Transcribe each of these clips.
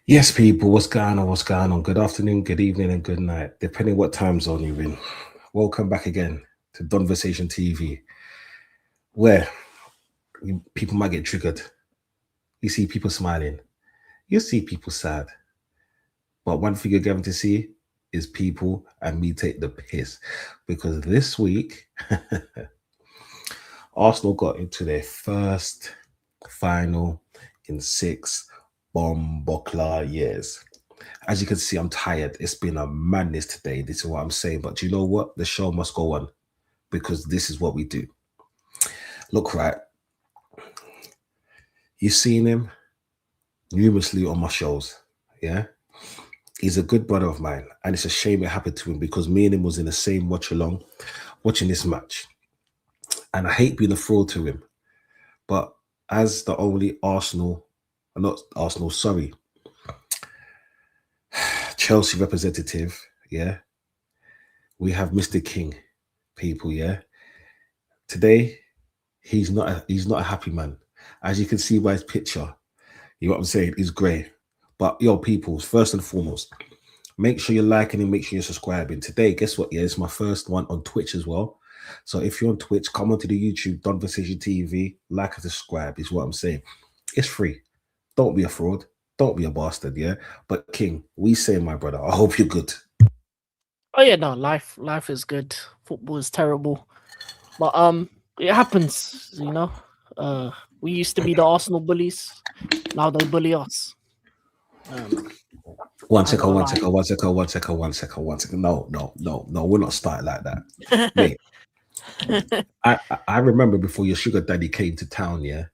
Yes, people, what's going on? What's going on? Good afternoon, good evening, and good night, depending what time zone you're in. Welcome back again to Donversation TV, where people might get triggered. You see people smiling, you see people sad. But one thing you're going to see is people and me take the piss. Because this week, Arsenal got into their first final in 6 buckler years. As you can see, I'm tired. It's been a madness today. This is what I'm saying. But you know what? The show must go on because this is what we do. Look, right. You've seen him numerously on my shows. Yeah. He's a good brother of mine. And it's a shame it happened to him because me and him was in the same watch along watching this match. And I hate being a fraud to him. But as the only not Arsenal, sorry, Chelsea representative, yeah, we have Mr. King, people, yeah. Today, he's not a happy man. As you can see by his picture, you know what I'm saying? He's grey. But yo, people, first and foremost, make sure you're liking and make sure you're subscribing. Today, guess what? Yeah, it's my first one on Twitch as well. So if you're on Twitch, come onto the YouTube Donversation TV, like and subscribe, is what I'm saying. It's free. Don't be a fraud. Don't be a bastard, yeah? But King, we say, my brother, I hope you're good. Oh yeah, no, life is good. Football is terrible. But it happens, you know. We used to be the Arsenal bullies. Now they bully us. One second. No, we're not starting like that. Mate, I remember before your sugar daddy came to town, yeah.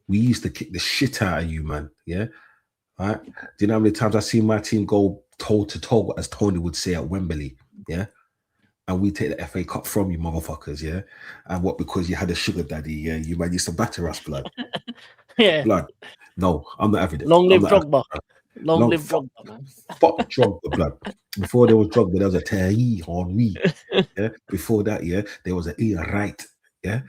We used to kick the shit out of you, man. Yeah. Right. Do you know how many times I seen my team go toe to toe, as Tony would say at Wembley? Yeah. And we take the FA Cup from you, motherfuckers, yeah. And what, because you had a sugar daddy, yeah, you man used to batter us, blood. Yeah. Blood. No, I'm not having it. Long live I'm not Drogba. Long live fuck, Drogba, man. fuck Drogba, blood. Before there was Drogba, there was a Thierry Henry. Yeah. Before that, yeah, there was a Ian Wright. Yeah.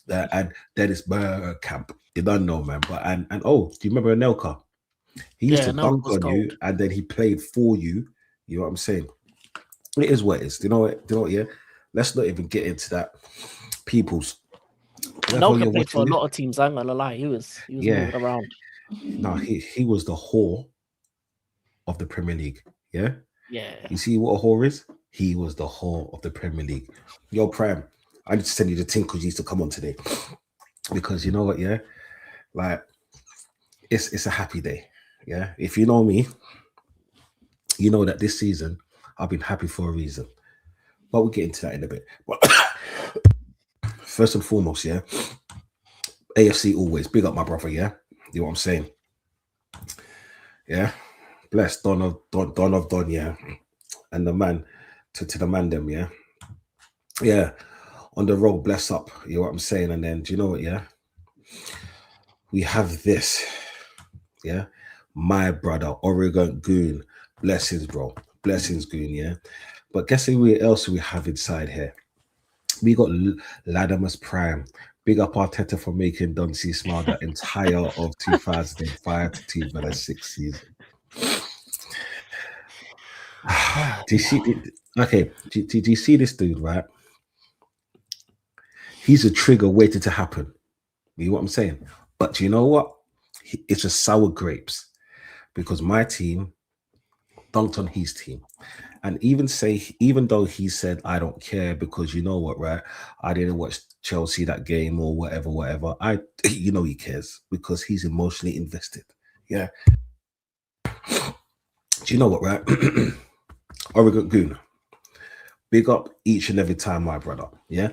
And then it's Bergkamp. You don't know, man. But and oh, do you remember Anelka? He used to dunk on you, and then he played for you. You know what I'm saying? It is what it is. Do you know what? Yeah. Let's not even get into that. People's. Anelka played for a lot of teams. I'm gonna lie, he was moving around. No, he was the whore of the Premier League. Yeah. Yeah. You see what a whore is? He was the whore of the Premier League. Yo, Prime, I need to send you the thing because you used to come on today. Because you know what, yeah? Like, it's a happy day. Yeah. If you know me, you know that this season I've been happy for a reason. But we'll get into that in a bit. But first and foremost, yeah. AFC always. Big up my brother, yeah? You know what I'm saying? Yeah. Bless Don of Don, yeah. And the man to the man them, yeah. Yeah. On the road, bless up. You know what I'm saying? And then do you know what, yeah? We have this. Yeah. My brother, Oregon Goon. Blessings, bro. Blessings, Goon, yeah. But guess who else we have inside here? We got Ladamus Prime. Big up Arteta for making Dunsey smile that entire of 2005 to 2006 season. Do you see? Okay, do you see this dude, right? He's a trigger waiting to happen. You know what I'm saying? But you know what? It's just sour grapes because my team dunked on his team. And even though he said, I don't care because you know what, right? I didn't watch Chelsea that game or whatever. You know, he cares because he's emotionally invested. Yeah. Do you know what, right? Oregon Goon. Big up each and every time, my brother. Yeah.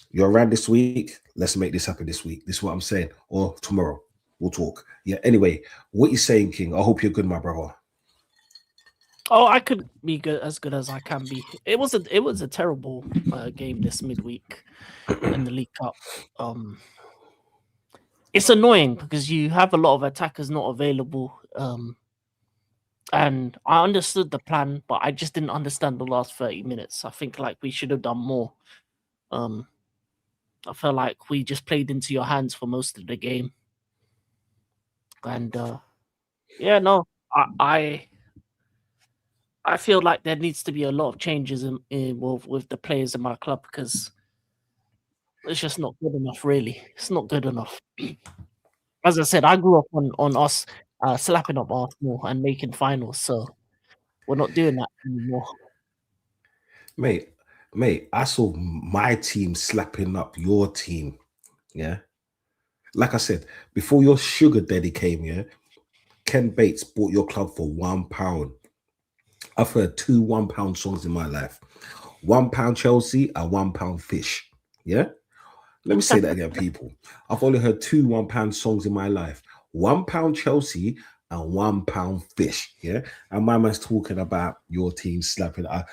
You're around this week. Let's make this happen this week. This is what I'm saying. Or tomorrow. We'll talk. Yeah. Anyway, what you saying, King? I hope you're good, my brother. Oh, I could be good as I can be. It was a terrible game this midweek in the League Cup. It's annoying because you have a lot of attackers not available. And I understood the plan, but I just didn't understand the last 30 minutes. I think like we should have done more. I felt like we just played into your hands for most of the game. And yeah, no, I I feel like there needs to be a lot of changes with the players in my club because it's just not good enough. Really, it's not good enough. As I said, I grew up on us slapping up Arsenal and making finals, so we're not doing that anymore. mate, mate. I saw my team slapping up your team. Yeah, like I said before, your sugar daddy came. Yeah, Ken Bates bought your club for £1. I've heard two £1 songs in my life. £1 Chelsea and £1 Fish. Yeah. Let me say that again, people. I've only heard two £1 songs in my life. £1 Chelsea and £1 Fish. Yeah. And my man's talking about your team slapping. I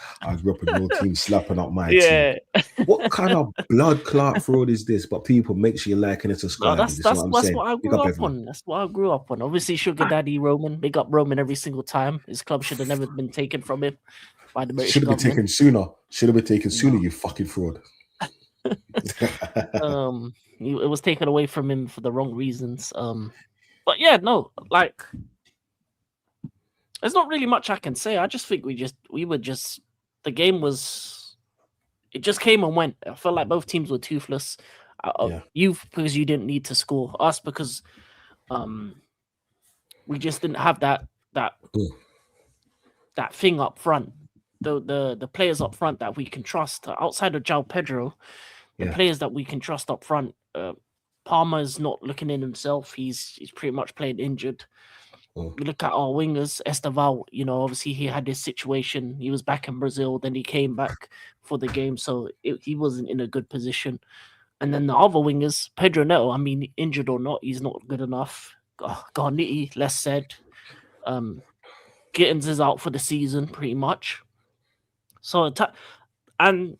grew up with your team slapping up my team. Yeah, What kind of blood clot fraud is this? But people, make sure you like and no, subscribing. that's This is what that's I'm that's saying. what I Big grew up up everyone. on. That's what I grew up on. Obviously, Sugar Daddy Roman, big up Roman every single time. His club should have never been taken from him by the British Should have been government. taken sooner. Should have been taken sooner, No. you fucking fraud. It was taken away from him for the wrong reasons. But yeah, no, like there's not really much I can say. I just think the game was it just came and went. I felt like both teams were toothless. Yeah. You because you didn't need to score. Us because um we just didn't have that Mm. that thing up front. The players up front that we can trust outside of João Pedro, the Yeah. players that we can trust up front. Palmer's not looking in himself. He's pretty much playing injured. Mm. You look at our wingers, Esteval, obviously he had this situation. He was back in Brazil, then he came back for the game, so he wasn't in a good position. And then the other wingers, Pedro Neto, I mean, injured or not, he's not good enough. Garniti, less said. Gittins is out for the season, pretty much. So, and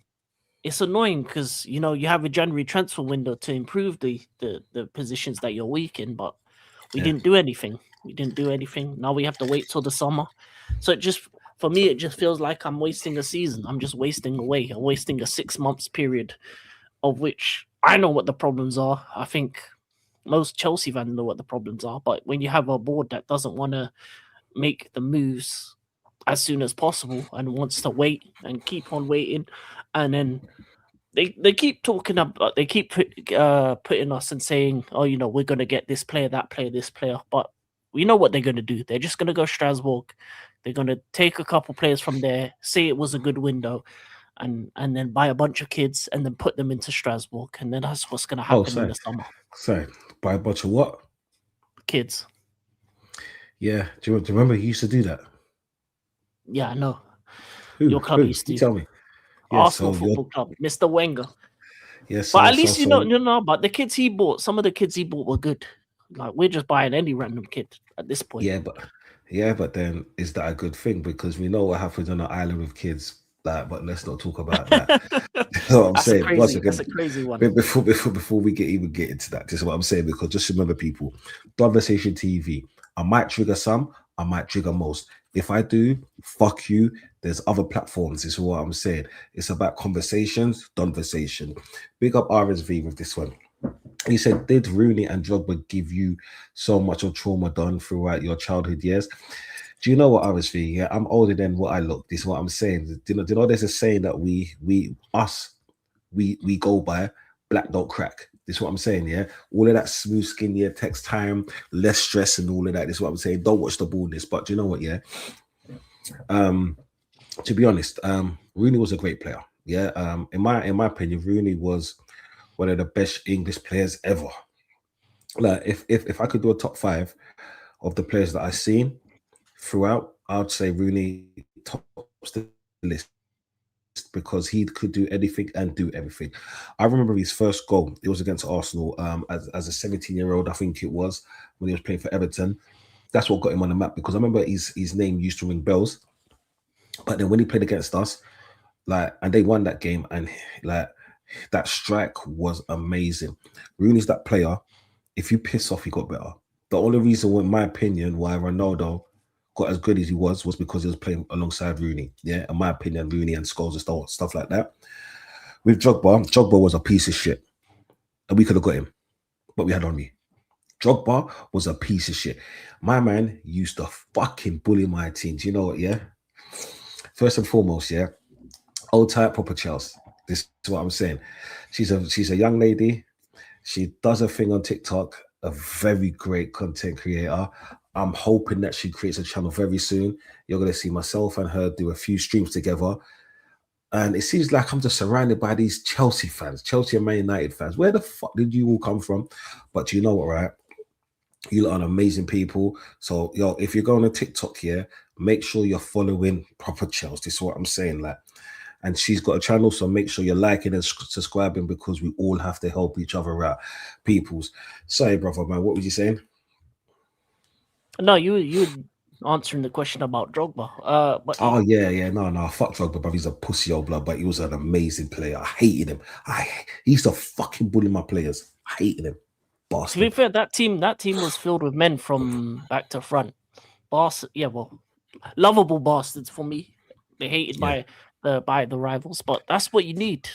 it's annoying because you have a January transfer window to improve the positions that you're weak in, but we Yeah. didn't do anything. We didn't do anything. Now we have to wait till the summer. So for me, it just feels like I'm wasting a season. I'm just wasting away. I'm wasting a 6 months period, of which I know what the problems are. I think most Chelsea fans know what the problems are. But when you have a board that doesn't want to make the moves as soon as possible and wants to wait and keep on waiting, and then they keep talking about they keep putting us and saying, oh, we're gonna get this player, that player, this player, but we know what they're gonna do. They're just gonna go Strasbourg. They're gonna take a couple players from there, say it was a good window, and then buy a bunch of kids and then put them into Strasbourg, and then that's what's gonna Oh, happen in sorry. the summer. Sorry. Buy a bunch of what? Kids. Yeah. Do you remember he used to do that? Yeah, I know. Who? Your club Who? used You to. tell me. Yeah. Arsenal So Football Club, Mr. Wenger. Yeah. But So at so least so. but the kids he bought, some of the kids he bought were good. Like we're just buying any random kid at this point. But then is that a good thing? Because we know what happens on the island with kids. But let's not talk about that. That's what I'm saying. Once again, That's a crazy one. before we get into that, this is what I'm saying. Because just remember, people, Donversation TV. I might trigger some, I might trigger most. If I do, fuck you. There's other platforms. This is what I'm saying. It's about conversations, Donversation. Big up RSV with this one. He said, did Rooney and Drogba give you so much of trauma done throughout your childhood years? Do you know what, RSV? Yeah, I'm older than what I look. This is what I'm saying. Do you know there's a saying that we go by, black don't crack. This is what I'm saying, yeah? All of that smooth skin, yeah, text time, less stress and all of that. This is what I'm saying. Don't watch the baldness. But do you know what, yeah? To be honest, Rooney was a great player. Yeah. In my opinion, Rooney was one of the best English players ever. Like if I could do a top 5 of the players that I've seen throughout, I'd say Rooney tops the list because he could do anything and do everything. I remember his first goal. It was against Arsenal as a 17-year-old, I think it was, when he was playing for Everton. That's what got him on the map because I remember his name used to ring bells. But then when he played against us, and they won that game, and that strike was amazing. Rooney's that player. If you piss off, he got better. The only reason, in my opinion, why Ronaldo got as good as he was because he was playing alongside Rooney. Yeah, in my opinion, Rooney and Scholes and stuff like that. With Drogba was a piece of shit. And we could have got him. But we had Henry. Drogba was a piece of shit. My man used to fucking bully my team. Do you know what? Yeah. First and foremost, yeah. Old type proper Chelsea. This is what I'm saying. She's a young lady. She does a thing on TikTok. A very great content creator. I'm hoping that she creates a channel very soon. You're gonna see myself and her do a few streams together. And it seems like I'm just surrounded by these Chelsea fans, Chelsea and Man United fans. Where the fuck did you all come from? But you know what, right? You lot are amazing people. So, yo, if you're going to TikTok here, make sure you're following proper Chelsea. This is what I'm saying. Like, and she's got a channel, so make sure you're liking and subscribing because we all have to help each other out. Peoples. Sorry, brother, man. What was you saying? No, you answering the question about Drogba. But Oh yeah. No. Fuck Drogba, bro. He's a pussy old blood, but he was an amazing player. I hated him. He used to fucking bully my players. I hated him. to be Bastard. fair, that team was filled with men from back to front. Lovable bastards for me. They hated Yeah. by the rivals, but that's what you need.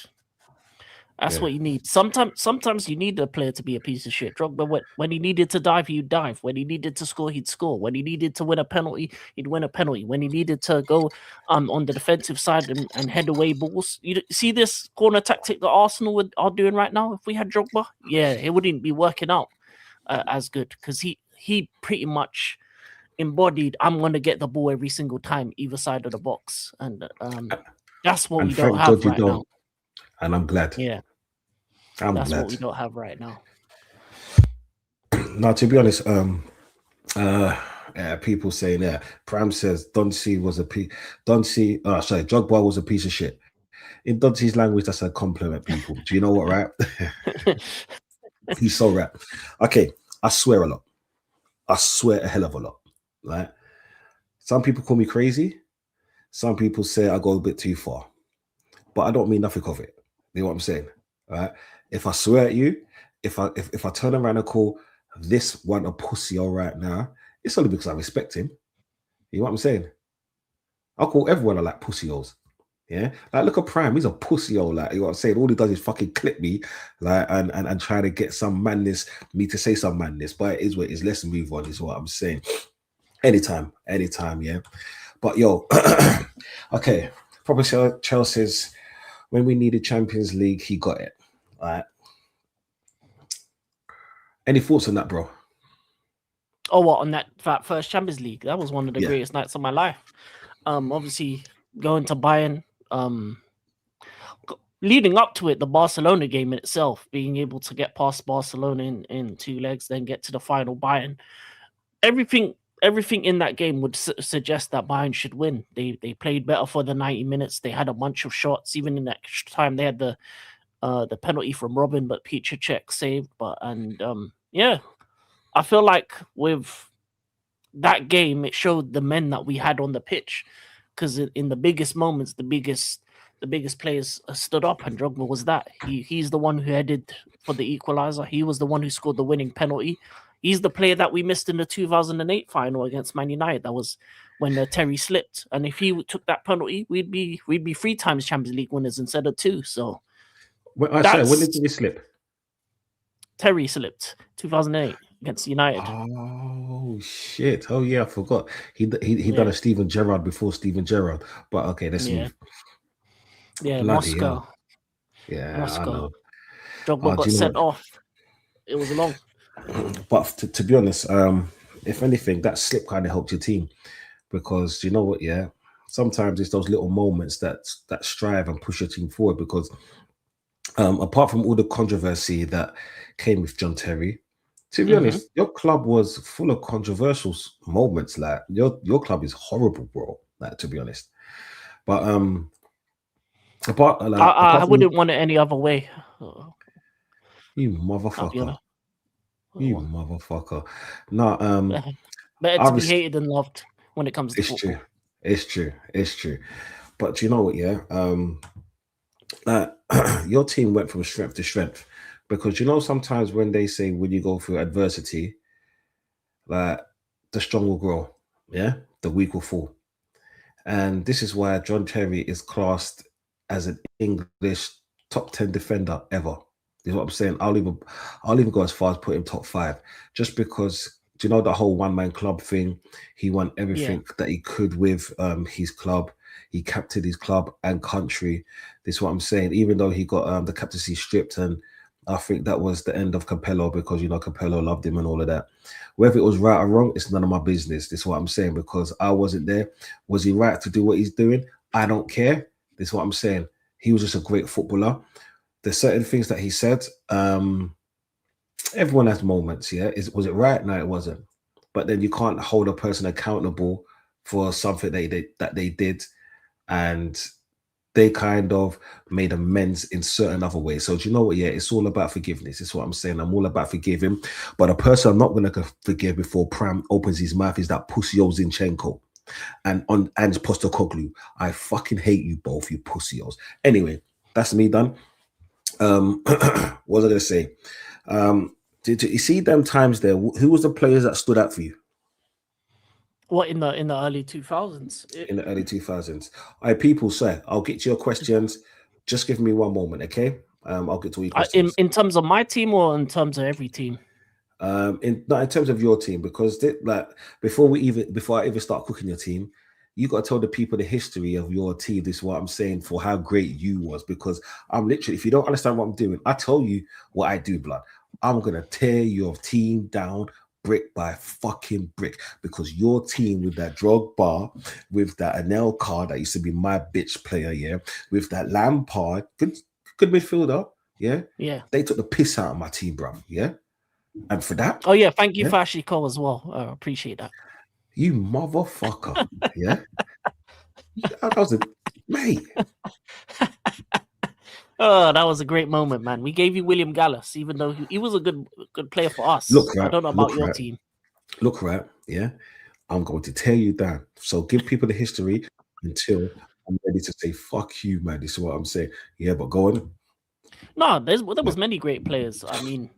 That's Yeah. what you need. Sometimes you need a player to be a piece of shit. Drogba, when he needed to dive, he'd dive. When he needed to score, he'd score. When he needed to win a penalty, he'd win a penalty. When he needed to go on the defensive side and head away balls. You see this corner tactic that Arsenal are doing right now? If we had Drogba, yeah, it wouldn't be working out as good because he pretty much embodied, I'm going to get the ball every single time, either side of the box. And that's what And we don't thank have God you right now. don't. And I'm glad. Yeah, I'm that's what we glad. don't have right now. Now, to be honest, people saying Pram says Doncy was a piece. Drogba was a piece of shit. In Doncy's language, that's a compliment, people. Do you know what, right? He's so right. Okay, I swear a lot. I swear a hell of a lot. Right? Some people call me crazy. Some people say I go a bit too far. But I don't mean nothing of it. You know what I'm saying? Right? If I swear at you, if I turn around and call this one a pussy all right now, it's only because I respect him. You know what I'm saying? I'll call everyone a like pussy holes. Yeah, like look at Prime, he's a pussy hole. Like you know what I'm saying? All he does is fucking clip me, like and try to get some madness, me to say some madness. But it is what it is. Let's move on, is what I'm saying. Anytime, yeah. But yo, okay, probably Chelsea's when we needed Champions League, he got it. All right. Any thoughts on that, bro? Oh, what on that first Champions League? That was one of the Yeah. greatest nights of my life. Obviously going to Bayern. Leading up to it, the Barcelona game in itself, being able to get past Barcelona in 2 legs, then get to the final Bayern. Everything in that game would suggest that Bayern should win. They played better for the 90 minutes. They had a bunch of shots. Even in that extra time, they had the penalty from Robin, but Petr Cech saved. Yeah, I feel like with that game, it showed the men that we had on the pitch. Because in the biggest moments, the biggest players stood up, and Drogba was that. He's the one who headed for the equalizer. He was the one who scored the winning penalty. He's the player that we missed in the 2008 final against Man United. That was when Terry slipped, and if he took that penalty, we'd be 3 times Champions League winners instead of 2. So Sorry, when did he slip? Terry slipped 2008 against United. Oh shit! Oh yeah, I forgot. He done a Steven Gerrard before Steven Gerrard. But okay, let's move. Yeah, Bloody Moscow. hell. Yeah, Moscow. I know. Drogba got sent off. It was long. But to be honest, if anything, that slip kind of helped your team because you know what? Yeah, sometimes it's those little moments that strive and push your team forward. Because apart from all the controversy that came with John Terry, to be honest, your club was full of controversial moments. Like your club is horrible, bro. Like to be honest, but I wouldn't want it any other way. You motherfucker. You motherfucker. No, better to be hated than loved when it comes to football. It's true. But you know what, yeah? Your team went from strength to strength. Because you know, sometimes when they say when you go through adversity, like the strong will grow, yeah, the weak will fall. And this is why John Terry is classed as an English top 10 defender ever. Is what I'm saying. I'll even go as far as put him top five, just because. Do you know the whole one man club thing? He won Yeah, everything that he could with his club. He captained his club and country. This is what I'm saying. Even though he got the captaincy stripped, and I think that was the end of Capello, because Capello loved him and all of that. Whether it was right or wrong, it's none of my business. This is what I'm saying, because I wasn't there. Was he right to do what he's doing? I don't care. This is what I'm saying. He was just a great footballer. There's certain things that he said. Everyone has moments, yeah. Was it right? No, it wasn't. But then you can't hold a person accountable for something that they did, and they kind of made amends in certain other ways. So do you know what? Yeah, it's all about forgiveness. It's what I'm saying. I'm all about forgiving. But a person I'm not going to forgive before Pram opens his mouth is that pussy Zinchenko and Postacoglu. I fucking hate you both, you pussios. Anyway, that's me done. What was I going to say? Did you see them times there? Who was the players that stood out for you what in the early 2000s? in the early 2000s? All right, people, sir, I'll get to your questions. Just give me one moment, okay? I'll get to all your questions. In terms of my team or in terms of every team? In terms of your team, because before I even start cooking your team, you got to tell the people the history of your team. This is what I'm saying, for how great you was, because I'm literally, if you don't understand what I'm doing, I tell you what I do, blood. I'm gonna tear your team down brick by fucking brick, because your team with that Drogba, with that Anelka that used to be my bitch player, yeah, with that Lampard, good midfielder, yeah, Yeah. they took the piss out of my team, bro, yeah. And for that, Oh yeah, thank you yeah, for Ashley Cole as well. Appreciate that. you motherfucker, yeah, that was a mate. Oh, that was a great moment, man. We gave you William Gallas, even though he was a good player for us. Look I right, don't know about look your right, team. look right, yeah. I'm going to tear you down. So give people the history until I'm ready to say fuck you, man. This is what I'm saying. Yeah, but go on. No, there Yeah. was many great players. I mean,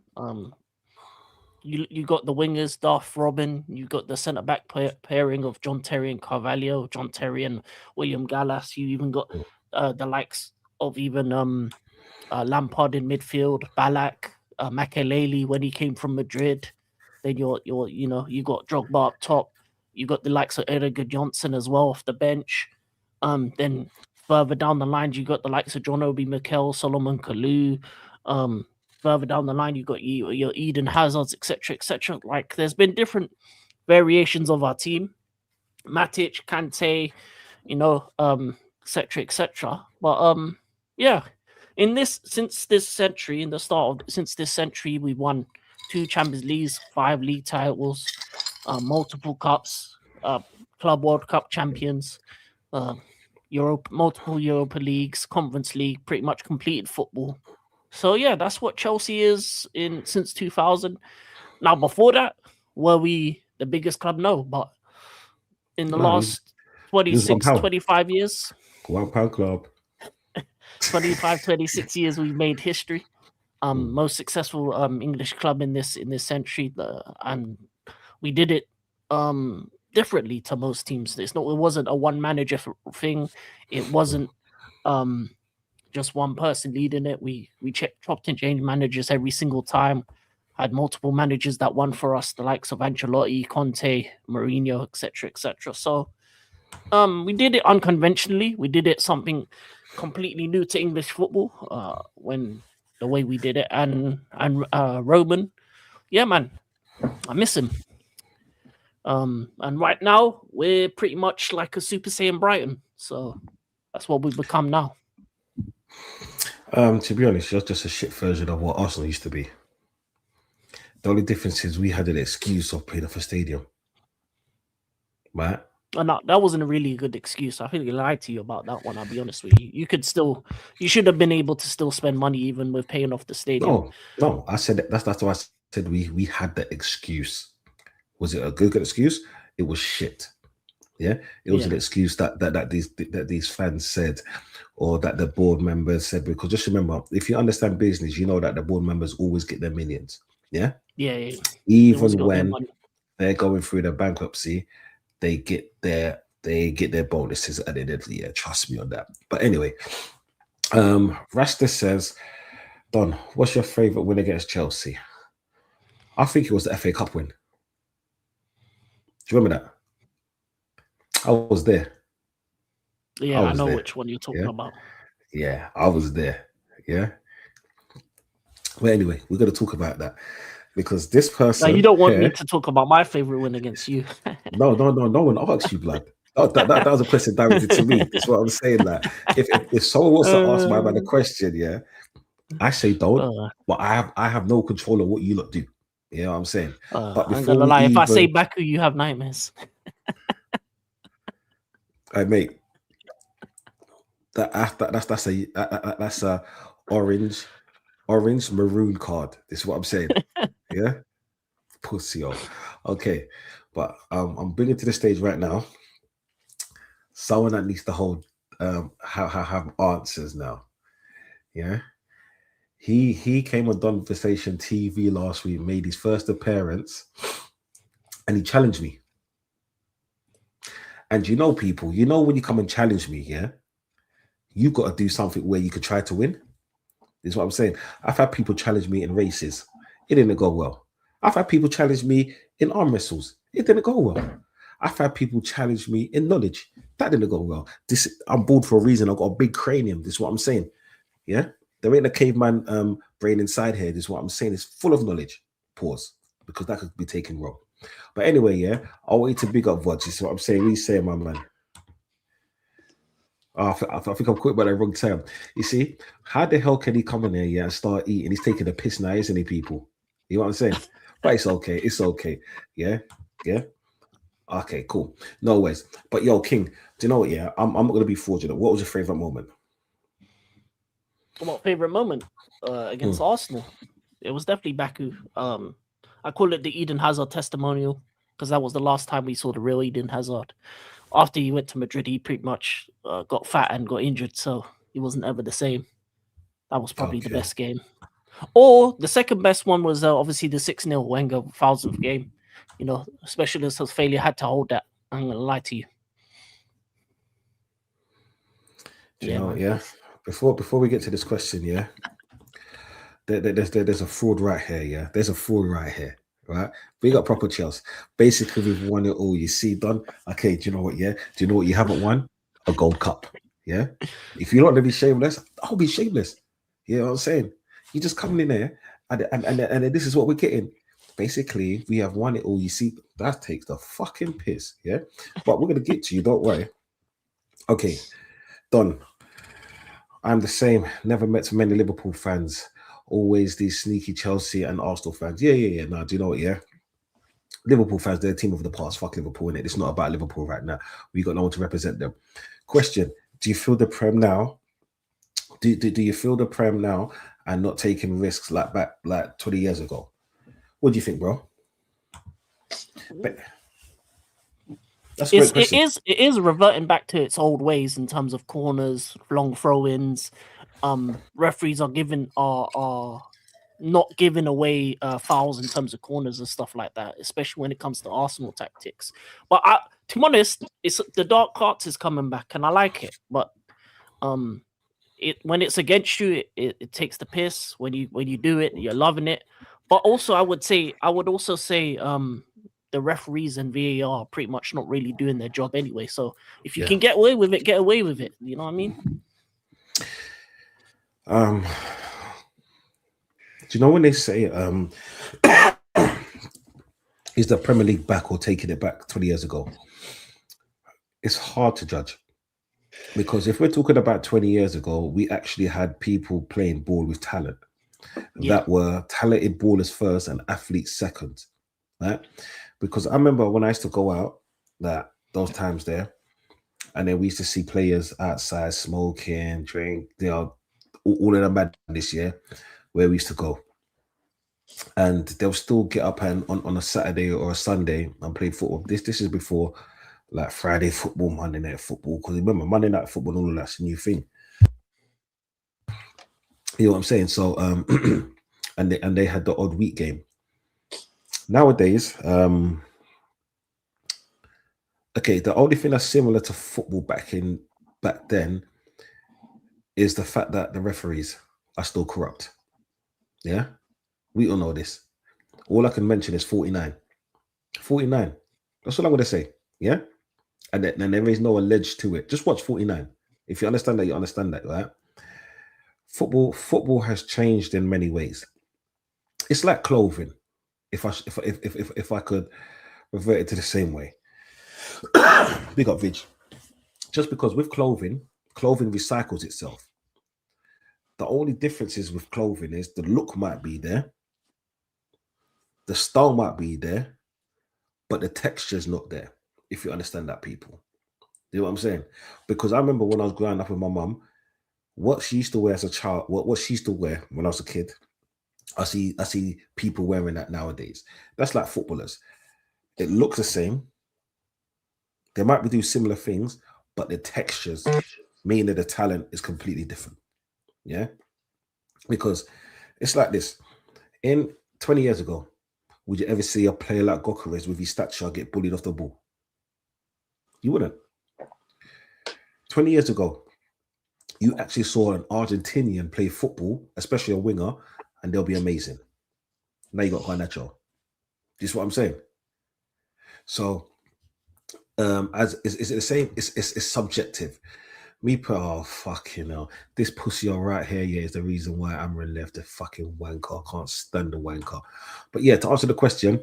you got the wingers, Duff, Robin. You got the centre back pairing of John Terry and Carvalho, John Terry and William Gallas. You even got the likes of even Lampard in midfield, Ballack, Makelele when he came from Madrid. Then you got Drogba up top. You got the likes of Edgar Johnson as well off the bench. Then further down the line, you got the likes of John Obi Mikel, Solomon Kalou. Further down the line, you got your Eden Hazards, etc., etc. Like there's been different variations of our team. Matic, Kante, etc., etc. But yeah, since this century, since this century, we won 2 Champions Leagues, 5 league titles, multiple cups, Club World Cup champions, multiple Europa Leagues, Conference League, pretty much completed football. So yeah, that's what Chelsea is since 2000. Now before that, were we the biggest club? No, but in the No, last he was 26, 25 years, £1 club. 25, 26 years, we've made history. Most successful English club in this century, and we did it differently to most teams. It wasn't a one manager thing. It wasn't just one person leading it. We chopped and changed managers every single time. Had multiple managers that won for us, the likes of Ancelotti, Conte, Mourinho, etc., etc. So we did it unconventionally. We did it something completely new to English football. When the way we did it, and Roman, yeah, man, I miss him. And right now we're pretty much like a Super Saiyan Brighton. So that's what we've become now. To be honest, you're just a shit version of what Arsenal used to be. The only difference is we had an excuse of paying off a stadium, right? And that wasn't a really good excuse. I think he lied to you about that one. I'll be honest with you. You should have been able to still spend money even with paying off the stadium. No. I said that's why I said we had the excuse. Was it a good excuse? It was shit. Yeah, it was an excuse that these fans said, or that the board members said. Because just remember, if you understand business, you know that the board members always get their millions. Yeah. Even when they're going through the bankruptcy, they get their bonuses at the end of the year. Trust me on that. But anyway, Rasta says, Don, what's your favourite win against Chelsea? I think it was the FA Cup win. Do you remember that? I was there. I Yeah, I was know there. which one you're talking Yeah. about. Yeah, I was there. Yeah. But anyway, we're going to talk about that because this Now you person don't want me here, to talk about my favorite win against you. no one asked you, blood. Oh, that was a question directed to me. That's what I'm saying. Like, if someone wants to ask my man a uh, question, yeah, I say don't, uh, but I have no control of what you lot do. You know what I'm saying? But I'm before gonna we lie. If I say even, Baku, you have nightmares. I mate, that's a orange maroon card. This is what I'm saying. Yeah, pussy. Okay, but I'm bringing to the stage right now someone that needs to hold have answers now. Yeah, he came on Donversation TV last week, made his first appearance, and he challenged me. And you know, people, you know when you come and challenge me, yeah, you got to do something where you could try to win. This is what I'm saying. I've had people challenge me in races. It didn't go well. I've had people challenge me in arm wrestles. It didn't go well. I've had people challenge me in knowledge. That didn't go well. This I'm bored for a reason. I've got a big cranium. This is what I'm saying. Yeah. There ain't a caveman brain inside here. This is what I'm saying. It's full of knowledge. Pause. Because that could be taken wrong. But anyway, yeah, I want you to big up Vods. This is what I'm saying. He's saying, my man. Oh, I think I'm quit by the wrong term. You see, how the hell can he come in there, yeah, and start eating? He's taking a piss now, isn't he, people? You know what I'm saying? But it's okay. It's okay. Yeah. Yeah. Okay, cool. No worries. But yo, King, do you know what? Yeah, I'm not gonna be fraudulent. What was your favorite moment? What favorite moment Hmm. against Arsenal? It was definitely Baku. I call it the Eden Hazard testimonial because that was the last time we saw the real Eden Hazard. After he went to Madrid, he pretty much got fat and got injured, so he wasn't ever the same. That was probably the Okay. best game. Or the second best one was obviously the 6-0 Wenger 1000th game. You know, specialist of failure had to hold that. I'm going to lie to you. Do you Yeah, know what? man. Yeah. Before we get to this question, yeah, there's a fraud right here. Yeah, there's a fraud right here. Right, we got proper Chelsea. Basically, we've won it all. You see, Don. Okay, do you know what? Yeah, do you know what you haven't won? A Gold Cup. Yeah, if you're not going to be shameless, I'll be shameless. You know what I'm saying? You just coming in there, and this is what we're getting. Basically, we have won it all. You see, that takes the fucking piss. Yeah, but we're gonna get to you. Don't worry. Okay, Don. I'm the same. Never met so many Liverpool fans. Always these sneaky Chelsea and Arsenal fans. Yeah. No, do you know what? Yeah. Liverpool fans, they're a team of the past. Fuck Liverpool, innit? It's not about Liverpool right now. We got no one to represent them. Question: do you feel the Prem now? Do you feel the Prem now and not taking risks like back like 20 years ago? What do you think, bro? But that's a great It question. is it is reverting back to its old ways in terms of corners, long throw-ins. Referees are not giving away fouls in terms of corners and stuff like that, especially when it comes to Arsenal tactics. But to be honest, it's the dark arts is coming back, and I like it. But it when it's against you, it takes the piss. When you do it, you're loving it. But also, I would also say the referees and VAR are pretty much not really doing their job anyway. So if you Yeah. can get away with it, get away with it. You know what I mean? Um, do you know when they say is the Premier League back or taking it back 20 years ago? It's hard to judge. Because if we're talking about 20 years ago, we actually had people playing ball with talent Yeah. that were talented ballers first and athletes second, right? Because I remember when I used to go out, that those times there, and then we used to see players outside smoking, drink, all of them this year, where we used to go. And they'll still get up and on a Saturday or a Sunday and play football. This is before like Friday football, Monday night football. Because remember, Monday night football and all of that's a new thing. You know what I'm saying? So and they had the odd week game. Nowadays, okay, the only thing that's similar to football back then is the fact that the referees are still corrupt. Yeah, we all know this. All I can mention is 49. 49. That's all I'm going to say. Yeah, and then there is no alleged to it. Just watch 49. If you understand that, you understand that, right? Football has changed in many ways. It's like clothing. If I could revert it to the same way. Big up, Vig. Just because with clothing recycles itself. The only difference is with clothing is the look might be there, the style might be there, but the texture's not there. If you understand that, people. You know what I'm saying? Because I remember when I was growing up with my mum, what she used to wear as a child, what she used to wear when I was a kid. I see people wearing that nowadays. That's like footballers. It looks the same. They might be doing similar things, but the textures, meaning the talent, is completely different. Yeah, because it's like this. In 20 years ago, would you ever see a player like Gokares with his stature get bullied off the ball? You wouldn't. 20 years ago, you actually saw an Argentinian play football, especially a winger, and they'll be amazing. Now you got Garnacho. This is what I'm saying. So, as is it the same? It's subjective. Me put fucking hell. This pussy on right here, yeah, is the reason why Amarin left the fucking wanker. I can't stand the wanker. But yeah, to answer the question,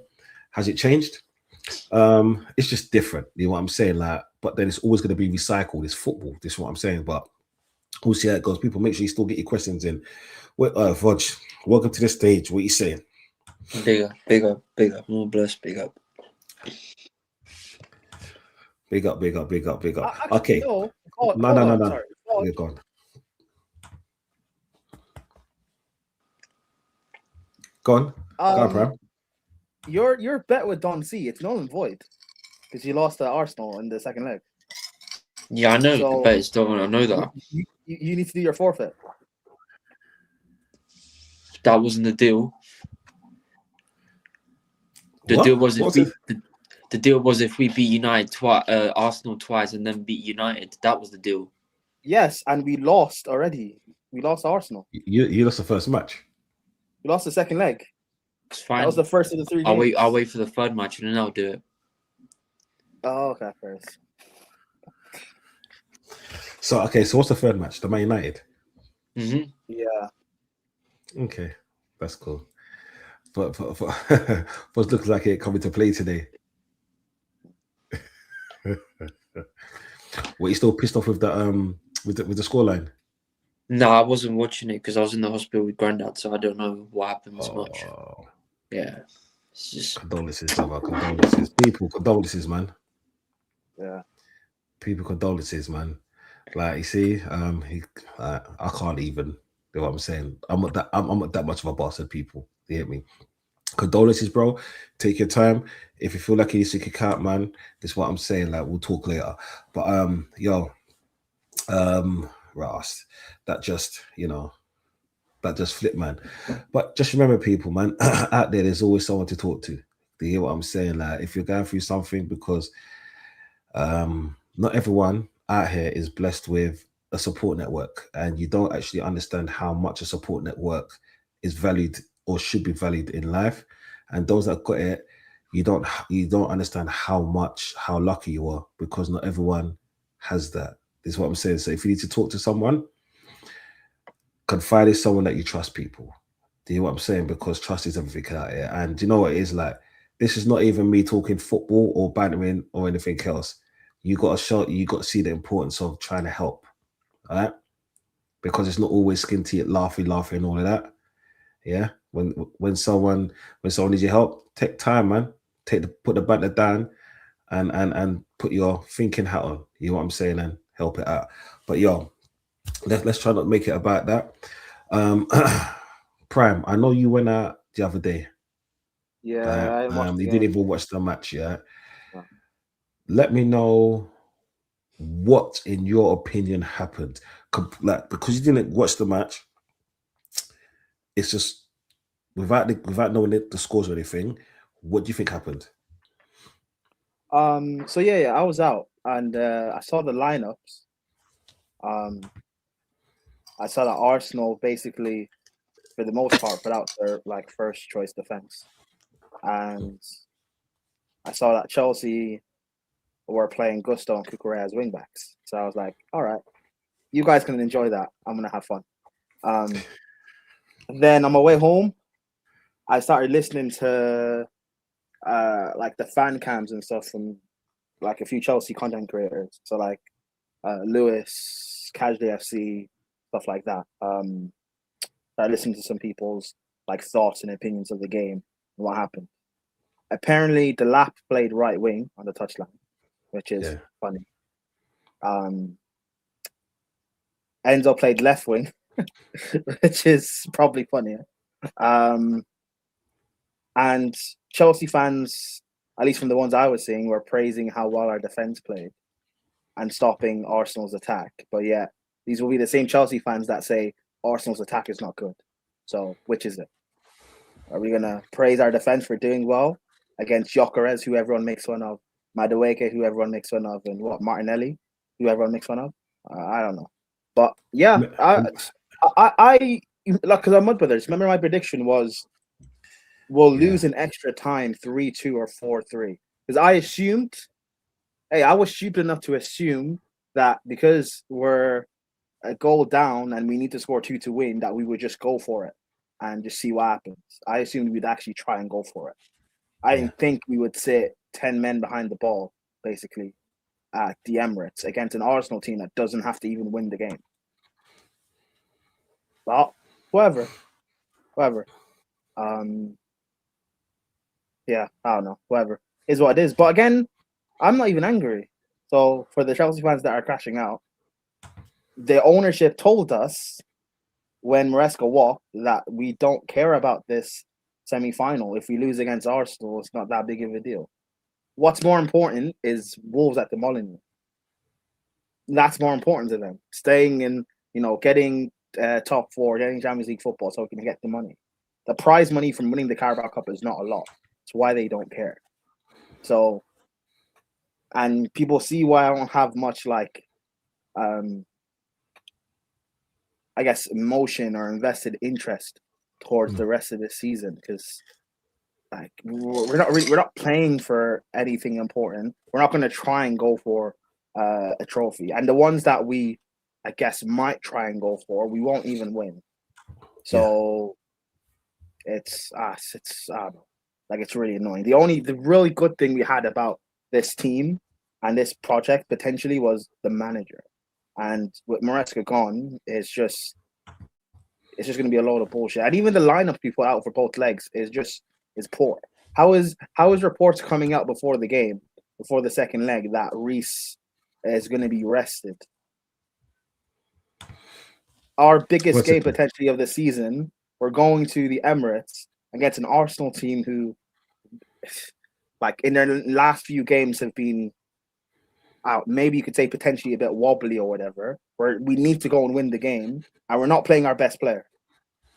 has it changed? It's just different. You know what I'm saying? Like, but then it's always going to be recycled. It's football. This is what I'm saying. But we'll see how it goes. People, make sure you still get your questions in. Wait, Voj, welcome to the stage. What are you saying? Big up. More blessed, big up. Big up. Actually, Okay. no. No. Sorry. We're gone. Go on. Go on, Pram. Your bet with Don C, it's null and void because you lost to Arsenal in the second leg. Yeah, I know the bet is done. I know that. You need to do your forfeit. That wasn't the deal. The deal was the deal was if we beat United twice, Arsenal twice, and then beat United. That was the deal. Yes, and we lost already. We lost Arsenal. You lost the first match. We lost the second leg. It's fine. That was the first of the 3 games. I'll wait for the third match and then I'll do it. Oh, okay, first. So what's the third match? The Man United. Mm-hmm. Yeah. Okay, that's cool. But looks like it coming to play today. Were you still pissed off with the with the scoreline? No, I wasn't watching it because I was in the hospital with Grandad, so I don't know what happened so much. Yeah, it's just condolences, brother. Condolences, people. Condolences, man. Yeah, people. Condolences, man. Like you see, I can't even. You know what I'm saying? I'm not that much of a bastard, people. You hear me? Condolences, bro. Take your time. If you feel like you need to kick out, man, this is what I'm saying. Like, we'll talk later. But Ross, that just flipped, man. But just remember, people, man, out there's always someone to talk to. Do you hear what I'm saying? Like, if you're going through something, because not everyone out here is blessed with a support network, and you don't actually understand how much a support network is valued or should be valued in life. And those that got it, you don't understand how lucky you are, because not everyone has that. This is what I'm saying. So if you need to talk to someone, confide in someone that you trust, people. Do you know what I'm saying? Because trust is everything out here. And you know what it is like? This is not even me talking football or bantering or anything else. You got to see the importance of trying to help. All right? Because it's not always skinty, laughing, and all of that. Yeah. When someone needs your help, take time, man. Put the banter down and put your thinking hat on. You know what I'm saying? And help it out. But let's try not to make it about that. Prime, I know you went out the other day. Yeah, you didn't even watch the match, yeah? Let me know what, in your opinion, happened. Like, because you didn't watch the match, it's just without knowing the scores or anything, what do you think happened? So I was out and I saw the lineups. I saw that Arsenal basically for the most part, put out their like first choice defense, and I saw that Chelsea were playing Gusto and Cucurella as wingbacks. So I was like, all right, you guys can enjoy that. I'm gonna have fun. Then on my way home, I started listening to like the fan cams and stuff from like a few Chelsea content creators. So like Lewis, Casually FC, stuff like that. I listened to some people's like thoughts and opinions of the game and what happened. Apparently, the Lap played right wing on the touchline, which is funny. Enzo played left wing, which is probably funnier. And Chelsea fans, at least from the ones I was seeing, were praising how well our defense played and stopping Arsenal's attack. But yeah, these will be the same Chelsea fans that say Arsenal's attack is not good. So which is it? Are we going to praise our defense for doing well against Gyökeres, who everyone makes fun of, Madueke, who everyone makes fun of, and Martinelli, who everyone makes fun of? I don't know. But yeah, I because I'm Mud Brothers. Remember my prediction was we'll lose in extra time 3-2 or 4-3. Because I assumed, I was stupid enough to assume that because we're a goal down and we need to score 2 to win, that we would just go for it and just see what happens. I assumed we'd actually try and go for it. I didn't think we would sit 10 men behind the ball, basically, at the Emirates against an Arsenal team that doesn't have to even win the game. Well, whoever. Yeah, I don't know. Whoever is what it is. But again, I'm not even angry. So for the Chelsea fans that are crashing out, the ownership told us when Maresca walked that we don't care about this semi-final. If we lose against Arsenal, it's not that big of a deal. What's more important is Wolves at the Molineux. That's more important to them. Staying in, getting top four, getting Champions League football so we can get the money. The prize money from winning the Carabao Cup is not a lot. It's why they don't care. So, and people see why I don't have much I guess emotion or invested interest towards the rest of this season, because like we're not playing for anything important. We're not going to try and go for a trophy, and the ones that we, I guess, might try and go for, we won't even win. So it's I don't know, like it's really annoying. The really good thing we had about this team and this project potentially was the manager. And with Maresca gone, it's just going to be a load of bullshit. And even the lineup people out for both legs is poor. How is reports coming out before the game, before the second leg, that Reece is going to be rested? Our biggest game potentially of the season, we're going to the Emirates against an Arsenal team who, like, in their last few games have been out. Maybe you could say potentially a bit wobbly or whatever, where we need to go and win the game, and we're not playing our best player.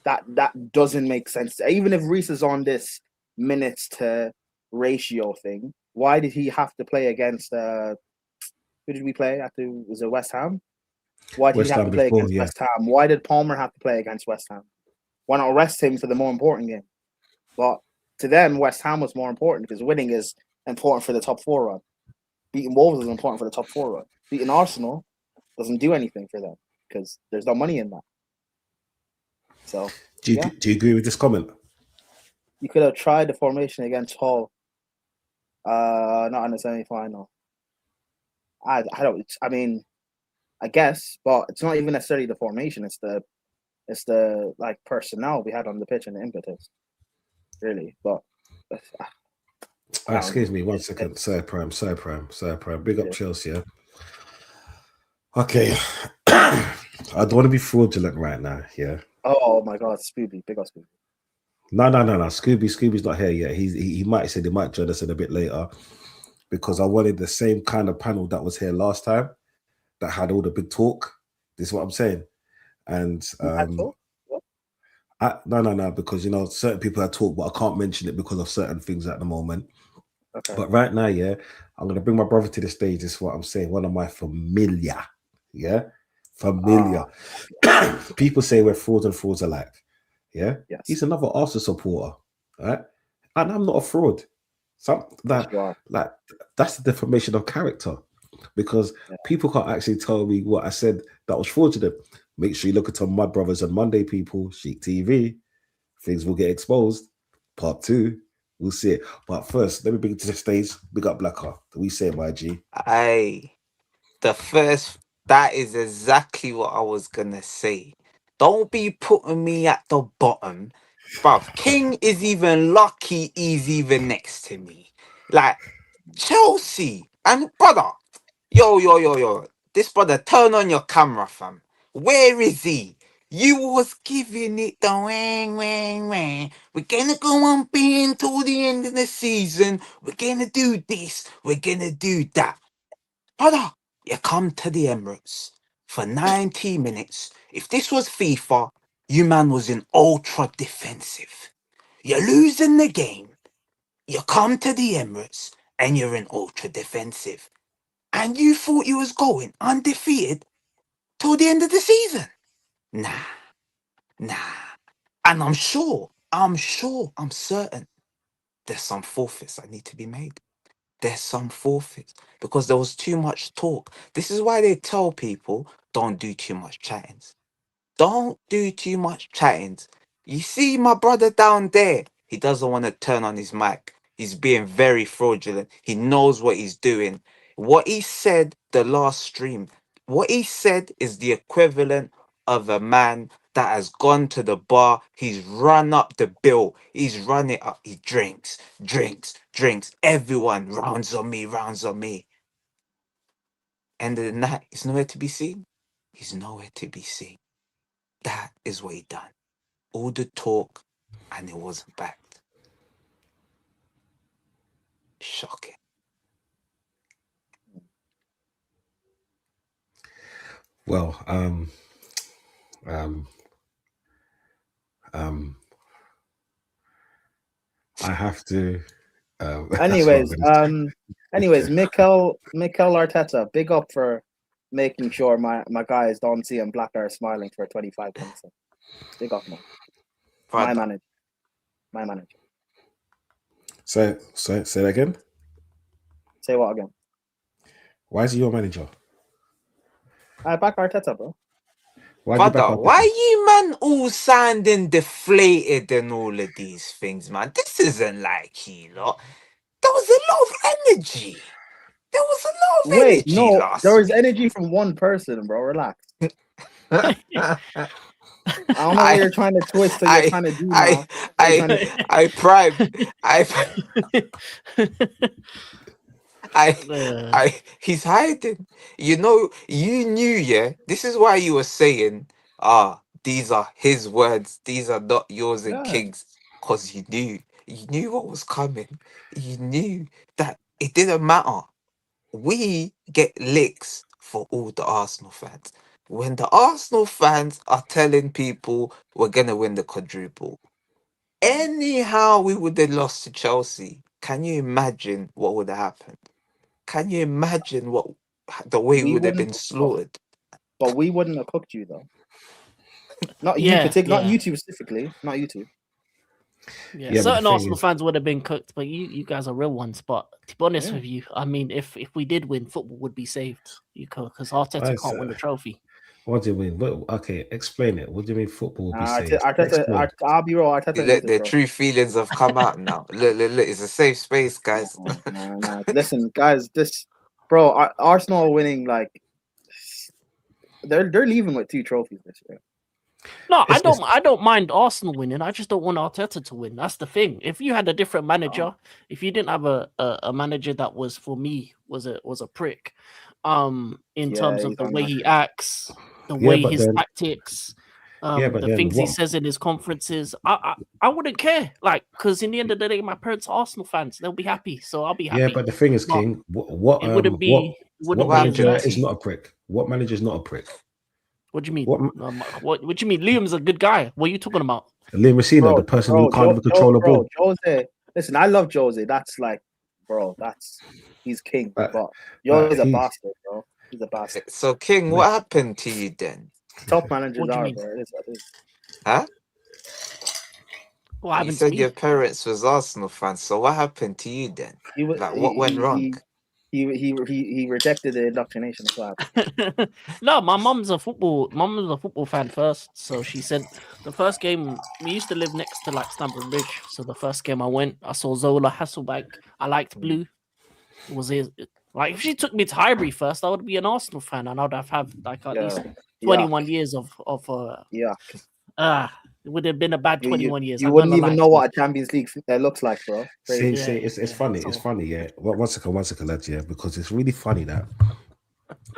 That doesn't make sense. Even if Reece is on this minutes to ratio thing, why did he have to play against who did we play after? Was it West Ham? Why did he have to play against West Ham? Why did Palmer have to play against West Ham? Why not rest him for the more important game? But to them, West Ham was more important because winning is important for the top four run. Beating Wolves is important for the top four run. Beating Arsenal doesn't do anything for them because there's no money in that. So, do you agree with this comment? You could have tried the formation against Hull, not in the semi-final. I don't. I mean, I guess, but it's not even necessarily the formation. It's the like personnel we had on the pitch and the impetus, really. But excuse me, 1 second. Sir Prime. Big up Chelsea. Yeah? Okay, I don't want to be fraudulent right now. Yeah. Oh my God, Scooby, big up Scooby. No. Scooby's not here yet. He might say they might join us in a bit later, because I wanted the same kind of panel that was here last time, that had all the big talk. This is what I'm saying. And no, because certain people had talk, but I can't mention it because of certain things at the moment. Okay. But right now, yeah, I'm gonna bring my brother to the stage. This is what I'm saying. One of my familiar. People say we're frauds and frauds alike. Yeah, Yes. he's another Arsenal supporter, right? And I'm not a fraud. Yes, you are. Like that's the defamation of character, because people can't actually tell me what I said that was fraudulent. Make sure you look at my brothers on Monday, people. Chic TV, things will get exposed. Part 2, we'll see it. But first, let me bring it to the stage. Big up Blacker. We say, my G. That is exactly what I was gonna say. Don't be putting me at the bottom. Bruv, King is even lucky he's even next to me. Like, Chelsea. And brother, yo. This brother, turn on your camera, fam. Where is he? You was giving it the wang, wang, wang. We're gonna go on being till the end of the season. We're gonna do this. We're gonna do that. Brother, you come to the Emirates for 90 minutes. If this was FIFA, you man was in ultra defensive. You're losing the game. You come to the Emirates and you're in ultra defensive. And you thought you was going undefeated till the end of the season. Nah. And I'm certain there's some forfeits that need to be made. There's some forfeits because there was too much talk. This is why they tell people don't do too much chattings. Don't do too much chattings. You see my brother down there, he doesn't want to turn on his mic. He's being very fraudulent. He knows what he's doing. What he said the last stream, what he said is the equivalent of a man that has gone to the bar. He's run up the bill. He's run it up. He drinks. Everyone rounds on me. End of the night, he's nowhere to be seen. That is what he done. All the talk and it wasn't backed. Shocking. Well, I have to. Anyways, Mikel Arteta, big up for making sure my guys don't see and Black are smiling for 25 points. Big up, man. My manager. Say that again. Say what again? Why is he your manager? I back Arteta, bro. Brother, why you man all sounding deflated and all of these things, man? This isn't like you lot. There was a lot of energy. Wait, no, last there was week. energy from one person, bro. Relax. I don't know what you're trying to twist or you're trying to do now. He's hiding. You knew, yeah. This is why you were saying, these are his words. These are not yours and King's. Because you knew what was coming. You knew that it didn't matter. We get licks for all the Arsenal fans. When the Arsenal fans are telling people we're gonna win the quadruple, anyhow we would have lost to Chelsea. Can you imagine what would have happened? Can you imagine the way we would have been slaughtered? But we wouldn't have cooked you though. Not you specifically. Not you two. Yeah, certain Arsenal fans would have been cooked, but you guys are real ones. But to be honest with you, I mean, if we did win, football would be saved. Because Arteta can't win the trophy. What do you mean? Okay, explain it. What do you mean football will be saved? I'll be real. Arteta the true feelings have come out now. Look, it's a safe space, guys. Nah. Listen, guys, Arsenal are winning. Like they're leaving with 2 trophies this year. No, I don't mind Arsenal winning. I just don't want Arteta to win. That's the thing. If you had a different manager, if you didn't have a manager that was for me was a prick, in terms of the way he acts, the way his tactics, the things he says in his conferences, I wouldn't care. Like, because in the end of the day, my parents are Arsenal fans. They'll be happy, so I'll be happy. Yeah, but the thing is, King, what manager is not a prick? What manager is not a prick? What do you mean? What do you mean? Liam's a good guy. What are you talking about? Liam Messina, the person who can't even control the ball. Jose, listen, I love Jose. That's like, bro, he's king. But Jose's a bastard, bro. He's a bastard. So, King, what happened to you then? Top managers are, bro. It is what it is. Huh? What You happened to said me? your parents was Arsenal fans, so what happened to you then? Like, what went wrong? He rejected the indoctrination. That's what happened. No, my mum's a football fan first. So she said the first game we used to live next to like Stamford Bridge. So the first game I went, I saw Zola Hasselbank. I liked blue. It was like if she took me to Highbury first, I would be an Arsenal fan and I'd have like at least 21 years of it would have been a bad 21 years. You I'm wouldn't gonna even lie. know what a Champions League looks like, bro. See, Crazy. it's funny. So- It's funny, yeah. One second, lads, yeah, because it's really funny that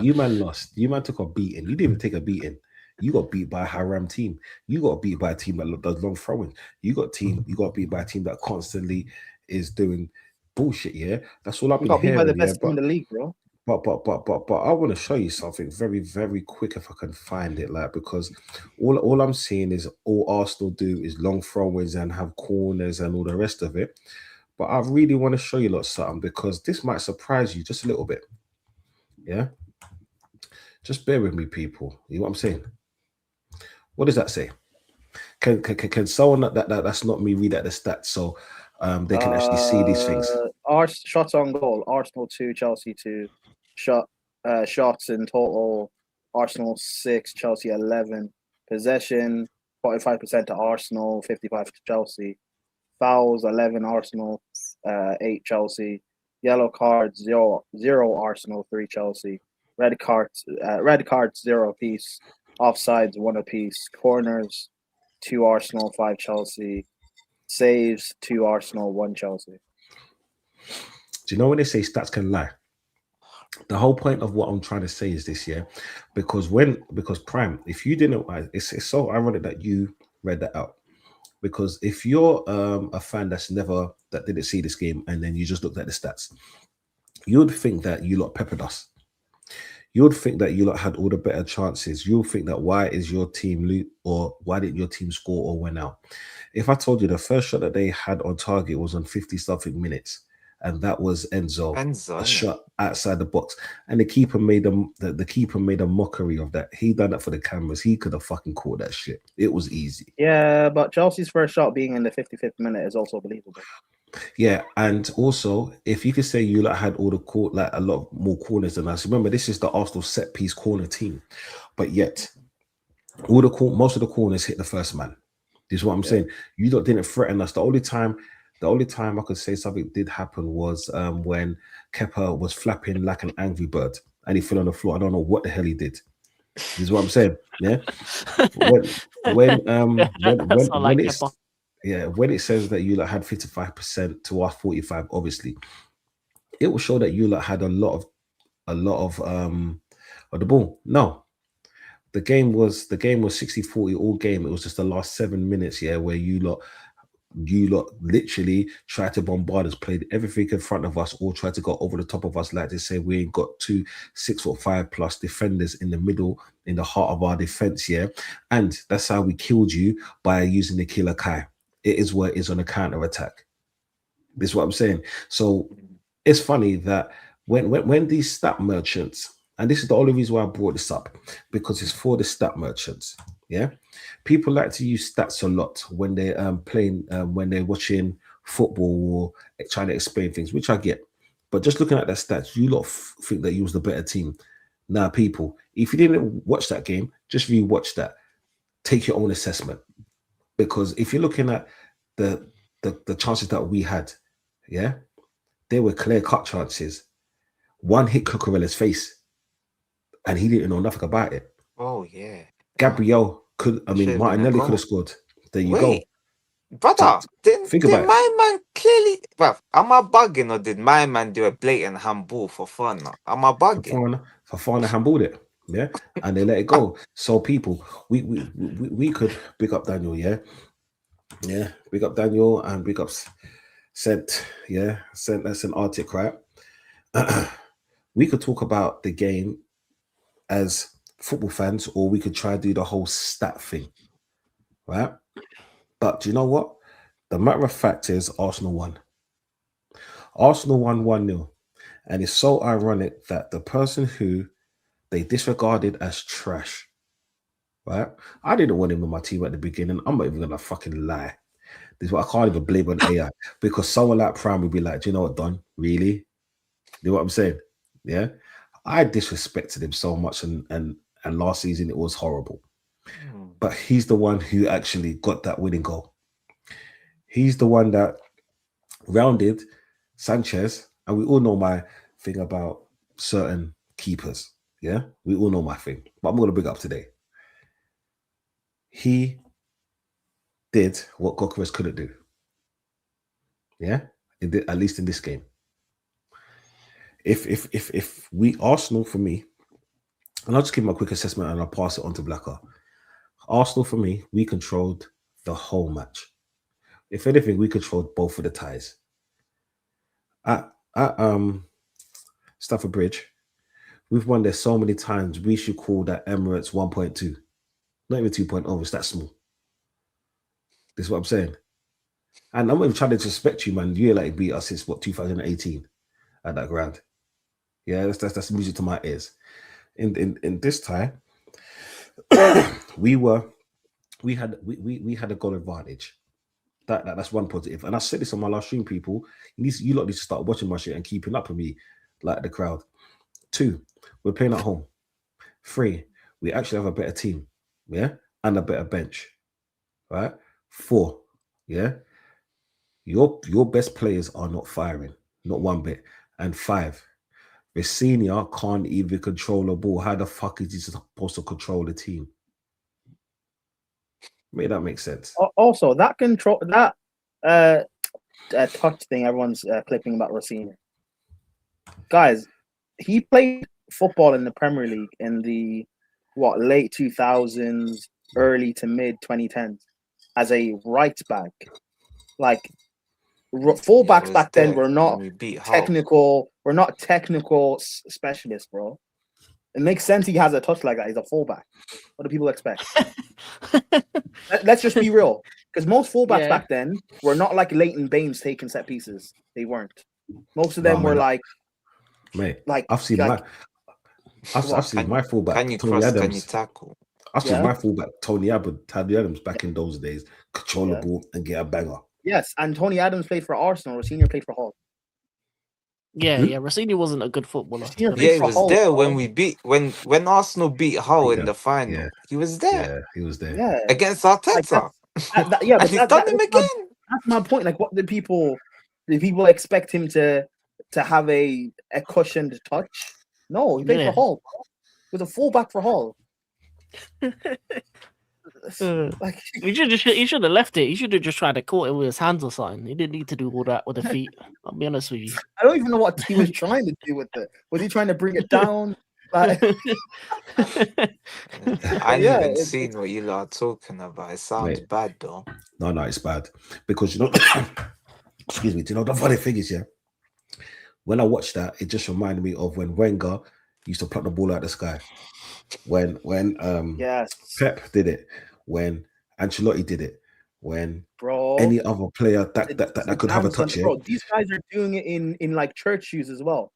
you man lost. You man took a beating. You didn't even take a beating. You got beat by a Haram team. You got beat by a team that does long throwing. You got beat by a team that constantly is doing bullshit. Yeah, that's all I've You been got beat by the hearing. Yeah, best team in the league, bro. but I want to show you something very, very quick if I can find it. Like, because all I'm seeing is all Arsenal do is long throw-ins and have corners and all the rest of it. But I really want to show you lot something because this might surprise you just a little bit. Yeah. Just bear with me, people. You know what I'm saying? What does that say? Can someone that's not me read out the stats so they can actually see these things? Shots on goal: Arsenal 2, Chelsea 2. Shots in total: Arsenal 6, Chelsea 11. Possession: 45% to Arsenal, 55% to Chelsea. Fouls: 11 Arsenal, 8 Chelsea. Yellow cards: 0 Arsenal, 3 Chelsea. Red cards 0 apiece. Offsides 1 apiece. Corners: 2 Arsenal, 5 Chelsea. Saves: 2 Arsenal, 1 Chelsea. Do you know when they say stats can lie? The whole point of what I'm trying to say is this, yeah, because Prime, if you didn't, it's so ironic that you read that out. Because if you're a fan that didn't see this game and then you just looked at the stats, you would think that you lot peppered us. You would think that you lot had all the better chances. You would think that why is your team or why didn't your team score or win out? If I told you the first shot that they had on target was on 50-something minutes, and that was Enzo a shot outside the box, and the keeper made a mockery of that. He done that for the cameras. He could have fucking caught that shit. It was easy. Yeah, but Chelsea's first shot being in the 55th minute is also believable. Yeah, and also if you could say you had all the like a lot more corners than us. Remember, this is the Arsenal set piece corner team, but yet most of the corners hit the first man. This is what I'm saying. You lot didn't threaten us. The only time I could say something did happen was when Kepa was flapping like an angry bird and he fell on the floor. I don't know what the hell he did. This is what I'm saying. Yeah. When it says that you had 55% to our 45, obviously, it will show that you had a lot of the ball. No. The game was 60-40 all game. It was just the last 7 minutes, yeah, where you lot literally tried to bombard us, played everything in front of us, or tried to go over the top of us, like they say we ain't got 2 6'5+ defenders in the middle, in the heart of our defense, yeah. And that's how we killed you, by using the killer Kai. It is what it is on a counter attack. This is what I'm saying. So it's funny that when these stat merchants, and this is the only reason why I brought this up, because it's for the stat merchants. Yeah, people like to use stats a lot when they're playing, when they're watching football or trying to explain things, which I get. But just looking at the stats, you lot think that you was the better team. Now, people, if you didn't watch that game, just rewatch that. Take your own assessment, because if you're looking at the chances that we had, yeah, they were clear-cut chances. One hit Cucurella's face, and he didn't know nothing about it. Oh yeah. Gabriel Martinelli could have scored. There you go. Brother, Think did about it. my man clearly, bruv, am I bugging or did my man do a blatant handball for fun? Am I bugging? Fafana handballed it, yeah, and they let it go. So people, we could big up Daniel, yeah, big up Daniel and big up Sent, yeah, Sent. That's an Arctic, right? We could talk about the game as football fans, or we could try to do the whole stat thing, right? But do you know what? The matter of fact is Arsenal won. Arsenal won 1-0. And it's so ironic that the person who they disregarded as trash, right? I didn't want him in my team at the beginning. I'm not even going to fucking lie. This is what I can't even blame on AI, because someone like Prime would be like, do you know what, Don? Really? You know what I'm saying? Yeah. I disrespected him so much, and last season it was horrible. But he's the one who actually got that winning goal. He's the one that rounded Sanchez, and we all know my thing about certain keepers. Yeah, we all know my thing, but I'm going to bring up today. He did what Gokares couldn't do. Yeah, at least in this game. If we Arsenal, for me, and I'll just give my quick assessment and I'll pass it on to Blacker. Arsenal, for me, we controlled the whole match. If anything, we controlled both of the ties. At Stamford Bridge, we've won there so many times. We should call that Emirates 1.2, not even 2.0. It's that small. This is what I'm saying. And I'm not even trying to disrespect you, man. You like beat us since 2018 at that ground. Yeah, that's music to my ears. In this tie, we had a goal advantage. That's one positive. And I said this on my last stream, people. You lot need to start watching my shit and keeping up with me, like the crowd. 2, we're playing at home. 3, we actually have a better team, yeah, and a better bench, right? 4, yeah, your best players are not firing, not one bit. And 5, Vecina can't even control a ball. How the fuck is he supposed to control the team? Make that make sense. Also, that touch thing everyone's clipping about Rossini. Guys, he played football in the Premier League in the late 2000s, early to mid 2010s as a right back. Like fullbacks back then were not technical. We're not technical specialists, bro. It makes sense he has a touch like that. He's a fullback. What do people expect? Let's just be real. Because most fullbacks back then were not like Leighton Baines taking set pieces. They weren't. Most of them were like, mate. Like I've seen my fullback. Can you Tony cross? Adams. Can you tackle? I've seen my fullback Tony Adams back in those days control the ball and get a banger. Yes, and Tony Adams played for Arsenal. Rossini played for Hull. Yeah. Rossini wasn't a good footballer. Yeah, he was there when we beat when Arsenal beat Hull in the final. Yeah. He was there. Yeah, he was there. Yeah, against Arteta. but he's done him again. That's my point. Like, what did people expect him to have a cushioned touch? No, he played for Hull. He was a fullback for Hull. Like he should have left it. He should have just tried to caught it with his hands or something. He didn't need to do all that with the feet. I'll be honest with you. I don't even know what he was trying to do with it. Was he trying to bring it down? Like... I ain't even seen what you lot are talking about. It sounds bad though. No, it's bad because excuse me. Do you know the funny thing is, when I watched that, it just reminded me of when Wenger used to pluck the ball out of the sky. When Pep did it, when Ancelotti did it, when any other player that could have a touch here. These guys are doing it in like church shoes as well.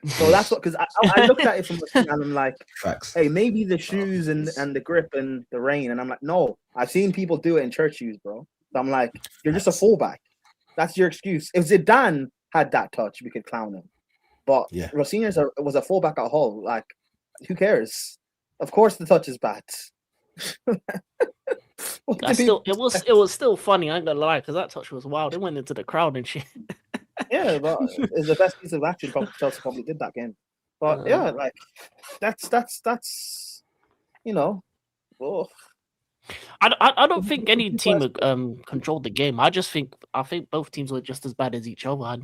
So that's what, because I looked at it from the and I'm like, facts. Hey, maybe the shoes and the grip and the rain, and I'm like, no, I've seen people do it in church shoes, bro. So I'm like, you're just a fullback. That's your excuse. If Zidane had that touch, we could clown him. But Rossini was a fullback at Hull. Like, who cares? Of course, the touch is bad. It was still funny. I ain't gonna lie, because that touch was wild. It went into the crowd and shit. Yeah, but it's the best piece of action Chelsea probably did that game. But like that's you know. Oh. I don't think any team controlled the game. I think both teams were just as bad as each other,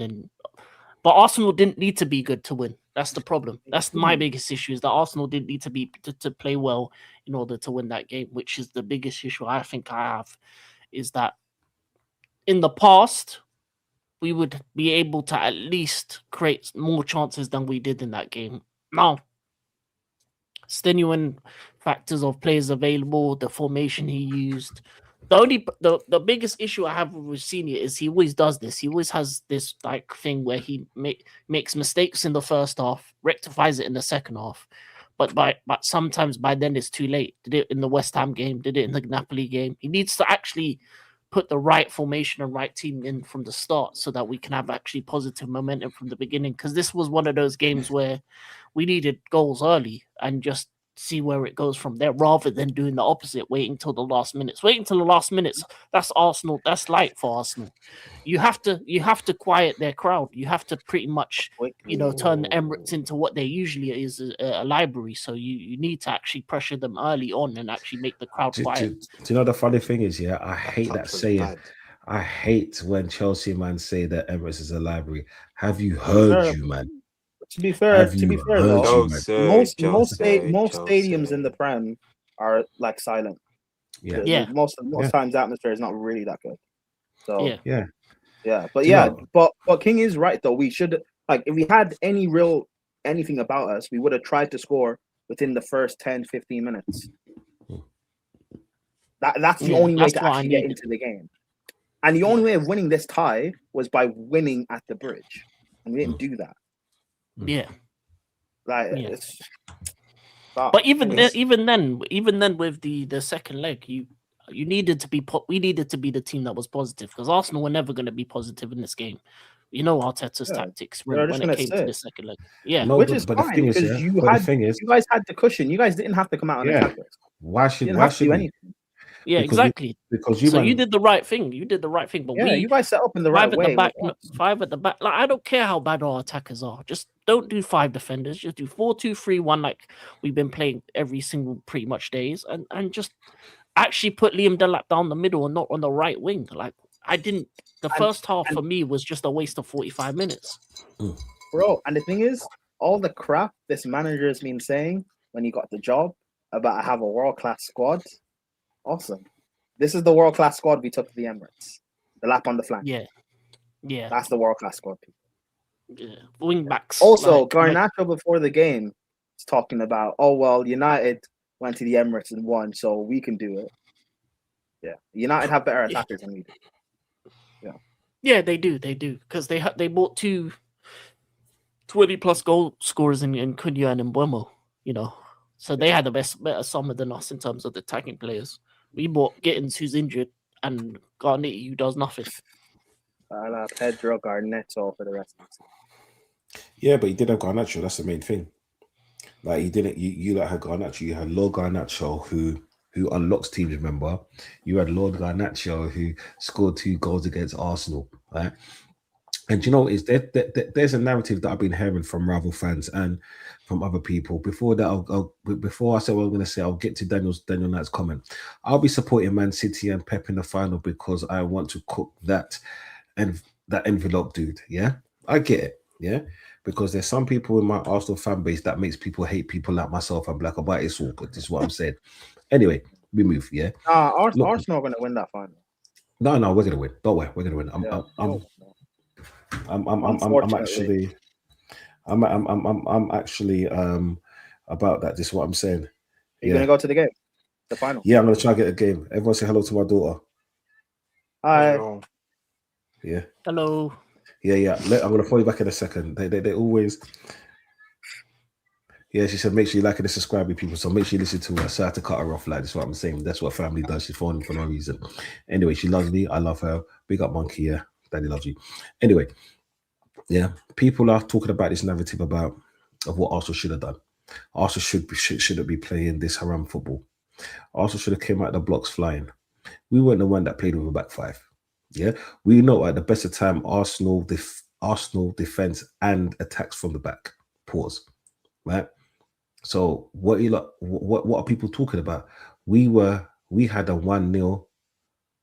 but Arsenal didn't need to be good to win. That's the problem. That's my biggest issue, is that Arsenal didn't need to play well in order to win that game, which is the biggest issue I think I have, is that in the past we would be able to at least create more chances than we did in that game. Now, extenuating factors of players available, the formation he used. The biggest issue I have with Rossini is he always does this. He always has this like thing where he makes mistakes in the first half, rectifies it in the second half, but sometimes by then it's too late. Did it in the West Ham game, did it in the Napoli game. He needs to actually put the right formation and right team in from the start so that we can have actually positive momentum from the beginning. Because this was one of those games where we needed goals early and just see where it goes from there, rather than doing the opposite, waiting till the last minutes. Waiting till the last minutes, that's Arsenal. That's light for Arsenal. You have to quiet their crowd. You have to pretty much, turn Emirates into what they usually is, a library. So you need to actually pressure them early on and actually make the crowd quiet. Do you know the funny thing is, yeah, I hate that touch was saying. bad. I hate when Chelsea man say that Emirates is a library. Have you heard you, man? To be fair, Have you heard though, you, man? most Chelsea. stadiums in the Prem are like silent. Yeah. Most times the atmosphere is not really that good. So Yeah. But Do you know- but King is right though. We should, like, if we had anything about us, we would have tried to score within the first 10, 15 minutes. That's the only way to actually get into the game. And the only way of winning this tie was by winning at the Bridge. And we didn't do that. Yeah. It's But even then, with the second leg, you needed to be we needed to be the team that was positive, because Arsenal were never going to be positive in this game. You know Arteta's tactics when it came to the second leg. Yeah, No, which is but fine, the thing is, because you guys had the cushion. You guys didn't have to come out and attack us. Why should do we? anything. Yeah, exactly. You did the right thing. You did the right thing. But you guys set up in the right way. Five at the back. Like, I don't care how bad our attackers are. Just don't do 5 defenders. Just do 4-2-3-1, like we've been playing every single pretty much days, and just actually put Liam Delap down the middle and not on the right wing. Like, the first half for me was just a waste of 45 minutes. Bro, and the thing is, all the crap this manager has been saying when he got the job about I have a world-class squad. Awesome. This is the world-class squad we took to the Emirates. The lap on the flank. Yeah. That's the world-class squad, people. Yeah. Wing backs. Also, Garnacho before the game is talking about, United went to the Emirates and won, so we can do it. Yeah. United have better attackers than we do. Yeah. Yeah, they do. They do. Because they bought 2 20-plus goal scorers in Cunha and Mbeumo, So they had better summer than us in terms of the attacking players. We bought Gittins, who's injured, and Garnetti, who does nothing. Pedro Garneto for the rest of the season. Yeah, but you did have Garnacho. That's the main thing. Like, you didn't. You had Garnacho. You had Lord Garnacho, who unlocks teams. Remember, you had Lord Garnacho, who scored 2 goals against Arsenal. Right. And there's a narrative that I've been hearing from rival fans and from other people. Before that, before I say what I'm going to say, I'll get to Daniel Knight's comment. I'll be supporting Man City and Pep in the final because I want to cook that envelope, dude. Yeah, I get it. Yeah, because there's some people in my Arsenal fan base that makes people hate people like myself and black and white. It's all good. This is what I'm saying. Anyway, we move. Yeah, Arsenal are going to win that final. No, we're going to win. Don't worry, we're going to win. I'm actually about that. This is what I'm saying. You're gonna go to the game, the final. Yeah, I'm gonna try to get a game. Everyone say hello to my daughter. Hi. Yeah. Hello. Yeah. I'm gonna follow you back in a second. They always. Yeah, she said make sure you like and subscribe with people. So make sure you listen to her. So I had to cut her off. Like, that's what I'm saying. That's what family does. She's phoning for no reason. Anyway, she loves me. I love her. Big up, monkey. Yeah, Daddy loves you. Anyway, yeah, people are talking about this narrative of what Arsenal should have done. Arsenal shouldn't be playing this haram football. Arsenal should have came out the blocks flying. We weren't the one that played with a back 5. Yeah, we know at the best of time Arsenal defense and attacks from the back. Pause. Right. So what are people talking about? We had a 1-0.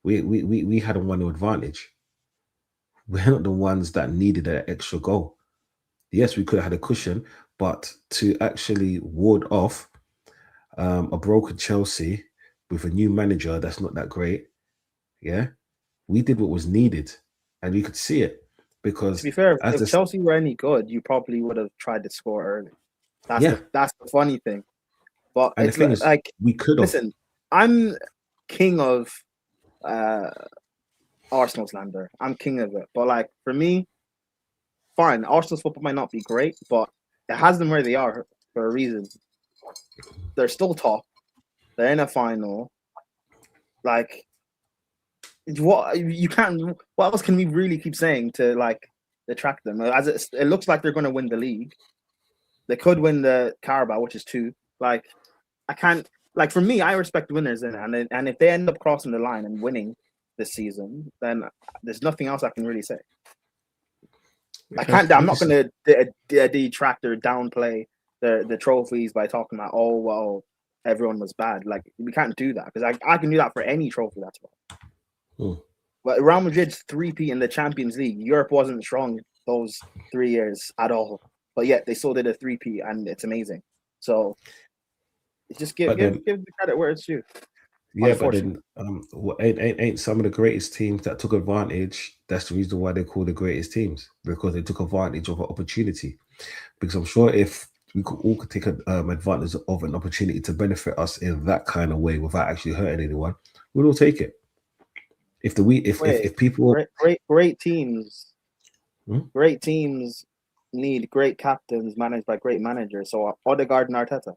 We had a 1-0 advantage. We're not the ones that needed an extra goal. Yes, we could have had a cushion, but to actually ward off a broken Chelsea with a new manager that's not that great, yeah, we did what was needed, and you could see it. Because to be fair, if Chelsea were any good, you probably would have tried to score early. That's the funny thing. But and it's like we could have. Listen, I'm king of Arsenal slander. I'm king of it. But like for me, fine. Arsenal's football might not be great, but it has them where they are for a reason. They're still top. They're in a final. Like what you can't. What else can we really keep saying to like detract them? As it looks like they're going to win the league. They could win the Carabao, which is 2. Like I can't. Like for me, I respect winners in it, and if they end up crossing the line and winning this season, then there's nothing else I can really say. I can't. I'm not going to detract or downplay the trophies by talking about, oh well, everyone was bad. Like we can't do that because I can do that for any trophy. That's why. But Real Madrid's 3-peat in the Champions League. Europe wasn't strong those 3 years at all, but yet they still did a 3-peat, and it's amazing. So just give the credit where it's due. Yeah, but then ain't some of the greatest teams that took advantage? That's the reason why they're called the greatest teams, because they took advantage of an opportunity. Because I'm sure if we could take advantage of an opportunity to benefit us in that kind of way without actually hurting anyone, we'll all take it. If people great teams, great teams need great captains managed by great managers. So Odegaard and Arteta.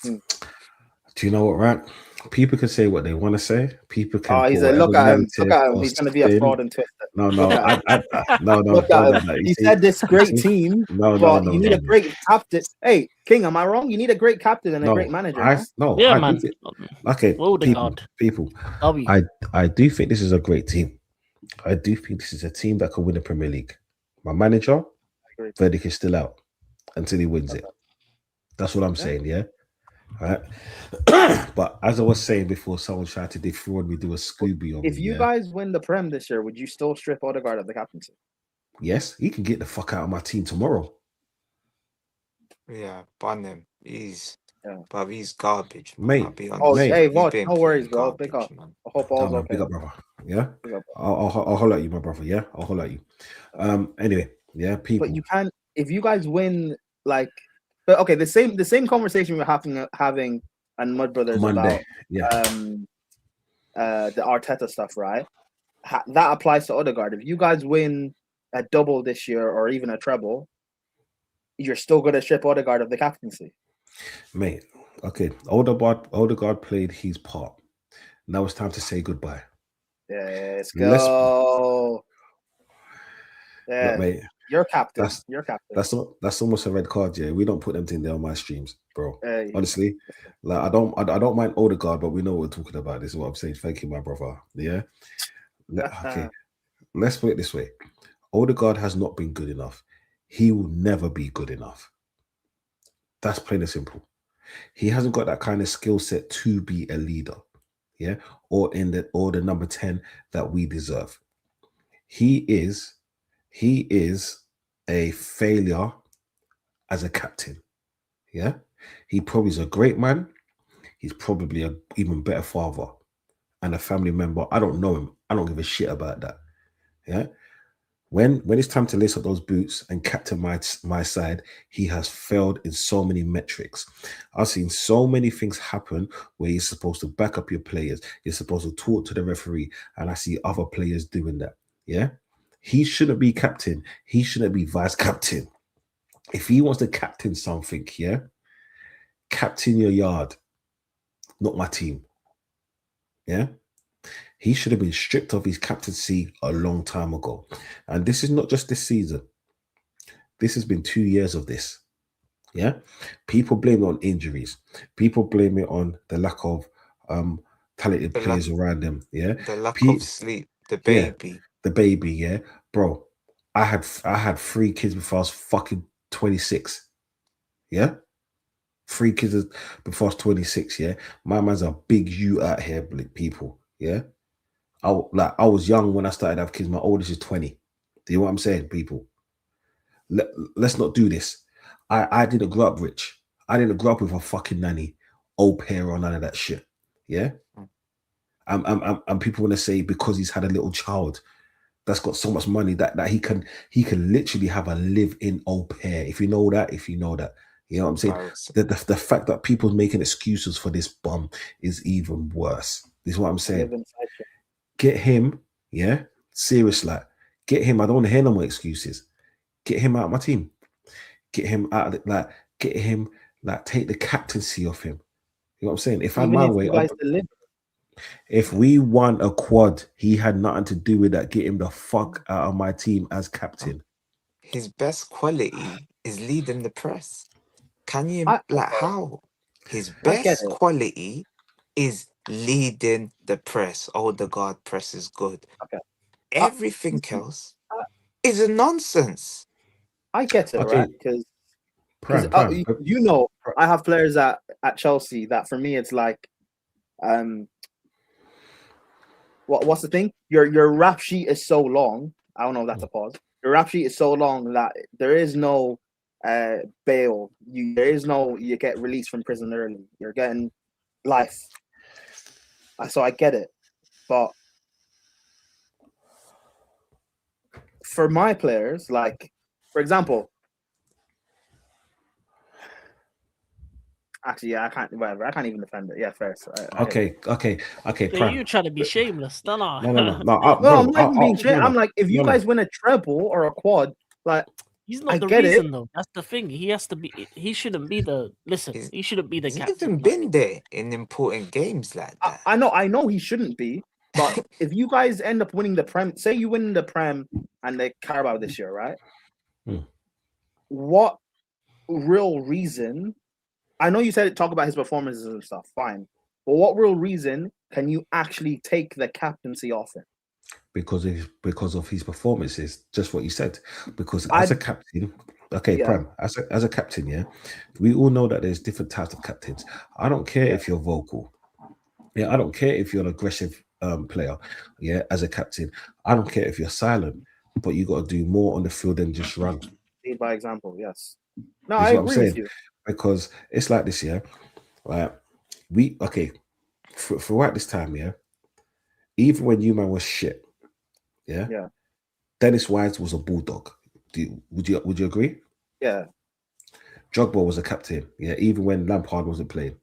Do you know what, Rant? People can say what they want to say. People can. Oh, he's look at him. Look at him. He's going to be a fraud and twister. No. Look at him. He said this great team. No. You need a great captain. Hey, King, am I wrong? You need a great captain and a great manager. Man. Okay, people. I do think this is a great team. I do think this is a team that can win the Premier League. My manager, verdict is still out until he wins it. That's what I'm saying. Yeah. Right. But as I was saying before, someone tried to defraud me, do a Scooby on me. If you guys win the Prem this year, would you still strip Odegaard of the captaincy? Yes, he can get the fuck out of my team tomorrow. Yeah, ban him. He's garbage, mate. Hey, what? No worries, bro. Big up. Man. I hope all's okay. Big up, brother. Yeah, I'll holler at you, my brother. Yeah, I'll holler at you. Anyway, yeah, people. But you can't. If you guys win, like. But okay, the same conversation we're having and Mud Brothers Monday, about the Arteta stuff, right? That applies to Odegaard. If you guys win a double this year or even a treble, you're still going to strip Odegaard of the captaincy. Mate, okay. Odegaard played his part. Now it's time to say goodbye. Yeah, let's go. Look, mate. You're captain. That's almost a red card, yeah. We don't put them in there on my streams, bro. Honestly, like I don't mind Odegaard, but we know what we're talking about. This is what I'm saying. Thank you, my brother. Yeah. Okay. Let's put it this way. Odegaard has not been good enough. He will never be good enough. That's plain and simple. He hasn't got that kind of skill set to be a leader, yeah, or the number 10 that we deserve. He is a failure as a captain. Yeah, he probably is a great man. He's probably an even better father and a family member. I don't know him. I don't give a shit about that. Yeah, when it's time to lace up those boots and captain my side, he has failed in so many metrics. I've seen so many things happen where you're supposed to back up your players. You're supposed to talk to the referee, and I see other players doing that. Yeah. He shouldn't be captain. He shouldn't be vice captain. If he wants to captain something, yeah, captain your yard, not my team. Yeah. He should have been stripped of his captaincy a long time ago. And this is not just this season. This has been 2 years of this. Yeah. People blame it on injuries. People blame it on the lack of talented players around them. Yeah. The lack of sleep. The baby. Yeah. The baby, yeah, bro. I had 3 kids before I was fucking 26. Yeah, 3 kids before I was 26. Yeah, my man's a big you out here, people. Yeah, I was young when I started to have kids. My oldest is 20. Do you know what I'm saying, people? Let's not do this. I didn't grow up rich. I didn't grow up with a fucking nanny, au pair, or none of that shit. Yeah, and people want to say because he's had a little child that's got so much money that he can literally have a live-in au pair. If you know that, you know what I'm saying? The fact that people's making excuses for this bum is even worse. This is what I'm saying. Get him, yeah, serious, like, get him. I don't want to hear no more excuses. Get him out of my team. Get him out of it, take the captaincy off him. You know what I'm saying? If I'm my way, If we won a quad, he had nothing to do with that. Get him the fuck out of my team as captain. His best quality is leading the press. Can you I- how? His I get best it. quality is leading the press. Oh, the guard press is good. Okay. Everything else is a nonsense. I get it, Okay. right? Because Prime. you know, I have players at Chelsea that for me it's like, what's the thing? Your rap sheet is so long. I don't know if that's a pause. Your rap sheet is so long that there is no bail. You get released from prison early. You're getting life. So I get it, but for my players, like for example. Actually, yeah, I can't. Whatever, I can't even defend it. Yeah, fair. So Okay. Yeah, Prime. you trying to be shameless, don't I? No. I'm not even being straight. I'm like, if you guys win a treble or a quad, like He's not I the get reason it. though. That's the thing. He has to be. He shouldn't be the. Listen, he shouldn't be the He's captain. even been there in important games like that. I know he shouldn't be, but if you guys end up winning the Prem, say you win the Prem and the Carabao this year, right? What real reason? I know you said talk about his performances and stuff, fine. But what real reason can you actually take the captaincy off him? Because of his performances, just what you said. Because as a captain, Prem, as a captain, yeah, we all know that there's different types of captains. I don't care if you're vocal. Yeah, I don't care if you're an aggressive player. Yeah, as a captain, I don't care if you're silent, but you got to do more on the field than just run. Lead by example, yes. No, That's I what I'm agree saying. with you. Because it's like this, yeah. Like throughout this time, yeah. Even when you man was shit, yeah. Dennis Wise was a bulldog. Would you agree? Yeah. Drogba was a captain. Yeah, even when Lampard wasn't playing.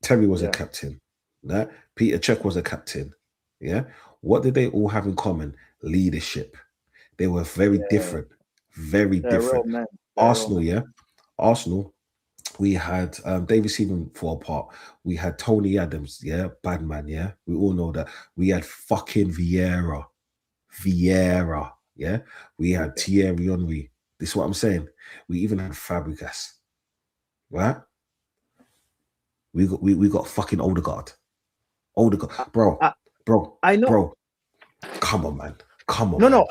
Terry was a captain. Yeah? Peter Cech was a captain. Yeah. What did they all have in common? Leadership. They were very different. Very different. Arsenal, yeah. Arsenal, we had David Seaman for a part. We had Tony Adams, yeah, bad man, yeah. We all know that. We had fucking Vieira, yeah. We had Thierry Henry. This is what I'm saying. We even had Fabregas, right? We got fucking Odegaard, bro. I know, bro. Come on, man. Come on. No,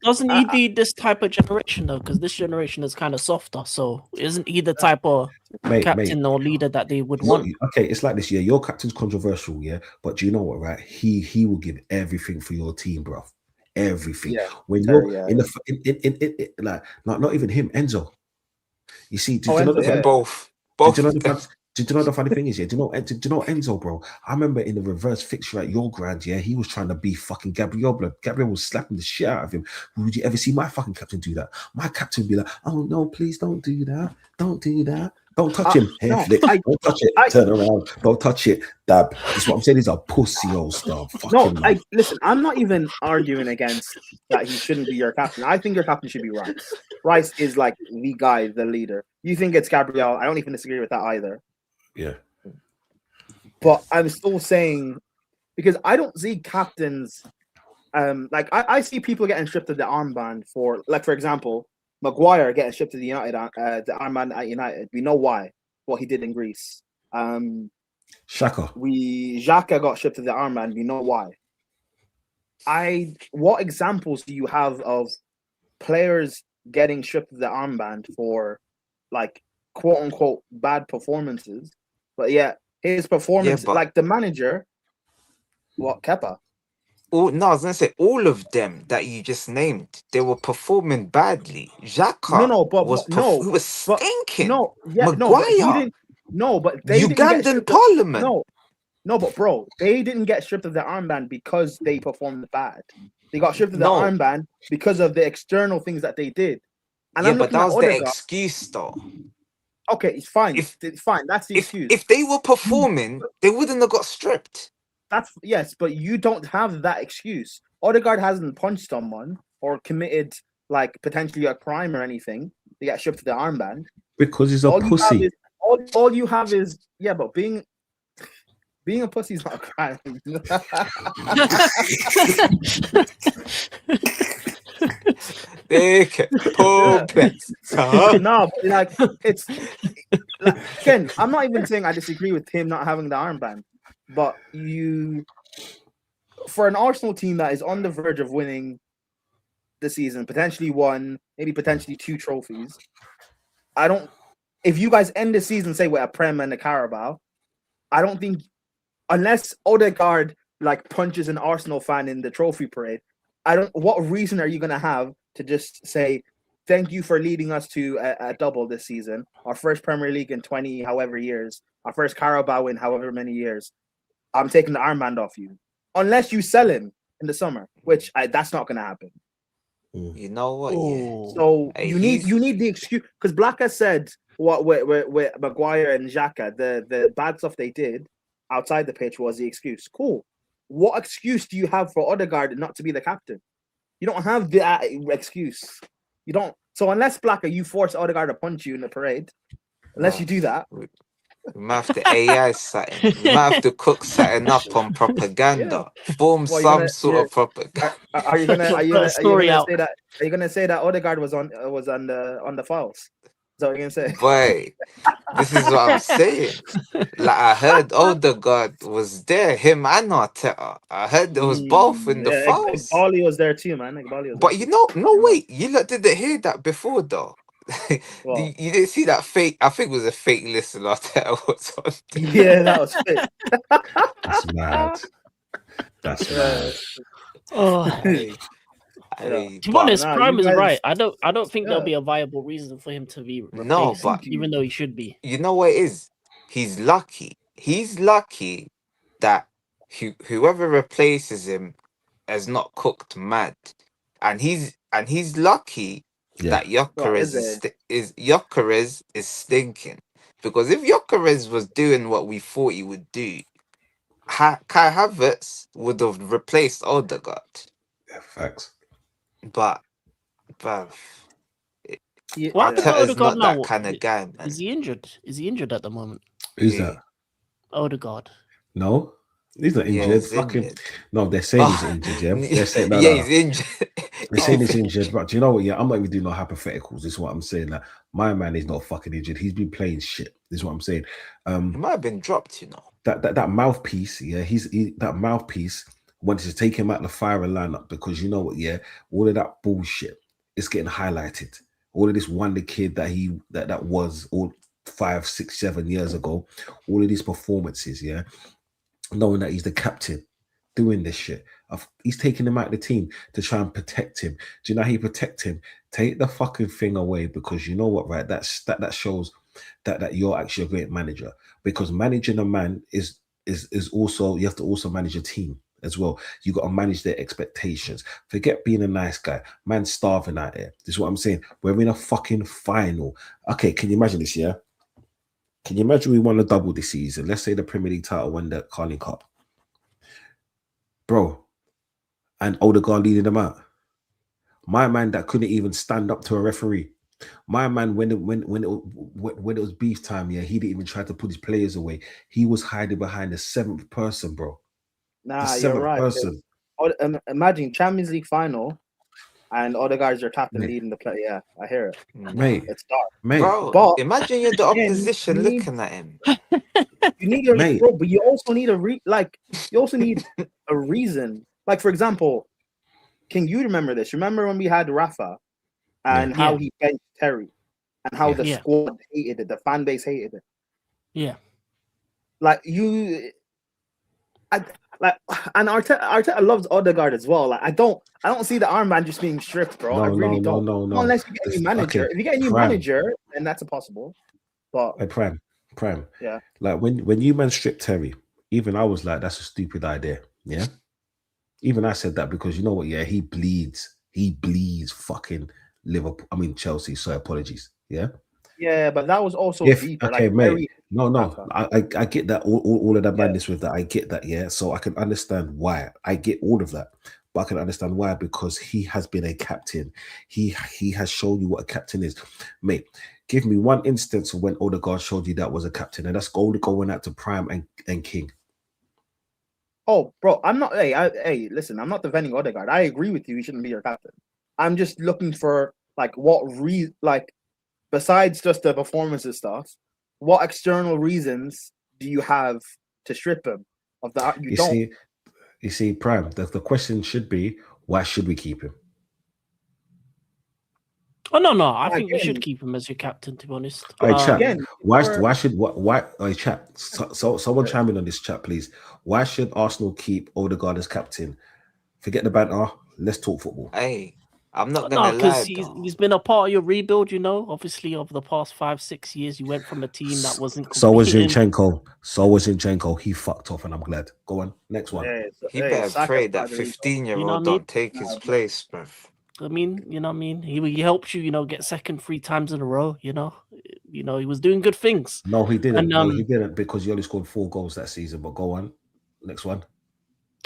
doesn't he need this type of generation though? Because this generation is kind of softer. So isn't he the type of captain or leader that they would want? Okay, it's like this. Yeah, your captain's controversial. Yeah, but do you know what? Right, he will give everything for your team, bro. Everything. Yeah, when you're in the like not even him, Enzo. You see, both. Did you know the funny thing is, yeah? Do you know Enzo, bro? I remember in the reverse fixture at your grand, yeah, he was trying to be fucking Gabriel. Gabriel was slapping the shit out of him. Would you ever see my fucking captain do that? My captain would be like, "Oh no, please don't do that. Don't do that. Don't touch him. Hair flick. Don't touch it. Turn around. Don't touch it. Dab." That's what I'm saying. These are pussy old stuff. Listen. I'm not even arguing against that. He shouldn't be your captain. I think your captain should be Rice. Rice is like the guy, the leader. You think it's Gabriel? I don't even disagree with that either. Yeah. But I'm still saying, because I don't see captains, like I see people getting stripped of the armband for, like, for example, Maguire getting stripped of the armband at United. We know why, what he did in Greece. Xhaka got stripped of the armband. We know why. What examples do you have of players getting stripped of the armband for, like, quote unquote bad performances? But yeah, his performance, like the manager, Kepa? I was gonna say all of them that you just named, they were performing badly. Xhaka was stinking. Maguire, but they Ugandan Parliament. No, but bro, they didn't get stripped of their armband because they performed bad. They got stripped of their armband because of the external things that they did. And but that was the excuse, though. Okay, it's fine. It's fine. That's the excuse. If they were performing, they wouldn't have got stripped. Yes, but you don't have that excuse. Odegaard hasn't punched someone or committed, like, potentially a crime or anything. They get stripped of their armband because he's a pussy. All you have is but being being a pussy's not a crime. Dick, hopeless. No, but like it's like, again, I'm not even saying I disagree with him not having the armband, but for an Arsenal team that is on the verge of winning the season, potentially one, maybe potentially 2 trophies. If you guys end the season, say with a Prem and a Carabao, I don't think, unless Odegaard like punches an Arsenal fan in the trophy parade, what reason are you going to have to just say, thank you for leading us to a double this season, our first Premier League in 20 however years, our first Carabao in however many years. I'm taking the armband off you. Unless you sell him in the summer, which that's not going to happen. You know what? Yeah. So you need the excuse, because Black has said what with Maguire and Xhaka, the bad stuff they did outside the pitch was the excuse. Cool. What excuse do you have for Odegaard not to be the captain? You don't have that excuse. You don't. So unless Blacker, you force Odegaard to punch you in the parade, unless you do that. We might have to AI something. We might have to cook something up on propaganda. Form some sort of propaganda. Are you gonna say that Odegaard was on the files? Is that what you're gonna say? Boy, this is what I'm saying. Like I heard Odegaard was there, him and Arteta. I heard there was both in the files. Igbali was there too, man. But wait, you lot didn't hear that before though. You didn't see that fake? I think it was a fake list and Arteta was on. Yeah, that was fake. That's mad. That's mad. Oh. To be honest, Prime is right. I don't think there'll be a viable reason for him to be replaced, no, but even though he should be. You know what it is? He's lucky. He's lucky that whoever replaces him has not cooked mad, and he's lucky that Gyökeres is stinking, because if Gyökeres was doing what we thought he would do, Kai Havertz would have replaced Odegaard. Yeah, facts. But bruv, Arteta's not that kind of guy, man. Is he injured? Is he injured at the moment? Who's that? Odegaard. No, he's not injured. He's Fucking injured. No, they're saying he's injured. Yeah, they're saying he's injured. They're saying he's injured, but do you know what? Yeah, I'm not even doing no hypotheticals. This is what I'm saying. That my man is not fucking injured. He's been playing shit. This is what I'm saying. He might have been dropped, you know. That mouthpiece, yeah, that mouthpiece wanted to take him out the firing lineup, because you know what, yeah, all of that bullshit is getting highlighted. All of this wonder kid that was all 5, 6, 7 years ago, all of these performances, yeah, knowing that he's the captain doing this shit. He's taking him out of the team to try and protect him. Do you know how he protect him? Take the fucking thing away, because you know what, right? That shows that you're actually a great manager, because managing a man is also, you have to also manage a team as well. You got to manage their expectations. Forget being a nice guy. Man's starving out there. This is what I'm saying. We're in a fucking final. Okay, can you imagine this, yeah? Can you imagine we won a double this season? Let's say the Premier League title, won the Carling Cup. Bro, and Odegaard leading them out. My man that couldn't even stand up to a referee. My man, when it was beef time, yeah, he didn't even try to put his players away. He was hiding behind the 7th person, bro. Nah, you're right. Person. Imagine Champions League final, and Odegaard's your captain leading the play. Yeah, I hear it, mate. It's dark, mate. Bro, but imagine you're the opposition looking at him. You need bro, but you also need you also need a reason. Like, for example, can you remember this? Remember when we had Rafa and how he benched Terry, and how the squad hated it, the fan base hated it. Yeah, and Arteta loves Odegaard as well. Like, I don't see the armband just being stripped, bro. I really don't. No. Unless you get a new manager. Okay. If you get a new manager, then that's impossible. But Prem. Yeah. Like when you man stripped Terry, even I was like, that's a stupid idea. Yeah. Even I said that, because you know what? Yeah, he bleeds fucking Liverpool. I mean Chelsea. So apologies. Yeah. Yeah, but that was also deeper. Okay, mate. No. I get that. All of that madness with that. I get that. Yeah. So I can understand why. I get all of that. But I can understand why, because he has been a captain. He has shown you what a captain is. Mate, give me one instance of when Odegaard showed you that was a captain. And that's going out to Prime and King. Oh, bro, I'm not. Hey, listen, I'm not defending Odegaard. I agree with you. He shouldn't be your captain. I'm just looking for besides just the performances stuff, what external reasons do you have to strip him of that? You see, Prime. The question should be, why should we keep him? Oh no, I think we should keep him as your captain. To be honest, Hey, chat. Again, Why? Chat. So someone chime in on this chat, please. Why should Arsenal keep Odegaard as captain? Forget the banter. Let's talk football. Hey, I'm not no, gonna lie. because Though. he's been a part of your rebuild. You know, obviously over the past 5-6 years, you went from a team that wasn't. So was competing. Zinchenko. He fucked off, and I'm glad. Go on, next one. He better pray that 15-year-old don't take his place, bruv. I mean, you know what I mean? He helped you, get second 3 times in a row, he was doing good things. No, he didn't. And, No, he didn't, because he only scored 4 goals that season. But go on, next one.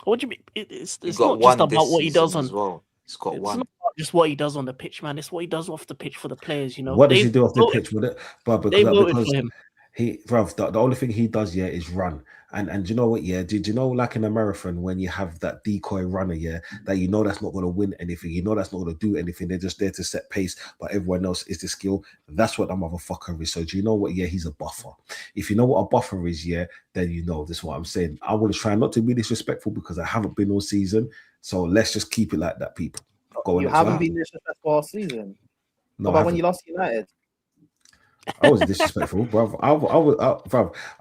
What do you mean? It's got not just one about what he does as on. well. He's got It's one. not about just what he does on the pitch, man. It's what he does off the pitch for the players. What does he do off the pitch with it? But they voted because for him. the only thing he does, is run. And you know what? Yeah, did you know, like in a marathon, when you have that decoy runner, that that's not going to win anything, that's not going to do anything. They're just there to set pace, but everyone else is the skill. That's what that motherfucker is. So do you know what? Yeah, he's a buffer. If you know what a buffer is, then you know this is what I'm saying. I want to try not to be disrespectful because I haven't been all season. So let's just keep it like that, people. Go on. You haven't been disrespectful all season. No, what about when you lost United? I was disrespectful, bro. I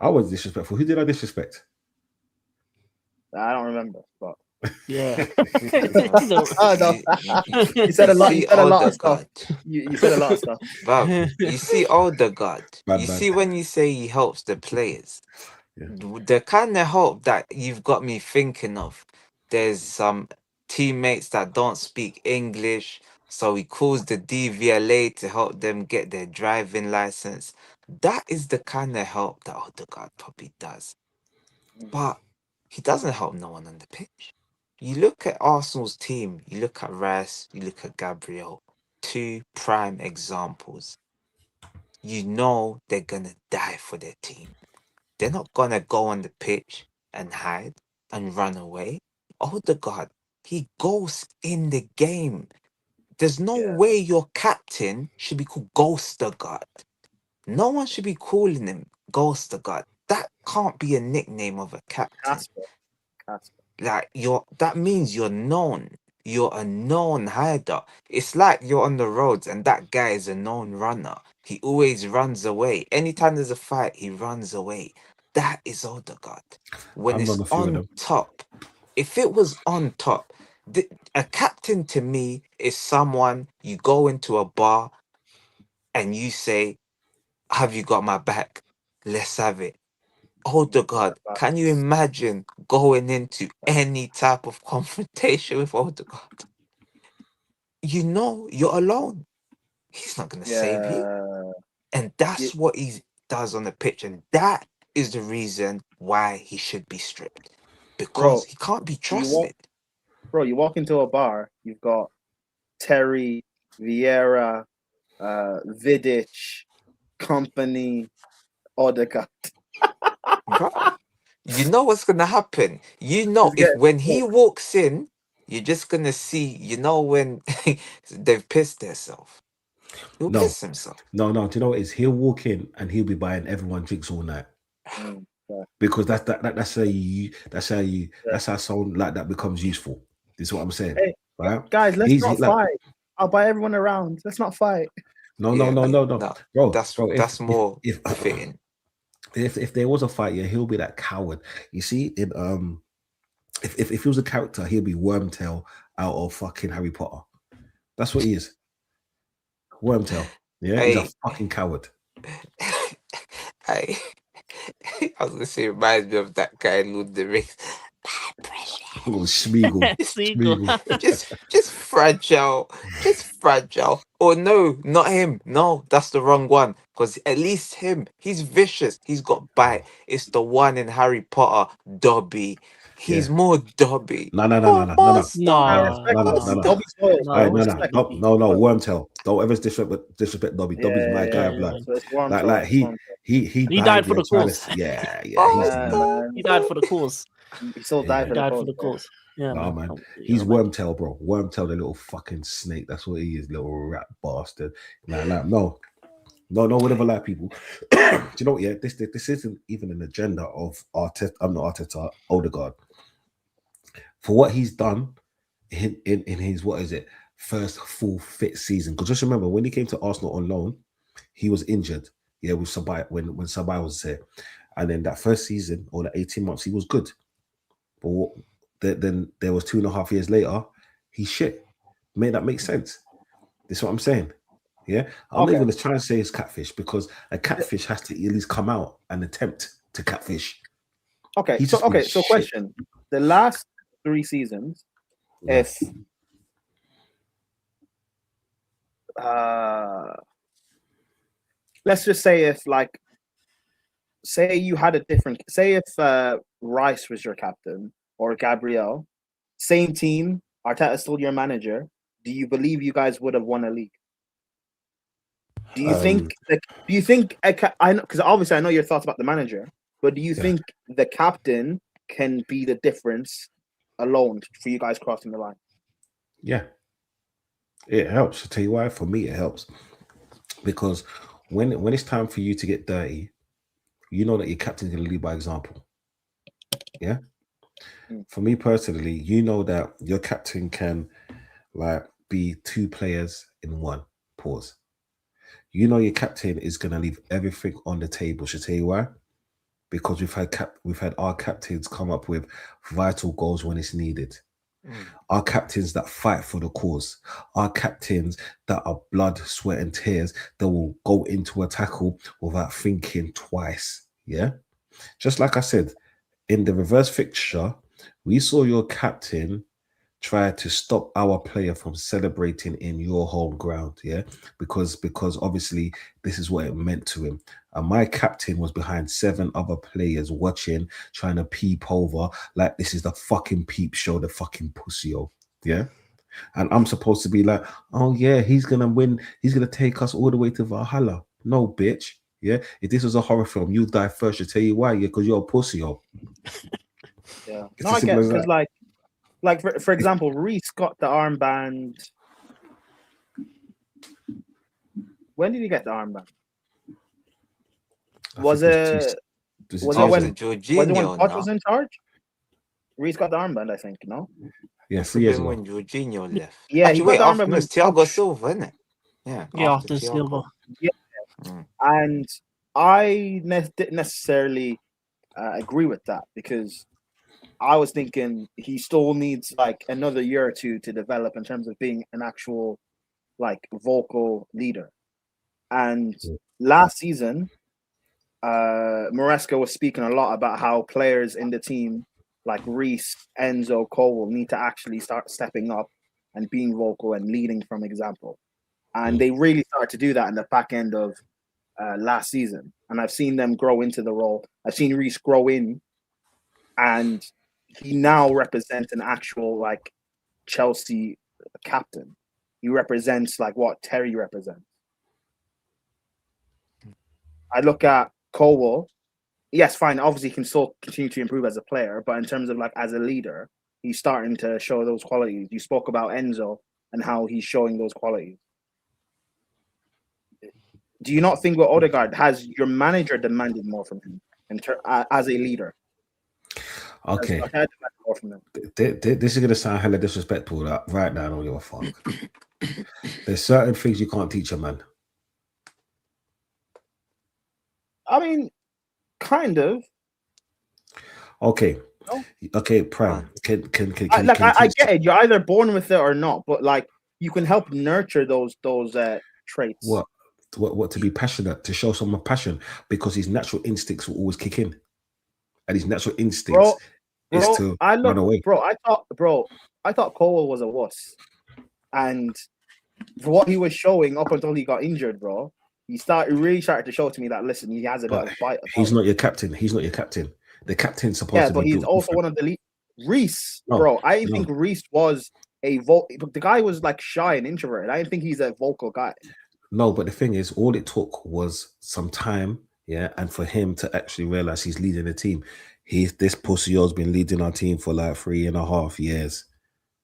was disrespectful. Who did I disrespect? I don't remember, but yeah. You said a lot. You said a lot of stuff. You said a lot of stuff. Bruv, you see Odegaard. Bad. See when you say he helps the players, Yeah. the kind of help that you've got me thinking of. There's some teammates that don't speak English, so he calls the DVLA to help them get their driving license. That is the kind of help that Odegaard probably does. But he doesn't help no one on the pitch. You look at Arsenal's team, you look at Rice, you look at Gabriel, 2 prime examples. You know they're going to die for their team. They're not going to go on the pitch and hide and run away. Odegaard, he goes in the game. There's no way your captain should be called Ghosterguard. No one should be calling him Ghosterguard. That can't be a nickname of a captain. Casper. Like that means you're known. You're a known hider. It's like you're on the roads and that guy is a known runner. He always runs away. Anytime there's a fight, he runs away. That is Odegaard. When it's on top, if it was on top, a captain to me is someone you go into a bar and you say, "Have you got my back? Let's have it." Odegaard, can you imagine going into any type of confrontation with Odegaard? You know you're alone. He's not going to save you. And that's what he does on the pitch. And that is the reason why he should be stripped. Because he can't be trusted. You walk into a bar, you've got Terry, Vieira, Vidic, Company, Odegaard. Bro, you know what's gonna happen. You know, when he walks in, you're just gonna see. When they've pissed themselves. He'll piss himself. No. Do you know what it is? He'll walk in and he'll be buying everyone drinks all night. Because that's how someone like that becomes useful. This is what I'm saying. Hey, right? Guys, let's not fight. I'll buy everyone around. Let's not fight. No. Bro, that's more fitting. If there was a fight, he'll be that coward. You see, if he was a character, he'll be Wormtail out of fucking Harry Potter. That's what he is. Wormtail. Yeah, he's a fucking coward. I was gonna say, reminds me of that guy in Lord of the Rings. Oh, Smeagol. just fragile. Oh no, not him. No, that's the wrong one. Because at least him, he's vicious. He's got bite. It's the one in Harry Potter, Dobby. He's more Dobby. No. Wormtail. Don't ever disrespect Dobby. Dobby's my guy, blood. He died for the cause. Yeah. He died for the cause. He still died for the Died cause. for the cause. Yeah, Nah, man. man. Yeah, He's man. Wormtail, bro. Wormtail, the little fucking snake. That's what he is, little rat bastard. Nah, no, whatever, like people. Do you know what? Yeah, this isn't even an agenda of Arteta. I'm not Arteta, Odegaard. For what he's done in his, what is it, first full fit season. Because just remember, when he came to Arsenal on loan, he was injured. Yeah, with Sabai when Sabai was there. And then that first season or the 18 months, he was good. But then there was 2.5 years later, he's shit. That makes sense. This is what I'm saying. Yeah, I'm not even going to try and say it's catfish, because a catfish has to at least come out and attempt to catfish. Okay, so question: the last 3 seasons, if let's just say if say you had a different, say if Rice was your captain or Gabriel, same team, Arteta still your manager, do you believe you guys would have won a league? Do you think? I know, because obviously I know your thoughts about the manager, but do you think the captain can be the difference alone for you guys crossing the line? Yeah, it helps. I'll tell you why. For me, it helps because when it's time for you to get dirty, you know that your captain's going to lead by example. Yeah. For me personally, you know that your captain can be 2 players in one. Pause. You know your captain is going to leave everything on the table. Should I tell you why? Because we've had our captains come up with vital goals when it's needed. Our captains that fight for the cause. Our captains that are blood, sweat, and tears that will go into a tackle without thinking twice. Yeah. Just like I said, in the reverse fixture, we saw your captain try to stop our player from celebrating in your home ground, yeah, because obviously this is what it meant to him. And my captain was behind 7 other players watching, trying to peep over like this is the fucking peep show, the fucking pussy-o, yeah. And I'm supposed to be like, oh yeah, he's gonna win, he's gonna take us all the way to Valhalla. No, bitch. Yeah, if this was a horror film, you die first. I tell you why, yeah, because you're a pussy-o. Yeah, no, I get, because like for example, Reece got the armband. When did he get the armband? Was it when Poch was in charge? Reece got the armband, I think. No. Yeah, 3 years ago. When Jorginho left. Yeah, actually, he got the armband. It's Thiago Silva, isn't it? Yeah. After Silva. Yeah, and I didn't necessarily agree with that, because I was thinking he still needs like another year or 2 to develop in terms of being an actual vocal leader. And last season, Maresca was speaking a lot about how players in the team like Reece, Enzo, Cole need to actually start stepping up and being vocal and leading from example. And they really started to do that in the back end of last season. And I've seen them grow into the role. I've seen Reece grow in, and he now represents an actual Chelsea captain. He represents what Terry represents. I look at Cole. Yes, fine. Obviously, he can still continue to improve as a player, but in terms of as a leader, he's starting to show those qualities. You spoke about Enzo and how he's showing those qualities. Do you not think with Odegaard, has your manager demanded more from him as a leader? Okay. This is going to sound hella disrespectful. Right now, I don't give a fuck. There's certain things you can't teach a man. I mean, kind of. Okay. No? Okay, Prem. Can I get it. You're either born with it or not, but you can help nurture those traits. What to be passionate, to show someone passion, because his natural instincts will always kick in. And his natural instincts is to run away. I thought Cole was a wuss. And for what he was showing up until he got injured, bro, he really started to show to me that, listen, he has a little bite. He's not your captain. He's not your captain. The captain's supposed to be. Yeah, but he's also one of the lead. Reece, bro, I didn't think Reece was a vocal. The guy was shy and introverted. I didn't think he's a vocal guy. No, but the thing is, all it took was some time, yeah, and for him to actually realize he's leading the team. This pussy's been leading our team for like 3.5 years.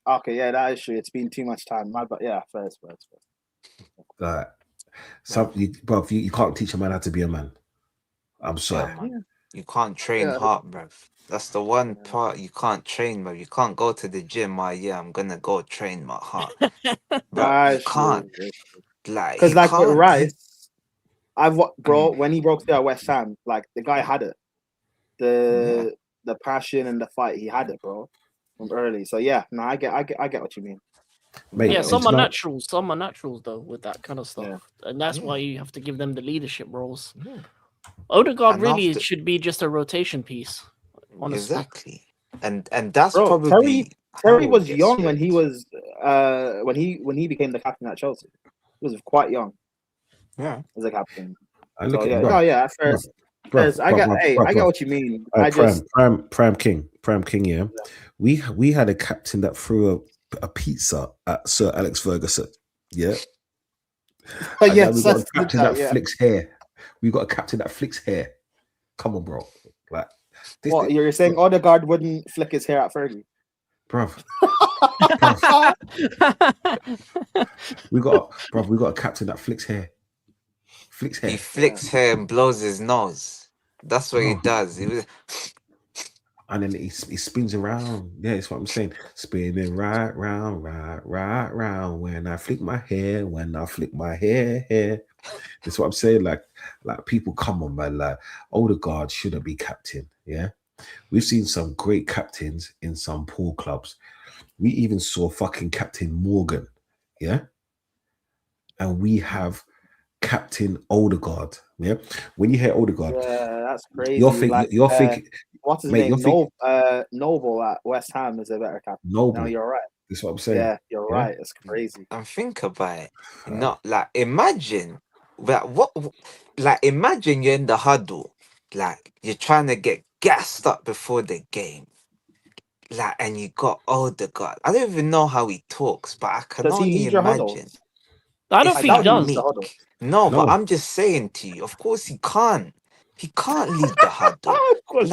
Okay, yeah, that is true. It's been too much time. But yeah, first. Like, you can't teach a man how to be a man. I'm sorry. Yeah, man. You can't train Yeah. heart, bruv. That's the one part you can't train, bruv. You can't go to the gym. I'm gonna go train my heart, bruv. You can't. Like, Because you like with can't. Rice, bro, when he broke through at West Ham, like the guy had it. The passion and the fight, he had it, bro, from early. So yeah, no, I get what you mean. Mate, Yeah, it's some are not- naturals. Some are naturals though with that kind of stuff, and that's why you have to give them the leadership roles. Yeah. Odegaard And really after- should be just a rotation piece. Honestly. Exactly. And that's Bro, probably Terry how was it young when gets he was when he became the captain at Chelsea. He was quite young Yeah. as a captain. I So look yeah, at no, yeah, first. I get what you mean. I just Prime King, yeah. We had a captain that threw a pizza at Sir Alex Ferguson, yeah. And yes, now we got a that's captain that, that yeah. flicks hair. We got a captain that flicks hair. Come on, bro. Like, What you're saying? Odegaard wouldn't flick his hair at Fergie, bruv. We got a captain that flicks hair. Flicks hair. He flicks hair and blows his nose. That's what he does. He was And then he spins around. Yeah, that's what I'm saying. Spinning right round, right round. When I flick my hair, hair. That's what I'm saying. Like people, come on, man. Like Odegaard shouldn't be captain. Yeah, we've seen some great captains in some poor clubs. We even saw fucking Captain Morgan. Yeah, and we have Captain Odegaard. Yeah, when you hear Odegaard, yeah, that's crazy. you're thinking. What's his Mate, name? Noble at West Ham is a better captain. Noble. No, you're right. That's what I'm saying. Yeah, you're right. It's crazy. and think about it. Not like imagine imagine you're in the huddle, like you're trying to get gassed up before the game. Like, and you got Odegaard. I don't even know how he talks, but I can Does he only lead your huddle? imagine. I don't If think he does. Nick- huddle. No, No. but I'm just saying to you, of course he can't. He can't lead the huddle. Of course.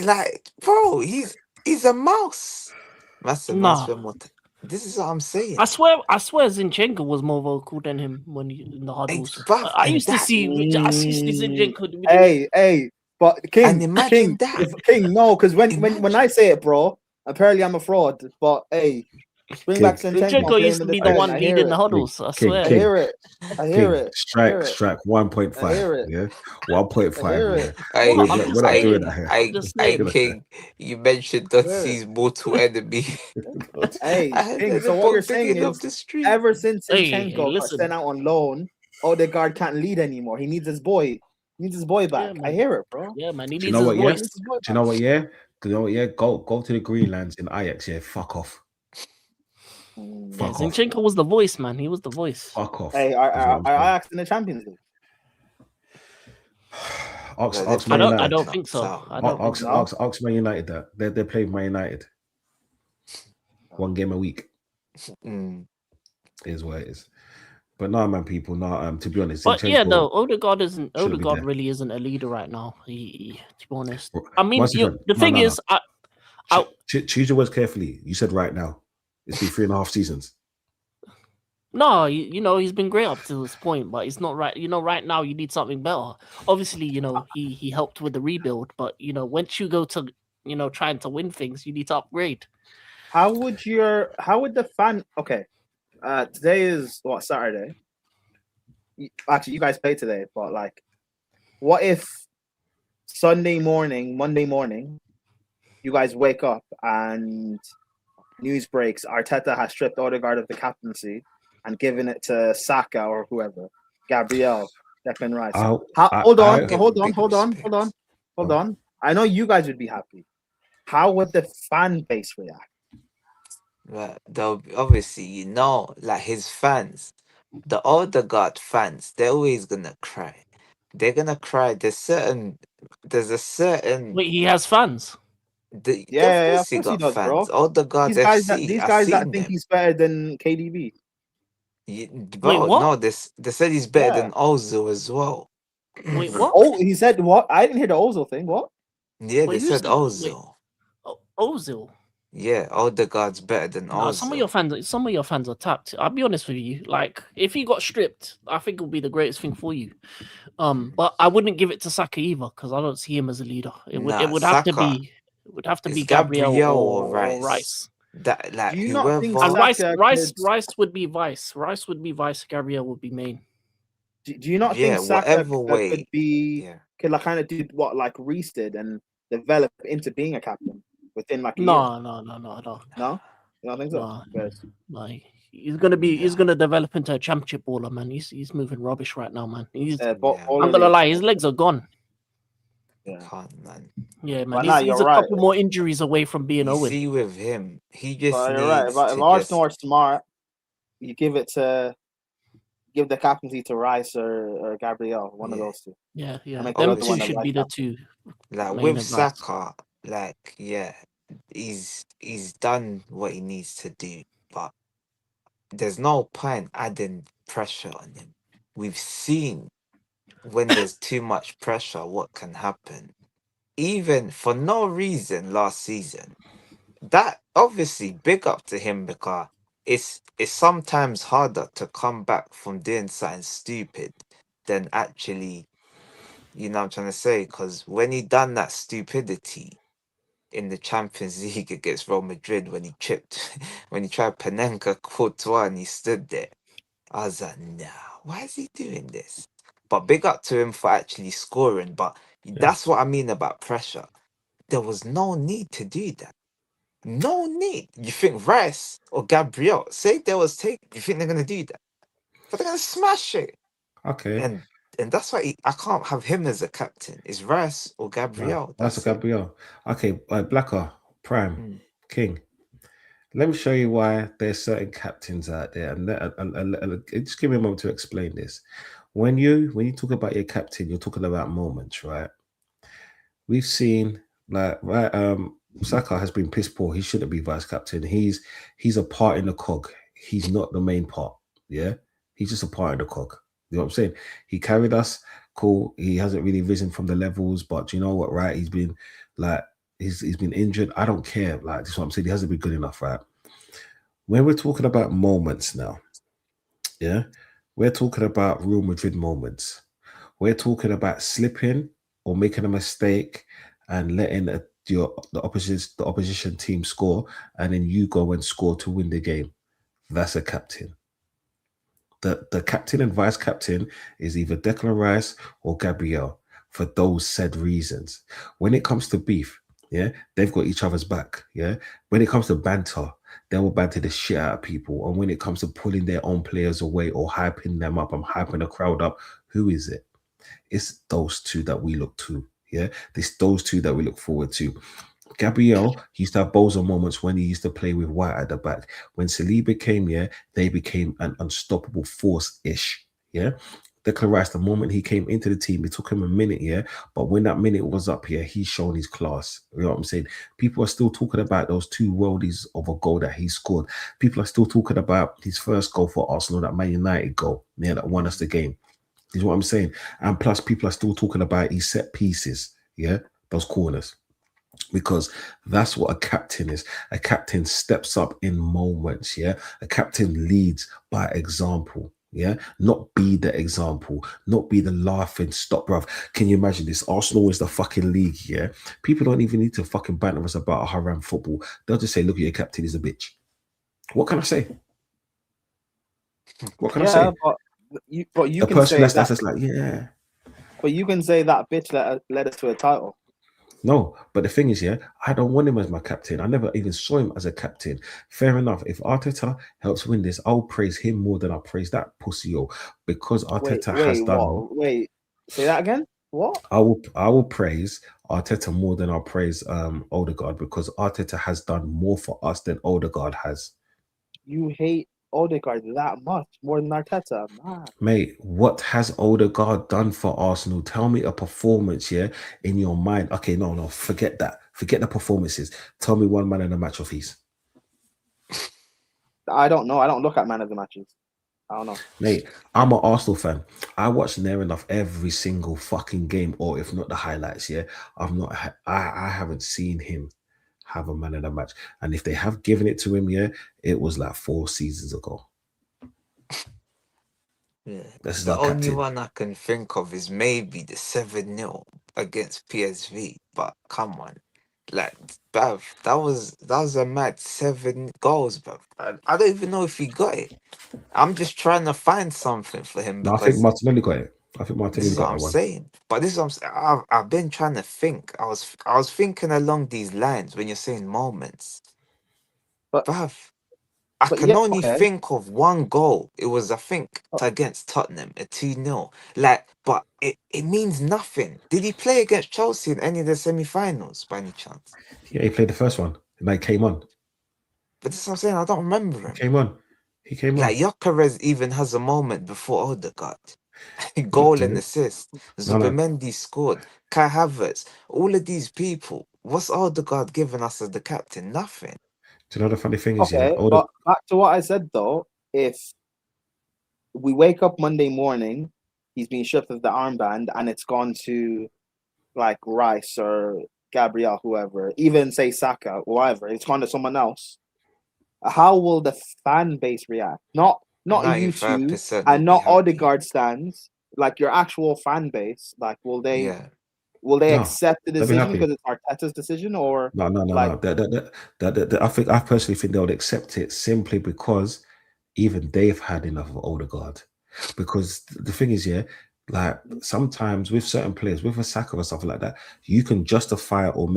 Like, bro, he's a mouse. Nah. This is what I'm saying. I swear Zinchenko was more vocal than him when in the huddles. bruv, I and used to that- see Zinchenko. Hey, but And imagine King, no, because when I say it, bro, apparently I'm a fraud. But hey, bring back Zinchenko. Zinchenko used to be the one leading the huddles. I swear. I hear it. I hear it. Strike I hear 1.5. it. Yeah, 1.5. I, Well, I'm just we're not saying. doing that here. I'm just saying. King, you mentioned Dotsie's mortal enemy. Hey, King, so what you're saying is, ever since Zinchenko got listen. sent out on loan, Odegaard can't lead anymore. He needs his boy. He needs his boy back. Yeah, I man. hear it, bro. Yeah, man. He Do needs you know his what? Yeah. voice. Do you know what? Yeah. Do you know what? Yeah. Go to the Greenlands in Ajax. Yeah. Fuck off. Yeah, Fuck off. Zinchenko was the voice, man. He was the voice. Fuck off. Hey, are Ajax in the Champions League? Ask I Man don't. United. I don't think so. I don't think so. Ask Man United that they play Man United. One game a week is what it is. But no, man, people. No, to be honest. But Zinchenko yeah, no, Odegaard shouldn't be Odegaard there. really isn't a leader right now. He to be honest. I mean, Once again, the thing is, choose your words carefully. You said right now. It's been 3.5 seasons. no, you know, he's been great up to this point, but it's not right. You know, right now you need something better. Obviously, you know, he helped with the rebuild, but you know, once you go to trying to win things, you need to upgrade. How would the fan? Okay, today is what, Saturday. Actually, you guys play today, but like, what if Monday morning, you guys wake up and news breaks: Arteta has stripped Odegaard of the captaincy and given it to Saka or whoever, Gabriel, Declan Rice. Hold on. I know you guys would be happy. How would the fan base react? Right. They'll obviously, like his fans, the Odegaard fans, they're always gonna cry. They're gonna cry. There's a certain. Wait, he has fans. Of course he does, fans. bro. Odegaard, These guys that think he's better than KDB. Bro, Wait, what? no, they said he's better than Ozil as well. Wait, what? Oh, he said what? I didn't hear the Ozil thing. What? Yeah, Wait, they who's said the wait? Ozil. Ozil. Yeah, Odegaard's better than No, some of your Ozil. fans are tapped. I'll be honest with you. Like, if he got stripped, I think it would be the greatest thing for you. But I wouldn't give it to Saka either because I don't see him as a leader. Nah, Would have to Saka. be It's Gabriel Gabriel or or Rice. Rice. That Do like you not think And whoever. Rice would be vice. Rice would be vice. Gabriel would be main. Do you not Yeah, think Saka whatever way. could be Yeah. could like kind of do what like Reece did and develop into being a captain within like a year? No. No, you don't think so? No. Yes. Like he's gonna Yeah. develop into a championship baller, man. He's moving rubbish right now, man. But Yeah. I'm gonna lie, his legs are gone. Yeah. Can't, man. Yeah, man. But nah, He's you're a right. couple more injuries away from being You Owen. see with him, he just But needs you're right. If to Arsenal are smart, you give the captaincy to Rice or Gabriel, one of Yeah. those two. Yeah. make Them the two one that should right be the captain. two. like main with advice. Saka, like yeah, he's done what he needs to do, but there's no point adding pressure on him. We've seen when there's too much pressure, what can happen. Even for no reason last season. That obviously big up to him because it's sometimes harder to come back from doing something stupid than actually, you know what I'm trying to say? Because when he done that stupidity in the Champions League against Real Madrid when he tripped, when he tried Panenka Courtois and he stood there, I was like, nah, why is he doing this? But big up to him for actually scoring. But that's what I mean about pressure. There was no need to do that. No need. You think Rice or Gabriel, say there was you think they're gonna do that? But they're gonna smash it. Okay. And that's why I can't have him as a captain. It's Rice or Gabriel. That's That's it. Gabriel. Okay, Blacker, Prime, Mm. King. Let me show you why there's certain captains out there, and just give me a moment to explain this. When you talk about your captain, you're talking about moments, right? We've seen Saka has been piss poor. He shouldn't be vice captain. He's a part in the cog. He's not the main part. Yeah, he's just a part in the cog. You know what I'm saying? He carried us. Cool. He hasn't really risen from the levels, but you know what? Right? He's been he's been injured. I don't care. Like this is what I'm saying. He hasn't been good enough, right? When we're talking about moments now, yeah, we're talking about Real Madrid moments. We're talking about slipping or making a mistake and letting the opposition team score, and then you go and score to win the game. That's a captain. The captain and vice captain is either Declan Rice or Gabriel for those said reasons. When it comes to beef, yeah, they've got each other's back. Yeah. When it comes to banter, they will banter the shit out of people. And when it comes to pulling their own players away or hyping them up and hyping the crowd up, who is it? It's those two that we look to. Yeah. It's those two that we look forward to. Gabriel used to have bozo moments when he used to play with White at the back. When Saliba came, yeah, they became an unstoppable force-ish. Yeah. Declan Rice, the moment he came into the team, it took him a minute, yeah. But when that minute was up here, he's shown his class. You know what I'm saying? People are still talking about those two worldies of a goal that he scored. People are still talking about his first goal for Arsenal, that Man United goal, yeah, that won us the game. Is what I'm saying. And plus, people are still talking about his set pieces, yeah, those corners. Because that's what a captain is. A captain steps up in moments, yeah. A captain leads by example, yeah. Not be the example, not be the laughing stop, bruv. Can you imagine this? Arsenal is the fucking league, yeah. People don't even need to fucking banter us about haram football. They'll just say, look at your captain, he's a bitch. What can I say? What can I say? But you A can person say that's like, yeah. But you can say that bitch led us to a title. No, but the thing is, yeah, I don't want him as my captain. I never even saw him as a captain. Fair enough. If Arteta helps win this, I'll praise him more than I praise that pussy, because Arteta has done. Wait, say that again. What? I will praise Arteta more than I'll praise Odegaard, because Arteta has done more for us than Odegaard has. You hate Odegaard that much more than Arteta, man. Mate, what has Odegaard done for Arsenal? Tell me a performance, yeah, in your mind. Okay, no, forget that. Forget the performances. Tell me one man in a match of his. I don't know. I don't look at man of the matches. I don't know. Mate, I'm an Arsenal fan. I watch near enough every single fucking game, or if not the highlights. Yeah, I haven't seen him have a man of the match, and if they have given it to him, yeah, it was like 4 seasons ago. Yeah. This is The our only captain. one I can think of is maybe the 7-0 against PSV. But come on. Like, bruv, that was a mad 7 goals, bruv. I don't even know if he got it. I'm just trying to find something for him No, I think because Martinelli got it. I think this Martinelli is what got I'm that one. saying. But this is what I'm saying. I've been trying to think. I was thinking along these lines when you're saying moments. But Bruv, I but can yeah, only okay. think of one goal. It was, I think, Oh. against Tottenham, a 2-0. Like, but it means nothing. Did he play against Chelsea in any of the semi-finals by any chance? Yeah, he played the first one, and he came on. But this is what I'm saying. I don't remember him. He came on. Like, Gyökeres even has a moment before Odegaard. Goal and assist. Zubimendi scored. Kai Havertz. All of these people. What's Odegaard giving us as the captain? Nothing. Do you know the funny thing is, Okay, yeah? but back to what I said though, if we wake up Monday morning, he's been stripped of the armband and it's gone to like Rice or Gabriel, whoever, even say Saka, whoever, it's gone to someone else. How will the fan base react? Not you two 95% will and be not happy. Odegaard stands, like your actual fan base. Like, will they Yeah. No, accept the they'll be decision happy. because it's Arteta's decision, or No. like I personally think they would accept it simply because even they've had enough of Odegaard. Because the thing is, yeah, like sometimes with certain players, with a Saka or something like that, you can justify or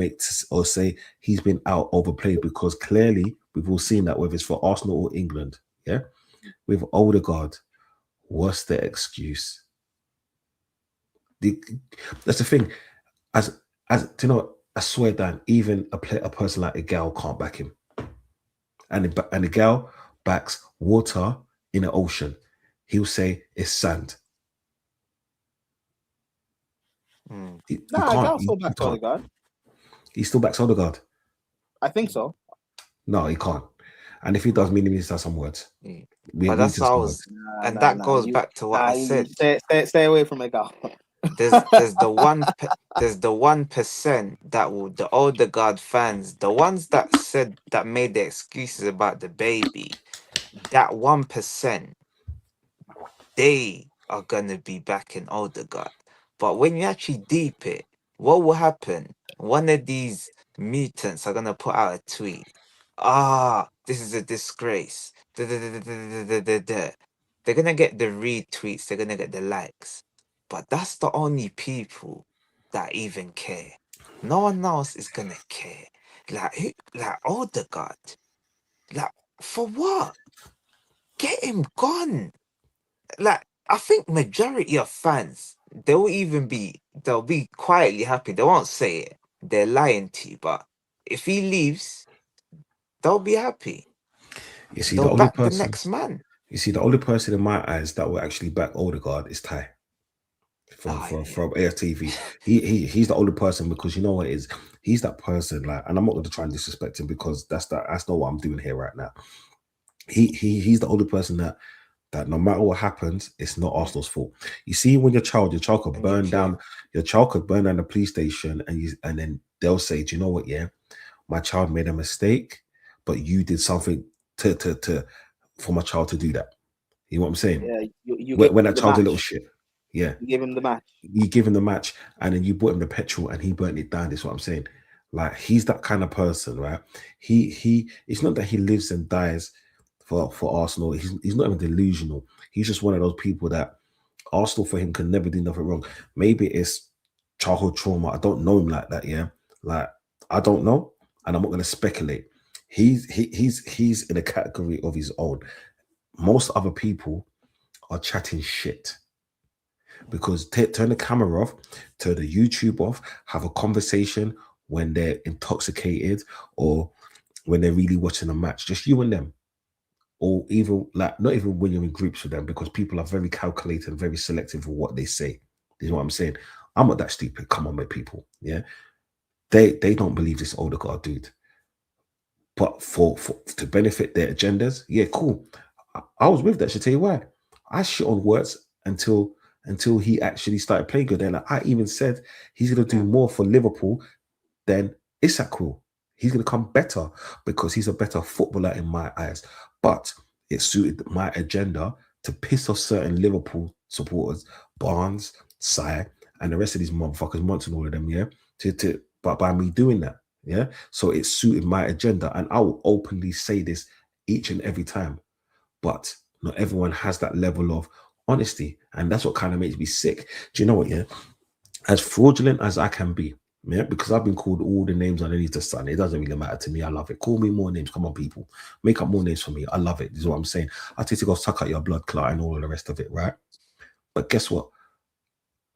or say he's been out overplayed because clearly we've all seen that whether it's for Arsenal or England. Yeah, with Odegaard, what's the excuse? That's the thing. As do you know? I swear, Dan, even a person like a gal can't back him, and the gal backs water in the ocean. He'll say it's sand. He can't. still back Odegaard. He still backs Odegaard. I think so. No, he can't. And if he does, he needs to have some words. Yeah. We But need that's to how I some was, words. and that goes back to what I said. Stay away from it, gal. There's the 1% that will, the Odegaard fans, the ones that said, that made the excuses about the baby, that 1%, they are gonna be back in Odegaard. But when you actually deep it, what will happen? One of these mutants are gonna put out a tweet. This is a disgrace. Da, da, da, da, da, da, da, da. They're gonna get the retweets, they're gonna get the likes. But that's the only people that even care. No one else is gonna care. Like Odegaard. Like, for what? Get him gone. Like, I think majority of fans, they'll be quietly happy. They won't say it. They're lying to you, but if he leaves, they'll be happy. You see, They'll back the next man. You see, the only person in my eyes that will actually back Odegaard is Ty from AFTV. He's the only person, because you know what it is. He's that person, like, and I'm not going to try and disrespect him because that's not what I'm doing here right now. He's the only person that no matter what happens, it's not Arsenal's fault. You see, when your child could burn down the police station, and then they'll say, do you know what? Yeah, my child made a mistake, but you did something to for my child to do that. You know what I'm saying? Yeah, you when that child's a little shit. Yeah, you give him the match. You give him the match, and then you bought him the petrol, and he burnt it down. That's what I'm saying. Like, he's that kind of person, right? It's not that he lives and dies for Arsenal. He's not even delusional. He's just one of those people that Arsenal for him can never do nothing wrong. Maybe it's childhood trauma. I don't know him like that. Yeah, like, I don't know, and I'm not going to speculate. He's in a category of his own. Most other people are chatting shit, because turn the camera off, turn the YouTube off, have a conversation when they're intoxicated or when they're really watching a match, just you and them. Or even, like, not even when you're in groups with them, because people are very calculated and very selective of what they say. You know what I'm saying? I'm not that stupid. Come on, my people. Yeah. They don't believe this Odegaard dude. But for to benefit their agendas, yeah, cool. I was with that. Should tell you why. I shit on Wirtz until he actually started playing good. And I even said he's going to do more for Liverpool than Isak will. He's going to come better because he's a better footballer in my eyes. But it suited my agenda to piss off certain Liverpool supporters, Barnes, Sai, and the rest of these motherfuckers, Monts and all of them, yeah. But by me doing that, yeah. So it suited my agenda, and I will openly say this each and every time. But not everyone has that level of honesty, and that's what kind of makes me sick. Do you know what? Yeah, as fraudulent as I can be, yeah, because I've been called all the names underneath the sun. It doesn't really matter to me. I love it. Call me more names. Come on, people, make up more names for me. I love it. This is what I'm saying. I take to go suck out your blood clot and all of the rest of it, right? But guess what?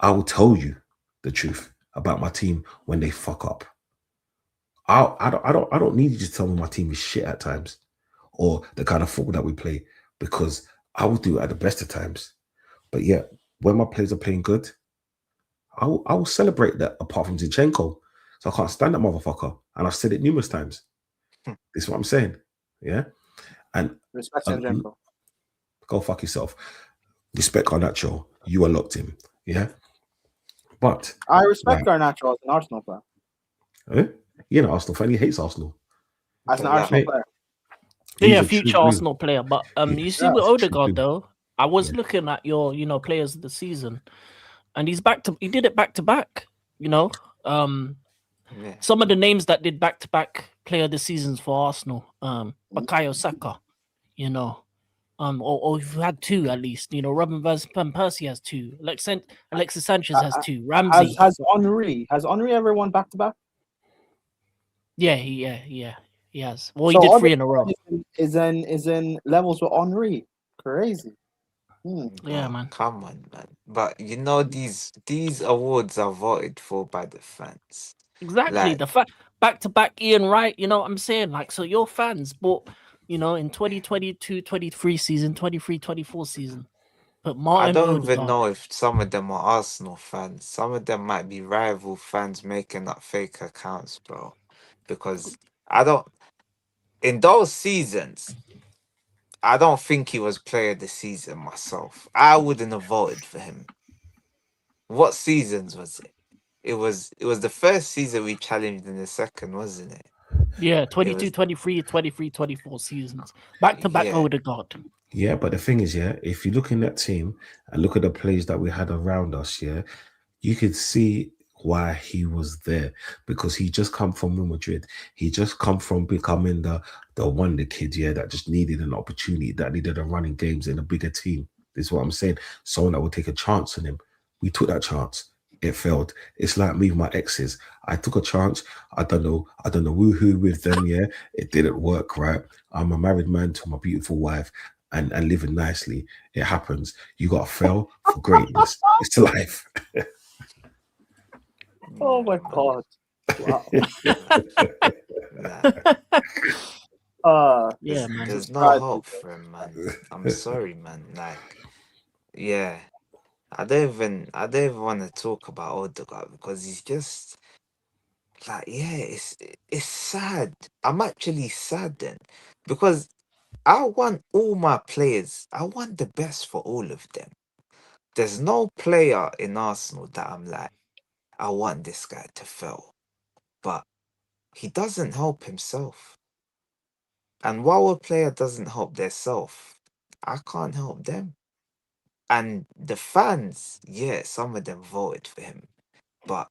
I will tell you the truth about my team when they fuck up. I don't need you to tell me my team is shit at times, or the kind of football that we play, because I will do it at the best of times. But yeah, when my players are playing good, I will celebrate that, apart from Zinchenko. So I can't stand that motherfucker. And I've said it numerous times. This is what I'm saying. Yeah. And Respect Zinchenko. go fuck yourself. Respect Garnacho. You are locked in. Yeah. But I respect Garnacho as an Arsenal player. You know, Arsenal fan, he hates Arsenal. As an Arsenal Mate, player. Yeah, he's a future true blue. Arsenal player. But you see Yeah, with he's a true Odegaard blue. though, I was looking at your, players of the season, and he did it back to back. Some of the names that did back to back player of the seasons for Arsenal, Bukayo Saka, or you've had two at least. Robin van Persie has two. Alexis Sanchez has two. Ramsey Has Henry ever won back to back? Yeah, he has. Well, he did 3 in a row. Is in levels with Henry. Crazy. Yeah, man. Come on, man. But these awards are voted for by the fans. Exactly. Like, The back to back Ian Wright, you know what I'm saying? Like, so your fans bought, in 2022-23 season, 23-24 season. But I Martin don't even Odegaard. know if some of them are Arsenal fans. Some of them might be rival fans making up fake accounts, bro. Because in those seasons, I don't think he was player of the season myself. I wouldn't have voted for him. What seasons was it? It was the first season we challenged in the second, wasn't it? Yeah, 22-23, 23-24 seasons. Back to back Odegaard. Yeah, but the thing is, yeah, if you look in that team and look at the players that we had around us, yeah, you could see why he was there, because he just come from Real Madrid. He just come from becoming the wonder kid, yeah, that just needed an opportunity, that needed a running games in a bigger team. This is what I'm saying. Someone that would take a chance on him. We took that chance. It failed. It's like me with my exes. I took a chance. I don't know woohoo with them. Yeah, it didn't work. Right. I'm a married man to my beautiful wife, and living nicely. It happens. You got to fail for greatness. It's life. Oh my god! Wow. Yeah, man. There's no hope for him, man. I'm sorry, man. Like, yeah. I don't even want to talk about Odegaard because he's just like, yeah, it's sad. I'm actually saddened because I want all my players. I want the best for all of them. There's no player in Arsenal that I'm like, I want this guy to fail, but he doesn't help himself. And while a player doesn't help themselves, I can't help them. And the fans, yeah, some of them voted for him, but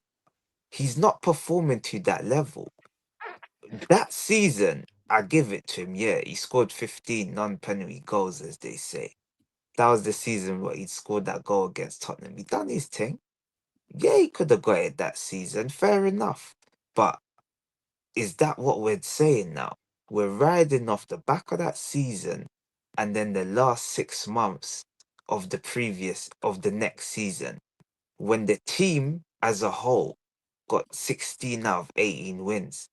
he's not performing to that level. That season, I give it to him. Yeah, he scored 15 non-penalty goals, as they say. That was the season where he scored that goal against Tottenham. He done his thing. Yeah, he could have got it that season. Fair enough. But is that what we're saying now? We're riding off the back of that season and then the last 6 months of the next season, when the team as a whole got 16 out of 18 wins.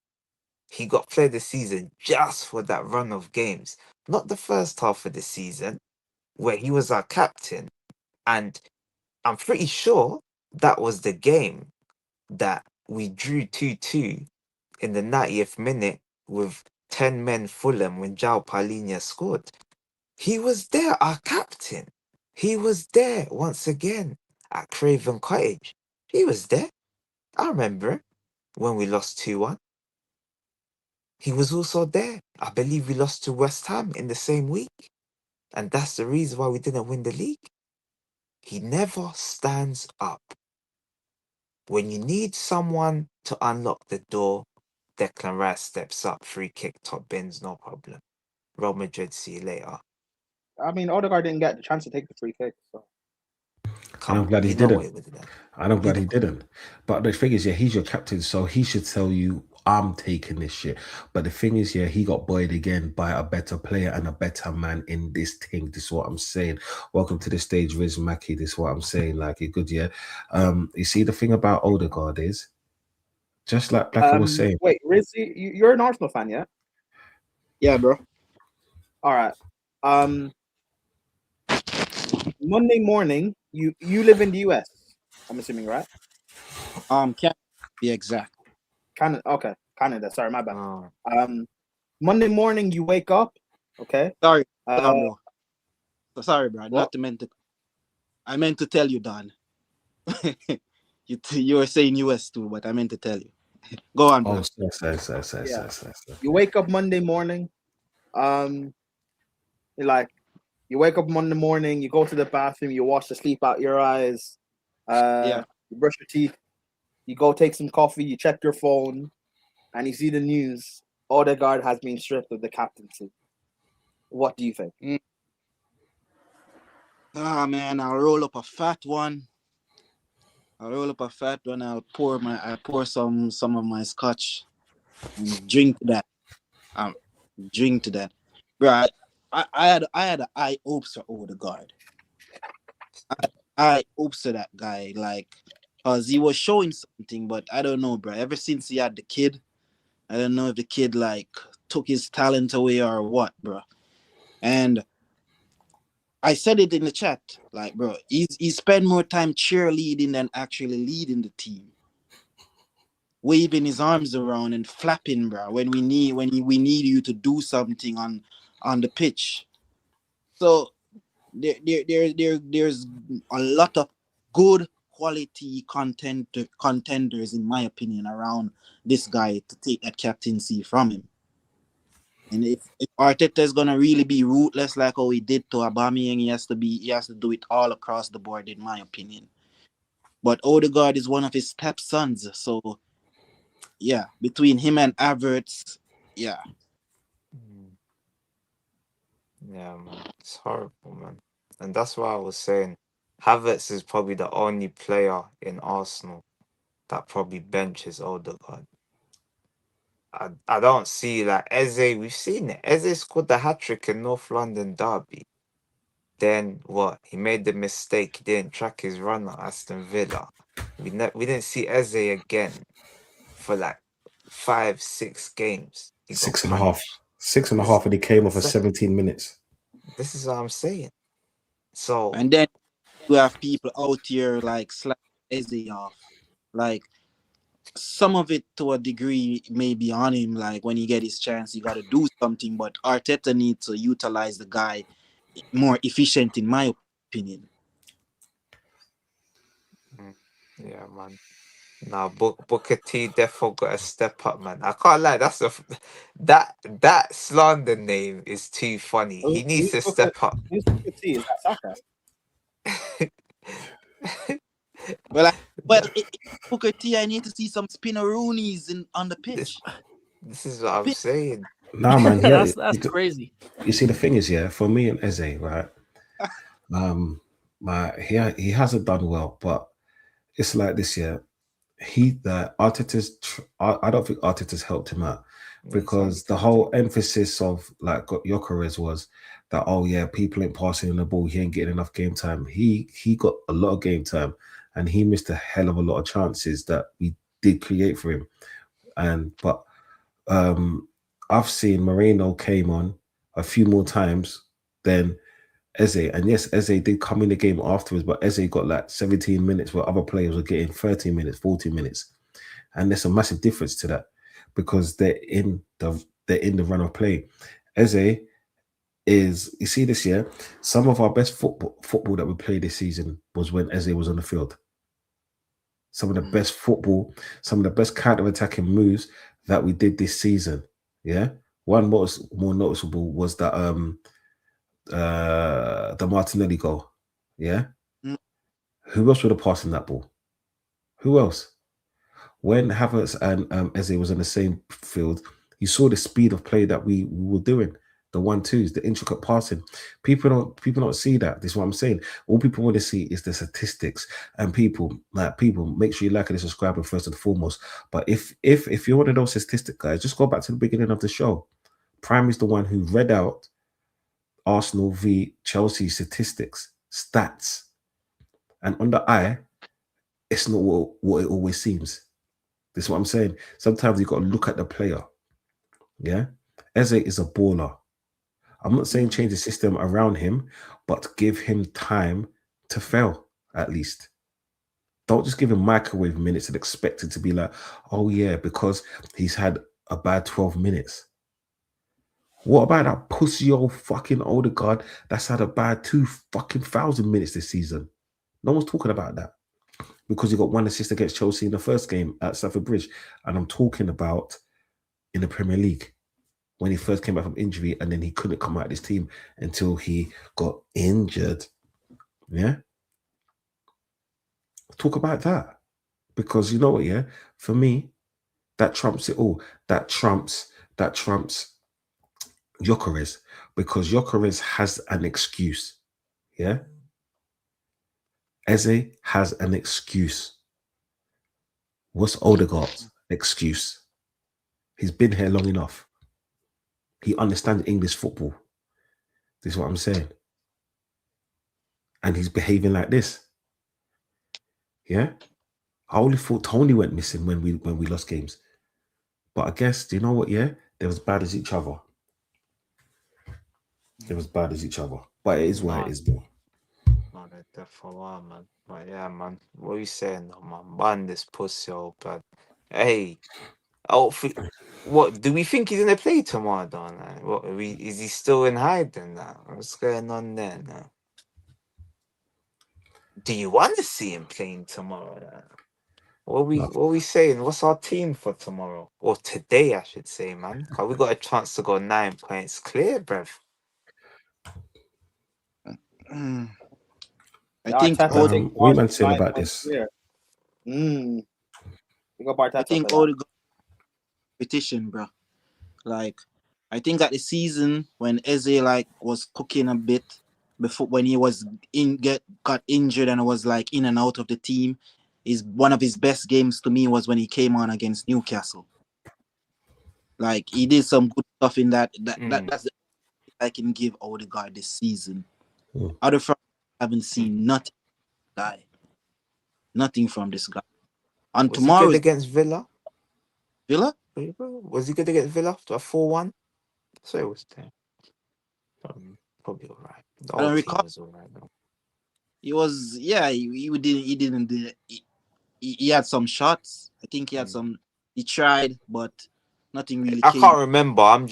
He got player of the season just for that run of games, not the first half of the season where he was our captain. And I'm pretty sure that was the game that we drew 2-2 in the 90th minute with 10 men Fulham when João Palhinha scored. He was there, our captain. He was there once again at Craven Cottage. He was there. I remember when we lost 2-1. He was also there. I believe we lost to West Ham in the same week. And that's the reason why we didn't win the league. He never stands up. When you need someone to unlock the door, Declan Rice steps up, free kick, top bins, no problem. Real Madrid, see you later. I mean, Odegaard didn't get the chance to take the free kick. So. And I'm glad he You know didn't. what he would have done. And I'm glad he didn't. But the thing is, yeah, he's your captain, so he should tell you, I'm taking this shit. But the thing is, yeah, he got buoyed again by a better player and a better man in this thing. This is what I'm saying. Welcome to the stage, Riz Mackie. This is what I'm saying. Like, you're good, yeah. You see, the thing about Odegaard is, just like Blacker was saying. Wait, Riz, you're an Arsenal fan, yeah? Yeah, bro. All right. Monday morning, you live in the US, I'm assuming, right? Can't be exact. Canada. Okay, Canada. Sorry, my bad. Oh. Monday morning, you wake up. Okay. Sorry, bro. So sorry, bro. I meant to tell you, Don. you were saying US too, but I meant to tell you. Go on, bro. You wake up Monday morning. You wake up Monday morning. You go to the bathroom. You wash the sleep out your eyes. You brush your teeth. You go take some coffee. You check your phone, and you see the news. Odegaard has been stripped of the captaincy. What do you think? Man, I'll roll up a fat one. I'll pour some of my scotch and drink to that. Bro, I had high hopes for Odegaard. I hopes to that guy, like, cause he was showing something, but I don't know, bro. Ever since he had the kid, I don't know if the kid like took his talent away or what, bro. And I said it in the chat, like, bro, he spent more time cheerleading than actually leading the team, waving his arms around and flapping, bro. When we need you to do something on the pitch. So there's a lot of good quality contenders, in my opinion, around this guy to take that captaincy from him. And if Arteta is gonna really be ruthless like how he did to Aubameyang, he has to do it all across the board, in my opinion. But Odegaard is one of his stepsons, so yeah, between him and Havertz, yeah. Yeah, man, it's horrible, man. And that's why I was saying Havertz is probably the only player in Arsenal that probably benches Odegaard. I don't see, like, Eze, we've seen it. Eze scored the hat-trick in North London derby. Then what? He made the mistake. He didn't track his run at Aston Villa. We didn't see Eze again for like 5-6 games. He got 6.5. punished. 6.5, and he came off for 17 minutes. This is what I'm saying. So, and then you have people out here like slap Eze off. Like, some of it to a degree may be on him. Like, when he get his chance, you got to do something. But Arteta needs to utilize the guy more efficient, in my opinion. yeah, man. Now, Booker T defo got to step up, man. I can't lie. That slander name is too funny. He needs to step up. Who's Booker T? Is that Saka? Well, Booker T, I need to see some spinneroonies on the pitch. This is what I'm saying. Nah, man. Yeah, that's crazy. You see, the thing is, yeah, for me and Eze, right? He hasn't done well, but it's like this, yeah. Arteta's. I don't think Arteta's helped him out, because the whole emphasis of like Gyökeres was that, oh yeah, people ain't passing the ball, he ain't getting enough game time. He got a lot of game time, and he missed a hell of a lot of chances that we did create for him. But I've seen Moreno came on a few more times than Eze, and yes, Eze did come in the game afterwards, but Eze got like 17 minutes where other players were getting 13 minutes, 14 minutes, and there's a massive difference to that, because they're in the run of play. Eze is, you see this year, some of our best football that we played this season was when Eze was on the field. Some of the best football, some of the best counter-attacking moves that we did this season. Yeah. One more noticeable was that the Martinelli goal. Yeah. Mm. Who else would have passed in that ball? Who else? When Havertz and Eze was on the same field, you saw the speed of play that we were doing. The 1-2s, the intricate passing. People don't see that. This is what I'm saying. All people want to see is the statistics. And people, make sure you like and subscribe first and foremost. But if you're one of those statistic guys, just go back to the beginning of the show. Prime is the one who read out Arsenal v Chelsea statistics, stats. And on the eye, it's not what it always seems. This is what I'm saying. Sometimes you got to look at the player. Yeah. Eze is a baller. I'm not saying change the system around him, but give him time to fail, at least. Don't just give him microwave minutes and expect it to be like, oh yeah, because he's had a bad 12 minutes. What about that pussy old fucking Odegaard that's had a bad 2,000 minutes this season? No one's talking about that because he got one assist against Chelsea in the first game at Stamford Bridge. And I'm talking about in the Premier League, when he first came back from injury and then he couldn't come out of this team until he got injured. Yeah? Talk about that. Because you know what, yeah? For me, that trumps it all. That trumps Gyökeres. Because Gyökeres has an excuse. Yeah? Eze has an excuse. What's Odegaard's excuse? He's been here long enough. He understands English football. This is what I'm saying. And he's behaving like this. Yeah? I only thought Tony went missing when we lost games. But I guess, do you know what, yeah? They're as bad as each other. They're as bad as each other. But it is what it is, though. No, they're definitely are, man. But yeah, man. What are you saying, though, man? Man, this pussy old bad. Hey, what do we think he's gonna play tomorrow, though? Like, what is he still in hiding now? What's going on there now? Do you want to see him playing tomorrow? What are we saying? What's our team for tomorrow? Or today, I should say, man. Cause we got a chance to go 9 points clear, bruv. I think Arteta what man saying about this? We got Arteta. I think Odegaard competition, bro. Like, I think at the season when Eze like was cooking a bit before when he was got injured and was like in and out of the team, is one of his best games to me was when he came on against Newcastle. Like he did some good stuff in that's the I can give Odegaard this season. Other from I haven't seen nothing from this guy. On was tomorrow he good against Villa? Villa? Was he good against Villa after a 4-1? So it was there. Probably all right. The I don't whole team recall. was all right though. He was, yeah. He had some shots. I think he had some. He tried, but nothing really. I can't remember. I'm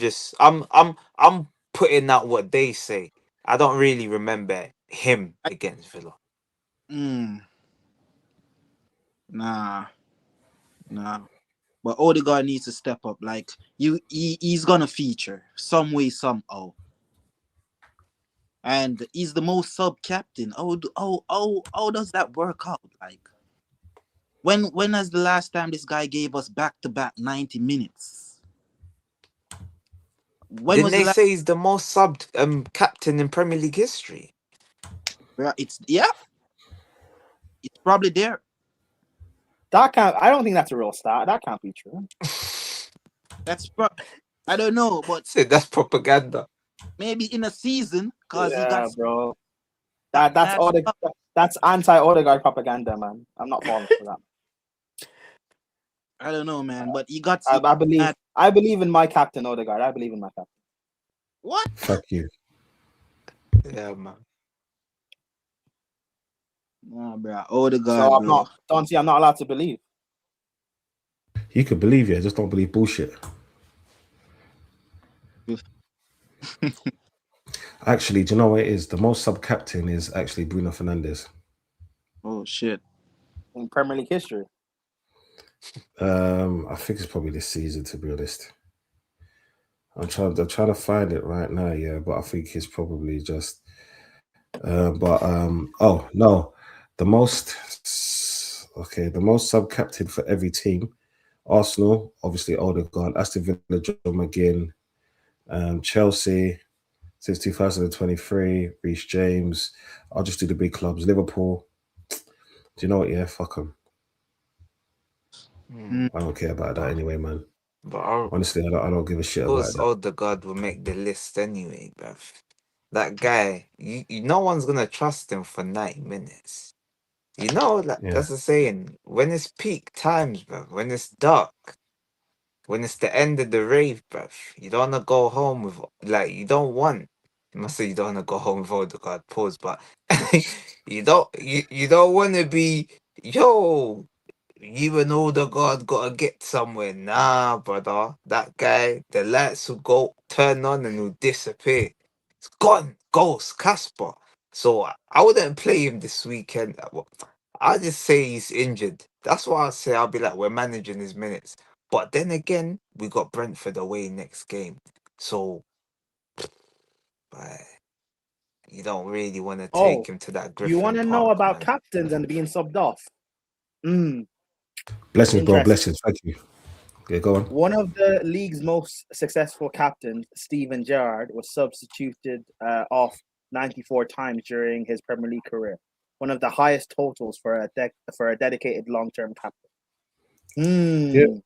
putting out what they say. I don't really remember him against Villa. Nah. But Odegaard needs to step up. Like he's gonna feature some way somehow. And he's the most sub captain. How does that work out? Like, when has the last time this guy gave us back-to-back 90 minutes? Didn't they say he's the most subbed captain in Premier League history? It's probably there. That can't. I don't think that's a real stat. That can't be true. I don't know, but that's propaganda. Maybe in a season, because he got bro. That's anti-Odegaard propaganda, man. I'm not falling for that. I don't know, man, but he got. I believe in my captain, Odegaard. I believe in my captain. What? Fuck you. Yeah, man. Nah, bro. Odegaard. So I'm not allowed to believe. You can believe it, just don't believe bullshit. Actually, do you know what it is? The most sub captain is actually Bruno Fernandes. Oh shit. In Premier League history. I think it's probably this season, to be honest. I'm trying to find it right now, yeah, but I think it's probably just oh no. The most sub captain for every team. Arsenal, obviously Odegaard, Aston Villa, Joe McGinn, Chelsea since 2023, Reece James. I'll just do the big clubs. Liverpool. Do you know what? Yeah, fuck them. I don't care about that anyway, man. But Honestly, I don't give a shit about that. Odegaard will make the list anyway, bruv. That guy, you no one's gonna trust him for 90 minutes. You know, like Yeah. that's the saying. When it's peak times, bruv, when it's dark, when it's the end of the rave, bruv, you don't wanna go home with you don't want. You must say you don't wanna go home with Odegaard, pause, but you don't wanna be you and Odegaard gotta get somewhere. Nah, brother. That guy, the lights will go turn on and will disappear. It's gone. Ghost, Casper. So I wouldn't play him this weekend. I'll just say he's injured. That's what I'll say. I'll be like, we're managing his minutes. But then again, we got Brentford away next game. So you don't really want to take him to that Griffin You want to Park, know about man. captains and being subbed off? Blessings, bro. Interesting. Blessings. Thank you. Yeah, go on. One of the league's most successful captains, Steven Gerrard, was substituted off 94 times during his Premier League career. One of the highest totals for a dedicated long-term captain. Yeah.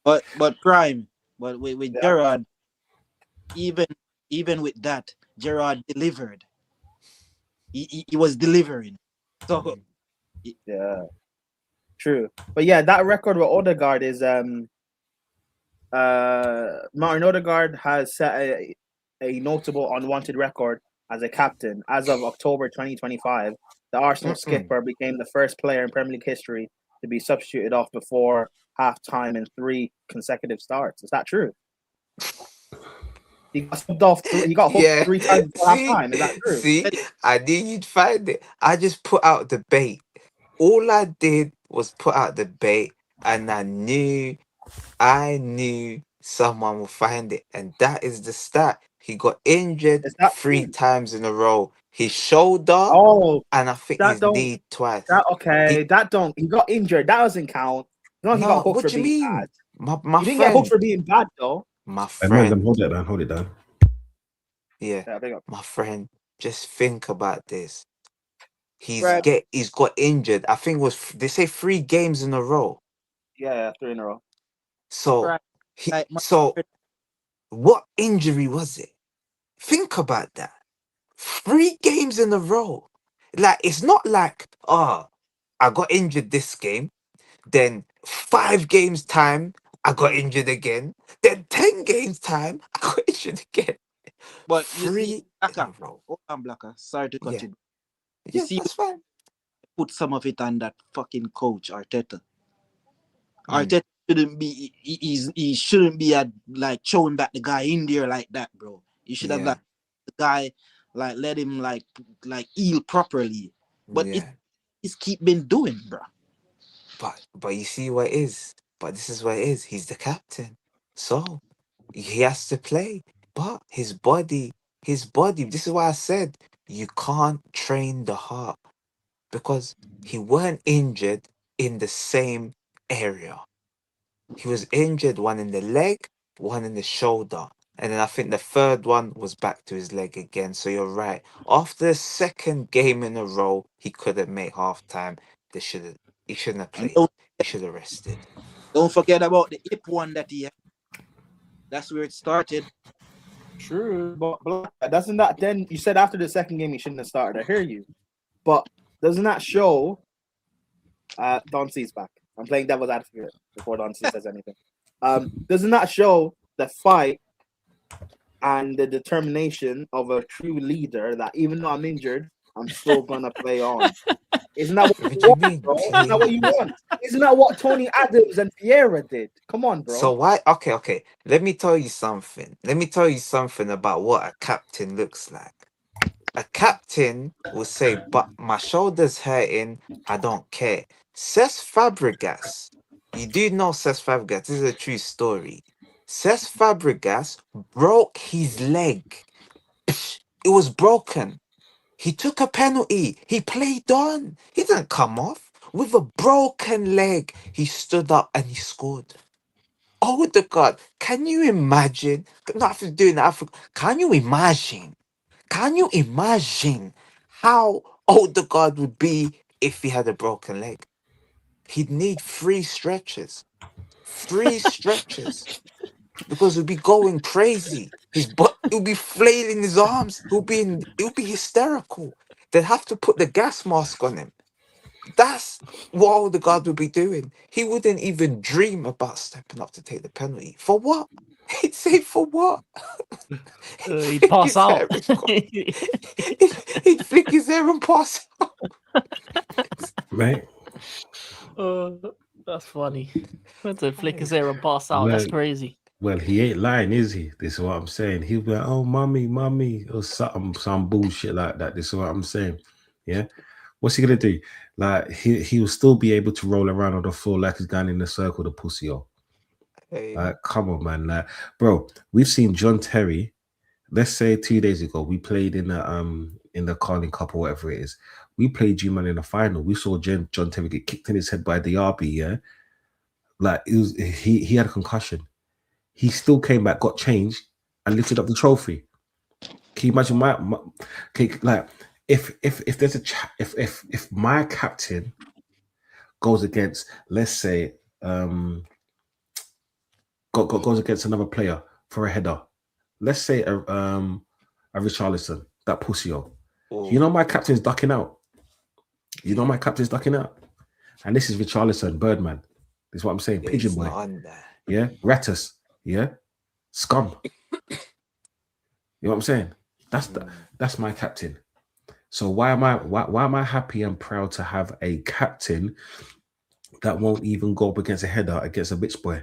But Prime, but with Gerrard, even with that, Gerrard delivered. He was delivering. So yeah, true. But yeah, that record with Odegaard is Martin Odegaard has set a notable unwanted record as a captain. As of October 2025, the Arsenal skipper became the first player in Premier League history to be substituted off before half-time in 3 consecutive starts. Is that true? He got subbed off. He got hooked 3 times before half-time. Is that true? See, I knew you'd find it. I just put out the bait. All I did was put out the bait, and I knew someone will find it, and that is the stat. He got injured 3 times in a row. His shoulder, and I think his knee twice. He got injured. That doesn't count. No, he got hooked for being bad. My he didn't friend, get hooked for being bad though. My friend, hold it down. Hold it down. Yeah, my friend, just think about this. He's got injured. I think they say 3 games in a row. Yeah, 3 in a row. So what injury was it? Think about that. 3 games in a row. Like, it's not like, I got injured this game, then 5 games time, I got injured again, then 10 games time, I got injured again. But 3 in a row. Hold on, Blacker. Sorry to cut you. You see, that's fine. Put some of it on that fucking coach, Arteta. Arteta shouldn't be. He shouldn't be like throwing back the guy in there like that, bro. You should have the guy let him heal properly. But it's keep been doing, bro. But you see what it is. But this is what it is. He's the captain, so he has to play. But his body. This is why I said you can't train the heart, because he weren't injured in the same area. He was injured, one in the leg, one in the shoulder. And then I think the third one was back to his leg again. So you're right. After the second game in a row, he couldn't make halftime. He shouldn't have played. He should have rested. Don't forget about the hip one that he had. That's where it started. True, but doesn't that then you said after the second game he shouldn't have started? I hear you, but doesn't that show? Don C's back. I'm playing devil's advocate before Don C says anything. Doesn't that show the fight and the determination of a true leader that even though I'm injured, I'm still gonna play on? Isn't that what you want, bro? Isn't that what you want? Isn't that what Tony Adams and Vieira did? Come on, bro. So why? Okay. Let me tell you something. Let me tell you something about what a captain looks like. A captain will say, but my shoulder's hurting, I don't care. Cesc Fabregas, you do know Cesc Fabregas, this is a true story. Cesc Fabregas broke his leg. It was broken. He took a penalty. He played on. He didn't come off. With a broken leg, he stood up and he scored. Oh, the God. Can you imagine? Not after doing that. Can you imagine? Can you imagine how Odegaard would be if he had a broken leg? He'd need 3 stretches. 3 stretches. Because he'd be going crazy. His butt, he'll be flailing his arms. He'll be hysterical. They'd have to put the gas mask on him. That's what Odegaard would be doing. He wouldn't even dream about stepping up to take the penalty. For what? He'd say, for what? He'd pass out. He'd flick his hair and pass out. Mate. That's funny. Went to flick his hair and pass out. That's Well, crazy. Well, he ain't lying, is he? This is what I'm saying. He'll be like, oh, mommy, or some bullshit like that. This is what I'm saying. Yeah. What's he gonna do? Like he'll still be able to roll around on the floor like he's going in a circle, the pussy. Hey. Like, come on, man. Like, bro, we've seen John Terry. Let's say 2 days ago, we played in the Carling Cup or whatever it is. We played G-Man in the final. We saw John Terry get kicked in his head by the RB, yeah. Like he had a concussion. He still came back, got changed, and lifted up the trophy. Can you imagine like if there's if my captain goes against, let's say, goes against another player for a header, let's say a Richarlison, that pussy. You know my captain's ducking out. And this is Richarlison, Birdman. This is what I'm saying. Yeah, Pigeon he's boy. not on there. Yeah, Rattus. Yeah, scum. You know what I'm saying? That's my captain. So why am I happy and proud to have a captain that won't even go up against a header against a bitch boy?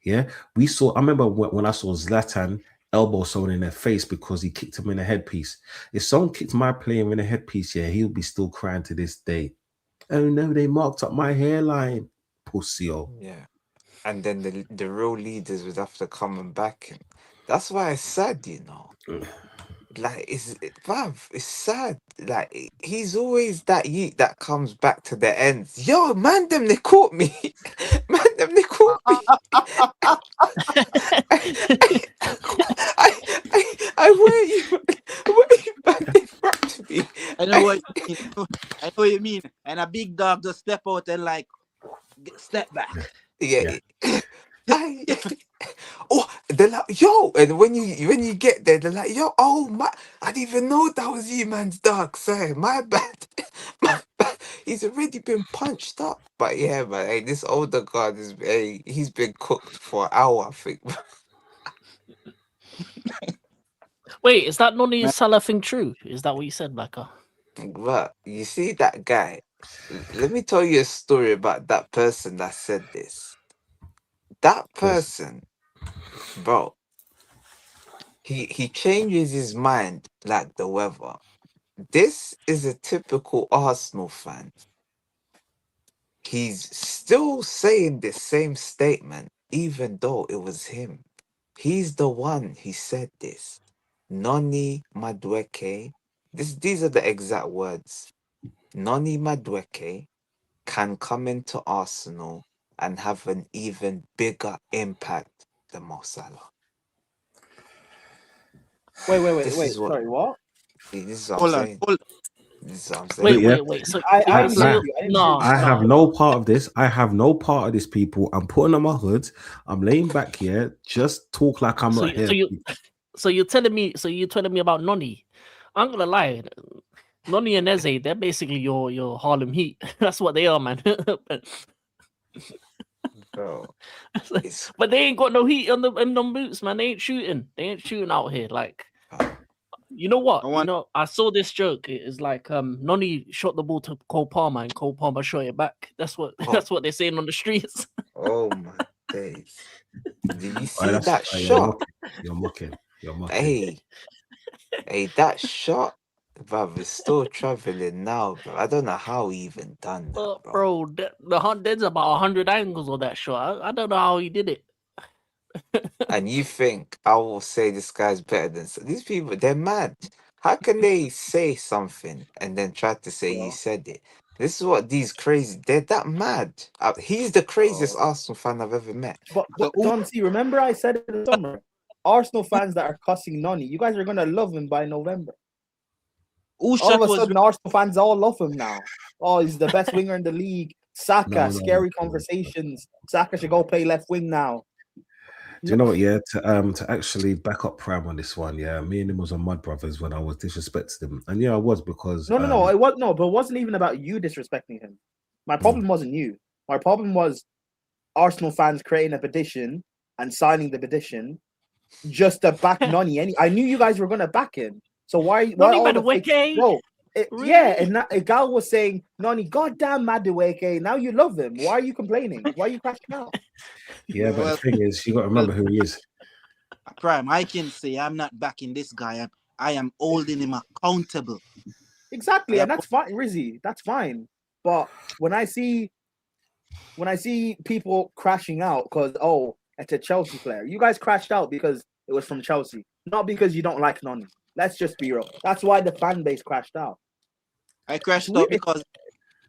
Yeah, I remember when I saw Zlatan elbow someone in their face because he kicked him in the headpiece. If someone kicked my player in the headpiece, yeah, he'll be still crying to this day. Oh no, they marked up my hairline, pussy. Yeah. And then the real leaders would have to come and back him. That's why it's sad, you know. Like it's sad. Like he's always that yeet that comes back to the ends. Yo, man, them they caught me. I where you man, they wrapped me. I know what you mean. I know what you mean. And a big dog just step out and like step back. Yeah. Oh, they're like, yo, and when you get there, they're like, yo, oh my, I didn't even know that was you, man's dog. Sorry, my bad. My bad. He's already been punched up. But yeah, man, hey, this older guard he's been cooked for an hour, I think. Wait, is that Noni Salah thing true? Is that what you said, Becca? But you see that guy. Let me tell you a story about that person that said this. That person, bro, he changes his mind like the weather. This is a typical Arsenal fan. He's still saying the same statement, even though it was him. He's the one, he said this. Noni Madueke, these are the exact words. Noni Madueke can come into Arsenal and have an even bigger impact than Mo Salah. Wait. Sorry, what? This is what I'm saying. This is what I'm saying. Wait. So I have no part of this. I have no part of this, people. I'm putting on my hood. I'm laying back here. Just talk like I'm not here. So you're telling me about Noni. I'm gonna lie. Noni and Eze, they're basically your Harlem Heat. That's what they are, man. Bro, but they ain't got no heat on them boots, man. They ain't shooting. They ain't shooting out here. Like, you know what? I saw this joke. It is like Noni shot the ball to Cole Palmer and Cole Palmer shot it back. That's what they're saying on the streets. Oh my days. Did you see that shot? You're mocking. Hey, that shot. Bruv, it's still traveling now, bro. I don't know how he even done that, bro. Bro, there's about 100 angles on that shot. I don't know how he did it. And you think I will say this guy's better than these people? They're mad. How can they say something and then try to say you Bro. said it? This is what these crazy. They're that mad. He's the craziest Arsenal fan I've ever met. But So, Don C, remember I said it in the summer. Arsenal fans that are cussing Nani, you guys are gonna love him by November. who All shot of a was sudden, Arsenal fans all love him now. Oh, he's the best winger in the league. Saka, No, scary no. conversations. Saka should go play left wing now. Do you know what? Yeah, to actually back up Prime on this one. Yeah, me and him was on Mud Brothers when I was disrespecting him, and yeah, I was because No, it was no, but it wasn't even about you disrespecting him. My problem wasn't you. My problem was Arsenal fans creating a petition and signing the petition just to back Nani. I knew you guys were gonna back him. So why Nani all the fake, Madueke? bro? Really? Yeah, and a gal was saying, Nani, goddamn Madueke, now you love him. Why are you complaining? Why are you crashing out? Yeah, but Well- the thing is, you got to remember who he is. Prime? I can say I'm not backing this guy. I am holding him accountable. Exactly, Yeah. and that's fine, Rizzy. That's fine. But when I see people crashing out because it's a Chelsea player, you guys crashed out because it was from Chelsea, not because you don't like Nani. Let's just be real. That's why the fan base crashed out. I crashed It's weird. out because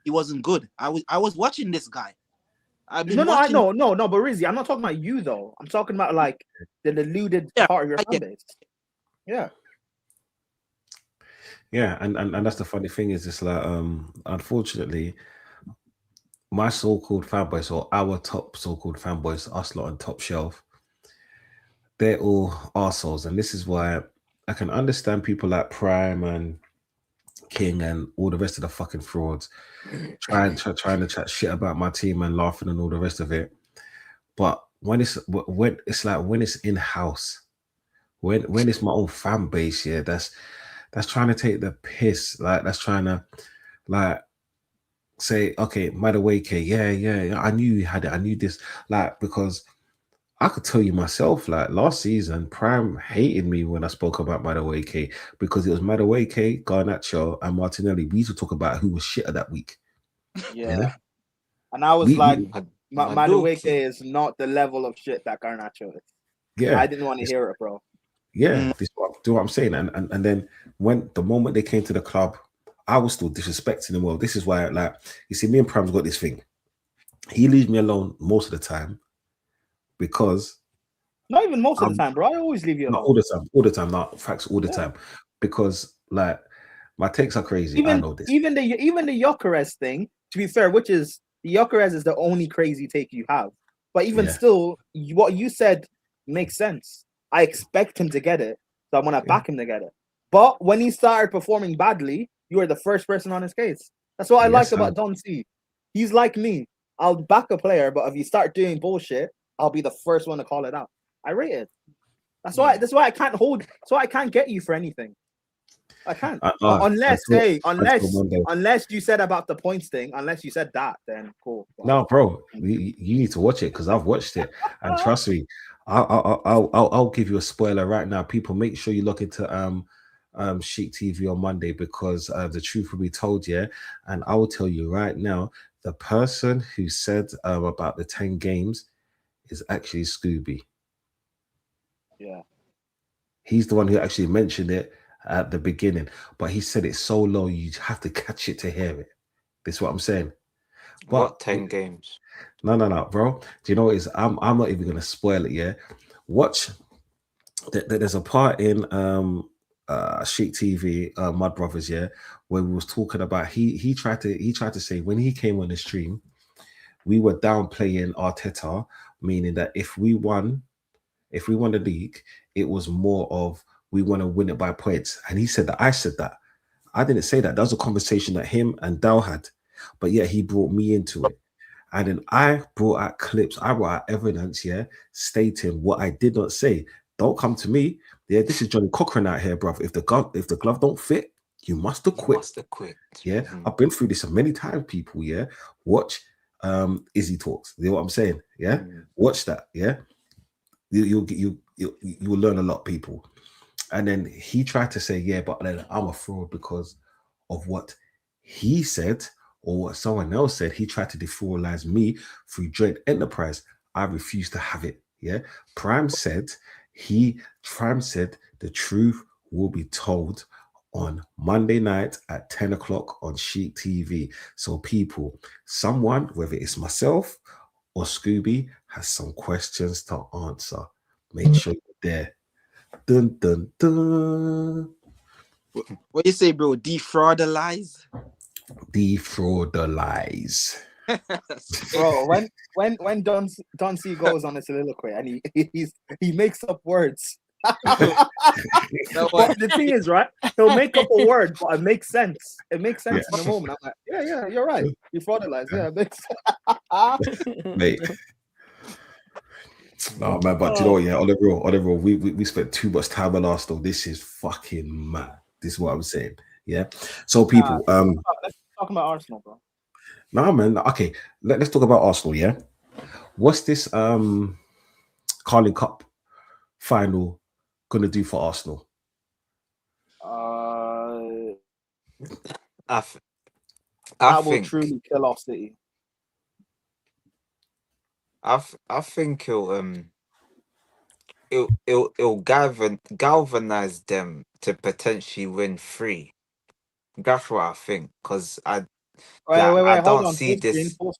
he wasn't good. I was watching this guy. I've been No, I watching. know, no, but Rizzy, I'm not talking about you though. I'm talking about like the deluded Yeah, part of your I fan get- base. Yeah. Yeah, and that's the funny thing is, it's like unfortunately, my so-called fanboys or our top so-called fanboys, us lot on top shelf, they're all arseholes, and this is why I can understand people like Prime and King and all the rest of the fucking frauds trying to chat shit about my team and laughing and all the rest of it. But when it's in house, when it's my own fan base, yeah, that's trying to take the piss, like that's trying to like say, okay, by the way, K, yeah, I knew you had it, I knew this, like, because I could tell you myself, like last season, Prime hated me when I spoke about Madueke because it was Madueke, Garnacho, and Martinelli. We used to talk about who was shitter that week. Yeah. And I was We- like, Madueke. Madueke is not the level of shit that Garnacho is. Yeah, I didn't want to hear it, bro. yeah. This do what I'm saying, and then when the moment they came to the club, I was still disrespecting them. Well, this is why, like, you see, me and Prime's got this thing. He leaves me alone most of the time because Not even most of the time, bro. I always leave you not alone. all the time, not facts all the Yeah. time, because like my takes are crazy. I know this. Even the Gyökeres thing, to be fair, which is the Gyökeres is the only crazy take you have. But even Yeah. still, what you said makes sense. I expect him to get it, so I'm gonna back him to get it. But when he started performing badly, you were the first person on his case. That's what I like about Don C. He's like me. I'll back a player, but if you start doing bullshit, I'll be the first one to call it out. I rate it. That's why I can't hold. That's why I can't get you for anything. I can't unless you said about the points thing. Unless you said that, then cool. No, bro, you need to watch it because I've watched it, and trust me, I'll give you a spoiler right now. People, make sure you look into Chic TV on Monday because the truth will be told. Yeah, and I will tell you right now, the person who said about the 10 games is actually Scooby. Yeah, he's the one who actually mentioned it at the beginning, but he said it so low you have to catch it to hear it. That's what I'm saying. But What 10 games? No, bro. Do you know what it is? I'm not even gonna spoil it. Yeah, watch. There's a part in Chic TV, Mud Brothers, yeah, where we was talking about he tried to say when he came on the stream, we were downplaying Arteta, meaning that if we won the league, it was more of we want to win it by points. And he said that I said that. I didn't say that. That was a conversation that him and Dow had, but yeah, he brought me into it. And then I brought out clips, I brought out evidence, yeah, stating what I did not say. Don't come to me. Yeah, this is Johnny Cochran out here, bruv. If the glove don't fit, you must have quit. Yeah, I've been through this many times, people. Yeah, watch Izzy Talks. You know what I'm saying? Yeah, watch that. Yeah, you will learn a lot, people. And then he tried to say, yeah, but then I'm a fraud because of what he said or what someone else said. He tried to defraudalize me through joint enterprise. I refuse to have it. Yeah. Prime said the truth will be told on Monday night at 10 o'clock on Chic TV. So people, someone, whether it's myself or Scooby, has some questions to answer. Make sure you're there. Dun dun dun. What you say, bro? Defraudalize? Defraudalize. Bro, when Don C goes on a soliloquy and he makes up words. No, But the thing is, right? He'll make up a word, but it makes sense. It makes sense Yeah. in the moment. I'm like, yeah, you're right. You fraudalized. Yeah, it makes sense. Mate. No man, but you know what, yeah, on the real, we spent too much time on Arsenal. This is fucking mad. This is what I'm saying. Yeah. So people, Let's talk about Arsenal, bro. nah man, okay, let's talk about Arsenal, yeah. What's this Carling Cup final gonna do for Arsenal? I That will think truly kill off City. I think it'll galvanize them to potentially win 3. That's what I think, because I Wait, I hold don't on. see this. Full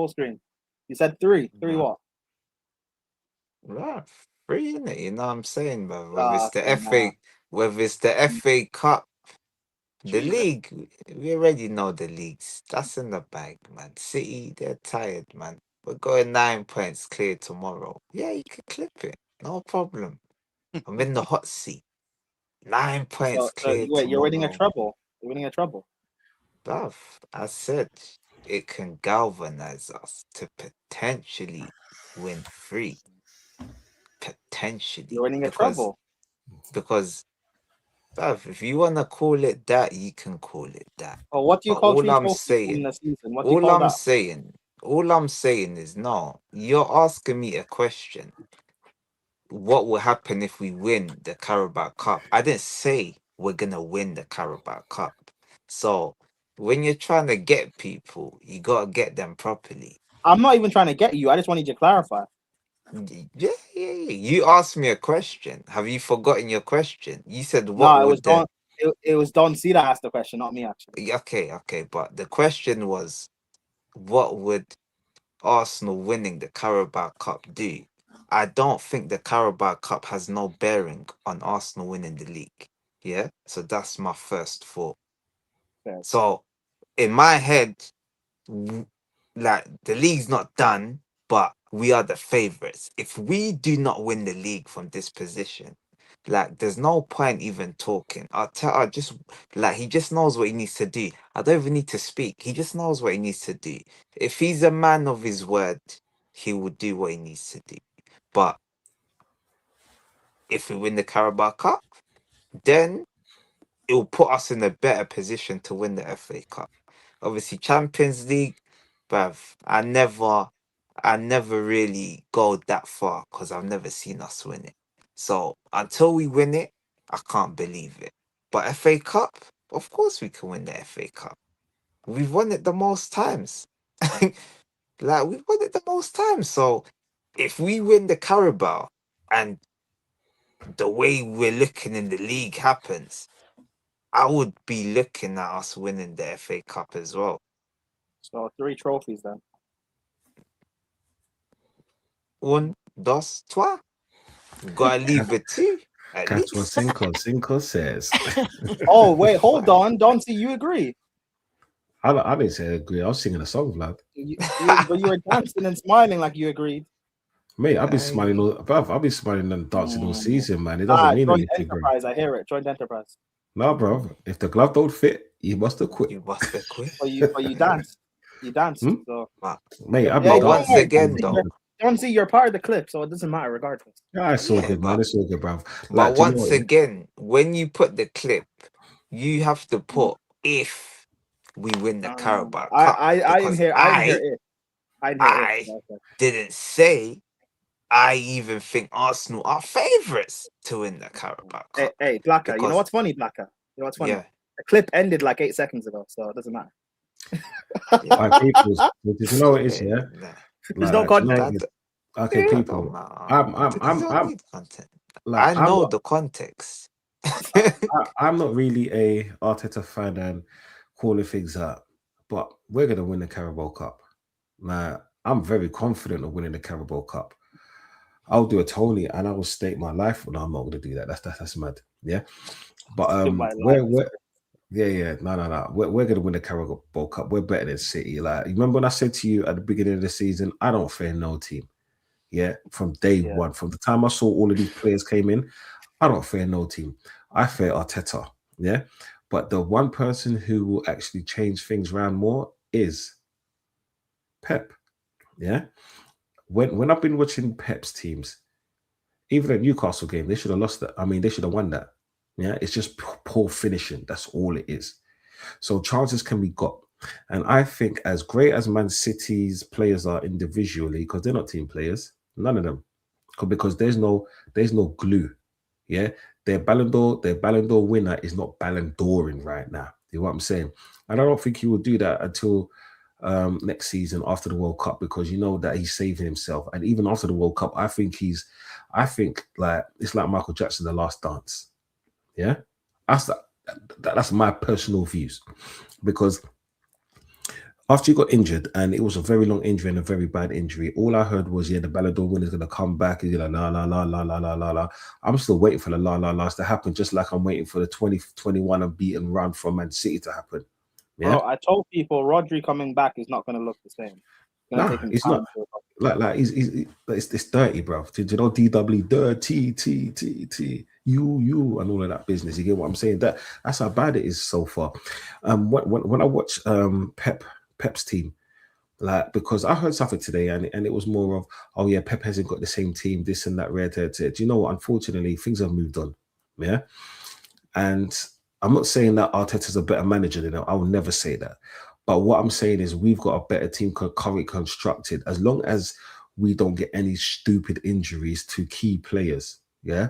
screen. You said 3. 3 what? Right, 3 innit? You know what I'm saying, bro? Okay, Whether it's the FA Cup, the Jesus. league, we already know the leagues. That's in the bag, man. City, they're tired, man. We're going 9 points clear tomorrow. Yeah, you can clip it. No problem. I'm in the hot seat. 9 points So clear wait, you're winning a tomorrow. treble. You're winning a treble. Bruv, I said it can galvanize us to potentially win 3. Potentially. You're winning a Because, treble. bruv, if you want to call it that, you can call it that. Oh, what do you But call all 3 I'm trophies in saying, the season? What do you call that? all I'm saying is, no, you're asking me a question. What will happen if we win the Carabao Cup? I didn't say we're gonna win the Carabao Cup. So when you're trying to get people, you gotta get them properly. I'm not even trying to get you. I just wanted you to clarify. Yeah. You asked me a question. Have you forgotten your question? You said what No, it was would the Don. It was Don C that asked the question, not me actually. okay, but the question was, what would Arsenal winning the Carabao Cup do? I don't think the Carabao Cup has no bearing on Arsenal winning the league. Yeah, so that's my first thought. Fair. So in my head, like, the league's not done, but we are the favorites. If we do not win the league from this position, like, there's no point even talking. I just, like, he just knows what he needs to do. I don't even need to speak. He just knows what he needs to do. If he's a man of his word, he will do what he needs to do. But if we win the Carabao Cup, then it will put us in a better position to win the FA Cup. Obviously, Champions League, bruv, I never really go that far because I've never seen us win it. So until we win it, I can't believe it. But FA Cup, of course we can win the FA Cup. We've won it the most times. Like, we've won it the most times. So if we win the Carabao and the way we're looking in the league happens, I would be looking at us winning the FA Cup as well. So 3 trophies then. 1, 2, 3. Gotta leave it 2 at That's what least. Cinco says. Oh wait, hold on. Don C, you agree? I didn't say I agree. I was singing a song, Vlad. But you were dancing and smiling like you agreed. Mate, I've been smiling I've been smiling and dancing all season, man. It doesn't mean Joint anything, bro. enterprise. I hear it. Joint enterprise. No, bro. If the glove don't fit, you must have quit. You must have quit. But you danced. You danced. Hmm? So Mate, I've But been once dancing. again, though, Don C, you're part of the clip, so it doesn't matter regardless. Yeah, it's all Yeah, good, man. It's all good, bro. but Like, do you know once what? again, when you put the clip, you have to put if we win the Carabao Cup. I didn't Because hear. I didn't hear it. I didn't hear I it. Okay. didn't say I even think Arsenal are favourites to win the Carabao Cup. Hey, Blacker, you know because- what's funny, Blacker? You know what's funny? Yeah. The clip ended like 8 seconds ago, so it doesn't matter. Like, people, did you know what it is? Hey, Yeah. nah, There's no Like, do you know what context. it is? Okay, that people. don't matter. I'm You don't need content. like, I know the context. I'm not really a Arteta fan and calling things out, but we're gonna win the Carabao Cup. Now, I'm very confident of winning the Carabao Cup. I'll do a Tony and I will stake my life. No, I'm not gonna do that. That's mad. Yeah. But My we're, life. we're yeah, no. We're gonna win the Carabao Cup. We're better than City. Like, you remember when I said to you at the beginning of the season, I don't fear no team. Yeah, from day one, from the time I saw all of these players came in, I don't fear no team. I fear Arteta. Yeah, but the one person who will actually change things around more is Pep. Yeah, when I've been watching Pep's teams, even at Newcastle game, they should have lost that. I mean, they should have won that. Yeah, it's just poor finishing. That's all it is. So chances can be got. And I think as great as Man City's players are individually, because they're not team players, none of them, because there's no glue. Yeah, their Ballon d'Or winner is not Ballon d'Oring right now. You know what I'm saying? And I don't think he will do that until next season after the World Cup, because you know that he's saving himself. And even after the World Cup, I think like it's like Michael Jackson, The Last Dance. Yeah, that's my personal views, because after he got injured, and it was a very long injury and a very bad injury, all I heard was, yeah, the Ballon d'Or winner is going to come back. And you're like, la, la, la, la, la, la, la, la. I'm still waiting for the la, la, la's to happen, just like I'm waiting for the 2021 unbeaten run from Man City to happen. Yeah? Bro, I told people Rodri coming back is not going to look the same. It's going to take him it's time not. Like it's dirty, bro. Do you know DW dirty T you and all of that business? You get what I'm saying? That's how bad it is so far. When I watch Pep's team, like, because I heard something today and it was more of, oh yeah, Pep hasn't got the same team, this and that, red. Do you know what? Unfortunately, things have moved on. Yeah, and I'm not saying that Arteta's a better manager than him. I will never say that. But what I'm saying is we've got a better team currently constructed, as long as we don't get any stupid injuries to key players. Yeah,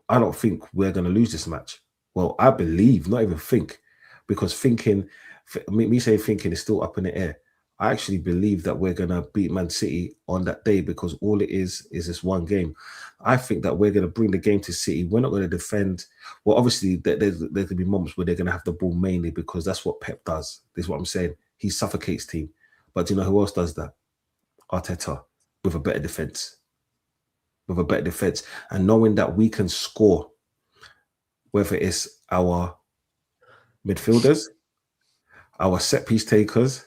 I don't think we're going to lose this match. Well, I believe, not even think, because me saying thinking is still up in the air. I actually believe that we're going to beat Man City on that day, because all it is this one game. I think that we're going to bring the game to City. We're not going to defend. Well, obviously, there's going to be moments where they're going to have the ball mainly, because that's what Pep does. This is what I'm saying. He suffocates team. But do you know who else does that? Arteta, with a better defense. With a better defense. And knowing that we can score, whether it's our midfielders, our set piece takers,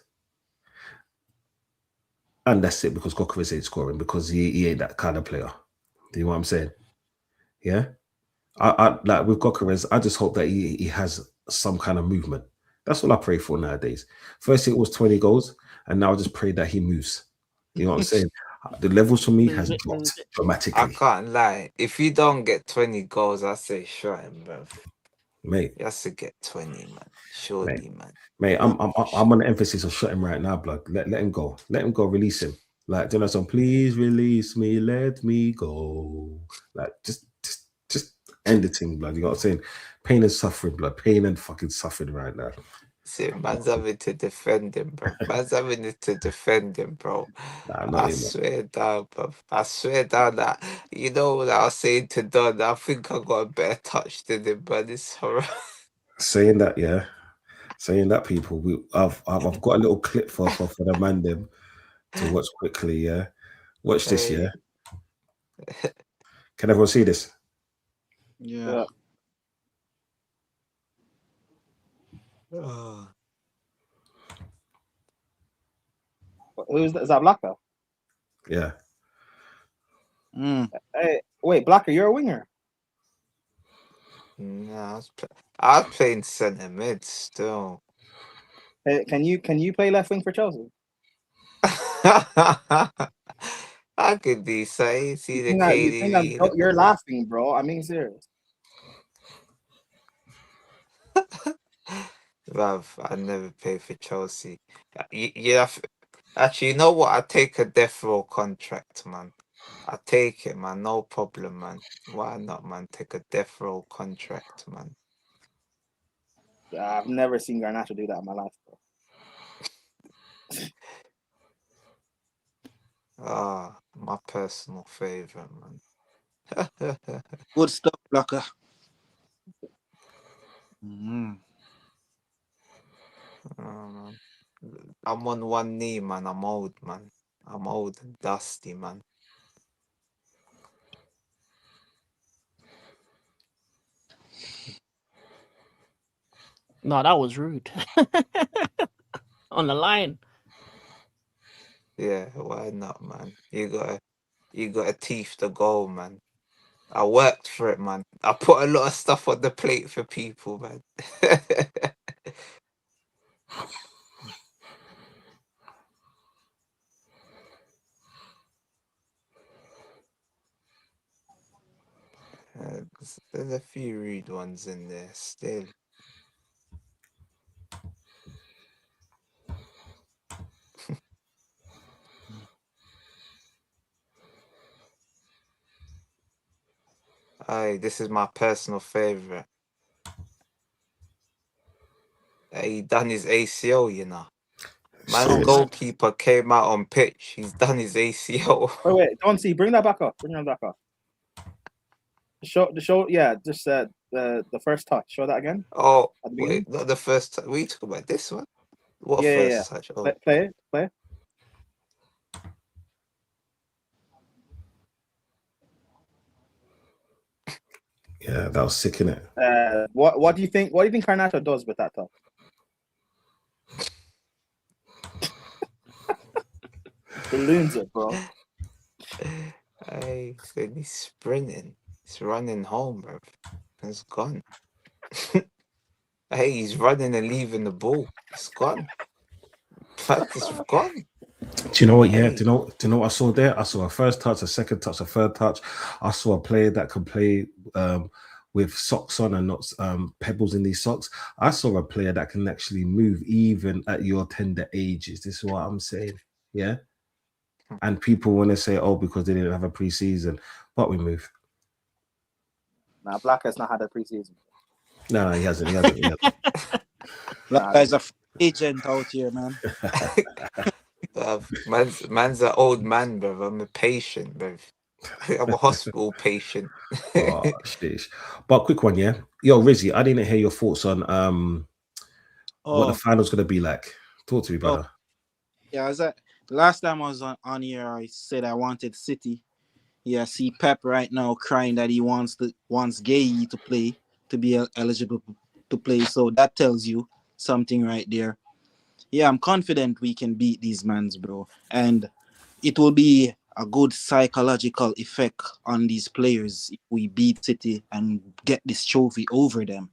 and that's it, because Gokaris ain't scoring, because he ain't that kind of player. Do you know what I'm saying? Yeah. I like with Gokaris, I just hope that he has some kind of movement. That's all I pray for nowadays. First it was 20 goals, and now I just pray that he moves. You know what I'm saying? The levels for me has dropped I dramatically. can't lie. If you don't get 20 goals, I say shut him, bro. Mate. He has to get 20, man. Surely, man. Mate, I'm on the emphasis of shut him right now, blood. Let him go. Let him go. Release him. Like, do you know some? Please release me. Let me go. Like, just end the thing, blood. You know what I'm saying? Pain and suffering, blood. Pain and fucking suffering right now. See, man's having to defend him, bro. Man's having to defend him, bro. Nah, I swear down, bro. I swear down that, you know what I was saying to Don, I think I got a better touch than him, but it's alright. Saying that, yeah. Saying that, people, I've got a little clip for the man them to watch quickly, yeah. Watch this, yeah. Can everyone see this? Yeah. Oh. Who's that? Is that Blacker? Yeah. Hey, wait, Blacker, you're a winger. No, I was playing centre mid still. Hey, can you play left wing for Chelsea? I could be say see the You're laughing, bro. I mean, serious. Bruv, I never played for Chelsea. You have actually, you know what? I take a death row contract, man. I take it, man. No problem, man. Why not, man? Take a death row contract, man. I've never seen Garnacho do that in my life, bro. Ah, my personal favorite, man. Good stuff, Blocker. Mm. Man. I'm on one knee, man. I'm old, man. I'm old and dusty, man. No, that was rude. On the line. Yeah, why not, man? You gotta teeth the goal, man. I worked for it, man. I put a lot of stuff on the plate for people, man. There's a few rude ones in there still. Aye, this is my personal favorite. He done his ACL, you know. Man's Serious. goalkeeper came out on pitch. He's done his ACL. Wait, don't see. Bring that back up. Bring that back up. The show. Yeah, just the first touch. Show that again. Oh, At the beginning? wait, not the first time. We talk about this one? What Yeah, first touch? Oh, Play. Yeah, that was sick, innit? What do you think? What do you think Garnacho does with that touch? Balloons it, bro. I said he's sprinting. He's running home, bro. It's gone. Hey, he's running and leaving the ball. It's gone. It's gone. Do you know what? Yeah, Hey. do you know what I saw there? I saw a first touch, a second touch, a third touch. I saw a player that could play with socks on and not pebbles in these socks. I saw a player that can actually move even at your tender ages. This is what I'm saying. Yeah. And people want to say, oh, because they didn't have a preseason, but we move. Nah, Black has not had a preseason. No, he hasn't. That guy's a free agent out here, man. Man's an old man, bro. I'm a patient, bro. I'm a hospital patient. Oh, sheesh. But quick one, yeah. Yo, Rizzy, I didn't hear your thoughts on what the final's gonna be like. Talk to me, brother. Yeah, last time I was on here, I said I wanted City. Yeah, see Pep right now crying that he wants Gay to play, to be eligible to play. So that tells you something right there. Yeah, I'm confident we can beat these mans, bro. And it will be a good psychological effect on these players if we beat City and get this trophy over them.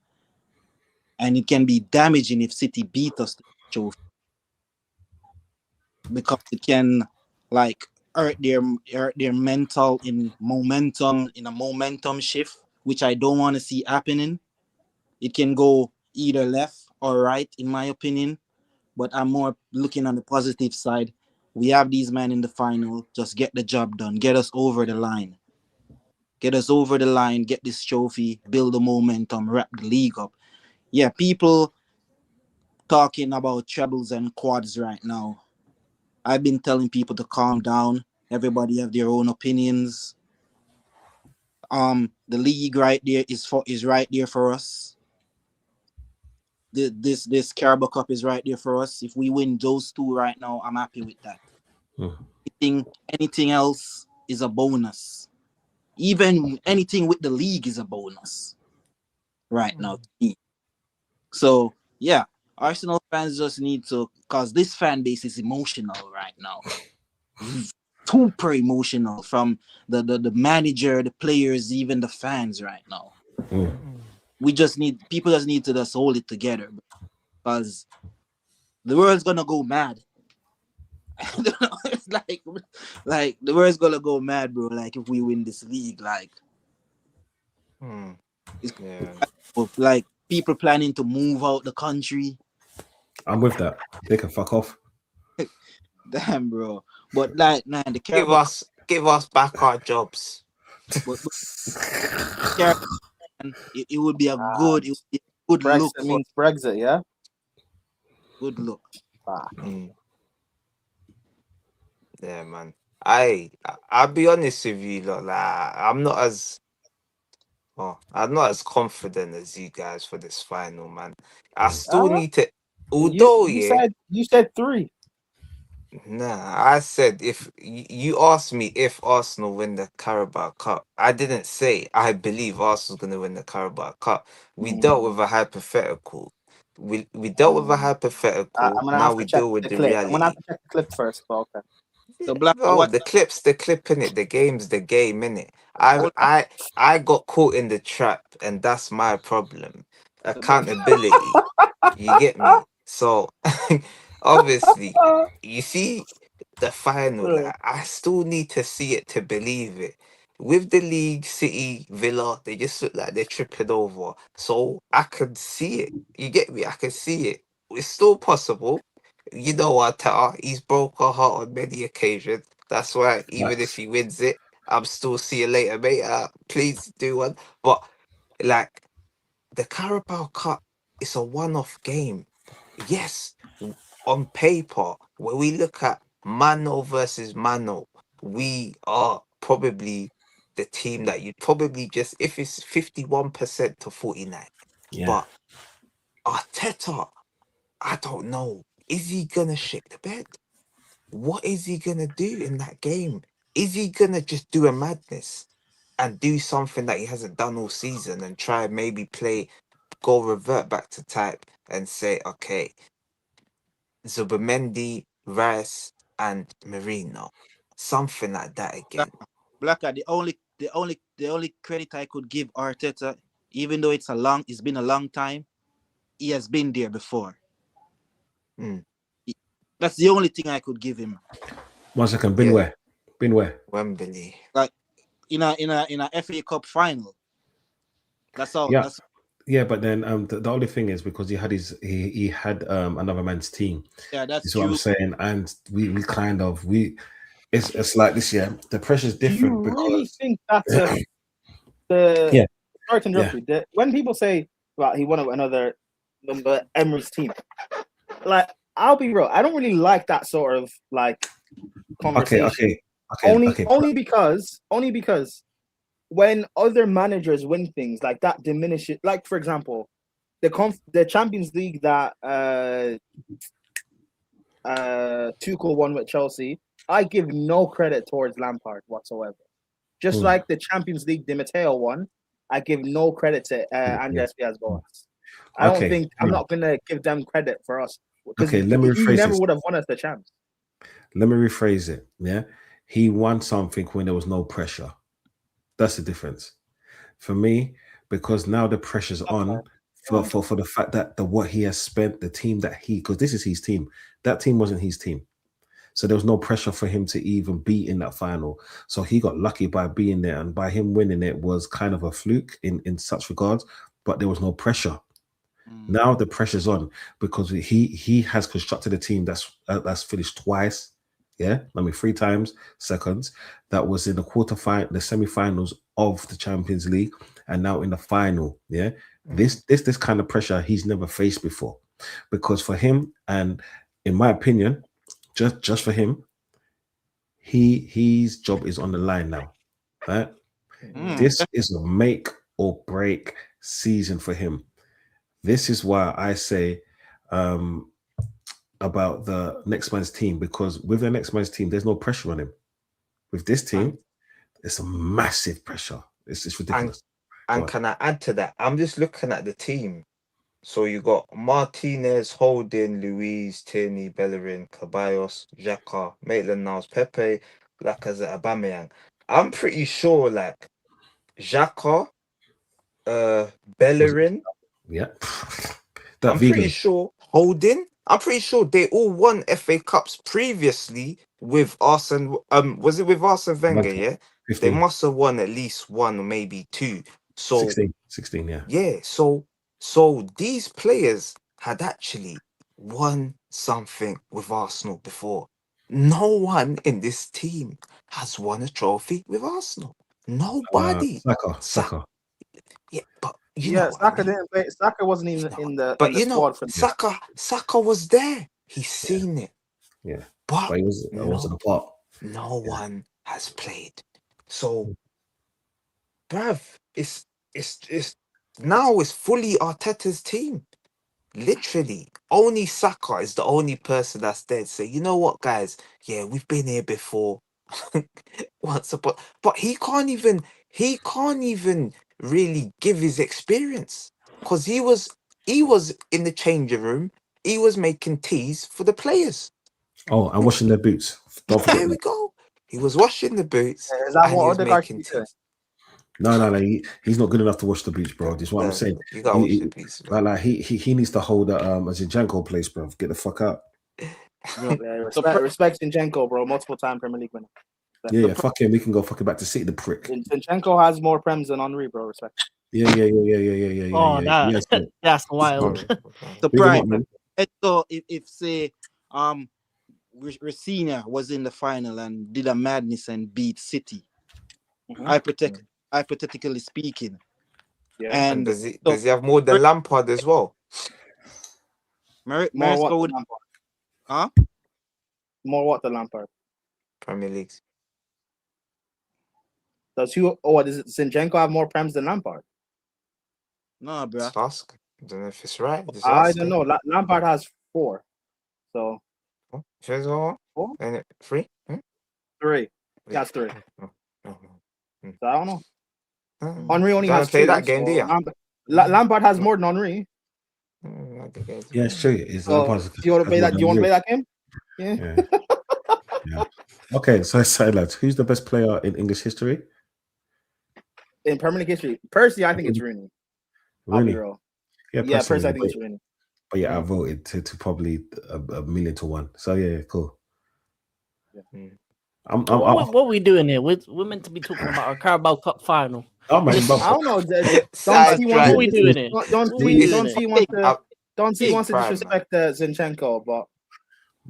And it can be damaging if City beat us to the trophy, because it can like hurt their mental in a momentum shift, which I don't want to see happening. It can go either left or right, in my opinion. But I'm more looking on the positive side. We have these men in the final. Just get the job done. Get us over the line. Get this trophy, build the momentum, wrap the league up. Yeah, people talking about trebles and quads right now. I've been telling people to calm down. Everybody have their own opinions. The league right there is right there for us. This Carabao Cup is right there for us. If we win those two right now, I'm happy with that. Anything else is a bonus. Even anything with the league is a bonus right now. So yeah, Arsenal fans just need to, because this fan base is emotional right now. Super emotional, from the manager, the players, even the fans right now. People just need to just hold it together, because the world's gonna go mad. It's like the world's gonna go mad, bro. Like if we win this league, like people planning to move out the country. I'm with that. They can fuck off. Damn, bro. But like, man, the Give Carabao us Give us back our jobs. But yeah, and it would be a good, it would be a good look Brexit for means Brexit, yeah. good look. Mm. Yeah, man. I'll be honest with you, lot. Like, I'm not as confident as you guys for this final, man. I still need to. Although, You said 3. nah, I said if you asked me if Arsenal win the Carabao Cup, I didn't say I believe Arsenal's gonna win the Carabao Cup. We dealt with a hypothetical. We dealt with a hypothetical. I'm gonna Now have we to check deal with the the clip. I'm gonna have reality. to check the clip first, but okay. So Black, Bro, the clip in it. The game's the game in it. I got caught in the trap, and that's my problem. Accountability. You get me? So obviously, you see the final. Like, I still need to see it to believe it. With the league, City, Villa, they just look like they're tripping over. So I could see it. You get me? I can see it. It's still possible. You know what, he's broke our heart on many occasions. That's why even if he wins it, I'm still see you later, mate. Please do one. But like the Carabao Cup, it's a one-off game. Yes, on paper, when we look at Mano versus Mano, we are probably the team that you'd probably just if it's 51% to 49. Yeah. But Arteta, I don't know. Is he gonna shake the bed? What is he gonna do in that game? Is he gonna just do a madness and do something that he hasn't done all season and try maybe revert back to type and say, okay, Zubamendi, Rice, and Marino, something like that again. Blacker, the only credit I could give Arteta, even though it's been a long time, he has been there before. That's the only thing I could give him. 1 second, been where? Wembley. Like in a FA Cup final. That's all. Yeah. Yeah, but then the only thing is because he had another man's team. Yeah, that's what true. I'm saying, and we kind of it's like this year. The pressure's different. Do you because really think that's sorry to interrupt you. When people say, "Well, he won it with another Emirates team," like I'll be real, I don't really like that sort of like conversation. Only because when other managers win things like that diminishes. Like for example, the Champions League that Tuchel won with Chelsea, I give no credit towards Lampard whatsoever. Just like the Champions League Di Matteo won, I give no credit to Andres Villas-Boas. I don't think I'm not gonna give them credit for us because let me rephrase he never this. would have won us the chance. Let me rephrase it. Yeah, he won something when there was no pressure. That's the difference for me, because now the pressure's on for the fact that what he has spent, the team that because this is his team. That team wasn't his team. So there was no pressure for him to even be in that final. So he got lucky by being there, and by him winning it was kind of a fluke in such regards, but there was no pressure. Now the pressure's on because he has constructed a team that's finished twice. Yeah, 3 times seconds. That was in the semi-finals of the Champions League, and now in the final. Yeah, this kind of pressure he's never faced before, because for him, and in my opinion, just for him, his job is on the line now. Right? This is a make or break season for him. This is why I say about the next man's team, because with the next man's team, there's no pressure on him. With this team, it's a massive pressure. It's ridiculous. And can I add to that? I'm just looking at the team. So you got Martinez, Holding, Luiz, Tierney, Bellerin, Ceballos, Xhaka, Maitland-Niles, Pepe, Lacazette, Aubameyang. I'm pretty sure like Xhaka, Bellerin. Yeah. I'm pretty sure Holding. I'm pretty sure they all won FA Cups previously with Arsene. Was it with Arsene Wenger? Yeah, 15. They must have won at least one or maybe two. So 16, yeah. Yeah, so these players had actually won something with Arsenal before. no one in this team has won a trophy with Arsenal. Nobody. Saka. Yeah, but you Yeah, know what I Saka mean? didn't play. Saka wasn't You even know in what- the But you know, squad for. Saka was there. He's seen it. Yeah. But But he wasn't a part. no one has played. So, bruv, it's now it's fully Arteta's team. Literally, only Saka is the only person that's there to say, you know what, guys? Yeah, we've been here before. Once upon, but he can't even really give his experience because he was in the changing room. He was making teas for the players. Oh, and washing their boots. Don't forget There we that. go. He was washing the boots Is that and he what was Odegaard making should be doing? teas. No. He's not good enough to wash the boots, bro. This is what I'm saying. You gotta wash the boots. Like he needs to hold a Zinchenko place, bro. Get the fuck out. Yeah, respect Zinchenko, bro. Multiple time Premier League winner. Yeah, fuck him. We can go fucking back to City, the prick. Zinchenko has more prems than Henry, bro. Respect. Yeah. Oh, Yes, bro. that's wild. The Big him prime. up, man. So if say Racina was in the final and did a madness and beat City, hypothetically speaking, Yeah. And does he have more than Lampard as well? More Maresca what would, than Lampard? huh? More what than Lampard? Premier Leagues. Does Zinchenko have more prems than Lampard? No, bro. Just ask. I don't know if it's right. Just I ask don't him. know. Lampard has 4. So Oh, should I go Four? on? And 3? 3. That's 3. No. So I don't know. Mm. Henry only Don't has play 2. that game, do you? Lampard has more than Henry. Yeah, it's true. It's So Lampard's- do you want to play that? Do you want to play that game? Yeah. Yeah. Okay, so lads, who's the best player in English history? In Premier League history, personally, I think it's Rooney. I'll be Rooney. real. Yeah, Yeah, personally, I think it's Rooney. But yeah, I voted to probably a 1,000,000 to 1. So yeah, cool. Yeah. What are we doing here? We're meant to be talking about our Carabao Cup final. Oh man, I don't know. Sidetrack. What are we doing here? Don't see wants to disrespect Zinchenko, but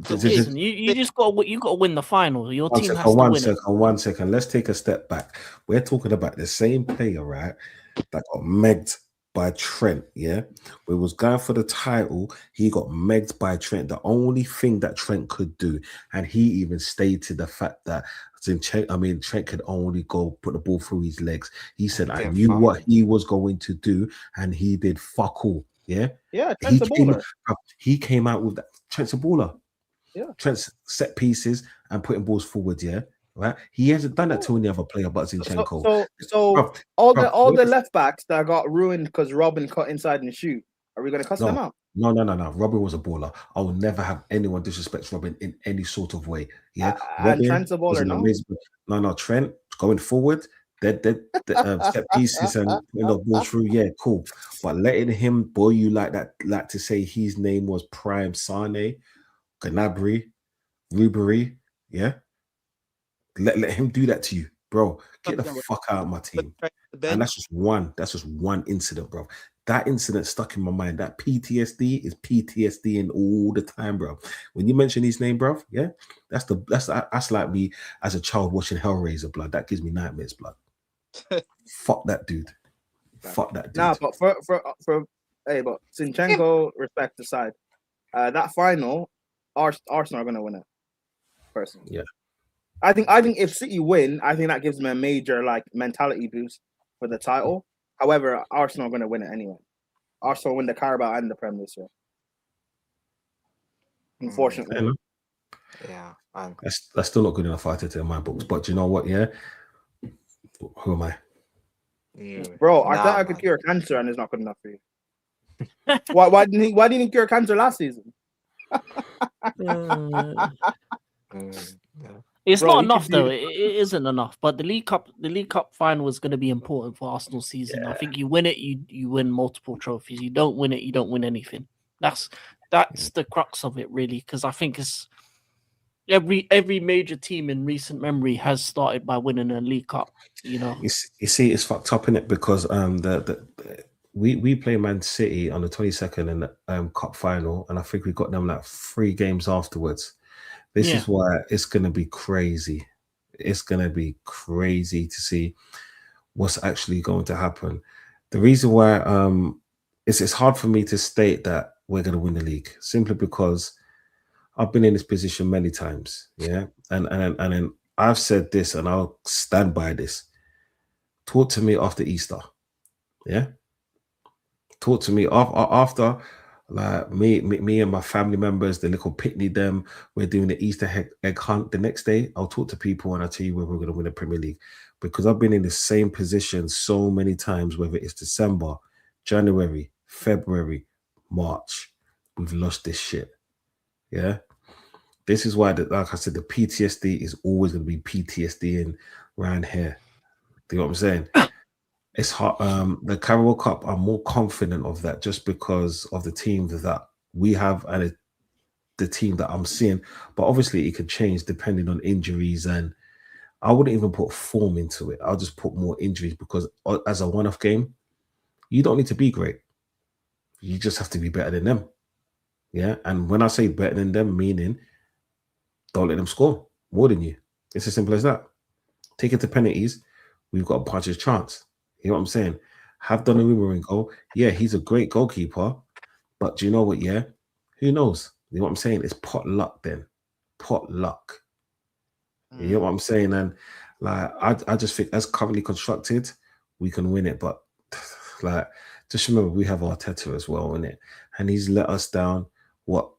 Listen, you just got to win the final. Your One team second, has to win it. one second. Let's take a step back. We're talking about the same player, right? That got megged by Trent. Yeah, we was going for the title. He got megged by Trent. The only thing that Trent could do, and he even stated the fact that Trent could only go put the ball through his legs. He said, "I knew what he was going to do, and he did fuck all." Yeah, Trent's a baller. He came out with that. Trent's a baller. Yeah. Trent's set pieces and putting balls forward, yeah, right. He hasn't done that to any other player but Zinchenko. So all the left backs that got ruined because Robin cut inside and shoot. Are we gonna cuss them out? No. Robin was a baller. I will never have anyone disrespect Robin in any sort of way. Yeah, and Trent's a baller, no? No, Trent going forward. Set pieces and putting the ball through, yeah, cool. But letting him boy you like that, like to say his name was Prime Sane, Gnabry, Ribery, yeah. Let him do that to you, bro. Get the fuck out of my team. And that's just one incident, bro. That incident stuck in my mind. That PTSD is PTSD in all the time, bro. When you mention his name, bro, yeah, that's like me as a child watching Hellraiser, blood. That gives me nightmares, blood. Fuck that dude. Fuck that dude. Nah, but but Zinchenko, respect aside, that final, Arsenal are gonna win it. Personally, yeah. I think if City win, I think that gives them a major mentality boost for the title. However, Arsenal are going to win it anyway. Arsenal win the Carabao and the Premier this year. Unfortunately. Yeah. That's still not good enough for Arteta in my books. But you know what, yeah? Who am I? Bro, Arteta could cure cancer and it's not good enough for you. Why didn't he cure cancer last season? It's not enough though. It isn't enough. But the League Cup final is going to be important for Arsenal's season. Yeah. I think you win it, you win multiple trophies. You don't win it, you don't win anything. That's the crux of it, really. Because I think it's every major team in recent memory has started by winning a League Cup. You know. You see, it's fucked up in it because we play Man City on the 22nd in the cup final, and I think we got them 3 games afterwards. This Yeah. is why it's gonna be crazy. It's gonna be crazy to see what's actually going to happen. The reason why it's hard for me to state that we're gonna win the league simply because I've been in this position many times. Yeah. And then I've said this and I'll stand by this. Talk to me after Easter. Yeah. Talk to me after like me and my family members, the little pitney them, we're doing the Easter egg hunt the next day. I'll talk to people and I'll tell you whether we're going to win the Premier League, because I've been in the same position so many times, whether it's December, January, February, March, we've lost this shit. Yeah. This is why, like I said, the PTSD is always going to be PTSD in around here. Do you know what I'm saying? It's hard. The Carabao Cup, I'm more confident of that just because of the team that we have and the team that I'm seeing. But obviously, it could change depending on injuries, and I wouldn't even put form into it. I'll just put more injuries because as a one-off game, you don't need to be great. You just have to be better than them. Yeah, and when I say better than them, meaning don't let them score more than you. It's as simple as that. Take it to penalties. We've got a puncher's chance. You know what I'm saying? Have Donnarumma in goal. Yeah, he's a great goalkeeper. But do you know what? Yeah, who knows? You know what I'm saying? It's pot luck then. Pot luck. You know what I'm saying? And like, I just think as currently constructed, we can win it. But like, just remember, we have Arteta as well in it. And he's let us down, what,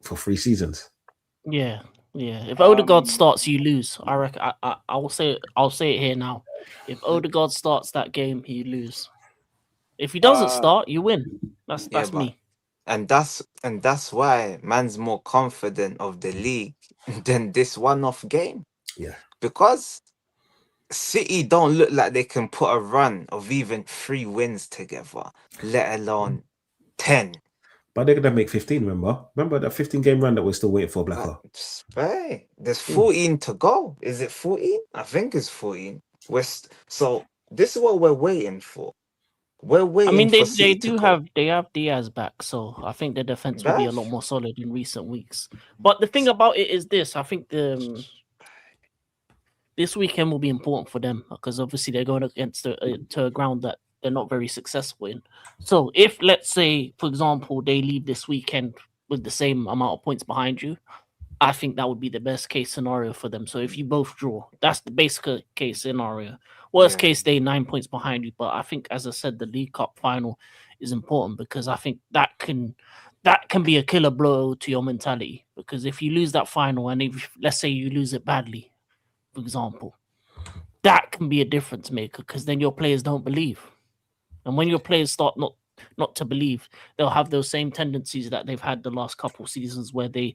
for 3 seasons? Yeah. Yeah. If Odegaard starts, you lose. I reckon. I will say. I'll say it here now. If Odegaard starts that game, you lose. If he doesn't start, you win. That's but me. and that's why man's more confident of the league than this one-off game. Yeah. Because City don't look like they can put a run of even 3 wins together, let alone 10. But they're gonna make 15, remember that 15-game run that we're still waiting for, Blacker? Hey, there's 14 to go. Is it 14? I think it's 14. So this is what we're waiting for. We're waiting I mean, for they City do to have Diaz back, so I think the defense will be a lot more solid in recent weeks. But the thing about it is this: I think this weekend will be important for them because obviously they're going against to a ground that they're not very successful in. So if, let's say, for example, they leave this weekend with the same amount of points behind you, I think that would be the best case scenario for them. So if you both draw, that's the basic case scenario. Worst case, they 9 points behind you. But I think, as I said, the League Cup final is important because I think that can be a killer blow to your mentality. Because if you lose that final, and if, let's say, you lose it badly, for example, that can be a difference maker because then your players don't believe. And when your players start not to believe, they'll have those same tendencies that they've had the last couple of seasons where they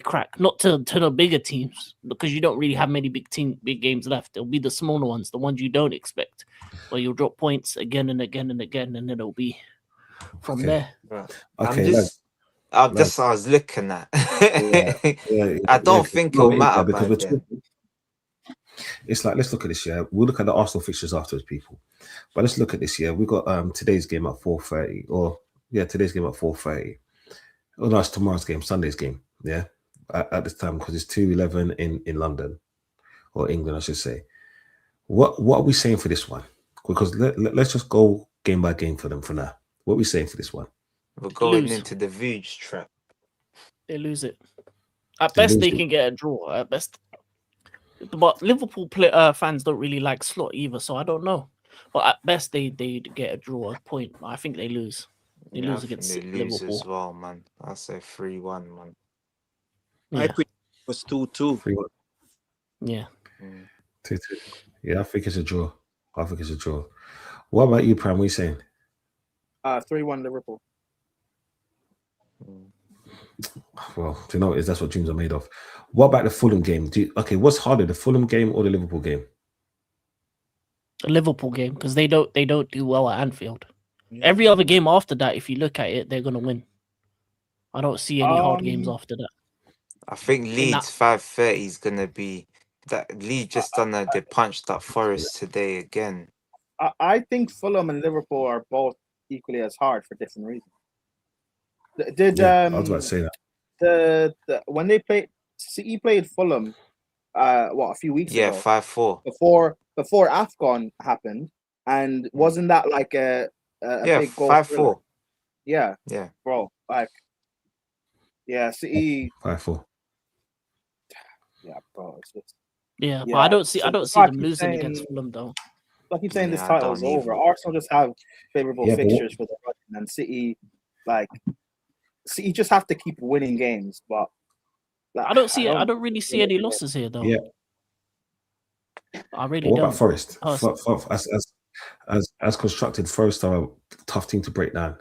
crack, not to the bigger teams, because you don't really have many big games left. It'll be the smaller ones, the ones you don't expect, where you'll drop points again and again and again, and then it'll be from there. Right. Okay, I was looking at. I don't think it'll matter because it's like, let's look at this. Yeah, we'll look at the Arsenal fixtures afterwards, people. But let's look at this. Yeah, we got today's game at 4:30, or today's game at 4:30. Oh no, it's tomorrow's game, Sunday's game. Yeah, at this time because it's 2:11 in London or England, I should say. What are we saying for this one? Because let's just go game by game for them for now. What are we saying for this one? We're going into the Vuj trap. They lose it. At best, they can get a draw. At best. But Liverpool fans don't really like Slot either, so I don't know. But at best, they get a draw, a point. I think they lose. They lose against Liverpool as well, man. I'll say 3-1, man. Yeah. I think it was 2-2. 3-1. Yeah. 2-2. Yeah, I think it's a draw. What about you, Pram? What are you saying? 3-1 Liverpool. Well, do you know that's what dreams are made of? What about the Fulham game? What's harder, the Fulham game or the Liverpool game? The Liverpool game, because they don't do well at Anfield. Yeah. Every other game after that, if you look at it, they're gonna win. I don't see any hard games after that. I think Leeds 5:30 is gonna be that. Leeds just done they punched up Forest today again. I think Fulham and Liverpool are both equally as hard for different reasons. I was about to say that. The when they played City played Fulham, a few weeks Yeah, ago 5-4. before AFCON happened, and wasn't that like a Yeah, big goal? 5-4. Yeah, Yeah. bro. Like, yeah, City. 5-4. Yeah, bro. It's just Yeah, but yeah. I don't see So that's them why I keep losing saying, against Fulham though. I keep saying this Yeah, I title is don't over. either. Arsenal just have favorable Yeah, but fixtures for the run, and City, like, City just have to keep winning games. But like, I don't really see any losses here though. Yeah. I really But what about don't. Forest? Personally. As constructed, Forest are a tough team to break down.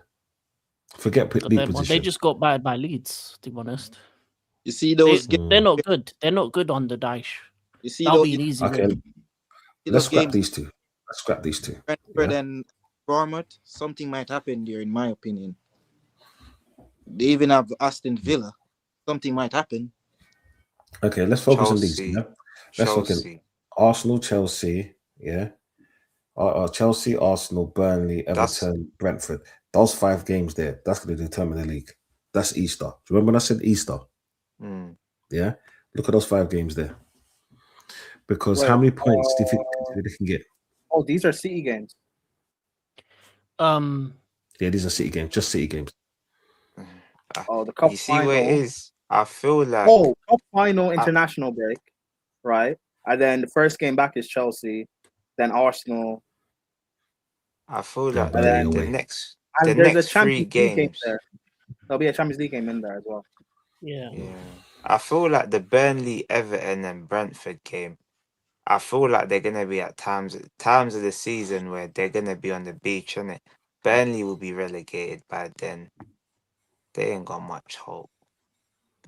Forget league They position. just got battered by Leeds, to be honest. You see those games. They're not good. They're not good on the Daesh. You see That'll those, be an easy Okay, win. let's scrap games. these two. Let's scrap these two. Brentford Yeah. and Bournemouth. Something might happen there, in my opinion. They even have Aston Villa. Something might happen. Okay, let's focus on these. Chelsea. Yeah? Let's look at Chelsea. Arsenal, Chelsea. Yeah. Chelsea, Arsenal, Burnley, That's- Everton, Brentford. Those 5 games there, that's going to determine the league. That's Easter. Do you remember when I said Easter? Yeah. Look at those 5 games there. Because Wait, how many points do you think they can get? oh, these are City games. Yeah, these are City games, just City games. Oh, the cup You see final. where it is? I feel like Cup final international break, right? And then the first game back is Chelsea, then Arsenal, I feel Yeah, like Burnley the away. next and the there's a next 3 Champions League game games. there. There'll be a Champions League game in there as well. Yeah. I feel like the Burnley, Everton, and Brentford game. I feel like they're gonna be at times of the season where they're gonna be on the beach, innit? Burnley will be relegated by then. They ain't got much hope.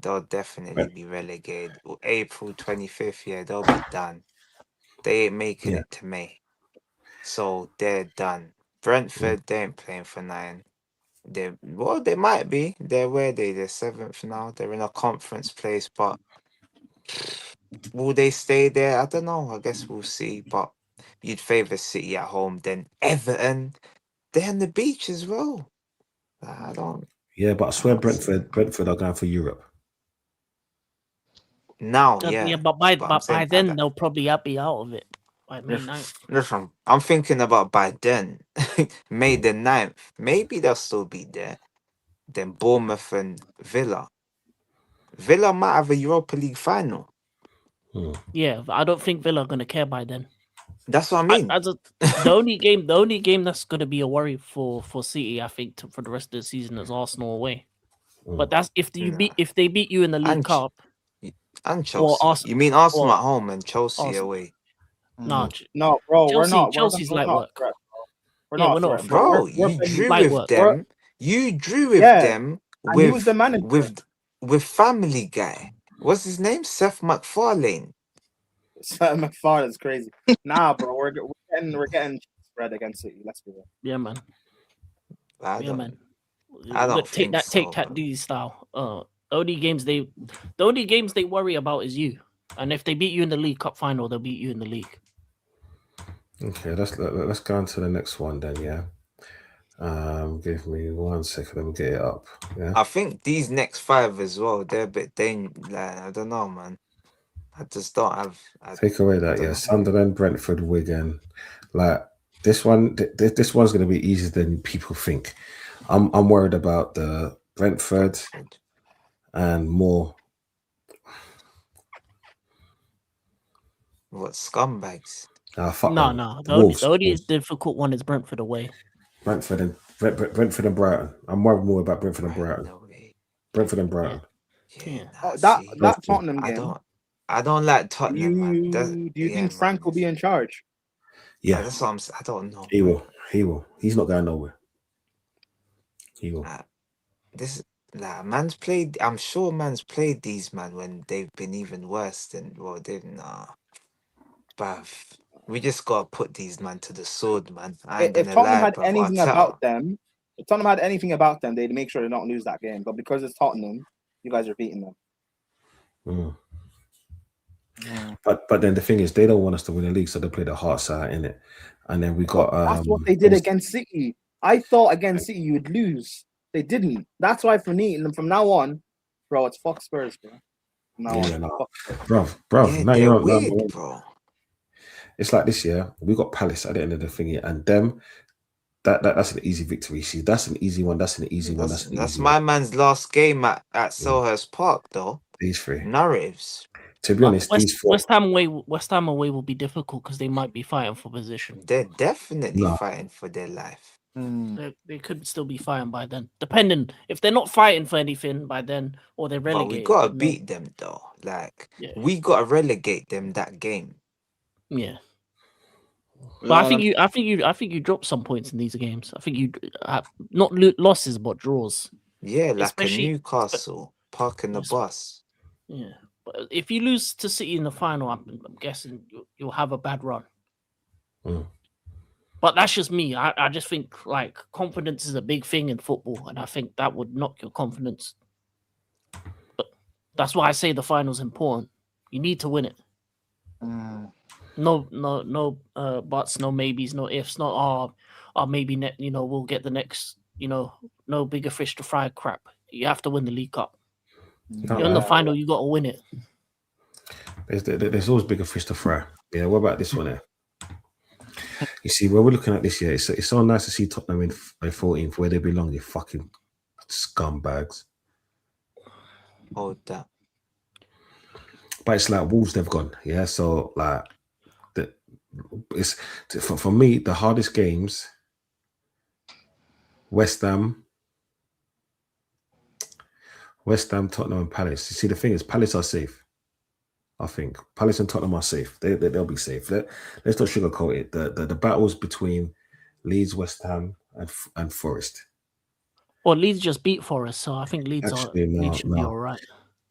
They'll definitely be relegated. April 25th, yeah, they'll be done. They ain't making it to May. So they're done. Brentford, they ain't playing for 9. They might be. They're 7th now. They're in a conference place, but will they stay there? I don't know. I guess we'll see. But you'd favour City at home, then Everton. They're on the beach as well. I don't. Yeah, but I swear don't see- Brentford are going for Europe. Now, Yeah, but I'm by saying at then that- they'll probably be out of it by May 9th. Listen, I'm thinking about by then, May the 9th. Maybe they'll still be there. Then Bournemouth and Villa. Villa might have a Europa League final. Yeah, but I don't think Villa are gonna care by then. That's what I mean. The only game that's gonna be a worry for City, I think, for the rest of the season is Arsenal away. But that's if they beat you in the League And Cup. And Chelsea. You mean Arsenal at home and Chelsea away? No, bro, Chelsea, we're not. Chelsea's light work. We're not not. Bro, you drew with them. You drew with them and he was the manager. with Family Guy. What's his name? Seth MacFarlane. Seth MacFarlane's crazy. Nah, bro, we're getting spread against City. Let's do it. Yeah, man. I don't think take Cat D style. The only games they worry about is you. And if they beat you in the League Cup final, they'll beat you in the league. Okay, let's go on to the next one then. Yeah. Give me 1 second. Let me get it up. Yeah. I think these next 5 as well. They're a bit dangerous. I don't know, man. I just don't have. Take away that, yeah. Sunderland, Brentford, Wigan. Like this one, this one's going to be easier than people think. I'm worried about the Brentford and more. What scumbags? No. The only difficult one is Brentford away. Brentford and Brighton. I'm worried more about Brentford and Brighton. Brentford and Brighton. Yeah. That Tottenham game. I don't like Tottenham. Do you think Frank will be in charge? Yeah, that's what I don't know. He will. He's not going nowhere. He will. Man's played. I'm sure man's played these when they've been even worse than they've Bruv, we just gotta put these to the sword, man. If Tottenham had anything about them, they'd make sure to not lose that game. But because it's Tottenham, you guys are beating them. But then the thing is, they don't want us to win the league, so they play the hearts out in it. And then we got. That's what they did against City. I thought against City you would lose. They didn't. That's why for me, and from now on, bro, it's fuck Spurs, bro. No, Yeah, no. fuck. Bruv. Yeah, Now they're you're on. weird, bro. It's like this year. We got Palace at the end of the thing, and them. That's an easy victory. See, that's an easy one. That's an easy one. That's an That's easy my one. man's last game at Selhurst Park, though. These three. Narratives. To be But honest, these four. West Ham away will be difficult because they might be fighting for position. They're definitely No. fighting for their life. They could still be fighting by then, depending if they're not fighting for anything by then or they're But relegated. we gotta then beat them, though. Like, Yeah. we gotta relegate them that game. Yeah. But I think you drop some points in these games. I think you not losses but draws. Yeah, like Especially- a Newcastle parking the Yes. bus. Yeah. But if you lose to City in the final, I'm guessing you'll have a bad run. Mm. But that's just me. I just think like confidence is a big thing in football, and I think that would knock your confidence. But that's why I say the final's important. You need to win it. No buts, no maybes, no ifs, no maybe we'll get the next, no bigger fish to fry crap. You have to win the League Cup. You're in the final, you got to win it. There's always bigger fish to fry. Yeah, what about this one here? You see, when we're looking at this year, it's so nice to see Tottenham in 14th where they belong, you fucking scumbags. Hold that. But it's like Wolves, they've gone. Yeah, so like, it's for me, the hardest games, West Ham, Tottenham, and Palace. You see, the thing is, Palace are safe. I think Palace and Tottenham are safe. They'll be safe. Let's not sugarcoat it. The battles between Leeds, West Ham, and Forest. Well, Leeds just beat Forest, so I think Leeds should be all right.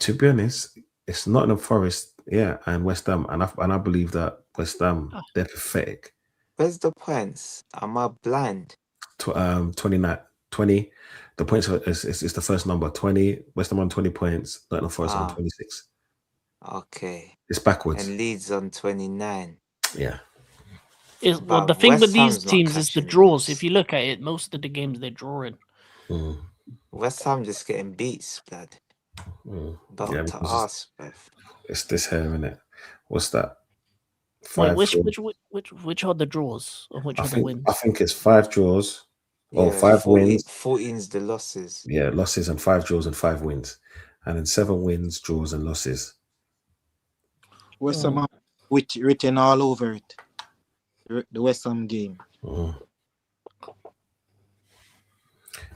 To be honest, it's Nottingham Forest, yeah, and West Ham, and I believe that West Ham, they're pathetic. Where's the points? Am I blind? 29, 20. The points is the first number. 20. West Ham on 20 points. Nottingham Forest on 26. Okay. It's backwards. And Leeds on 29. Yeah. Well, the thing with these teams is the draws. If you look at it, most of the games they're drawing. West Ham just getting beats, blood. Belt to us, bruv. It's this here, isn't it? What's that? Wait, which are the draws or which are the wins? I think it's 5 draws or 5 wins. 14's the losses. Yeah, losses and 5 draws and 5 wins. And then 7 wins, draws, and losses. West Ham written all over it. The West Ham game.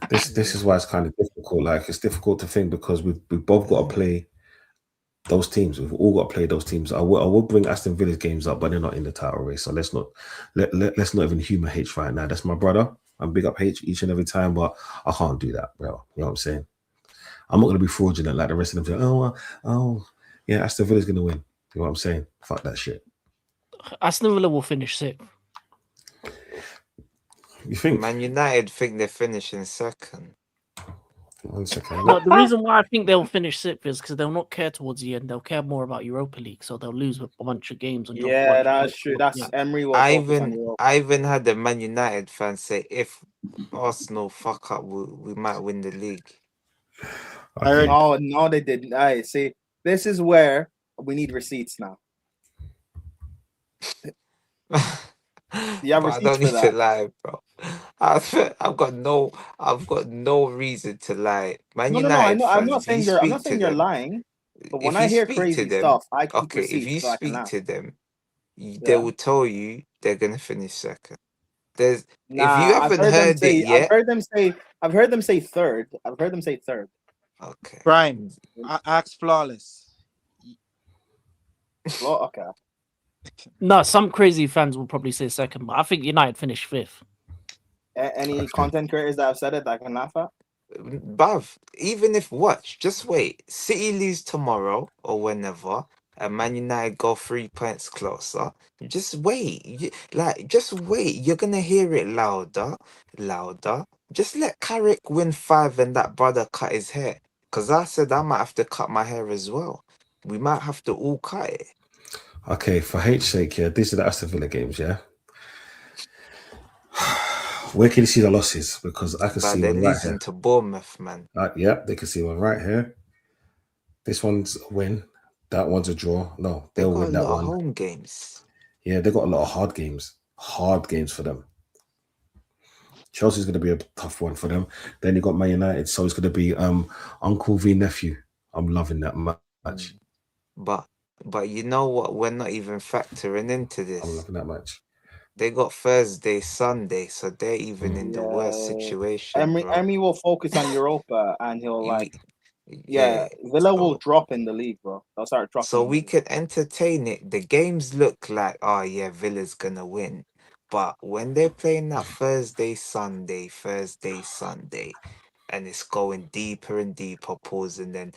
This is why it's kind of difficult. Like, it's difficult to think because we've both got to play those teams. We've all got to play those teams. I will bring Aston Villa's games up, but they're not in the title race. So let's not even humour H right now. That's my brother. I'm big up H each and every time, but I can't do that, bro. You know what I'm saying? I'm not going to be fraudulent like the rest of them. Oh, yeah, Aston Villa's going to win. You know what I'm saying? Fuck that shit. Aston Villa will finish 6th. You think? Man United think they're finishing second. 1 second. But the reason why I think they'll finish 6th is because they'll not care towards the end. They'll care more about Europa League, so they'll lose a bunch of games. And Yeah, that's true. That's Emery. I even had the Man United fan say, if Arsenal fuck up, we might win the league. Okay. No, they didn't. I see. This is where we need receipts now. Yeah, I don't need to lie, bro. I've got no reason to lie. Man United fans, I'm not saying you're lying. But when I hear crazy stuff, I keep receipts. If you so speak to them, they will tell you they're gonna finish second. If you haven't heard it yet, I've heard them say third. Okay. Prime. Ask Flawless. Well, okay. No, some crazy fans will probably say 2nd, but I think United finished 5th. Any content creators that have said it that I can laugh at? Bruv, even if just wait. City lose tomorrow or whenever, and Man United go 3 points closer. Just wait. Just wait. You're gonna hear it louder. Just let Carrick win 5 and that brother cut his hair. Because I said I might have to cut my hair as well. We might have to all cut it. Okay, for H's sake, yeah, these are the Aston Villa games, yeah. Where can you see the losses? Because I can see one right here. To Bournemouth, man. Yeah, they can see one right here. This one's a win. That one's a draw. No, They they'll got a win that lot of one. home games. Yeah, they got a lot of hard games. Hard games for them. Chelsea's going to be a tough one for them. Then you got Man United, so it's going to be uncle v nephew. I'm loving that match. But you know what? We're not even factoring into I'm this. loving that match. They got Thursday, Sunday, so they're even in the worst Yeah. situation, bro. Emery will focus on Europa, and he'll like, Yeah. Villa will So, drop in the league, bro. They'll start dropping. so in we the league. could entertain it. The games look like, oh yeah, Villa's gonna win. But when they're playing that Thursday, Sunday, and it's going deeper and deeper pause, and then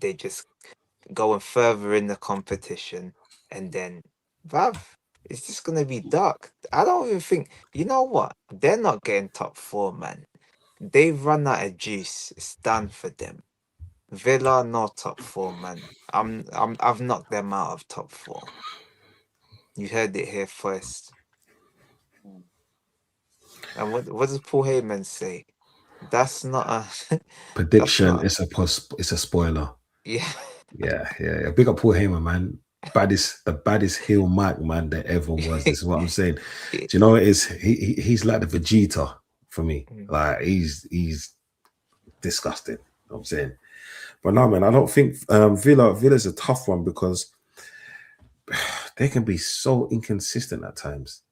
they just going further in the competition, and then it's just gonna be dark. I don't even think, you know what? They're not getting top four, man. They've run out of juice. It's done for them. Villa no top four, man. I've knocked them out of top four. You heard it here first. And what does Paul Heyman say? That's not a Prediction. That's It's a spoiler. yeah. Yeah. Big up Paul Heyman, man. The baddest heel mic man that ever was. This is what I'm saying. Do you know what it is? He's like the Vegeta for me. Like he's disgusting. You know what I'm saying. But no, man, I don't think Villa's a tough one because they can be so inconsistent at times,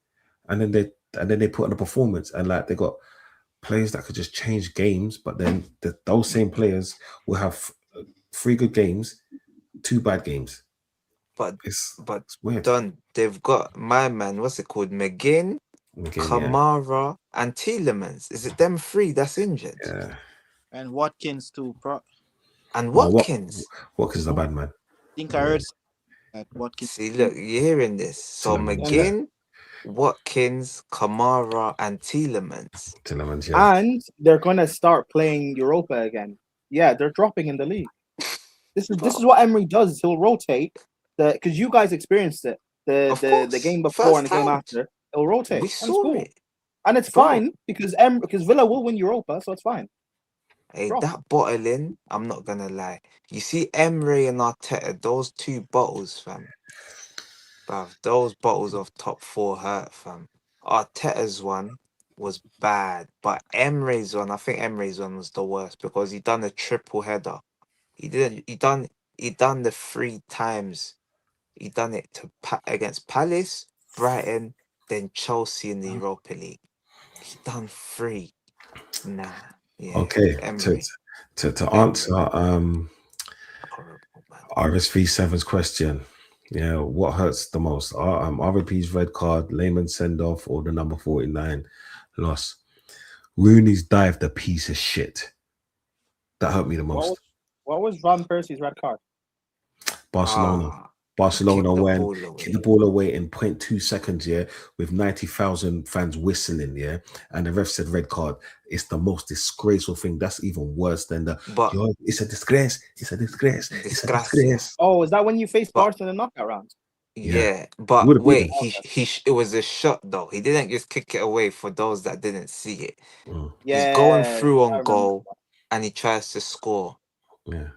and then they put on a performance, and like they got players that could just change games, but then those same players will have 3 good games, 2 bad games. But it's weird. Done. They've got my man. What's it called? McGinn, Kamara, and Tielemans. Is it them 3 that's injured? Yeah. And Watkins too, And Watkins. Watkins is a bad man. I think I heard that Watkins. See, look, you're hearing this. So McGinn, Watkins, Kamara, and Tielemans. Yeah. And they're gonna start playing Europa again. Yeah, they're dropping in the league. This is what Emery does. He'll rotate because you guys experienced it. The game before and the game after. He'll rotate. We saw it. And it's fine because Villa will win Europa, so it's fine. Hey, that bottling, I'm not gonna lie. You see Emery and Arteta, those 2 bottles, fam. Bruv, those bottles of top 4 hurt, fam. Arteta's one was bad, but Emery's one, I think Emery's one was the worst because he done a triple header. He done the 3 times. He done it against Palace, Brighton, then Chelsea in the Europa League. He done 3. Nah. Yeah, okay. Emery. To answer RSV7's question, yeah, what hurts the most? RVP's red card, Layman send off, or the number 49 loss? Rooney's dive, the piece of shit. That hurt me the most. What was Van Persie's red card? Barcelona kicked the ball away in 0.2 seconds, yeah, with 90,000 fans whistling, yeah, and the ref said red card. It's the most disgraceful thing. That's even worse than it's a disgrace. It's a disgrace. It's a disgrace. Oh, is that when you faced Barca in the knockout round? Yeah, but wait, it was a shot though. He didn't just kick it away for those that didn't see it. Yeah, he's going through on goal, and he tries to score. Yeah,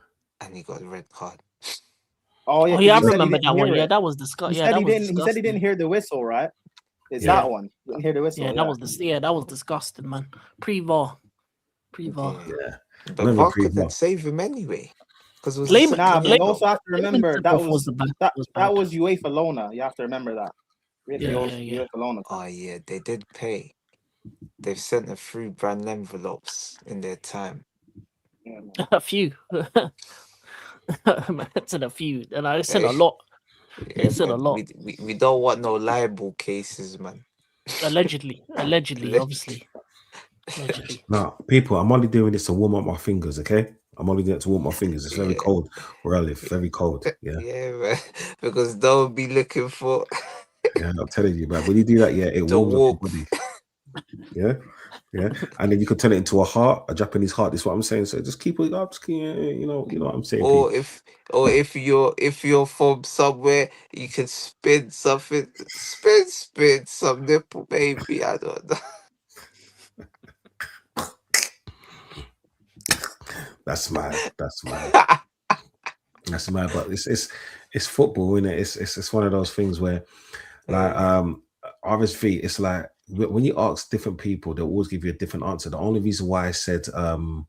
and he got a red card. Oh yeah, I remember that one. Yeah, that was disgusting. He said he didn't hear the whistle, right? It's that one. He didn't hear the whistle. Yeah, that was disgusting, man. Pre-VAR. Yeah. But VAR couldn't save him anyway. Because you also have to remember that was UEFA Lona. You have to remember that. UEFA Lona. Oh yeah, they did pay. They've sent a few brand envelopes in their time. Yeah, a few. It's in a few, and I said a lot. Yeah, said a lot. We don't want no libel cases, man. Allegedly, obviously. Allegedly. No, people, I'm only doing this to warm up my fingers, okay? I'm only doing it to warm my fingers. It's very cold where I live. Very cold. Yeah. Yeah, man. Because they'll be looking for. Yeah, I'm telling you, man. When you do that, yeah, it warms up your body. Yeah. Yeah, and then you could turn it into a Japanese heart. That's what I'm saying. So just keep it up, you know what I'm saying. Or if you're from somewhere, you can spin something, spin some nipple, baby. I don't know. That's mad. That's mad, but it's football, isn't it? It's one of those things where, like, RSV, it's like when you ask different people, they'll always give you a different answer. The only reason why I said the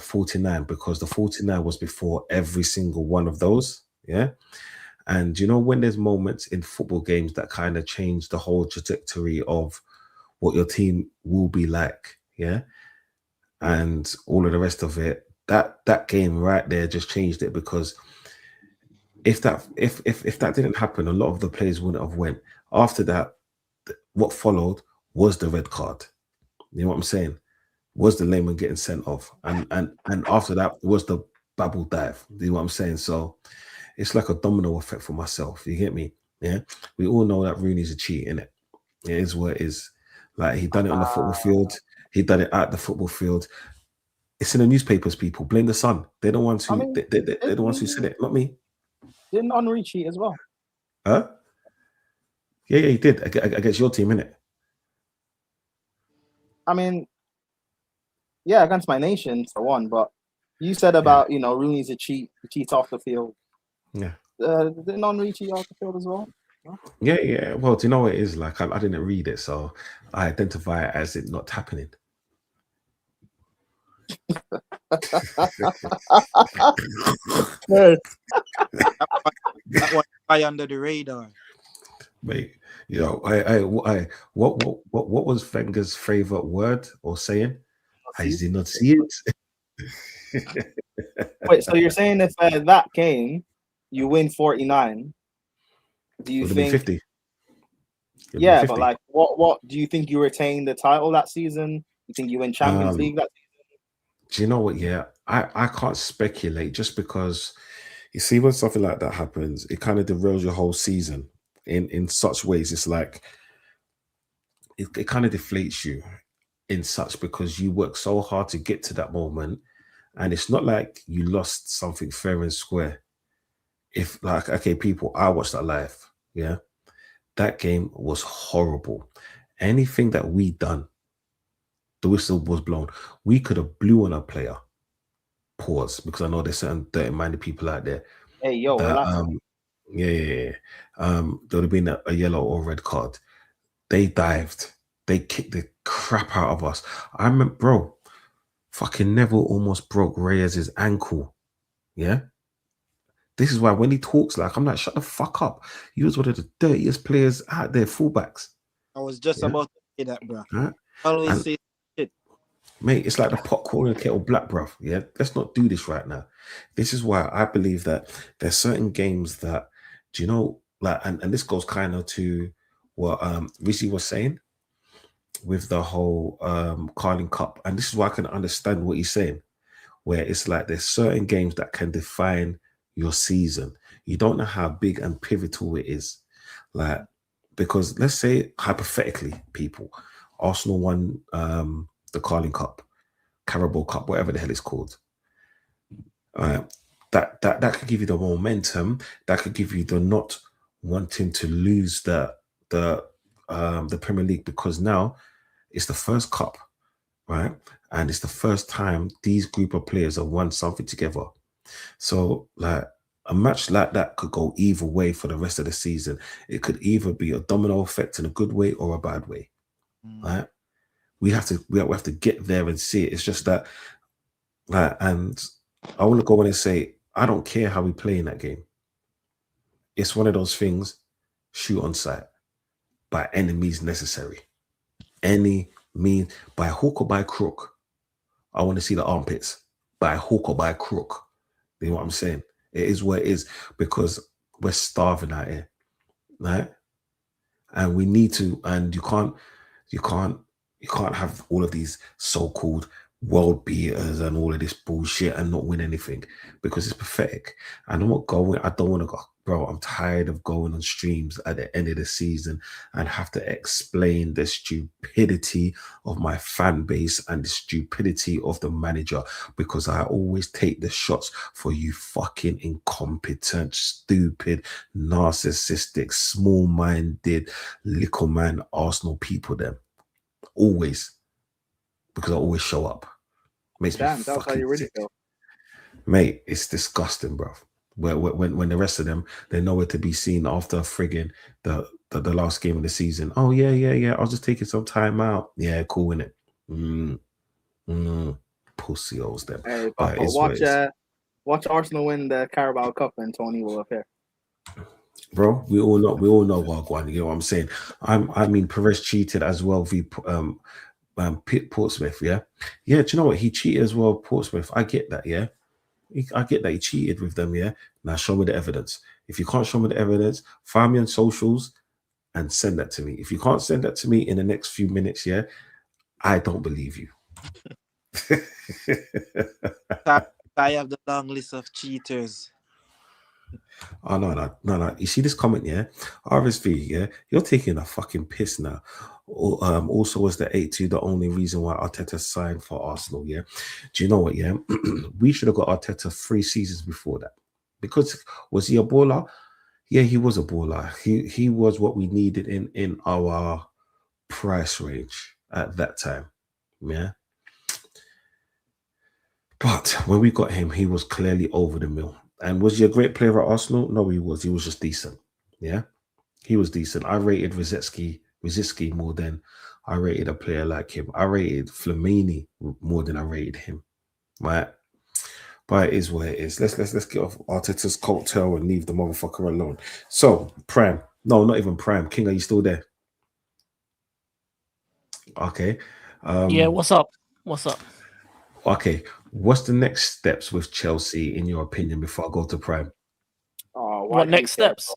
49, because the 49 was before every single one of those, yeah. And you know, when there's moments in football games that kind of change the whole trajectory of what your team will be like, yeah, and all of the rest of it, that game right there just changed it, because if that didn't happen, a lot of the players wouldn't have went. After that, what followed was the red card. You know what I'm saying? Was the layman getting sent off, and after that was the bubble dive. You know what I'm saying? So it's like a domino effect for myself. You get me? Yeah. We all know that Rooney's a cheat, innit? It is what it is. Like, he done it on the football field. He done it at the football field. It's in the newspapers. People blame the Sun. They're the ones who they're the ones who said it, not me. Didn't Henry cheat as well? Huh? Yeah, he did against your team, innit? I mean, yeah, against my nation for one, but you said about Rooney's a cheat. He cheats off the field. Yeah. Didn't Henry cheat off the field as well? No? Yeah. Well, do you know what it is like? I didn't read it, so I identify it as it not happening. That one fly under the radar. Mate, what was Wenger's favorite word or saying? I did not see it. Wait, so you're saying if that came, you win 49? Do you think 50? Yeah, 50. but like, what do you think you retain the title that season? You think you win Champions League that season? Do you know what? Yeah, I can't speculate, just because you see, when something like that happens, it kind of derails your whole season in such ways. It's like it kind of deflates you in such, because you work so hard to get to that moment, and it's not like you lost something fair and square. If, like, okay, people, I watched that live. Yeah, that game was horrible. Anything that we done, the whistle was blown. We could have blew on a player. Pause, because I know there's certain dirty-minded people out there. Hey, yo, That, relax. yeah. There would have been a yellow or red card. They dived. They kicked the crap out of us. I remember, bro, fucking Neville almost broke Reyes' ankle. Yeah. This is why when he talks, like, I'm like, shut the fuck up. He was one of the dirtiest players out there, fullbacks. I was just about to say that, bro. Right? Always say shit. Mate, it's like the pot calling kettle black, bruv. Yeah, let's not do this right now. This is why I believe that there's certain games that, do you know, like, and this goes kind of to what Rizzy was saying with the whole Carling Cup. And this is why I can understand what he's saying, where it's like there's certain games that can define your season. You don't know how big and pivotal it is. Like, because let's say hypothetically, people, Arsenal won the Carling Cup, Carabao Cup, whatever the hell it's called. That could give you the momentum. That could give you the not wanting to lose the Premier League, because now it's the first cup, right? And it's the first time these group of players have won something together. So, like, a match like that could go either way for the rest of the season. It could either be a domino effect in a good way or a bad way, right? We have to get there and see it. It's just that, like, and I want to go in and say, I don't care how we play in that game. It's one of those things, shoot on sight, by any means necessary. Any means, by hook or by crook. I want to see the armpits, by hook or by crook. You know what I'm saying? It is what it is, because we're starving out here, right? And we need to, and you can't have all of these so-called world beaters and all of this bullshit and not win anything, because it's pathetic. And I don't want to go, bro. I'm tired of going on streams at the end of the season and have to explain the stupidity of my fan base and the stupidity of the manager, because I always take the shots for you fucking incompetent, stupid, narcissistic, small-minded, little man Arsenal people, them. Always, because I always show up. Makes Damn, me that's how fucking you really sick. feel. Mate, it's disgusting, bro. When the rest of them, they're nowhere to be seen after frigging the last game of the season. Oh yeah. I was just taking some time out. Yeah, cool, innit? Pussy holes them. Hey, But Papa, it's what it is. watch Arsenal win the Carabao Cup and Tony will appear. Bro, we all know Wagwan, you know what I'm saying? I mean Perez cheated as well v Portsmouth, yeah. Do you know what? He cheated as well, Portsmouth. I get that, yeah. I get that he cheated with them, yeah. Now show me the evidence. If you can't show me the evidence, find me on socials and send that to me. If you can't send that to me in the next few minutes, yeah, I don't believe you. I have the long list of cheaters. Oh no. You see this comment, yeah? RSV, yeah? You're taking a fucking piss now. Also, was the 8-2 the only reason why Arteta signed for Arsenal, yeah? Do you know what, yeah? We should have got Arteta 3 seasons before that. Because was he a baller? Yeah, he was a baller. He was what we needed in our price range at that time. Yeah. But when we got him, he was clearly over the mill. And was he a great player at Arsenal? No, he was. He was just decent. Yeah. He was decent. I rated Rosicky more than I rated a player like him. I rated Flamini more than I rated him. Right. But it is what it is. Let's get off Arteta's coattail and leave the motherfucker alone. So, Prime. No, not even Prime. King, are you still there? Okay. Yeah, what's up? What's up? Okay. What's the next steps with Chelsea, in your opinion, before I go to Prime? Oh, What next steps?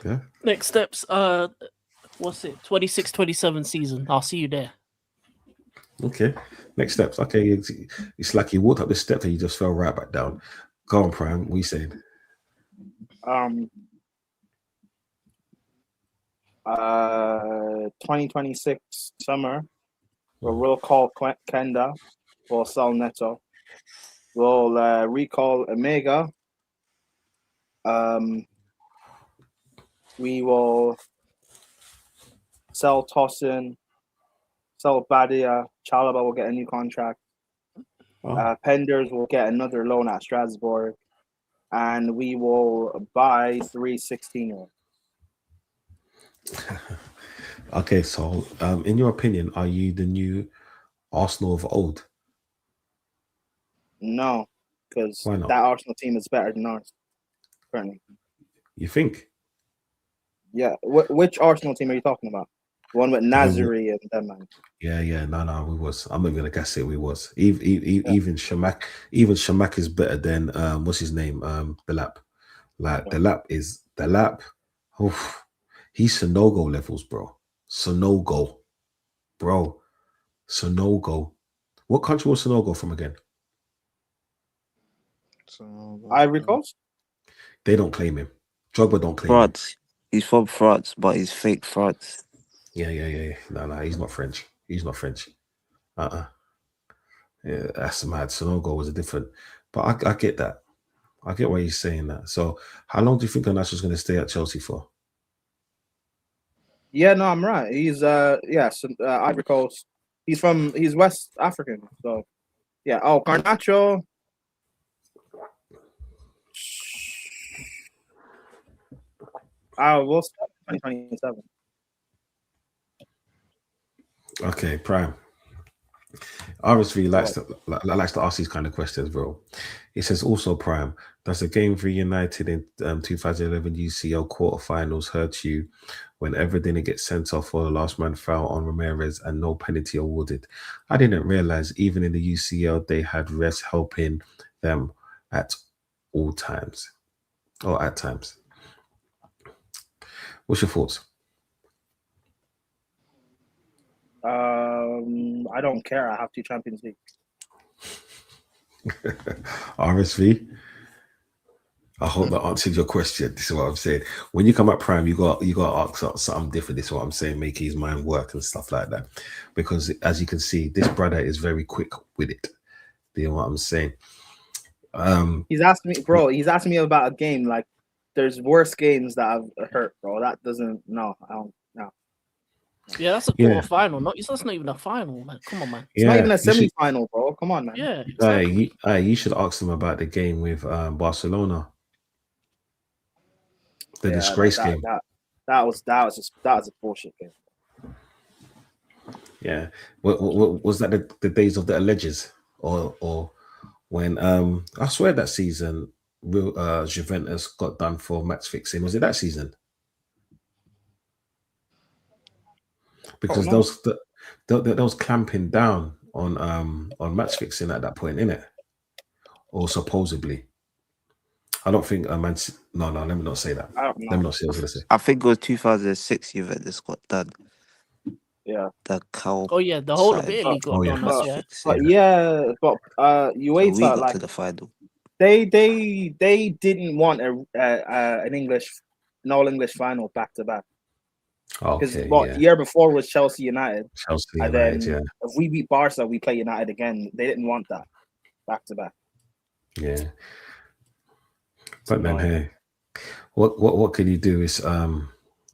Yeah. Next steps, what's it? 26-27 season. I'll see you there. Okay. Next steps. Okay. It's like you walked up the steps and you just fell right back down. Go on, Prime. What are you saying? 2026 summer, we'll call Kenda. We'll sell Neto. We'll recall Omega. We will sell Tosin, sell Badia. Chalaba will get a new contract. Penders will get another loan at Strasbourg. And we will buy 3 16-year-olds. Okay, so in your opinion, are you the new Arsenal of old? No, because Why not? that Arsenal team is better than ours currently. You think? Yeah. Which Arsenal team are you talking about? The one with Nazari and them, man. Yeah. No, we was. I'm not gonna guess it. We was. Even Shamak. Even Shamak is better than what's his name? Delap. Like Delap. Oh, he's Sonogo levels, bro. Sonogo, bro. Sonogo. What country was Sonogo from again? Ivory Coast. They don't claim him. Drogba don't claim him. France. He's from France, but he's fake France. Yeah. No, he's not French. He's not French. Yeah, that's mad. Sonogo was a different. But I get that. I get why you're saying that. So, how long do you think Garnacho's going to stay at Chelsea for? Yeah, no, I'm right. He's Ivory Coast. He's West African. So, yeah. Oh, Garnacho. We'll start 2027. Okay, Prime. RSV likes to ask these kind of questions, bro. He says also, Prime, does the game for United in 2011 UCL quarterfinals hurt you whenever didn't get sent off for the last man foul on Ramirez and no penalty awarded? I didn't realize even in the UCL they had refs helping them at all times. Or at times. What's your thoughts? I don't care. I have 2 Champions League. RSV. I hope that answered your question. This is what I'm saying. When you come at Prime, you got to ask something different. This is what I'm saying. Make his mind work and stuff like that. Because as you can see, this brother is very quick with it. You know what I'm saying? He's asking me, bro. He's asking me about a game. Like, there's worse games that I've hurt, bro. That doesn't. No, I don't. No. Yeah, that's a Yeah. quarter-final. That's not even a final, man. Come on, man. It's not even a you should, semi-final, bro. Come on, man. Yeah, exactly. you should ask them about the game with Barcelona, the Yeah, disgrace game. that was a bullshit game. Yeah, what was that? The days of the alleges, or when I swear that season, Juventus got done for match fixing. Was it that season? Because no. those clamping down on match fixing at that point, innit? Or supposedly. I don't think no, let me not say that. I don't know. Let me not say what I was gonna say. I think it was 2006 Juventus got done. Yeah. The cow. Oh yeah, the whole of side. Italy got Oh, yeah. done us, yeah. But So we UEFA got like to the final. they didn't want an all English final back to back. Because Okay, the year before was Chelsea United. Chelsea And United, then yeah. if we beat Barca, we play United again. They didn't want that back to back. Yeah. But then hey, what can you do? It's refs,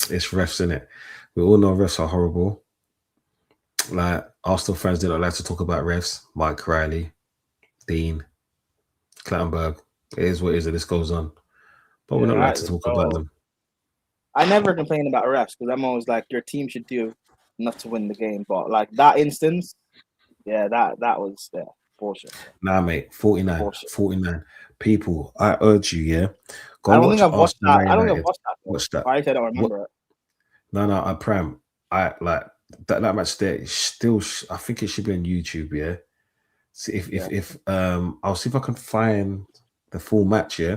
innit? We all know refs are horrible. Like Arsenal fans didn't like to talk about refs. Mike Riley, Dean, Clattenburg. It is what it is, and this goes on. But we don't like to talk about them. I never complain about refs because I'm always like, your team should do enough to win the game. But like that instance, that was bullshit. Nah, mate, 49. People, I urge you, yeah. Go I don't watch think I've watched Arsenal that. I don't think United. I've watched that. Watch that. I don't remember it. No, I pram. I like that match there. Is still, I think it should be on YouTube. Yeah. See if I'll see if I can find the full match. Yeah.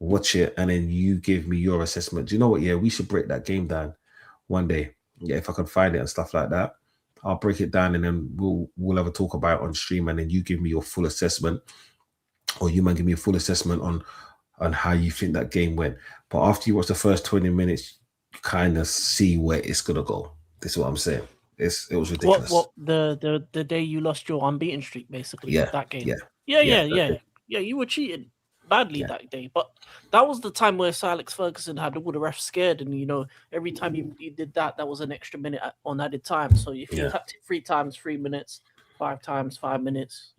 Watch it and then you give me your assessment. Do you know what? Yeah, we should break that game down one day. Yeah, if I can find it and stuff like that, I'll break it down and then we'll have a talk about it on stream and then you give me your full assessment, or you might give me a full assessment on how you think that game went. But after you watch the first 20 minutes, you kind of see where it's gonna go. This is what I'm saying. It was ridiculous. What the day you lost your unbeaten streak, basically. Yeah, That game. yeah. Yeah, you were cheated badly that day, but that was the time where Sir Alex Ferguson had all the refs scared, and every time he did that was an extra minute on added time. So if you tapped it 3 times 3 minutes, 5 times 5 minutes,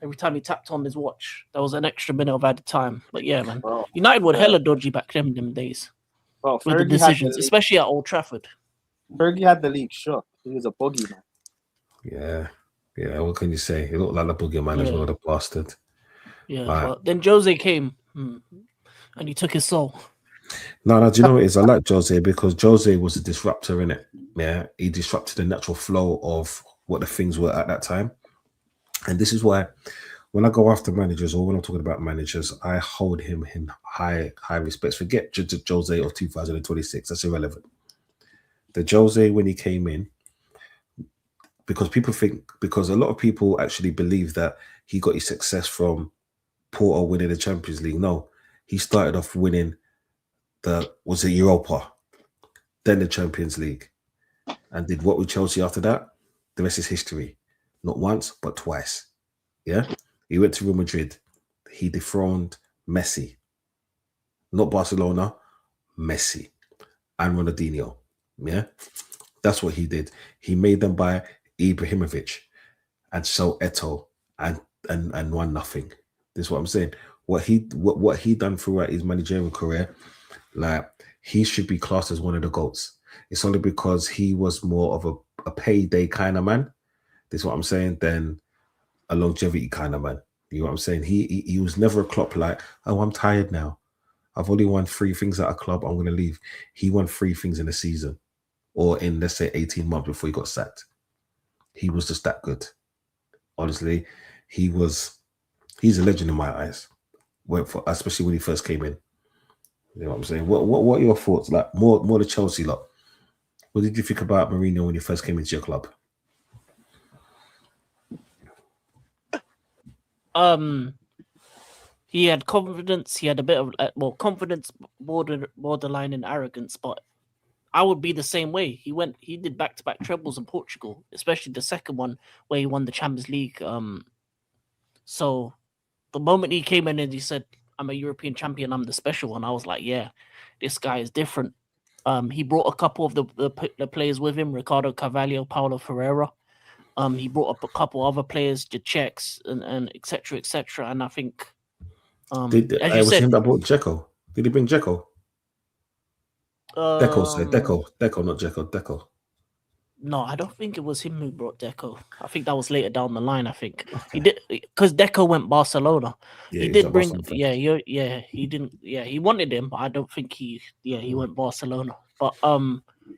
every time he tapped on his watch, that was an extra minute of added time. But yeah, man, United were hella dodgy back then them days with the decisions, especially at Old Trafford. Fergie had the league shook. He was a boogie, man. Yeah. What can you say? He looked like the boogeyman as well, the bastard. Yeah, but then Jose came and he took his soul. No, do you know what it is? I like Jose because Jose was a disruptor, in it. Yeah, he disrupted the natural flow of what the things were at that time. And this is why when I go after managers or when I'm talking about managers, I hold him in high respect. Forget Jose of 2026. That's irrelevant. The Jose, when he came in, because a lot of people actually believe that he got his success from Porto winning the Champions League. No, he started off winning the Europa, then the Champions League, and did what with Chelsea after that? The rest is history. Not once, but twice. Yeah, he went to Real Madrid. He dethroned Messi, not Barcelona, Messi, and Ronaldinho. Yeah, that's what he did. He made them buy Ibrahimovic and sell Eto'o and won nothing. This is what I'm saying. What he done throughout his managerial career, like he should be classed as one of the GOATs. It's only because he was more of a payday kind of man. This is what I'm saying, than a longevity kind of man. You know what I'm saying? He was never a Klopp like, oh, I'm tired now. I've only won 3 things at a club. I'm going to leave. He won 3 things in a season, or in, let's say, 18 months before he got sacked. He was just that good. Honestly, he's a legend in my eyes. Especially when he first came in. You know what I'm saying? What are your thoughts? Like more the Chelsea lot. What did you think about Mourinho when he first came into your club? He had confidence. He had a bit of confidence, borderline in arrogance. But I would be the same way. He did back-to-back trebles in Portugal, especially the second one where he won the Champions League. So the moment he came in and he said, "I'm a European champion, I'm the special one," I was like, "Yeah, this guy is different." He brought a couple of the players with him, Ricardo Carvalho, Paulo Ferreira. He brought up a couple other players, the Czechs, and etc. etc. And I think, as you was said, him that brought Dzeko. Did he bring Dzeko? Deco, say um, Deco, not Dzeko, Deco. no, I don't think it was him who brought Deco. I think that was later down the line. I think he Okay. did because Deco went Barcelona. Yeah, He he's did a bring, Barcelona fan. he didn't, he wanted him, but I don't think he went Barcelona. But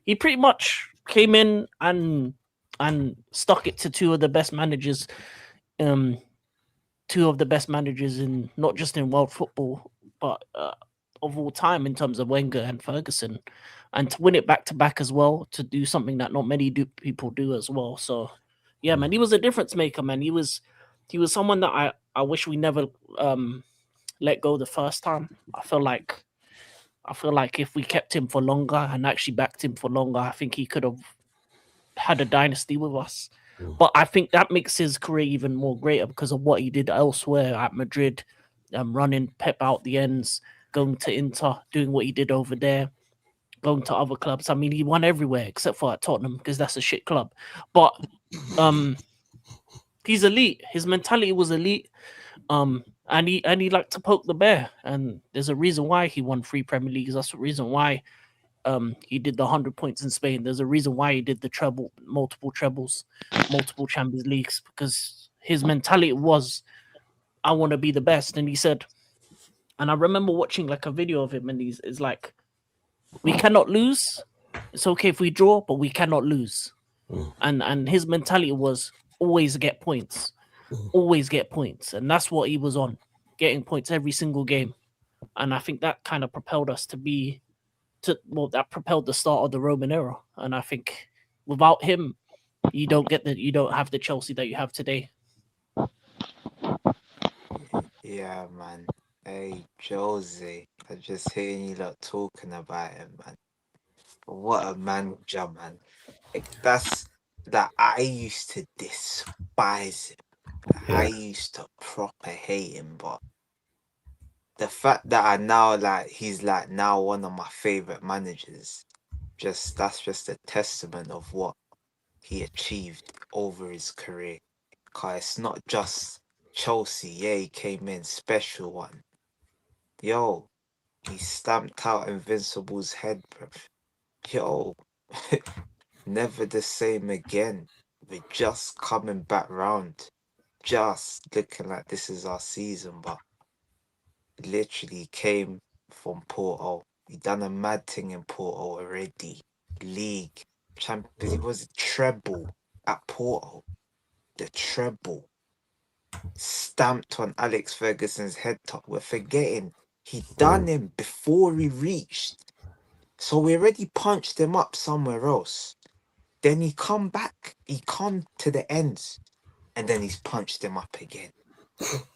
he pretty much came in and stuck it to two of the best managers in not just in world football, but of all time in terms of Wenger and Ferguson, and to win it back to back as well, to do something that not many people do as well. So, yeah, man, he was a difference maker, man. He was someone that I wish we never let go the first time. I feel like if we kept him for longer and actually backed him for longer, I think he could have had a dynasty with us. But I think that makes his career even more greater because of what he did elsewhere at Madrid, running Pep out the ends, going to Inter, doing what he did over there, going to other clubs. I mean, he won everywhere except for at Tottenham because that's a shit club. But he's elite. His mentality was elite. And he liked to poke the bear. And there's a reason why he won 3 Premier Leagues. That's the reason why he did the 100 points in Spain. There's a reason why he did the multiple trebles, multiple Champions Leagues, because his mentality was, I want to be the best. And he said, and I remember watching like a video of him, and he's like, we cannot lose. It's okay if we draw, but we cannot lose. And his mentality was always get points, and that's what he was on, getting points every single game. And I think that kind of propelled us that propelled the start of the Roman era. And I think without him, you don't have the Chelsea that you have today. Yeah, man. Hey, Jose. I just hearing you lot talking about him, man. What a manager, man. That's that I used to despise him. I used to proper hate him, but the fact that he's like now one of my favorite managers, that's just a testament of what he achieved over his career. Cause it's not just Chelsea. Yeah, he came in special one. Yo, he stamped out Invincible's head, bro. Yo, never the same again. We're just coming back round. Just looking like this is our season, but literally came from Porto. He done a mad thing in Porto already. League, Champions, he was a treble at Porto. The treble. Stamped on Alex Ferguson's head top. We're forgetting he done him before he reached. So we already punched him up somewhere else. Then he come back, he come to the ends, and then he's punched him up again.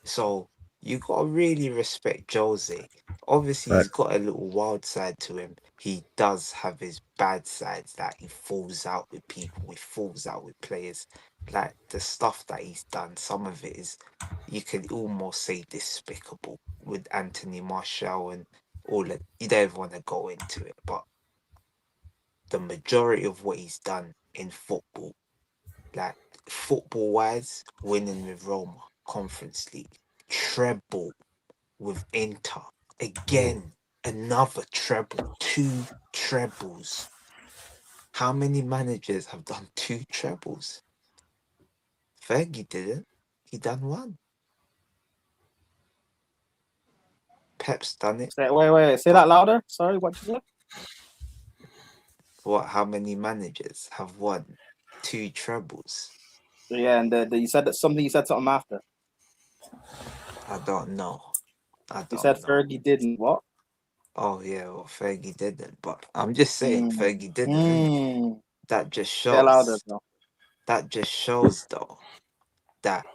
So you gotta really respect Jose. Obviously, he's got a little wild side to him. He does have his bad sides that he falls out with people, he falls out with players. Like the stuff that he's done, some of it is, you can almost say, despicable with Anthony Martial and all that. You don't even want to go into it, but the majority of what he's done in football, like football wise, winning with Roma, Conference League, treble with Inter, again, another treble, 2 trebles. How many managers have done 2 trebles? Fergie didn't. He done 1. Pep's done it. Wait. Say that louder. Sorry, what you said? What? How many managers have won 2 trebles? Yeah, and you said that something. You said something after. I don't know. You said Fergie didn't what? Oh yeah, well, Fergie didn't. But I'm just saying, Fergie didn't. Innit? That just Say louder, shows. bro. That just shows, though, that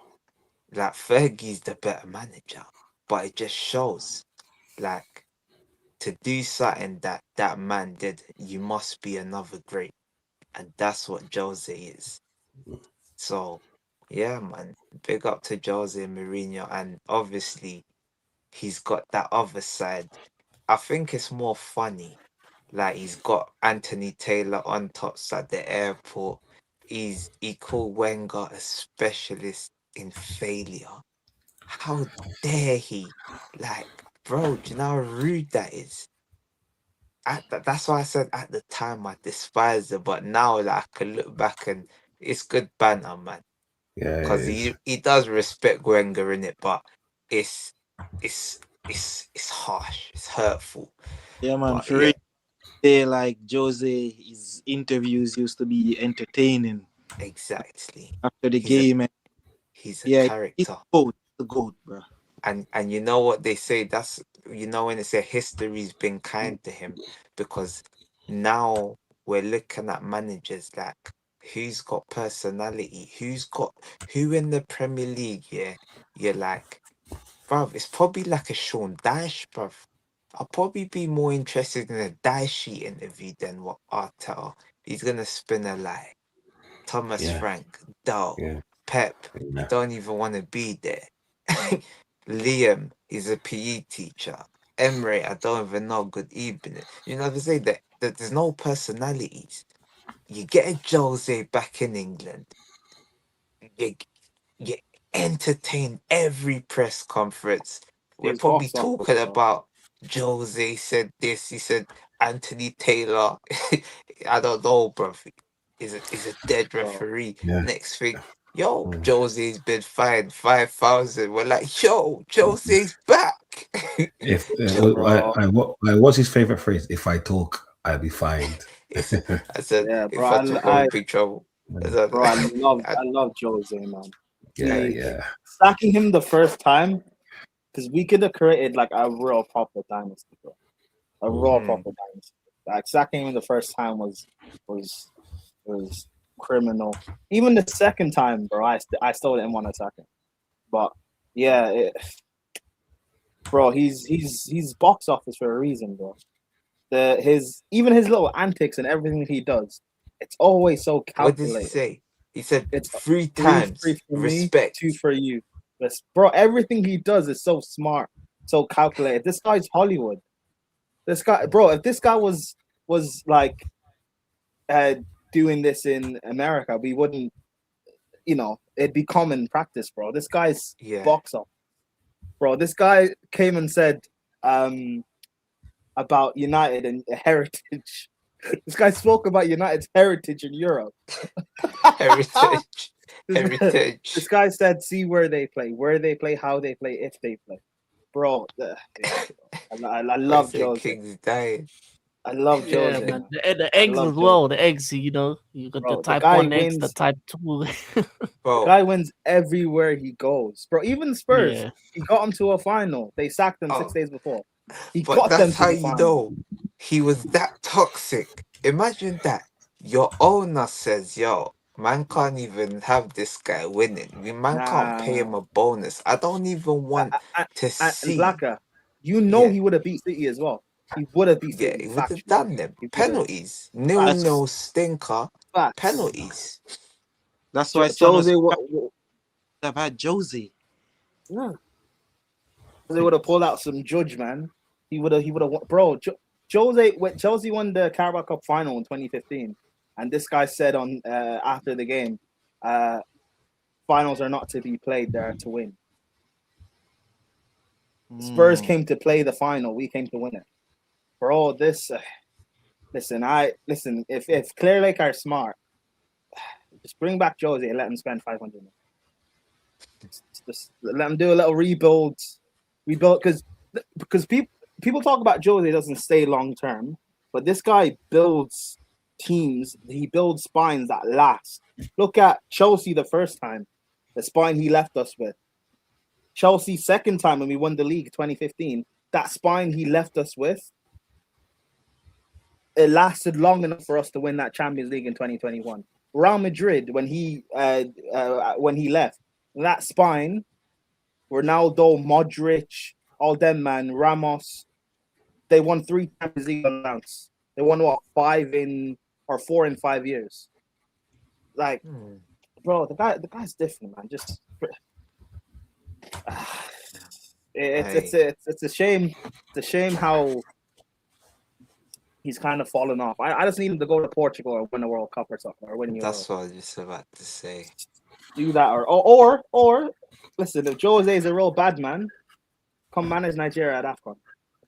Fergie's the better manager. But it just shows, like, to do something that that man did, you must be another great, and that's what Jose is. So, yeah, man, big up to Jose Mourinho, and obviously he's got that other side. I think it's more funny Like he's got Anthony Taylor on tops at the airport. He called Wenger a specialist in failure. How dare he? Like, bro, do you know how rude that is? That's why I said at the time I despised it, but now like, I can look back and it's good banter, man. Yeah, it Because is. he does respect Wenger in it, but it's harsh, it's hurtful. Yeah, man. But For yeah, real, say like Jose, his interviews used to be entertaining exactly. after the He's a game. And he's a yeah, he's character. the goat, bro. And you know what they say, that's when they say history's been kind to him, because now we're looking at managers like who's got personality, who in the Premier League, yeah, you're like, bruv, it's probably like a Sean Dyche, bruv. I'll probably be more interested in a Dyche interview than what Arteta. He's gonna spin a lie. Thomas Yeah, Frank, Dal, yeah, Pep, I yeah. don't even want to be there. Liam, he's a PE teacher. Emre, I don't even know. Good evening. You know, they say that there's no personalities. You get a Jose back in England, you, you entertain every press conference. We're He's probably box office, talking bro. about Jose said this, he said Anthony Taylor. I don't know, bro. Is a dead Bro. referee. Yeah. Next thing, yo, Mm. Jose's been fined 5,000. We're like, yo, Jose's back. If Bro. what's his favorite phrase? If I talk, I'll be fined. It's, I said, Yeah, bro. if I talk, I'm in big trouble. I said, Bro, I- I love Jose, man. Yeah, He yeah. sacking him the first time, because we could have created like a real proper dynasty, bro. A real Mm. proper dynasty. Like sacking him the first time was criminal. Even the second time, bro, I still didn't want to sack him. But yeah, bro, he's box office for a reason, bro. His little antics and everything he does, it's always so what does he calculated. say? He said It's 3 three times for me, respect. 2 for you. Bro, everything he does is so smart, so calculated. This guy's Hollywood. This guy, bro, if this guy was like doing this in America, we wouldn't, it'd be common practice, bro. This guy's Yeah. box office, bro. This guy came and said about United and heritage. This guy spoke about United's heritage in Europe. Heritage. This Heritage. guy said, see where they play, how they play, if they play. Bro, yeah, I love Jose. King's dying. I love Yeah, Jose. man. Man. The eggs love as well. The eggs, you got Bro, the the type guy 1 eggs, the wins. type 2. Bro, Guy wins everywhere he goes. Bro, even Spurs, Yeah. he got him to a final. They sacked him 6 Oh. days before. He but got them that's to how the you final. know he was that toxic. Imagine that. Your owner says, yo, man can't even have this guy winning. Man can't pay him a bonus. I don't even want to And see. Blacker, he would have beat City as well. He would have beat Yeah, City. he would have Factually. done them. He would've. Penalties. 0-0 stinker. Facts. Penalties. That's why Jose have had Jose. Yeah. They would have pulled out some judge, man. He would have, bro. Jose, when Chelsea won the Carabao Cup final in 2015, and this guy said on after the game, finals are not to be played; they're to win. Spurs came to play the final. We came to win it, bro. This, listen. If Clear Lake are smart, just bring back Jose and let him spend 500. Just let him do a little rebuild, because people talk about Jose doesn't stay long term, but this guy builds teams. He builds spines that last. Look at Chelsea the first time, the spine he left us with. Chelsea second time when we won the league 2015, that spine he left us with, it lasted long enough for us to win that Champions League in 2021. Real Madrid, when he left, that spine, Ronaldo, Modric, all them, man, Ramos, they won 3 Champions League unannounced. They won 4 in 5 years. Like, bro, the guy's different, man. Just it's a shame. It's a shame how he's kind of fallen off. I just need him to go to Portugal or win a World Cup or something, or win Euro. That's what I was just about to say. Do that, or listen, if Jose is a real bad man, come manage Nigeria at AFCON.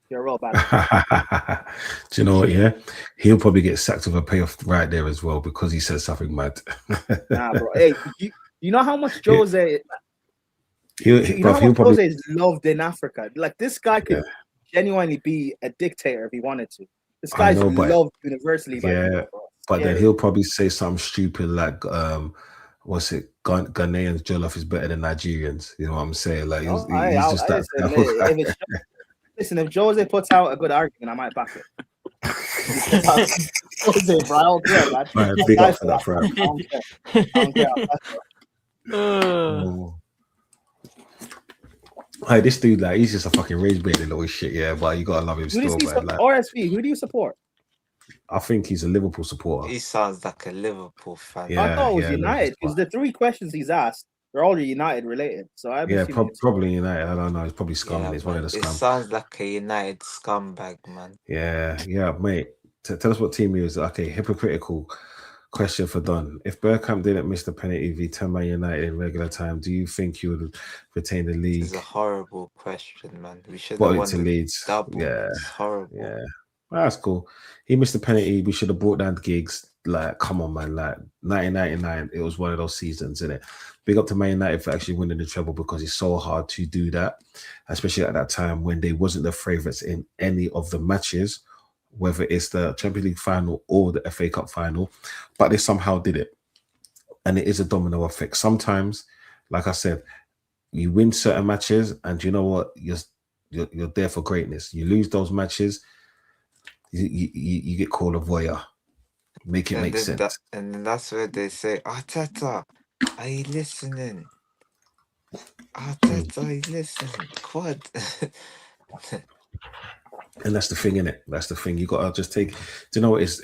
You're a real bad man. Do you know what? Yeah, he'll probably get sacked with a payoff right there as well because he said something mad. Nah, bro. Hey, you know how much Jose? You know how much probably, Jose is loved in Africa. Like this guy could genuinely be a dictator if he wanted to. This guy's loved universally by people, bro. But then he'll probably say something stupid like, what's it? Ghanaians jollof is better than Nigerians. You know what I'm saying? Like he's just that. Listen, if Jose puts out a good argument, I might back it. Jose, bro, I don't care, man. Right, big up for that, bro. I don't care. Hey, this dude, like, he's just a fucking rage baiting little shit, yeah. But you gotta love him still, man. Like, RSV, who do you support? I think he's a Liverpool supporter. He sounds like a Liverpool fan. I thought it was United because the 3 questions he's asked, they're all United related. So probably United. I don't know. It's probably scum. It's one of the scum. It sounds like a United scumbag, man. Yeah, mate. Tell us what team he is. Okay, hypocritical question for Don. If Bergkamp didn't miss the penalty v 10 Man United in regular time, do you think he would retain the league? It's a horrible question, man. We should have won the Leeds. Double. Yeah, it's horrible. Yeah, that's cool. He missed the penalty. We should have brought down the gigs. Like, come on, man. Like 1999, it was one of those seasons, isn't it? Big up to Man United for actually winning the treble because it's so hard to do that, especially at that time when they wasn't the favourites in any of the matches, whether it's the Champions League final or the FA Cup final, but they somehow did it. And it is a domino effect. Sometimes, like I said, you win certain matches and you know what? You're there for greatness. You lose those matches, you get called a voyeur. Make it make sense. And then that's where they say, Arteta, are you listening? Arteta, are you listening? Quad. And that's the thing, innit? That's the thing. You gotta just take. Do you know what? It's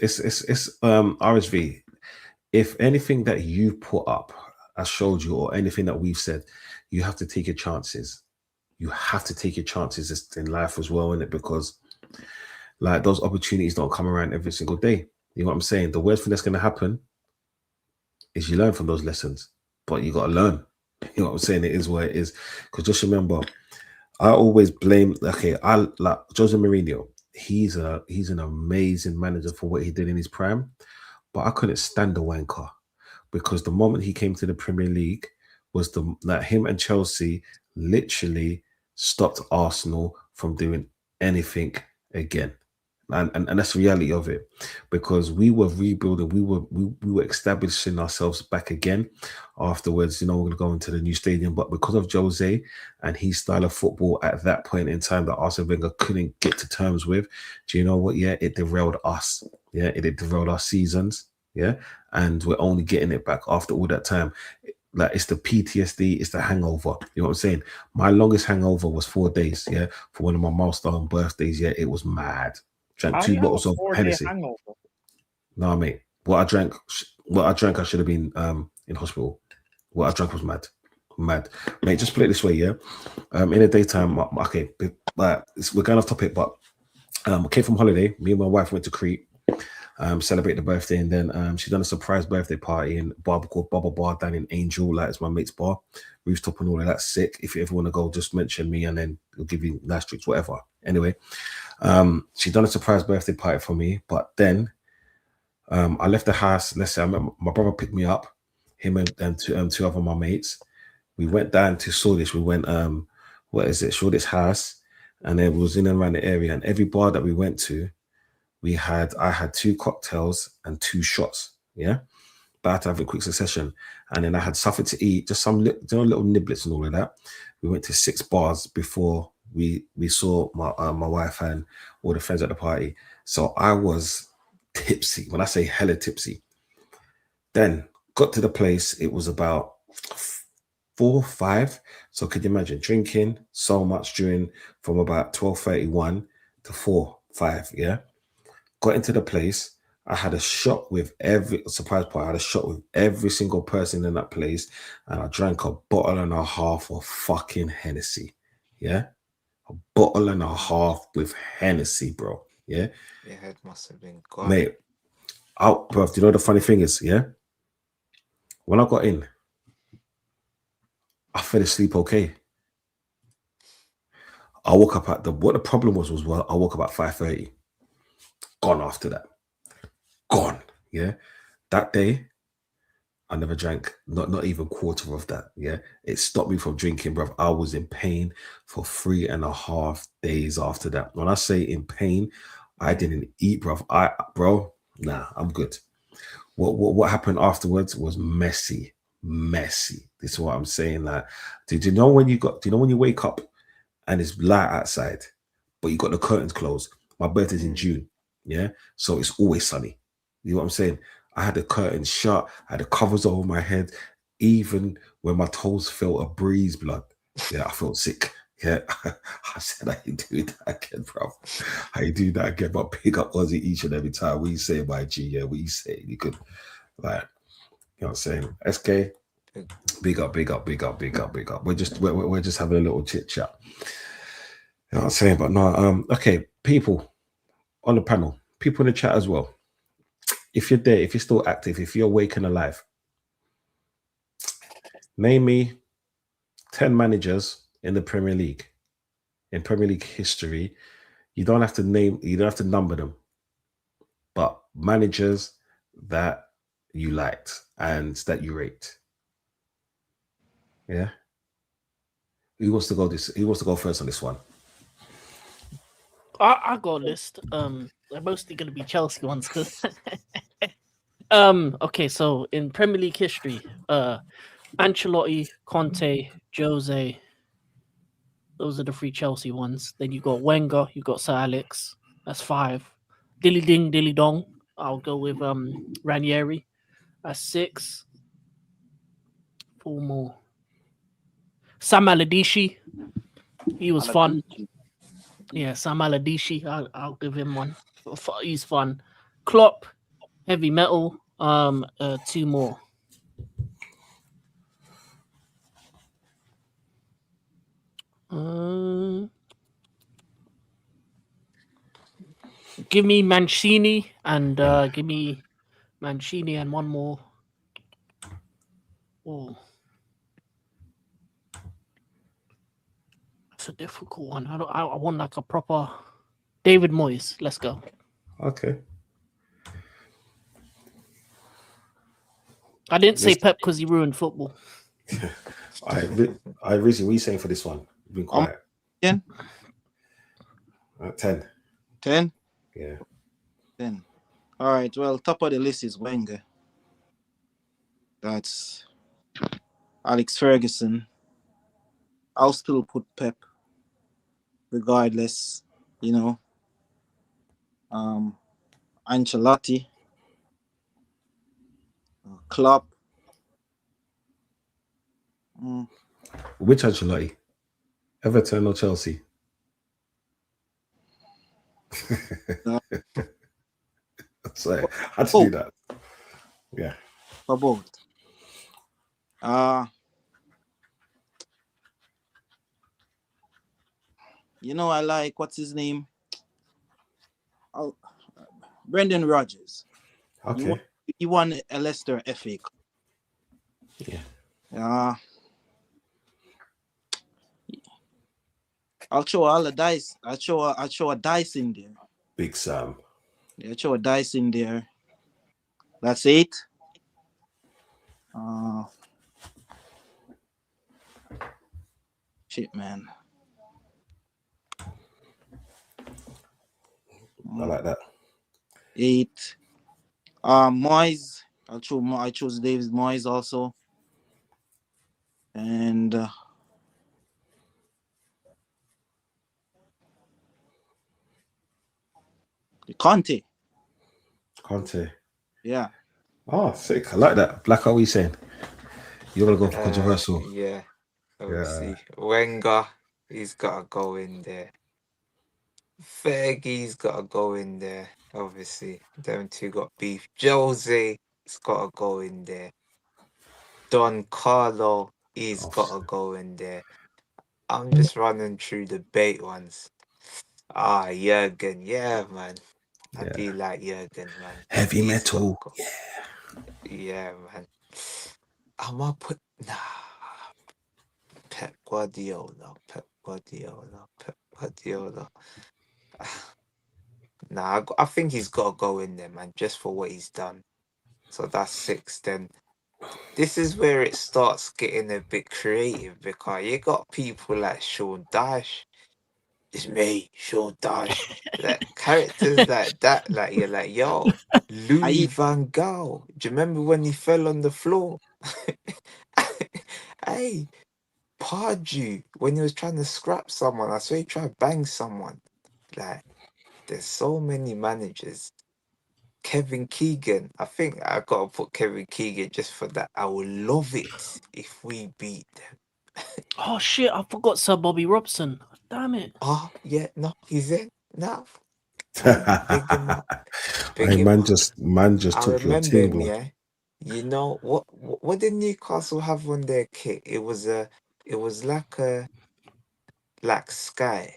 RSV. If anything that you put up has showed you, or anything that we've said, you have to take your chances. You have to take your chances in life as well, innit? Because like those opportunities don't come around every single day. You know what I'm saying? The worst thing that's gonna happen is you learn from those lessons, but you gotta learn. You know what I'm saying? It is what it is. Because just remember, I always blame. Okay, I like Jose Mourinho. He's an amazing manager for what he did in his prime, but I couldn't stand the wanker because the moment he came to the Premier League was him and Chelsea literally stopped Arsenal from doing anything again. And that's the reality of it, because we were rebuilding, we were establishing ourselves back again. Afterwards, you know, we're going to go into the new stadium, but because of Jose and his style of football at that point in time that Arsene Wenger couldn't get to terms with, do you know what? Yeah, it derailed us. Yeah, it derailed our seasons. Yeah, and we're only getting it back after all that time. Like, it's the PTSD, it's the hangover. You know what I'm saying? My longest hangover was 4 days. Yeah, for one of my milestone birthdays. Yeah, it was mad. Drank 2 bottles of Hennessy. No, mate. What I drank, I should have been in hospital. What I drank was mad. Mate, just put it this way, yeah. In the daytime, okay, we're going off topic, but I came from holiday. Me and my wife went to Crete, celebrate the birthday, and then she done a surprise birthday party in a bar called Bubble Bar down in Angel. Like, it's my mate's bar, rooftop and all of that. Sick. If you ever want to go, just mention me, and then we'll give you nice drinks, whatever. Anyway. She done a surprise birthday party for me, but then I left the house. Let's say my brother picked me up, him and two other of my mates. We went down to Shoreditch. We went Shoreditch House, and then we was in and around the area. And every bar that we went to, I had 2 cocktails and 2 shots. Yeah, but I had to have a quick succession, and then I had something to eat, just some little niblets and all of that. We went to 6 bars before we saw my wife and all the friends at the party. So I was tipsy. When I say hella tipsy, then got to the place. It was about 4, 5. So could you imagine drinking so much from about 12:31 to 4, 5? Yeah. Got into the place. I had a shot with every surprise party. I had a shot with every single person in that place, and I drank a bottle and a half of fucking Hennessy. Yeah. A bottle and a half with Hennessy, bro. Yeah, Your head must have been gone. mate. Out, bro. Do you know the funny thing is? Yeah, when I got in, I fell asleep. Okay, I woke up at what the problem was well, I woke up at 5:30. Gone after that. Gone. Yeah, that day I never drank, not even quarter of that. Yeah, it stopped me from drinking, bro. I was in pain for 3.5 days after that. When I say in pain, I didn't eat, bro. Nah, I'm good. What happened afterwards was messy. This is what I'm saying. Like, did you know when you got? Do you know when you wake up and it's light outside, but you got the curtains closed? My birthday's in June. Yeah, so it's always sunny. You know what I'm saying? I had the curtains shut, I had the covers over my head. Even when my toes felt a breeze, blood. Yeah, I felt sick. Yeah, I said I ain't doing that again, bro. I ain't doing that again. But pick up Ozzy each and every time. We say my G, yeah, we say you could, like, you know what I'm saying? SK, big up. We're just having a little chit chat. You know what I'm saying? But no, okay, people on the panel, people in the chat as well. If you're there, if you're still active, if you're awake and alive, name me 10 managers in the Premier League, in Premier League history. You don't have to number them, but managers that you liked and that you rate. Yeah. Who wants to go first on this one? I got a list. They're mostly gonna be Chelsea ones because okay, so in Premier League history, Ancelotti, Conte, Jose, those are the 3 Chelsea ones. Then you got Wenger, you got Sir Alex, that's 5. Dilly ding, dilly dong. I'll go with Ranieri. That's 6. 4 more. Sam Allardyce. He was fun. Yeah, Sam Allardyce. I'll give him one. He's fun. Klopp, heavy metal. 2 more. Give me Mancini and one more. Oh, that's a difficult one. I want like a proper David Moyes. Let's go. Okay. I didn't say Pep because he ruined football. I recently, what are you saying for this one? You've been quiet. 10. 10. 10. Yeah. 10. All right. Well, top of the list is Wenger. That's Alex Ferguson. I'll still put Pep, regardless. You know. Ancelotti, Klopp. Which Ancelotti? Everton or Chelsea? Sorry, I had to do that. Yeah. For both. You know, I like, what's his name? Brendan Rodgers. Okay. He won a Leicester FA Cup. Yeah. I'll show all the dice. I'll show a dice in there. Big Sam. Yeah, I'll show a dice in there. That's 8. Shit, man. I like that. 8. Moyes. I chose David Moyes also. And Conte. Yeah. Oh, sick. I like that. Black, what are we saying? You're gonna go for controversial. Yeah. Obviously. Wenger, he's gotta go in there. Fergie's gotta go in there. Obviously. Them 2 got beef. Jose, he's gotta go in there. Don Carlo, he's gotta go in there. I'm just running through the bait ones. Ah, Jurgen, yeah, man. I Yeah. do like Jurgen, man. Heavy He's got metal. go- Yeah, man. Am I put nah? Pep Guardiola, Pep Guardiola, Pep Guardiola. Nah, I think he's got to go in there, man, just for what he's done. So that's 6. Then this is where it starts getting a bit creative because you got people like Sean Dyche. It's me, Sean Dyche. Like characters like that, like you're like, yo, Louis Van Gaal. Do you remember when he fell on the floor? Hey, Pardew, when he was trying to scrap someone, I swear he tried to bang someone. Like, there's so many managers. Kevin Keegan, I think I gotta put Kevin Keegan just for that. I would love it if we beat them. Oh shit! I forgot Sir Bobby Robson. Damn it! Oh, yeah, no, he's in now. Hey, big him up. Big Hey, him man, up. just I took your remember team, him, blood. yeah. You know what did Newcastle have on their kit? It was like a like Sky,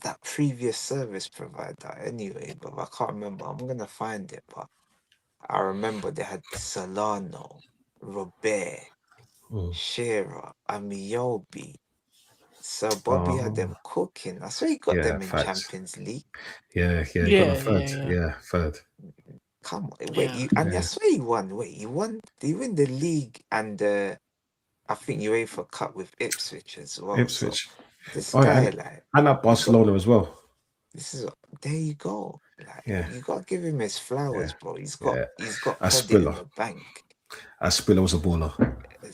that previous service provider anyway, but I can't remember. I'm gonna find it, but I remember they had Solano, Robert, Mm. Shearer, Amiobi. Sir Bobby had Oh, them cooking. I swear he got yeah, them in facts. Champions League. Yeah, he got a Yeah, third. yeah, yeah, Yeah, third. Come on, wait, yeah. and I Yeah. swear he won. Wait, he won. Did he win the league and I think UEFA Cup with Ipswich as well. So Ipswich. this Oh, yeah, guy, like, and at he got Barcelona as well. this is there you go. Like, Yeah, you gotta give him his flowers, yeah, bro. yeah. He's got credit in Asprilla. the bank. Asprilla was a baller.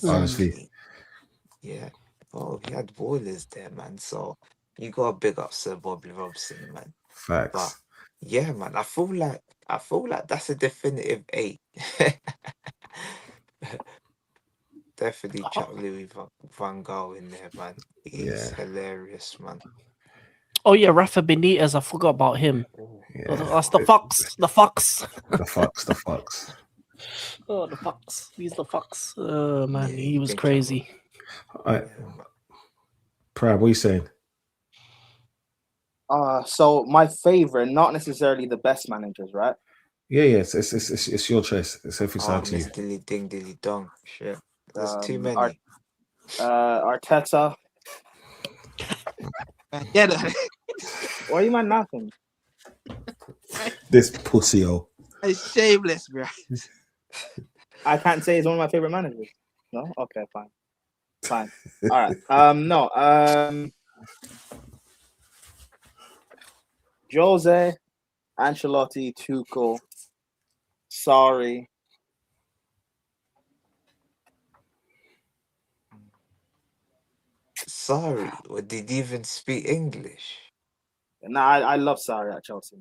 Honestly, Exactly. Yeah. Oh, he had ballers there, man. So you gotta big up Sir Bobby Robson, man. But facts. yeah, man, I feel like that's a definitive 8. Definitely chuck Louis Van Gaal in there, man. He's Yeah, hilarious, man. Oh yeah, Rafa Benitez. I forgot about him. yeah. That's the fox. The fox. The fucks. Oh, the fox. He's the fox. Oh man, Yeah, he you was can chuck. crazy. All right, Yeah, man. Prab, what are you saying? So my favorite, not necessarily the best managers, right? Yeah, it's your choice. It's everything Oh, down to you. Miss Dilly Ding Dilly Dong. Shit. There's too many. Arteta. Get it. Why are you man laughing? This pussy, It's shameless, bro. I can't say he's one of my favorite managers. No? Okay, fine. All right. No. Jose, Ancelotti, Tuchel. Sorry. Sorry, or did he even speak English? Nah, I love Sarri at Chelsea.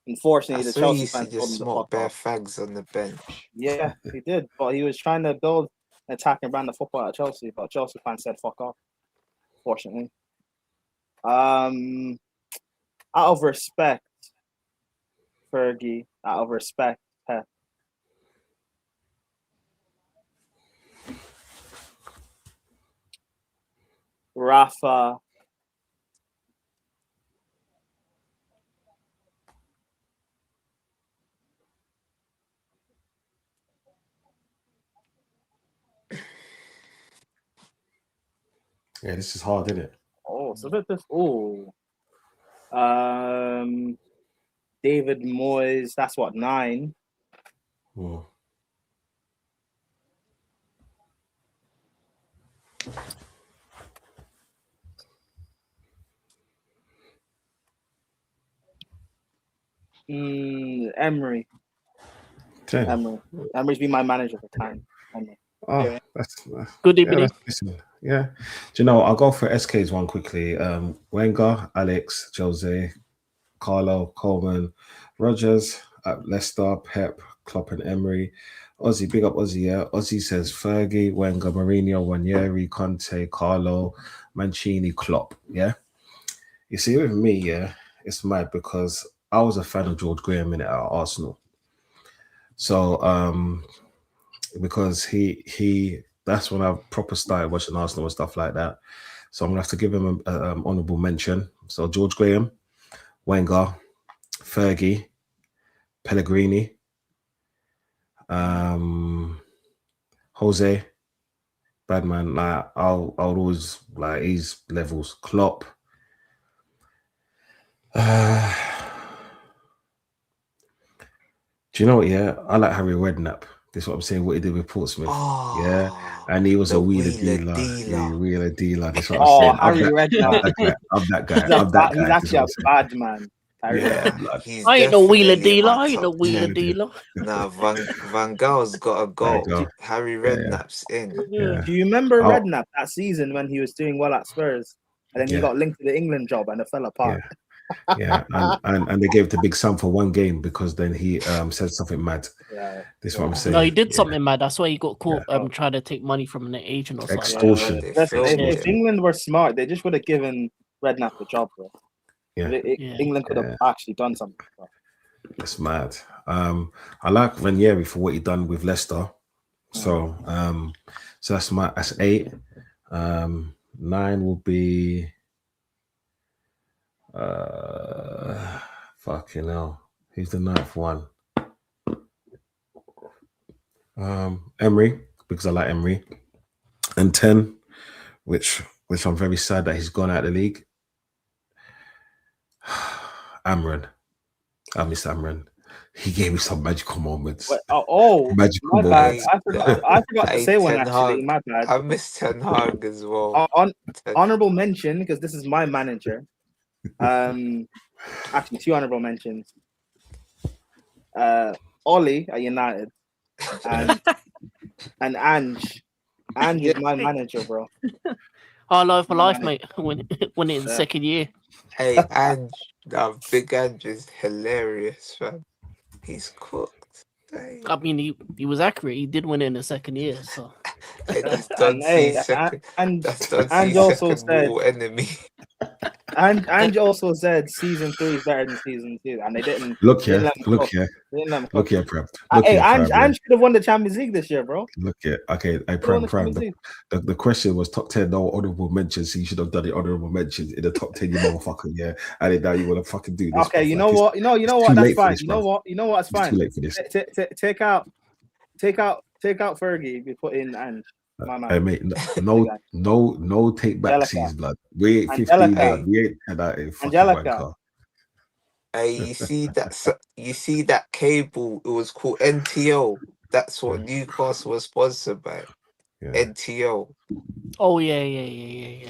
Unfortunately, I the swear he Chelsea used to fans told just him to smoke fuck bare off. fags on the bench. Yeah, he did. But he was trying to build an attacking brand of football at Chelsea, but Chelsea fans said fuck off. Fortunately. Out of respect, Fergie. Out of respect, Pep. Rafa. Yeah, this is hard, isn't it? Oh, so that this. Oh. David Moyes. That's what 9. Mm. Emery. 10. Emery's been my manager for 10. Emery. Oh, Yeah. that's Good yeah. evening. Listen, yeah. Do you know? I'll go for SK's one quickly. Wenger, Alex, Jose, Carlo, Coleman, Rogers at Leicester, Pep, Klopp, and Emery. Ozzy, big up Ozzy. Yeah, Ozzy says Fergie, Wenger, Mourinho, Ranieri, Conte, Carlo, Mancini, Klopp. Yeah. You see, with me, yeah, it's mad because I was a fan of George Graham in it at Arsenal. So, because he that's when I proper started watching Arsenal and stuff like that. So I'm gonna have to give him an honourable mention. So George Graham, Wenger, Fergie, Pellegrini, Jose, Badman. Like I'll always like his levels. Klopp. Do you know what? Yeah, I like Harry Redknapp. That's what I'm saying. What he did with Portsmouth. Yeah, and he was the a wheeler wheeler dealer. dealer. Wheeler dealer. That's what I'm Oh, saying. Harry Redknapp. I'm that guy. He's, I'm that he's guy. actually a That's what I'm bad man. Harry saying. Yeah, Redknapp. blood. He's I ain't no wheeler definitely in dealer. my I ain't no top wheeler 10. dealer. Nah, Van Gaal's got a There you goal. go. Harry Yeah, Redknapp's in. yeah. Do you remember Oh, Redknapp that season when he was doing well at Spurs, and then he Yeah. got linked to the England job and it fell apart? yeah, and they gave it to Big Sam for one game because then he said something mad. Yeah. This is what I'm saying. No, he did Yeah. something mad. That's why he got caught Yeah. trying to take money from an agent or something. Extortion. They Listen, filmed if it. England were smart, they just would have given Redknapp the job, bro. Yeah. Yeah. England could have actually done something. Bro. It's mad. I like Ranieri for what he done with Leicester. So so that's 8. 9 will be fucking hell. Who's the 9th one? Emery, because I like Emery. And 10, which I'm very sad that he's gone out of the league. Amran. I miss Amran. He gave me some magical moments. My Magical bad. moments. I forgot to Hey, say one Ten actually. Hag. My bad. I miss Ten Hag as well. Honorable mention, because this is my manager. Actually, 2 honorable mentions. Ollie at United and Ange. Ange is my manager, bro. Oh, life for life, mate. Win it in the second year. Hey, Ange, that big Ange is hilarious, fam. He's cooked. Hey. I mean, he was accurate. He did win it in the second year. So Hey, that's done second. That's done Ange also second said. wall enemy. Ange also said season 3 is better than season 2, and they didn't. Look they didn't here, let him look cook. here, They didn't let him look cook. here, Prem. Look Hey, here, Ange Prem. could have won the Champions League this year, bro. Look here. Okay, hey, Won the Prem. Champions League. The question was top 10, no honorable mentions. So you should have done the honorable mentions in the top 10, you motherfucker. Yeah, and then now you want to fucking do this. Okay, you bruv. know Like, what? You know it's what? too That's late for fine. this, You know bruv. what? You know what's It's fine. too late for this. Take out Fergie. We put in Ange. My man. Hey, mate, no take back Angelica. seas, blood. We ain't 15, Angelica. blood. We ain't had that in fucking Angelica. Wanker. Hey, you see that cable? It was called NTO. That's what Newcastle was sponsored by. Yeah. NTO. oh yeah.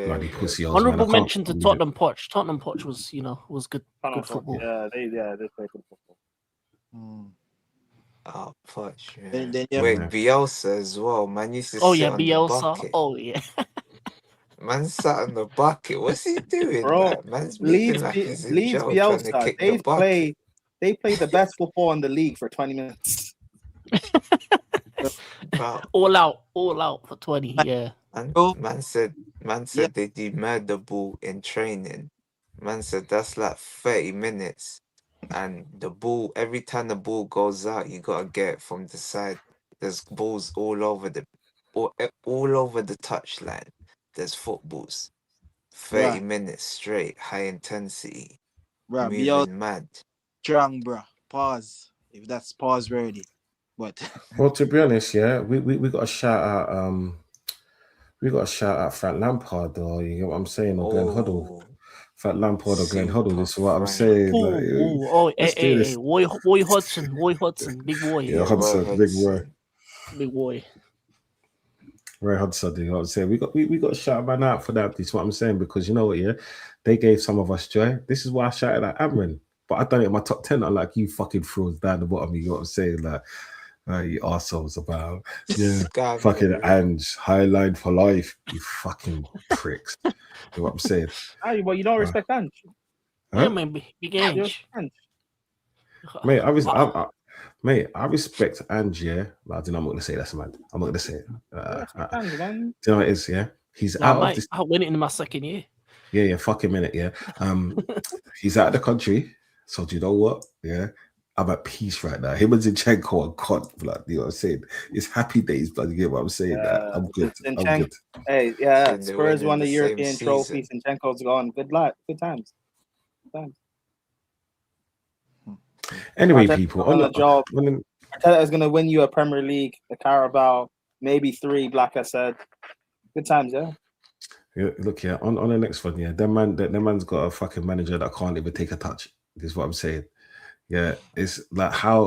Bloody pussy. Honorable mention to Tottenham Poch. Tottenham Poch was good football. Yeah, they play good football. Oh, Poch, yeah. Then you have Wait, Bielsa as well. Man used to Oh sit yeah, on the Bielsa. bucket. Oh yeah. Man sat on the bucket. What's he doing? Bro, Like, man's moving like he's in Leeds jail trying to Bielsa, kick the bucket. they play the best football in the league for 20 minutes. Bro, all out for 20. Yeah. man said they do murder ball in training. Man said that's like 30 minutes. And the ball, every time the ball goes out, you gotta get it from the side. There's balls all over the touchline. There's footballs. 30 minutes straight, high intensity. Bro, moving mad. Strong, bro. Pause. If that's pause ready. But well, to be honest, yeah, we got a shout out. We got a shout out Frank Lampard, though. You get what I'm saying, or Glenn Hoddle. Frank Lampard or Glenn Hoddle. This is what I'm saying. Hey, Roy Hodgson, big boy. Yeah, Hodgson, big boy. Big boy. Roy Hodgson, you know what I'm saying? We got to shout a man out for that. This is what I'm saying, because you know what, yeah? They gave some of us joy. This is why I shouted at Amran. But I done it in my top 10. I'm like, you fucking frauds down the bottom. You know what I'm saying? Like, you arseholes about. Yeah. Fucking Ange, Highline for life. You fucking pricks. You know what I'm saying? Well, you don't respect Ange. Huh? Yeah, man, big Ange. Mate, I respect Ange, yeah. Like, I'm not going to say that's mad. I'm not going to say it. Do you know what it is, yeah? He's out of this. I win it in my second year. Yeah, fuck a minute, yeah. He's out of the country. So do you know what? Yeah. I'm at peace right now. Him and Zinchenko are caught, blood. You know what I'm saying? It's happy days, blood. You get what I'm saying? I'm good. I'm good. Hey, yeah, Saying they Spurs win in won the the same European trophy. season. Zinchenko's gone. Good luck. Good times. Good times. Anyway, Arteta's people, on the job. when Arteta is going to win you a Premier League, a Carabao, maybe 3. Black I said. Good times, yeah. look here on the next one, yeah, that man's got a fucking manager that can't even take a touch. This is what I'm saying. Yeah, it's like I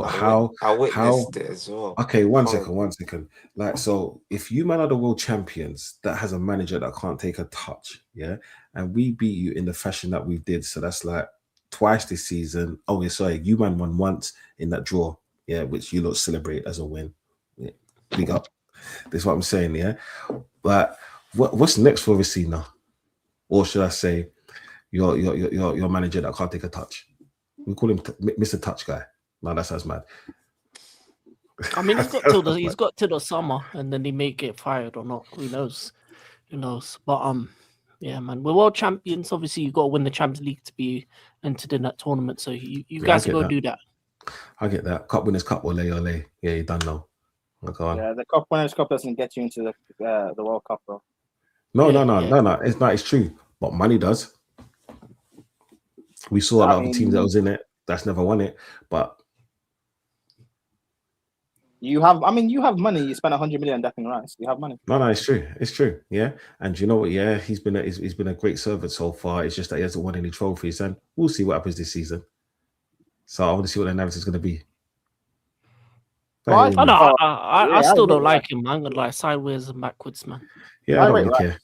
witnessed it as well. Okay, one second. Like, so if you man are the world champions that has a manager that can't take a touch, yeah, and we beat you in the fashion that we did, so that's like twice this season. Oh, yeah, sorry, you man won once in that draw, yeah, which you lot celebrate as a win. Yeah, big up. This is what I'm saying, yeah. But what's next for Vecina? Or should I say your manager that can't take a touch? We call him Mr. Touch Guy. No, that sounds mad. I mean, he's got till the summer, and then he may get fired or not. Who knows? Who knows? But yeah, man, we're world champions. Obviously, you got to win the Champions League to be entered in that tournament. So you guys go do that. I get that. Cup Winners' Cup or lay. Yeah, you done now. Yeah, the Cup Winners' Cup doesn't get you into the World Cup, bro. No. It's not. It's true, but money does. We saw a lot of the teams that was in it that's never won it, but you have money. You spent 100 million on Declan Rice. You have money. No, it's true. It's true. Yeah, and you know what? Yeah, he's been a great servant so far. It's just that he hasn't won any trophies, and we'll see what happens this season. So I want to see what the narrative is going to be. I still don't like him, man. Like sideways and backwards, man. Yeah, I don't really care.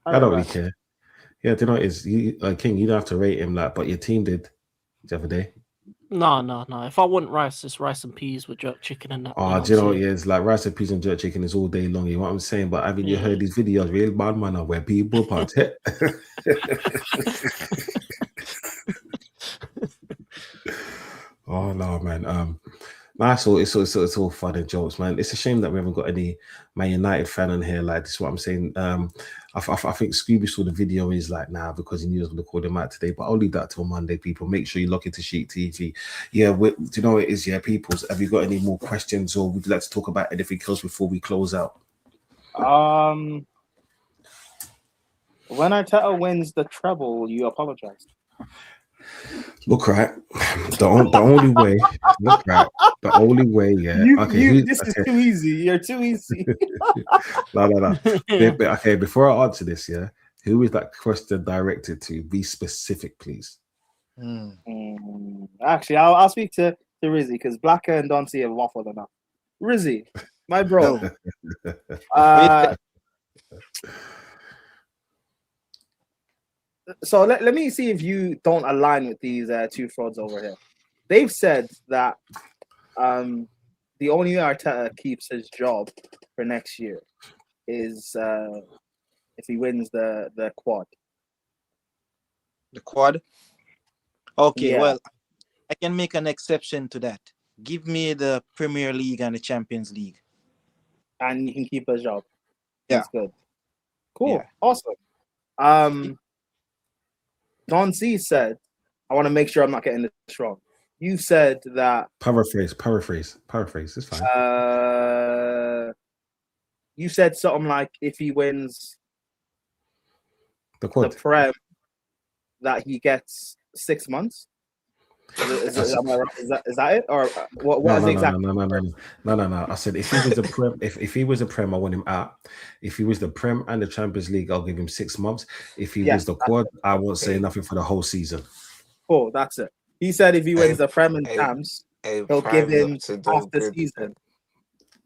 I don't really care. Yeah, do you know what it is? King, you don't have to rate him, like, but your team did the other day. No. If I want rice, it's rice and peas with jerk chicken and that. Oh, do you know what it is? Like rice and peas and jerk chicken is all day long. You know what I'm saying? But haven't you heard these videos, real bad man, where people part it? Oh no, man. It's all fun and jokes, man. It's a shame that we haven't got any Man United fan on here. Like, this is what I'm saying. I think Scooby saw the video. He's like, nah, because he knew I was going to call them out today. But I'll leave that till Monday, people. Make sure you log into Sheet TV. Yeah, do you know what it is? Yeah, people. Have you got any more questions, or would you like to talk about anything else before we close out? When Arteta wins the treble, you apologize. Look, right. The only way. Look, right. The only way. Yeah. This is too easy. You're too easy. No. Okay. Before I answer this, yeah, who is that question directed to? Be specific, please. Actually, I'll speak to Rizzy because Blacker and Dante have waffled enough. Rizzy, my bro. So let me see if you don't align with these two frauds over here. They've said that the only way Arteta keeps his job for next year is if he wins the quad. The quad? Okay, well, I can make an exception to that. Give me the Premier League and the Champions League. And you can keep his job. Yeah. That's good. Cool. Yeah. Awesome. Don C said, I want to make sure I'm not getting this wrong. You said that... Paraphrase. It's fine. You said something like, if he wins the Prem, that he gets 6 months? Is that it? Or what is exactly? No. I said if he was a Prem, if he was a Prem, I want him out. If he was the Prem and the Champions League, I'll give him 6 months. If he was the quad, I won't say nothing for the whole season. Oh, that's it. He said if he wins the Prem and Champs, he'll give him half the season.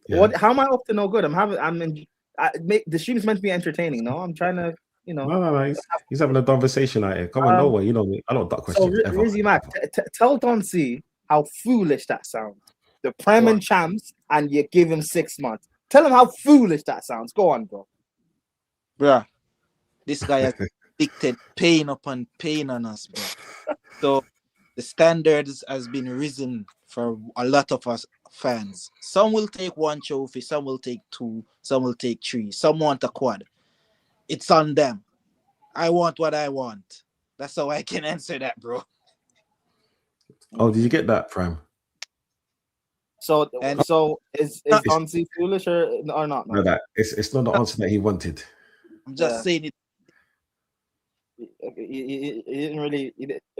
Yeah. What? How am I up to no good? The stream is meant to be entertaining. No, I'm trying to. No. He's having a Donversation out here. Come on, no way. You know me. I don't duck questions. So, Rizzy Mac, tell Don C how foolish that sounds. The Prem and Champs, and you give him 6 months. Tell him how foolish that sounds. Go on, bro. Bruh, this guy has inflicted pain upon pain on us, bro. So the standards has been risen for a lot of us fans. Some will take 1 trophy, some will take 2, some will take 3, some want a quad. It's on them. I want what I want. That's how I can answer that, bro. Oh, did you get that, Prime? So And- so is Not- Donzi foolish or not? No, that it's not the answer that he wanted. I'm just Yeah. saying it. He didn't really.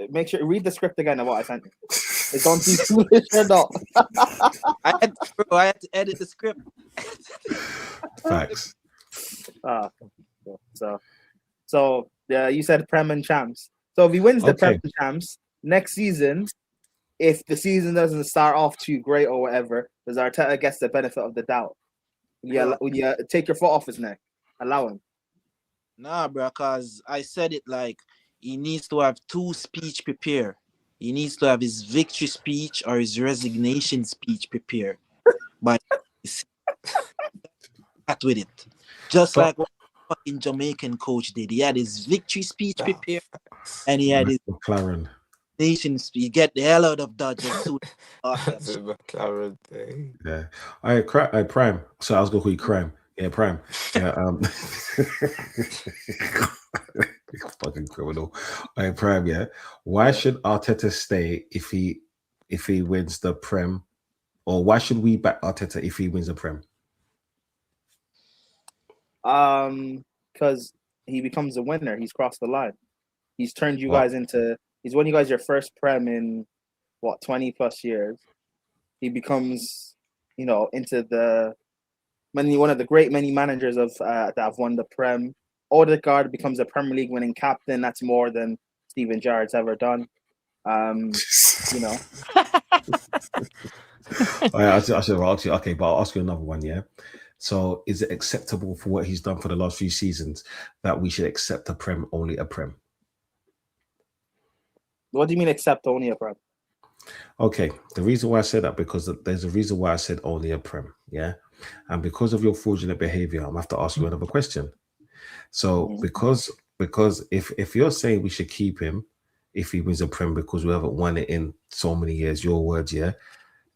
Make sure read the script again of what I sent you. Is Donzi foolish or not? I had to edit the script. Facts. So yeah, you said Prem and champs. So if he wins the Prem Okay. and champs next season, if the season doesn't start off too great or whatever, does Arteta gets the benefit of the doubt? When you take your foot off his neck, allow him. Nah, bro, because I said it like he needs to have two speech prepared. He needs to have his victory speech or his resignation speech prepared. But that with it. Just But- like what the fucking Jamaican coach did. He had his victory speech prepared and he had his McLaren. nation speech. Get the hell out of Dodge as soon. That's a McLaren thing. Yeah. All right, Prime. So I was gonna call you Crime. Yeah, Prime. Yeah. Fucking criminal. All right, Prime. Yeah. Why should Arteta stay if he wins the Prem, or why should we back Arteta if he wins the Prem? Because he becomes a winner. He's crossed the line. He's turned you What? guys into. He's won you guys your first Prem in what 20 plus years. He becomes, into the one of the great many managers of that have won the Prem. Odegaard becomes a Premier League winning captain. That's more than Steven Gerrard's ever done. I should ask you. Okay, but I'll ask you another one. Yeah. So, is it acceptable for what he's done for the last few seasons that we should accept a Prem, only a Prem? What do you mean accept only a Prem? Okay, the reason why I said that because there's a reason why I said only a Prem, yeah, and because of your fraudulent behavior, I'm gonna have to ask you another question. So because if you're saying we should keep him if he wins a Prem because we haven't won it in so many years, your words, yeah,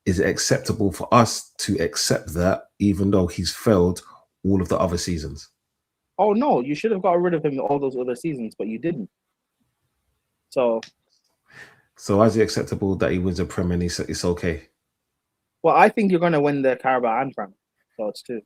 is it acceptable for us to accept that even though he's failed all of the other seasons? Oh no, you should have got rid of him all those other seasons, but you didn't. So why is it acceptable that he wins a Prem and it's okay? Well, I think you're going to win the Carabao and Prem, so it's two.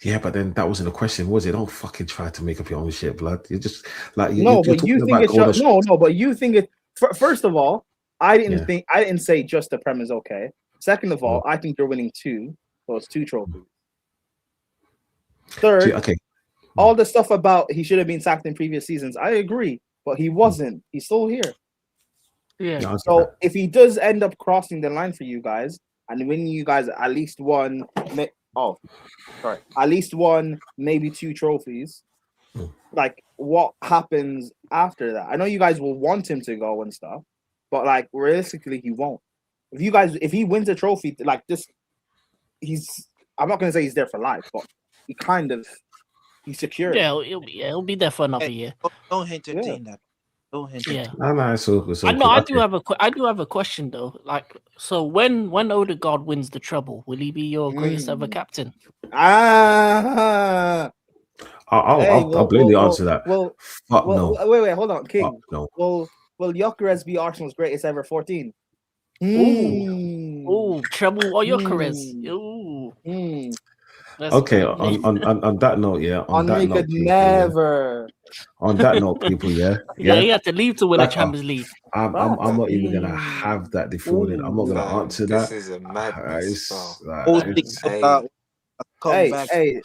Yeah, but then that wasn't a question, was it? Don't fucking try to make up your own shit, blood. You're just like But you think it should. No, but you think it. First of all, I didn't say just the Prem is okay. Second of all, I think you're winning two, so it's two trophies. Third, okay, all the stuff about he should have been sacked in previous seasons, I agree, but he wasn't. He's still here. Yeah. No, So if he does end up crossing the line for you guys and winning you guys at least one, at least one, maybe two trophies, like what happens after that? I know you guys will want him to go and stuff, but like realistically, he won't. If he wins a trophy like this, I'm not gonna say he's there for life, but he's secure. Yeah, he'll be there for another year. Don't entertain that. Don't entertain. Yeah. no, it's all I know. good. I do have a question though. Like, so when Odegaard wins the treble, will he be your greatest ever captain? I'll blatantly answer that. No. Wait, hold on, King. No. Will Gyökeres be Arsenal's greatest ever 14? Ooh, treble or Gyökeres? Ooh. Okay, on that note, yeah. On that note, people, never. On that note, people, yeah. Yeah, he had to leave to win a Champions League. I'm not even gonna have that defrauded. I'm not gonna answer that. This is a madness. Hey,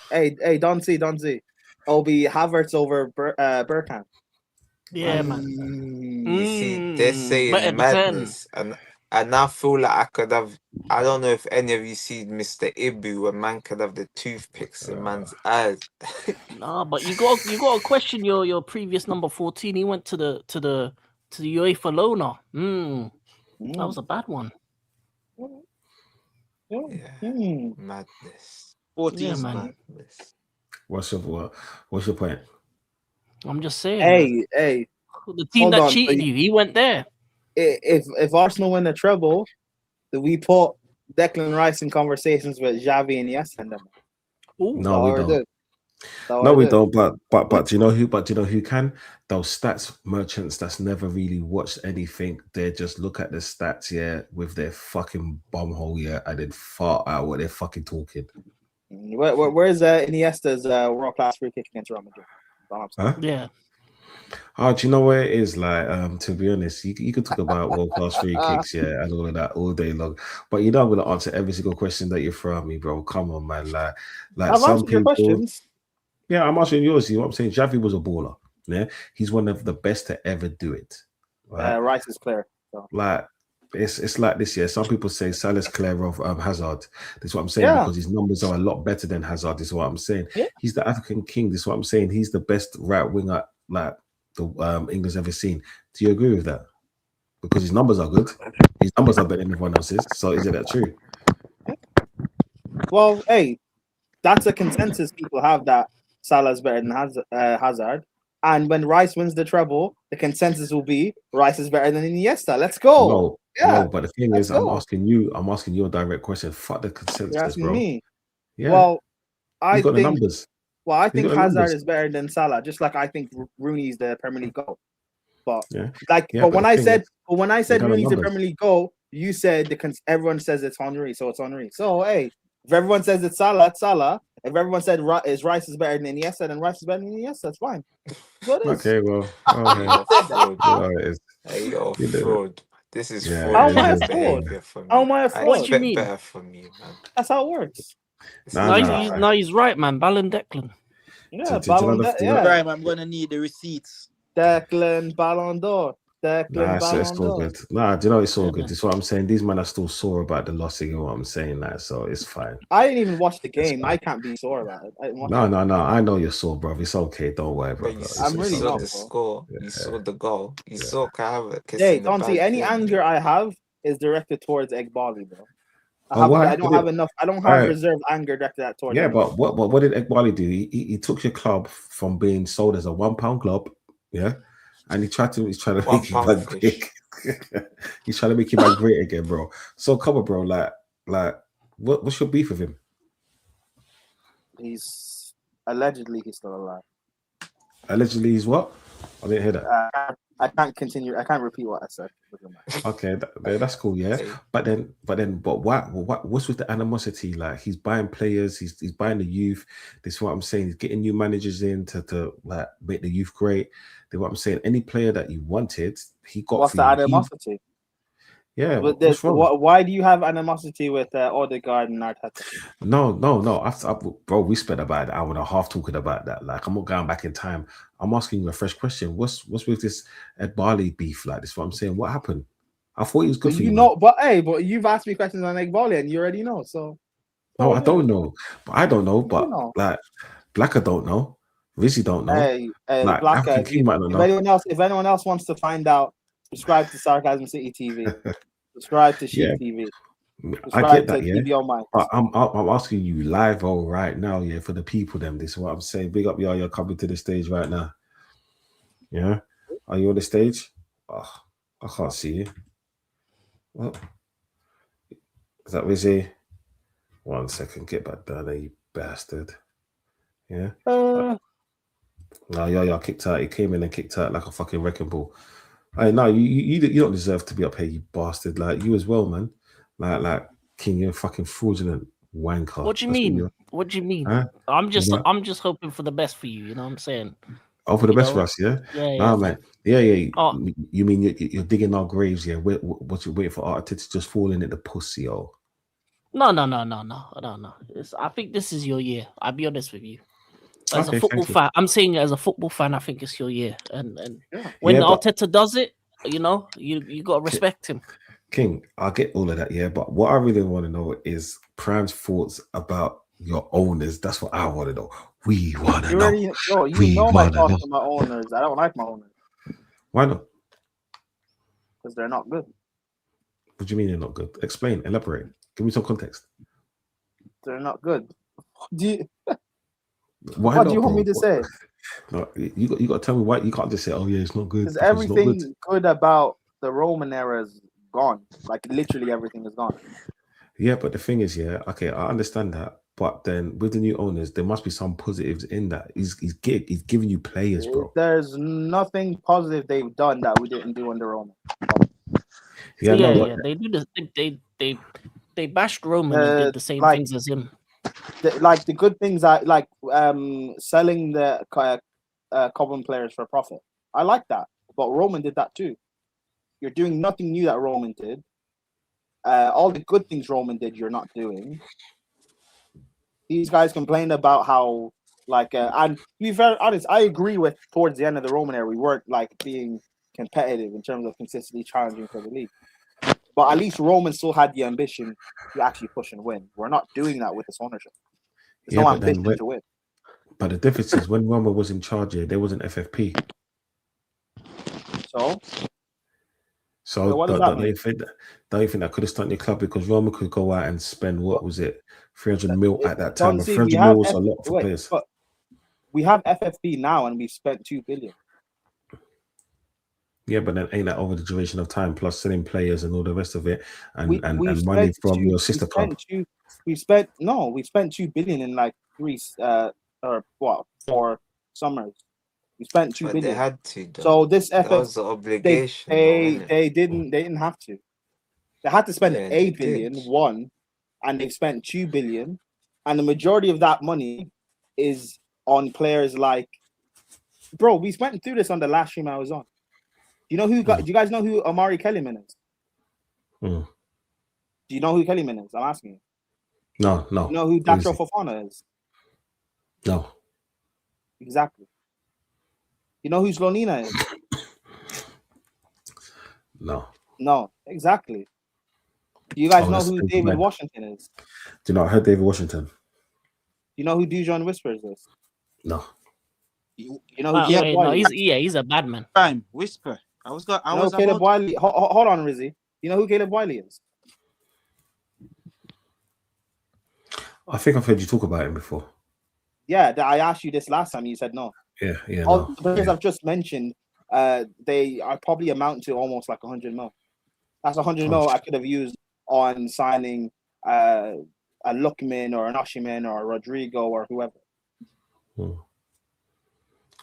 Donzi. It'll be Havertz over Bergkamp. Yeah, man. You see, they're saying better madness, and I feel like I could have. I don't know if any of you see Mr. Ibu, where man could have the toothpicks in man's eyes. Nah, but you got to question your previous number 14. He went to the UEFA loaner. That was a bad one. Yeah, madness. 14, Yeah, man. Madness. What's your point? I'm just saying. Hey. The team that cheated you, he went there. If Arsenal win the treble, do we put Declan Rice in conversations with Xavi and Iniesta? No, we don't. So No, I we do. don't. But do you know who? But do you know who can? Those stats merchants that's never really watched anything. They just look at the stats, yeah, with their fucking bumhole, yeah, and then fart out what they're fucking talking. Where's Iniesta's world class free kick against Real Madrid? Huh? Yeah. Oh, do you know where it is? Like, to be honest, you could talk about world class free kicks, yeah, and all of that all day long. But you know, I'm gonna answer every single question that you throw at me, bro. Come on, man. Like I've some answered your people. questions. Yeah, I'm answering yours. You know what I'm saying? Xavi was a baller. Yeah, he's one of the best to ever do it. Right? Rice is clear. So. Like it's like this year. Some people say Salah's clear of Hazard. This is what I'm saying Yeah. because his numbers are a lot better than Hazard. This is what I'm saying. Yeah. He's the African king. This is what I'm saying. He's the best right winger like the England's ever seen. Do you agree with that? Because his numbers are good. His numbers are better than everyone else's. So is it that true? Well, hey, that's a consensus people have that Salah's better than Hazard. And when Rice wins the treble, the consensus will be Rice is better than Iniesta. Let's go. No, but the thing is, go. I'm asking you a direct question. Fuck the consensus, You're asking bro. me. Yeah. Well, I think the numbers. Well, I think got the Hazard numbers. is better than Salah, just like I think Rooney's the Premier League goal. But Yeah. but when I said got the Rooney's the numbers. Premier League goal, you said everyone says it's Henry, so it's Henry. So hey, if everyone says it's Salah, it's Salah. If everyone said Rice is better than Iniesta, then Rice is better than Iniesta. That's fine. That's what it is. Okay, well, it is. Hey, you're You know. fraud. This is Yeah, fraud. How am I a This is fraud? behavior from you. How am I a I fraud? What do you expect mean? better from you, man. That's how it works. No, he's right, man. Yeah, Do you know the- do you know- yeah. Right, I'm gonna need the receipts. Declan Ballon d'Or. Nah, Ballon it's all d'Or. good. Nah, do you know it's all Yeah, good? man. This is what I'm saying. These men are still sore about the loss. You know what I'm saying? Like, so it's fine. I didn't even watch the It's game. fine. I can't be sore about it. I didn't watch No, it. no. I know you're sore, bro. It's okay. Don't worry, bro. But you I'm really saw not, the bro. score. Yeah. You saw the goal. You saw Kahava Hey, kissing the Dante, bad any thing. anger I have is directed towards Egbali, bro. Why? I don't have enough. I don't have Alright. reserved anger directed at towards. Yeah, anyone. but what did Egbali do? He took your club from being sold as a £1 club, yeah, and he's trying to make you £1 back fish. great. He's trying to make you back great again, bro. So come on, bro. Like, what's your beef with him? He's allegedly still alive. Allegedly, he's what? I didn't hear that. I can't continue. I can't repeat what I said. Okay, that's cool, yeah. Hey, But what's with the animosity? Like, he's buying players, he's buying the youth. This is what I'm saying. He's getting new managers in to like make the youth great. This is what I'm saying. Any player that you wanted, he got. What's for the you. animosity? Yeah, But what's wrong? why do you have animosity with Odegaard and Arteta? No. Bro, we spent about an hour and a half talking about that. Like, I'm not going back in time. I'm asking you a fresh question. What's with this Ed Barley beef? Like, this is what I'm saying. What happened? I thought he was good But for you you. know, but you've asked me questions on Egbali and you already know. So No, I don't know. But I don't know. You But know. like, Blacker don't know. Rizzy don't know. Hey, Like, Blacker, African King might not know. if anyone else wants to find out, subscribe to Sarcasm City TV. Subscribe to Sheep Yeah. TV. I Subscribe get that, to yeah. TVO Minds. But I'm asking you live right now, yeah, for the people. Them, this is what I'm saying. Big up, y'all. You're coming to the stage right now. Yeah, are you on the stage? Oh, I can't see you. What? Is that Rizzy? 1 second, get back down there, you bastard. Yeah. No, y'all kicked out. He came in and kicked out like a fucking wrecking ball. Hey, no, you don't deserve to be up here, you bastard. Like, you as well, man. Like King, you're a fucking fraudulent wanker. What do you That's mean? you are. What do you mean? Huh? I'm just What? hoping for the best for you. You know what I'm saying? Oh, for the You best know? for us, yeah? Yeah, Nah, man. Yeah. Oh. You mean you're digging our graves, yeah? What you waiting for Arteta to just fall in at the pussy, yo? No. I think this is your year. I'll be honest with you. As Okay, a football thank you. fan, I'm saying as a football fan, I think it's your year. And Yeah. when Yeah, but- Arteta does it, you know, you got to respect him. King, I get all of that, yeah. But what I really want to know is Prime's thoughts about your owners. That's what I want to know. We want to You know. already know. You We know my wanna thoughts know. on my owners. I don't like my owners Why not? because they're not good. What do you mean they're not good? Explain, elaborate. Give me some context. They're not good. Do you, Why what not, do you want bro? me to say? No, you got to tell me why. You can't just say, "Oh yeah, it's not good." Because because it's not good. everything good about the Roman era is gone. Like literally everything is gone. Yeah, but the thing is, yeah, okay, I understand that. But then with the new owners, there must be some positives in that. He's giving you players, bro. There's nothing positive they've done that we didn't do under Roman. Yeah, no, but They do this. They bashed Roman and did the same things as him. The good things are like selling the Cobham players for profit. I like that, but Roman did that too. You're doing nothing new that Roman did. All the good things Roman did, you're not doing. These guys complained about how, and to be very honest, I agree with towards the end of the Roman era, we weren't like being competitive in terms of consistently challenging for the league. But at least Roman still had the ambition to actually push and win. We're not doing that with this ownership. There's no ambition to win. But the difference is when Roman was in charge here, there was an FFP. So what does that mean? Don't you think that could have stunk your club because Roman could go out and spend what was it, 300 mil at that time? 300 mil was a lot for players. But we have FFP now, and we spent 2 billion. Yeah, but then ain't that over the duration of time plus selling players and all the rest of it, and money from your sister club? We spent 2 billion in like 4 summers. We spent 2 billion. They had to. Though. So this that was the obligation. They didn't have to. They had to spend 8 billion, and they've spent 2 billion, and the majority of that money is on players like, bro. We went through this on the last stream I was on. Do you guys know who Amari Kellyman is? Do you know who Kellyman is? I'm asking you. No. You know who Datro Fofana is? No. Exactly. You know who Slonina is? No, exactly. Do you guys know who David Washington is? Do you know? I heard David Washington. You know who Dujon Whispers is? No. You know who? He's a bad man. Prime Whisper. Caleb Wiley. Hold on, Rizzy. You know who Caleb Wiley is? I think I've heard you talk about him before. Yeah, I asked you this last time. You said no. Yeah. All the players I've just mentioned, they are probably amount to almost like 100 mil. That's 100 mil I could have used on signing a Lookman or an Oshiman or a Rodrigo or whoever.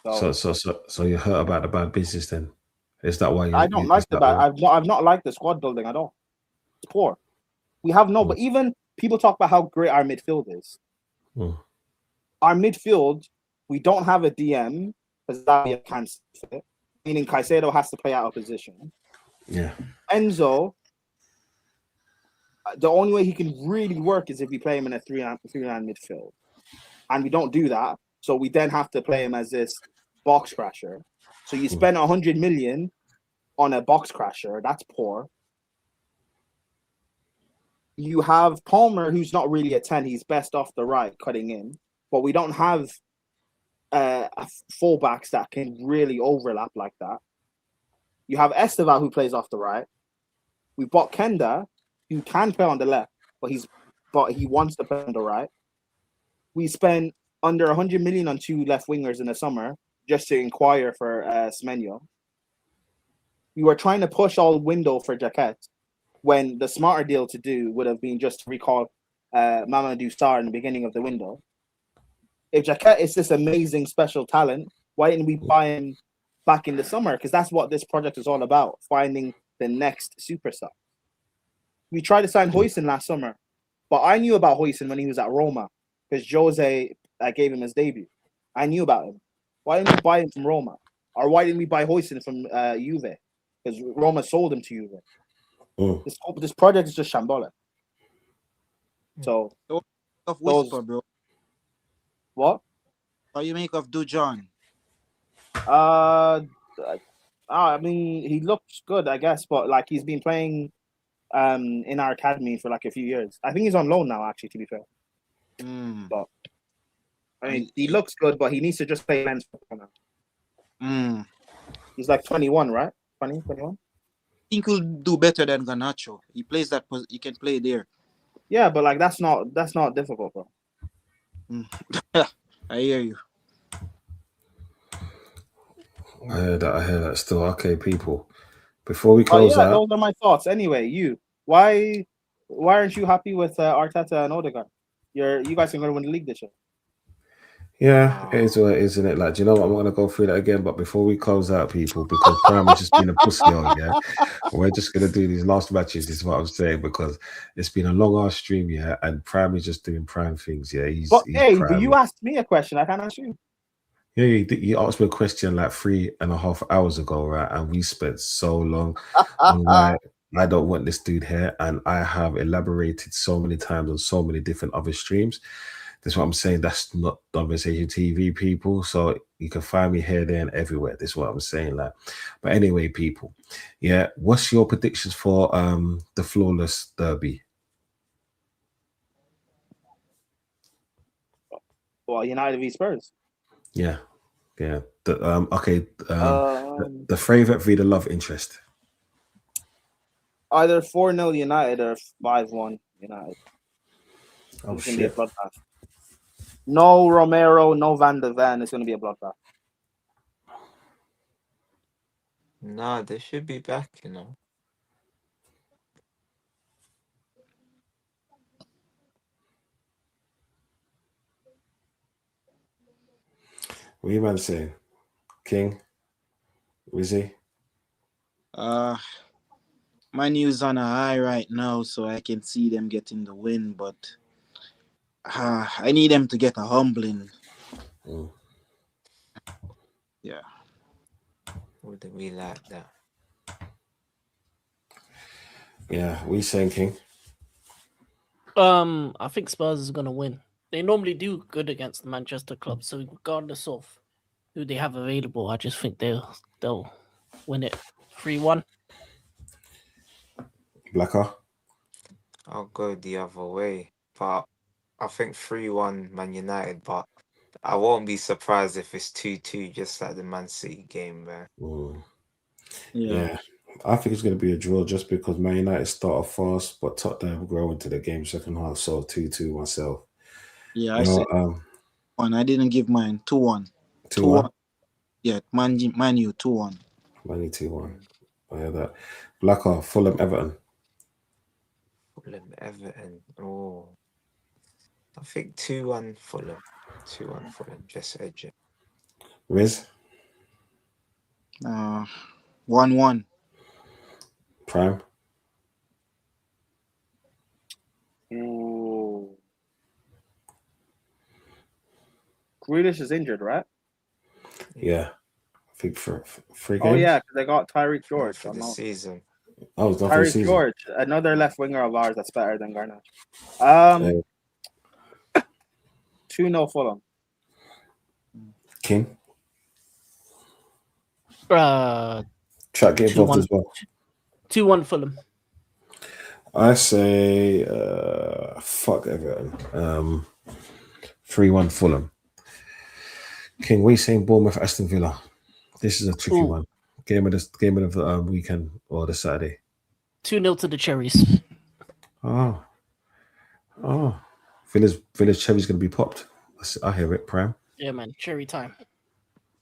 So you heard about the bad business then? Is that why I don't like the bad? I've not liked the squad building at all. It's poor. We have but even people talk about how great our midfield is. Our midfield, we don't have a DM because that can't fit. Meaning Caicedo has to play out of position. Yeah. Enzo, the only way he can really work is if we play him in a 3-9 midfield. And we don't do that. So we then have to play him as this box crasher. So you spend 100 million on a box crasher. That's poor. You have Palmer, who's not really a 10. He's best off the right, cutting in. But we don't have fullbacks that can really overlap like that. You have Esteval, who plays off the right. We bought Kenda, who can play on the left, but he wants to play on the right. We spent under 100 million on 2 left wingers in the summer just to inquire for Semenyo. We were trying to push all window for Jaquette when the smarter deal to do would have been just to recall Mamadou Sarr in the beginning of the window. If Jaquette is this amazing special talent, why didn't we buy him back in the summer? Because that's what this project is all about, finding the next superstar. We tried to sign Huijsen last summer, but I knew about Huijsen when he was at Roma because Jose gave him his debut. I knew about him. Why didn't we buy him from Roma? Or why didn't we buy Huijsen from Juve? Because Roma sold him to Juve. This project is just shambolic. So, of Whisper, bro. What? What do you make of Dujon? I mean, he looks good, I guess, but like he's been playing in our academy for like a few years. I think he's on loan now, actually, to be fair. But I mean, he looks good, but he needs to just play men's football now. He's like 21, right? 21? I think he'll do better than Garnacho. He plays that. He can play there. Yeah, but like that's not difficult, bro. I hear you. I heard that still. Okay, people. Before we close out, those are my thoughts. Anyway, why aren't you happy with Arteta and Odegaard? you guys are going to win the league this year. Yeah, it is what it is, isn't it? Like, do you know what? I'm going to go through that again. But before we close out, people, because Prime has just been a pussy, yeah? We're just going to do these last matches, is what I'm saying, because it's been a long ass stream, yeah? And Prime is just doing Prime things, yeah? He's But Prime. you asked me a question. I can't ask you. Yeah, you asked me a question like 3.5 hours ago, right? And we spent so long on why I don't want this dude here. And I have elaborated so many times on so many different other streams. That's what I'm saying. That's not Donversation TV, people. So you can find me here, there, and everywhere. That's what I'm saying. Like, but anyway, people, yeah. What's your predictions for the flawless derby? Well, United v Spurs. Yeah. Okay. Um, The favorite v the love interest. Either 4-0 United or 5-1 United. Oh It's going to be a shit. bloodbath. No Romero, no Van de Ven. It's going to be a bloodbath. Nah, they should be back, you know. What you man saying? King? Wizzy? Man U's on a high right now, so I can see them getting the win, but I need them to get a humbling. Yeah. Wouldn't we like that? Yeah, we saying King. I think Spurs is gonna win. They normally do good against the Manchester club, so regardless of who they have available, I just think they'll win it 3-1. Blacker? I'll go the other way, but I think 3-1 Man United, but I won't be surprised if it's 2-2, just like the Man City game, man. Yeah. I think it's going to be a draw just because Man United start off fast, but Tottenham will grow into the game second half. So 2-2 myself. Yeah, I said one. I didn't give mine 2-1. 2-1? Yeah, Man U 2-1. Man U 2-1. I hear that. Blacker, Fulham, Everton. Fulham, Everton. Oh, I think 2-1 Fulham. 2-1 Fulham, just edge it. Riz? 1-1. Prime? Ooh. Grealish is injured, right? Yeah. I think for 3 games. Oh, yeah, because they got Tyreek George. For the season. Oh, it's not for the Tyreek season. George, another left winger of ours that's better than Garnacho. 2-0 Fulham. King? Track get involved as well. 2-1 Fulham. I say fuck Everton. 3-1 Fulham. King, we saying Bournemouth, Aston Villa. This is a tricky one. Game of the weekend or the Saturday. 2-0 to the Cherries. Oh. Villa's Cherry's gonna be popped. I hear it, Prime. Yeah, man. Cherry time.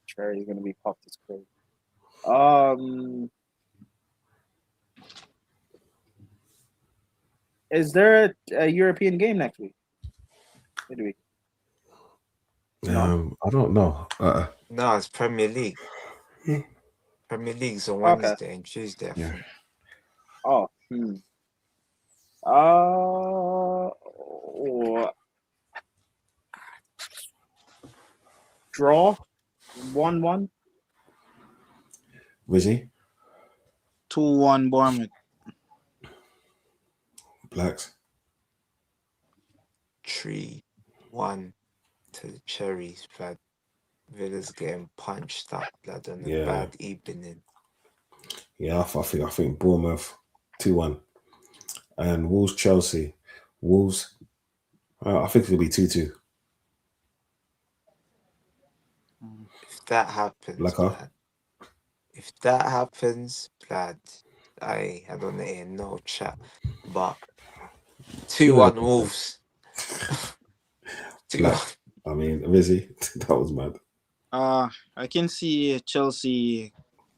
Cherry's gonna be popped. It's crazy. Is there a European game next week? Midweek? No. I don't know. No, it's Premier League. Premier League's on Wednesday and Tuesday. Yeah. Draw 1-1. Wizzy? 2-1 Bournemouth. Blacks? 3-1 to the Cherries, blood. Villa's getting punched up, blood, on a bad evening. Yeah, I think Bournemouth 2-1. And Wolves Chelsea. Wolves, I think it'll be 2-2. If that happens, blood, if that happens, blood, I don't hear no chat. But 2-1 Wolves. 2-1. I mean, Rizzy, that was mad. I can see Chelsea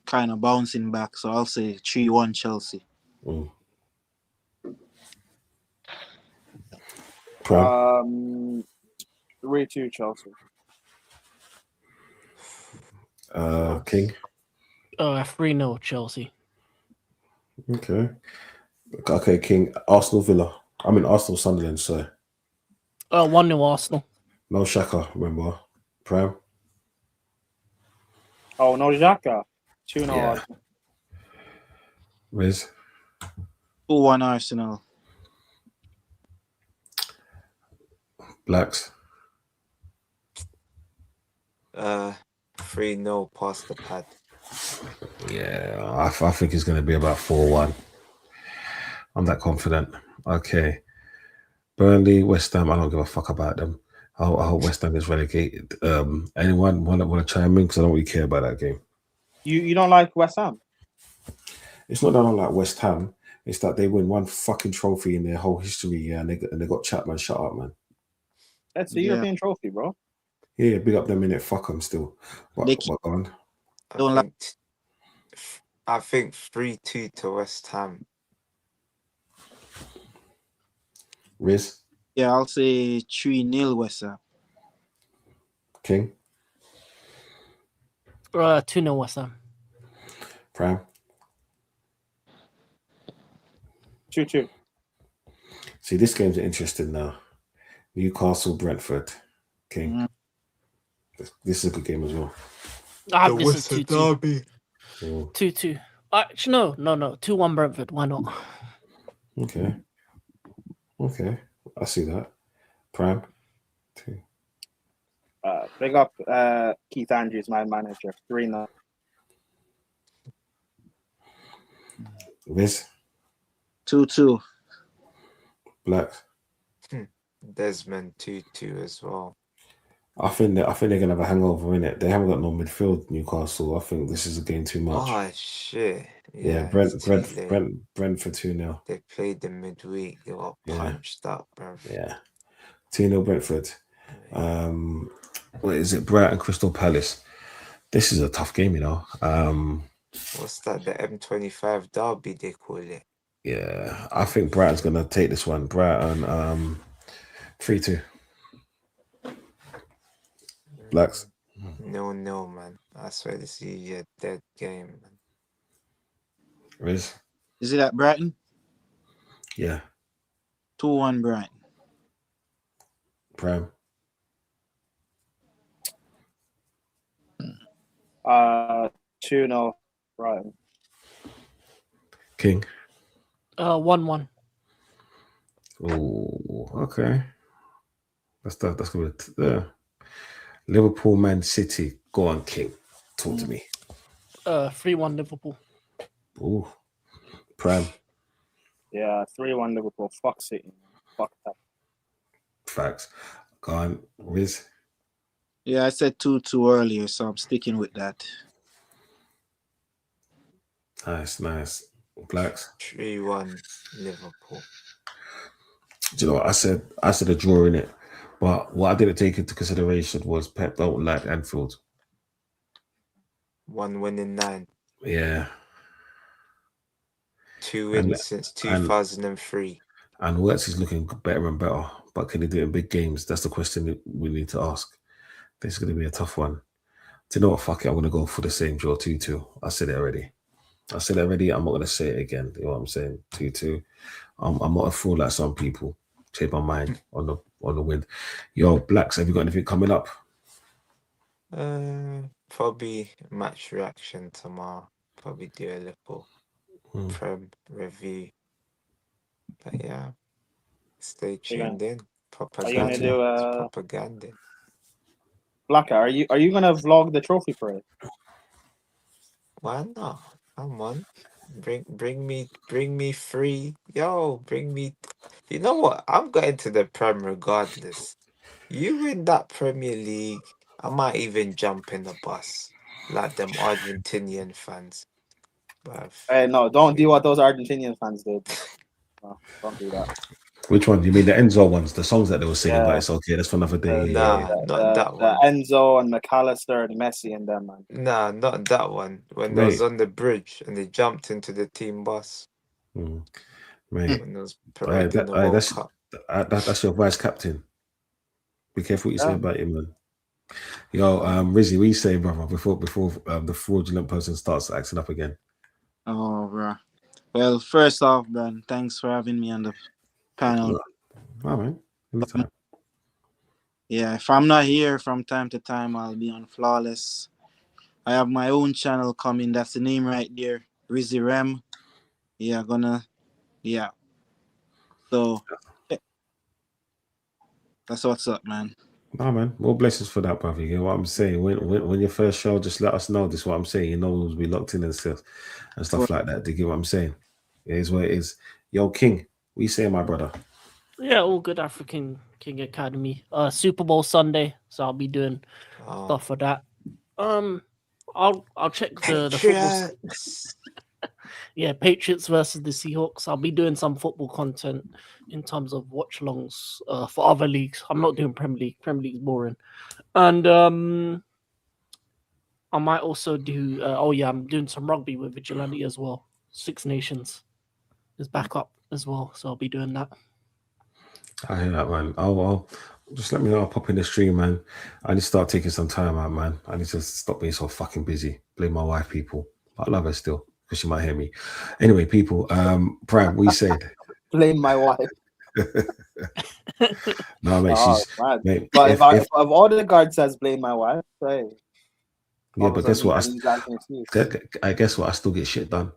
kind of bouncing back, so I'll say 3-1 Chelsea. Prime. 3-2 Chelsea. King. 3-0 Chelsea. Okay. Okay, King. Arsenal Villa. I mean Arsenal Sunderland, so 1-0 Arsenal. no Shaka, remember. Prime. Oh, no Xhaka. 2-0 Yeah. Arsenal. Riz. 2-1 Arsenal. Blacks. 3-0 past the pad. Yeah, I think it's going to be about 4-1. I'm that confident. Okay. Burnley, West Ham, I don't give a fuck about them. I hope West Ham is relegated. Anyone want to chime in? Because I don't really care about that game. You don't like West Ham? It's not that I don't like West Ham. It's that they win one fucking trophy in their whole history, yeah, and they got Chapman. Shut up, man. That's the European trophy, bro. Yeah, big up them in it. Fuck them still. But go on. I think 3-2 to West Ham. Riz. Yeah, I'll say 3-0 West Ham. King. 2-0 West Ham. Prime. 2-2. See, this game's interesting now. Newcastle, Brentford. King. This is a good game as well. This is 2-2. 2-2. Actually, no. 2-1 Brentford. Why not? Okay. I see that. Prime. 2. Big up Keith Andrews, my manager. 3-0. Riz. 2-2. Black. Desmond 2-2 as well. I think they're gonna have a hangover in it. They haven't got no midfield, Newcastle. I think this is a game too much. Oh shit! Yeah, Brentford 2-0. They played the midweek. They got punched up, bro. Yeah, 2-0 Brentford. What is it? Brighton Crystal Palace. This is a tough game, you know. What's that? The M25 derby they call it. Yeah, I think Brighton's gonna take this one. Brighton 3-2. Blacks. No, man. I swear this is a dead game, man. Riz. Is it at Brighton? Yeah. 2-1 Brighton. Prime. 2-0 Brighton. King. 1-1. Oh, okay. That's gonna be Liverpool, Man City. Go on, King. Talk to me. 3-1 Liverpool. Ooh. Prime. Yeah, 3-1 Liverpool. Fuck City. Fuck that. Facts. Go on, Riz. Yeah, I said 2-2 earlier, so I'm sticking with that. Nice. Blacks. 3-1 Liverpool. Do you know what I said? I said a draw in it. But what I didn't take into consideration was Pep don't like Anfield. 1 win in 9. Yeah. 2 wins since 2003. And Wirtz is looking better and better. But can he do it in big games? That's the question that we need to ask. This is going to be a tough one. Do you know what? Fuck it. I'm going to go for the same draw, 2-2. I said it already. I'm not going to say it again. You know what I'm saying? 2-2. I'm not a fool like some people. Change my mind on the wind. Yo, Blacks, have you got anything coming up? Probably match reaction tomorrow. Probably do a little prem review. But yeah, stay tuned in. Propaganda. Blacker, are you gonna vlog the trophy parade? Why not? Come on. Bring me free. Yo, bring me. You know what? I'm going to the Prem regardless. You win that Premier League, I might even jump in the bus like them Argentinian fans. Bruv. Hey, no, don't do what those Argentinian fans did. No, don't do that. Which one? You mean the Enzo ones? The songs that they were singing, but it's okay. That's for another day. Not that one. Enzo and McAllister and Messi and them, man. Nah, not that one. When they was on the bridge and they jumped into the team bus. Mate. When they was parading the World Cup. That's your vice captain. Be careful what you say about him, man. Yo, Rizzy, what you say, brother? Before the fraudulent person starts acting up again. Oh, bro. Well, first off, man, thanks for having me on the panel. All right, anytime. Yeah, if I'm not here from time to time, I'll be on Flawless. I have my own channel coming. That's the name right there, Rizzy Rem. Yeah, So that's what's up, man. Nah, man. More blessings for that, brother. You know what I'm saying? When your first show, just let us know. This is what I'm saying. You know, we'll be locked in and stuff like that. Do you get what I'm saying? It is what it is. Yo, King, what you saying, my brother? Yeah, all good. African King Academy. Super Bowl Sunday, so I'll be doing stuff for that. I'll check the football. Yeah, Patriots versus the Seahawks. I'll be doing some football content in terms of watch-alongs for other leagues. I'm not doing Premier League. Premier League's boring. And I might also do. I'm doing some rugby with Vigilante as well. Six Nations is back up as well, so I'll be doing that. I hear that, man. Oh, just let me know. I'll pop in the stream, man. I need to start taking some time out, man. I need to stop being so fucking busy. Blame my wife, people. I love her still because she might hear me. Anyway, people. Prime, what you said? Blame my wife. No, mate, she's. Mate, but if Odegaard says blame my wife, hey. Yeah, but guess what? I guess what? I still get shit done.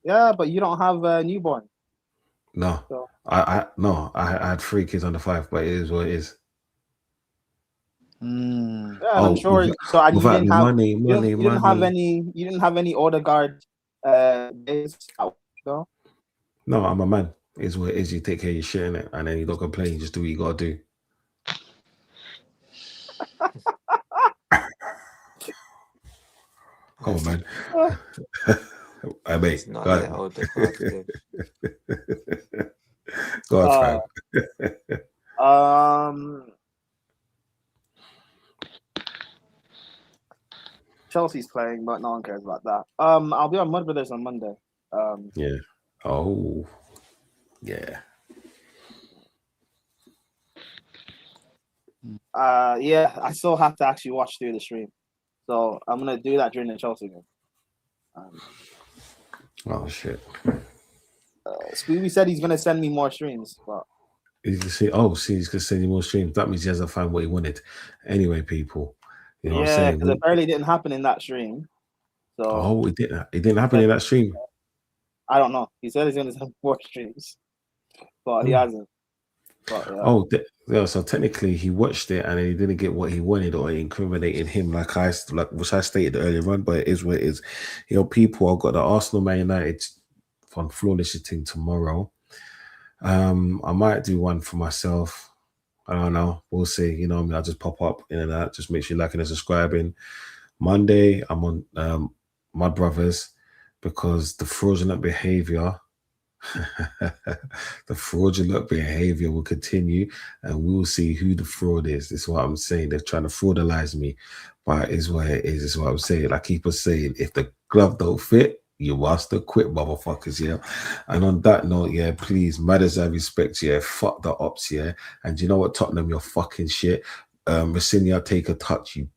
Yeah, but you don't have a newborn. No, so. I had 3 kids under 5, but it is what it is. Yeah, I'm sure. So and you didn't have you didn't have any Odegaard days. No, I'm a man. It is what it is. You take care of your shit, innit? And then you don't complain. You just do what you gotta do. Come on, man. I mean, it's not that go on, Chelsea's playing, but no one cares about that. I'll be on Mud Brothers on Monday. Yeah. Oh. Yeah. Yeah, I still have to actually watch through the stream, so I'm gonna do that during the Chelsea game. Oh shit. Scooby said he's gonna send me more streams, but he's gonna send you more streams. That means he hasn't found what he wanted. Anyway, people, you know what I'm saying? Because it apparently didn't happen in that stream. So it didn't happen in that stream. I don't know. He said he's gonna send more streams, but he hasn't. But, yeah. So technically, he watched it and he didn't get what he wanted, or it incriminated him, which I stated earlier on. But it is what it is. You know, people. I've got the Arsenal Man United on Flawless thing tomorrow. I might do one for myself. I don't know. We'll see. You know, I'll just pop up in and out. Just make sure you're liking and subscribing. Monday, I'm on my brothers because the fraudulent behavior. The fraudulent behavior will continue, and we will see who the fraud is. This is what I'm saying. They're trying to fraudalize me, but it's what it is. It's what I'm saying. I keep on saying, if the glove don't fit, you must have quit, motherfuckers. Yeah. And on that note, yeah, please, matters I respect. Yeah, fuck the ops. Yeah. And you know what, Tottenham, you're fucking shit. Racinia, take a touch, you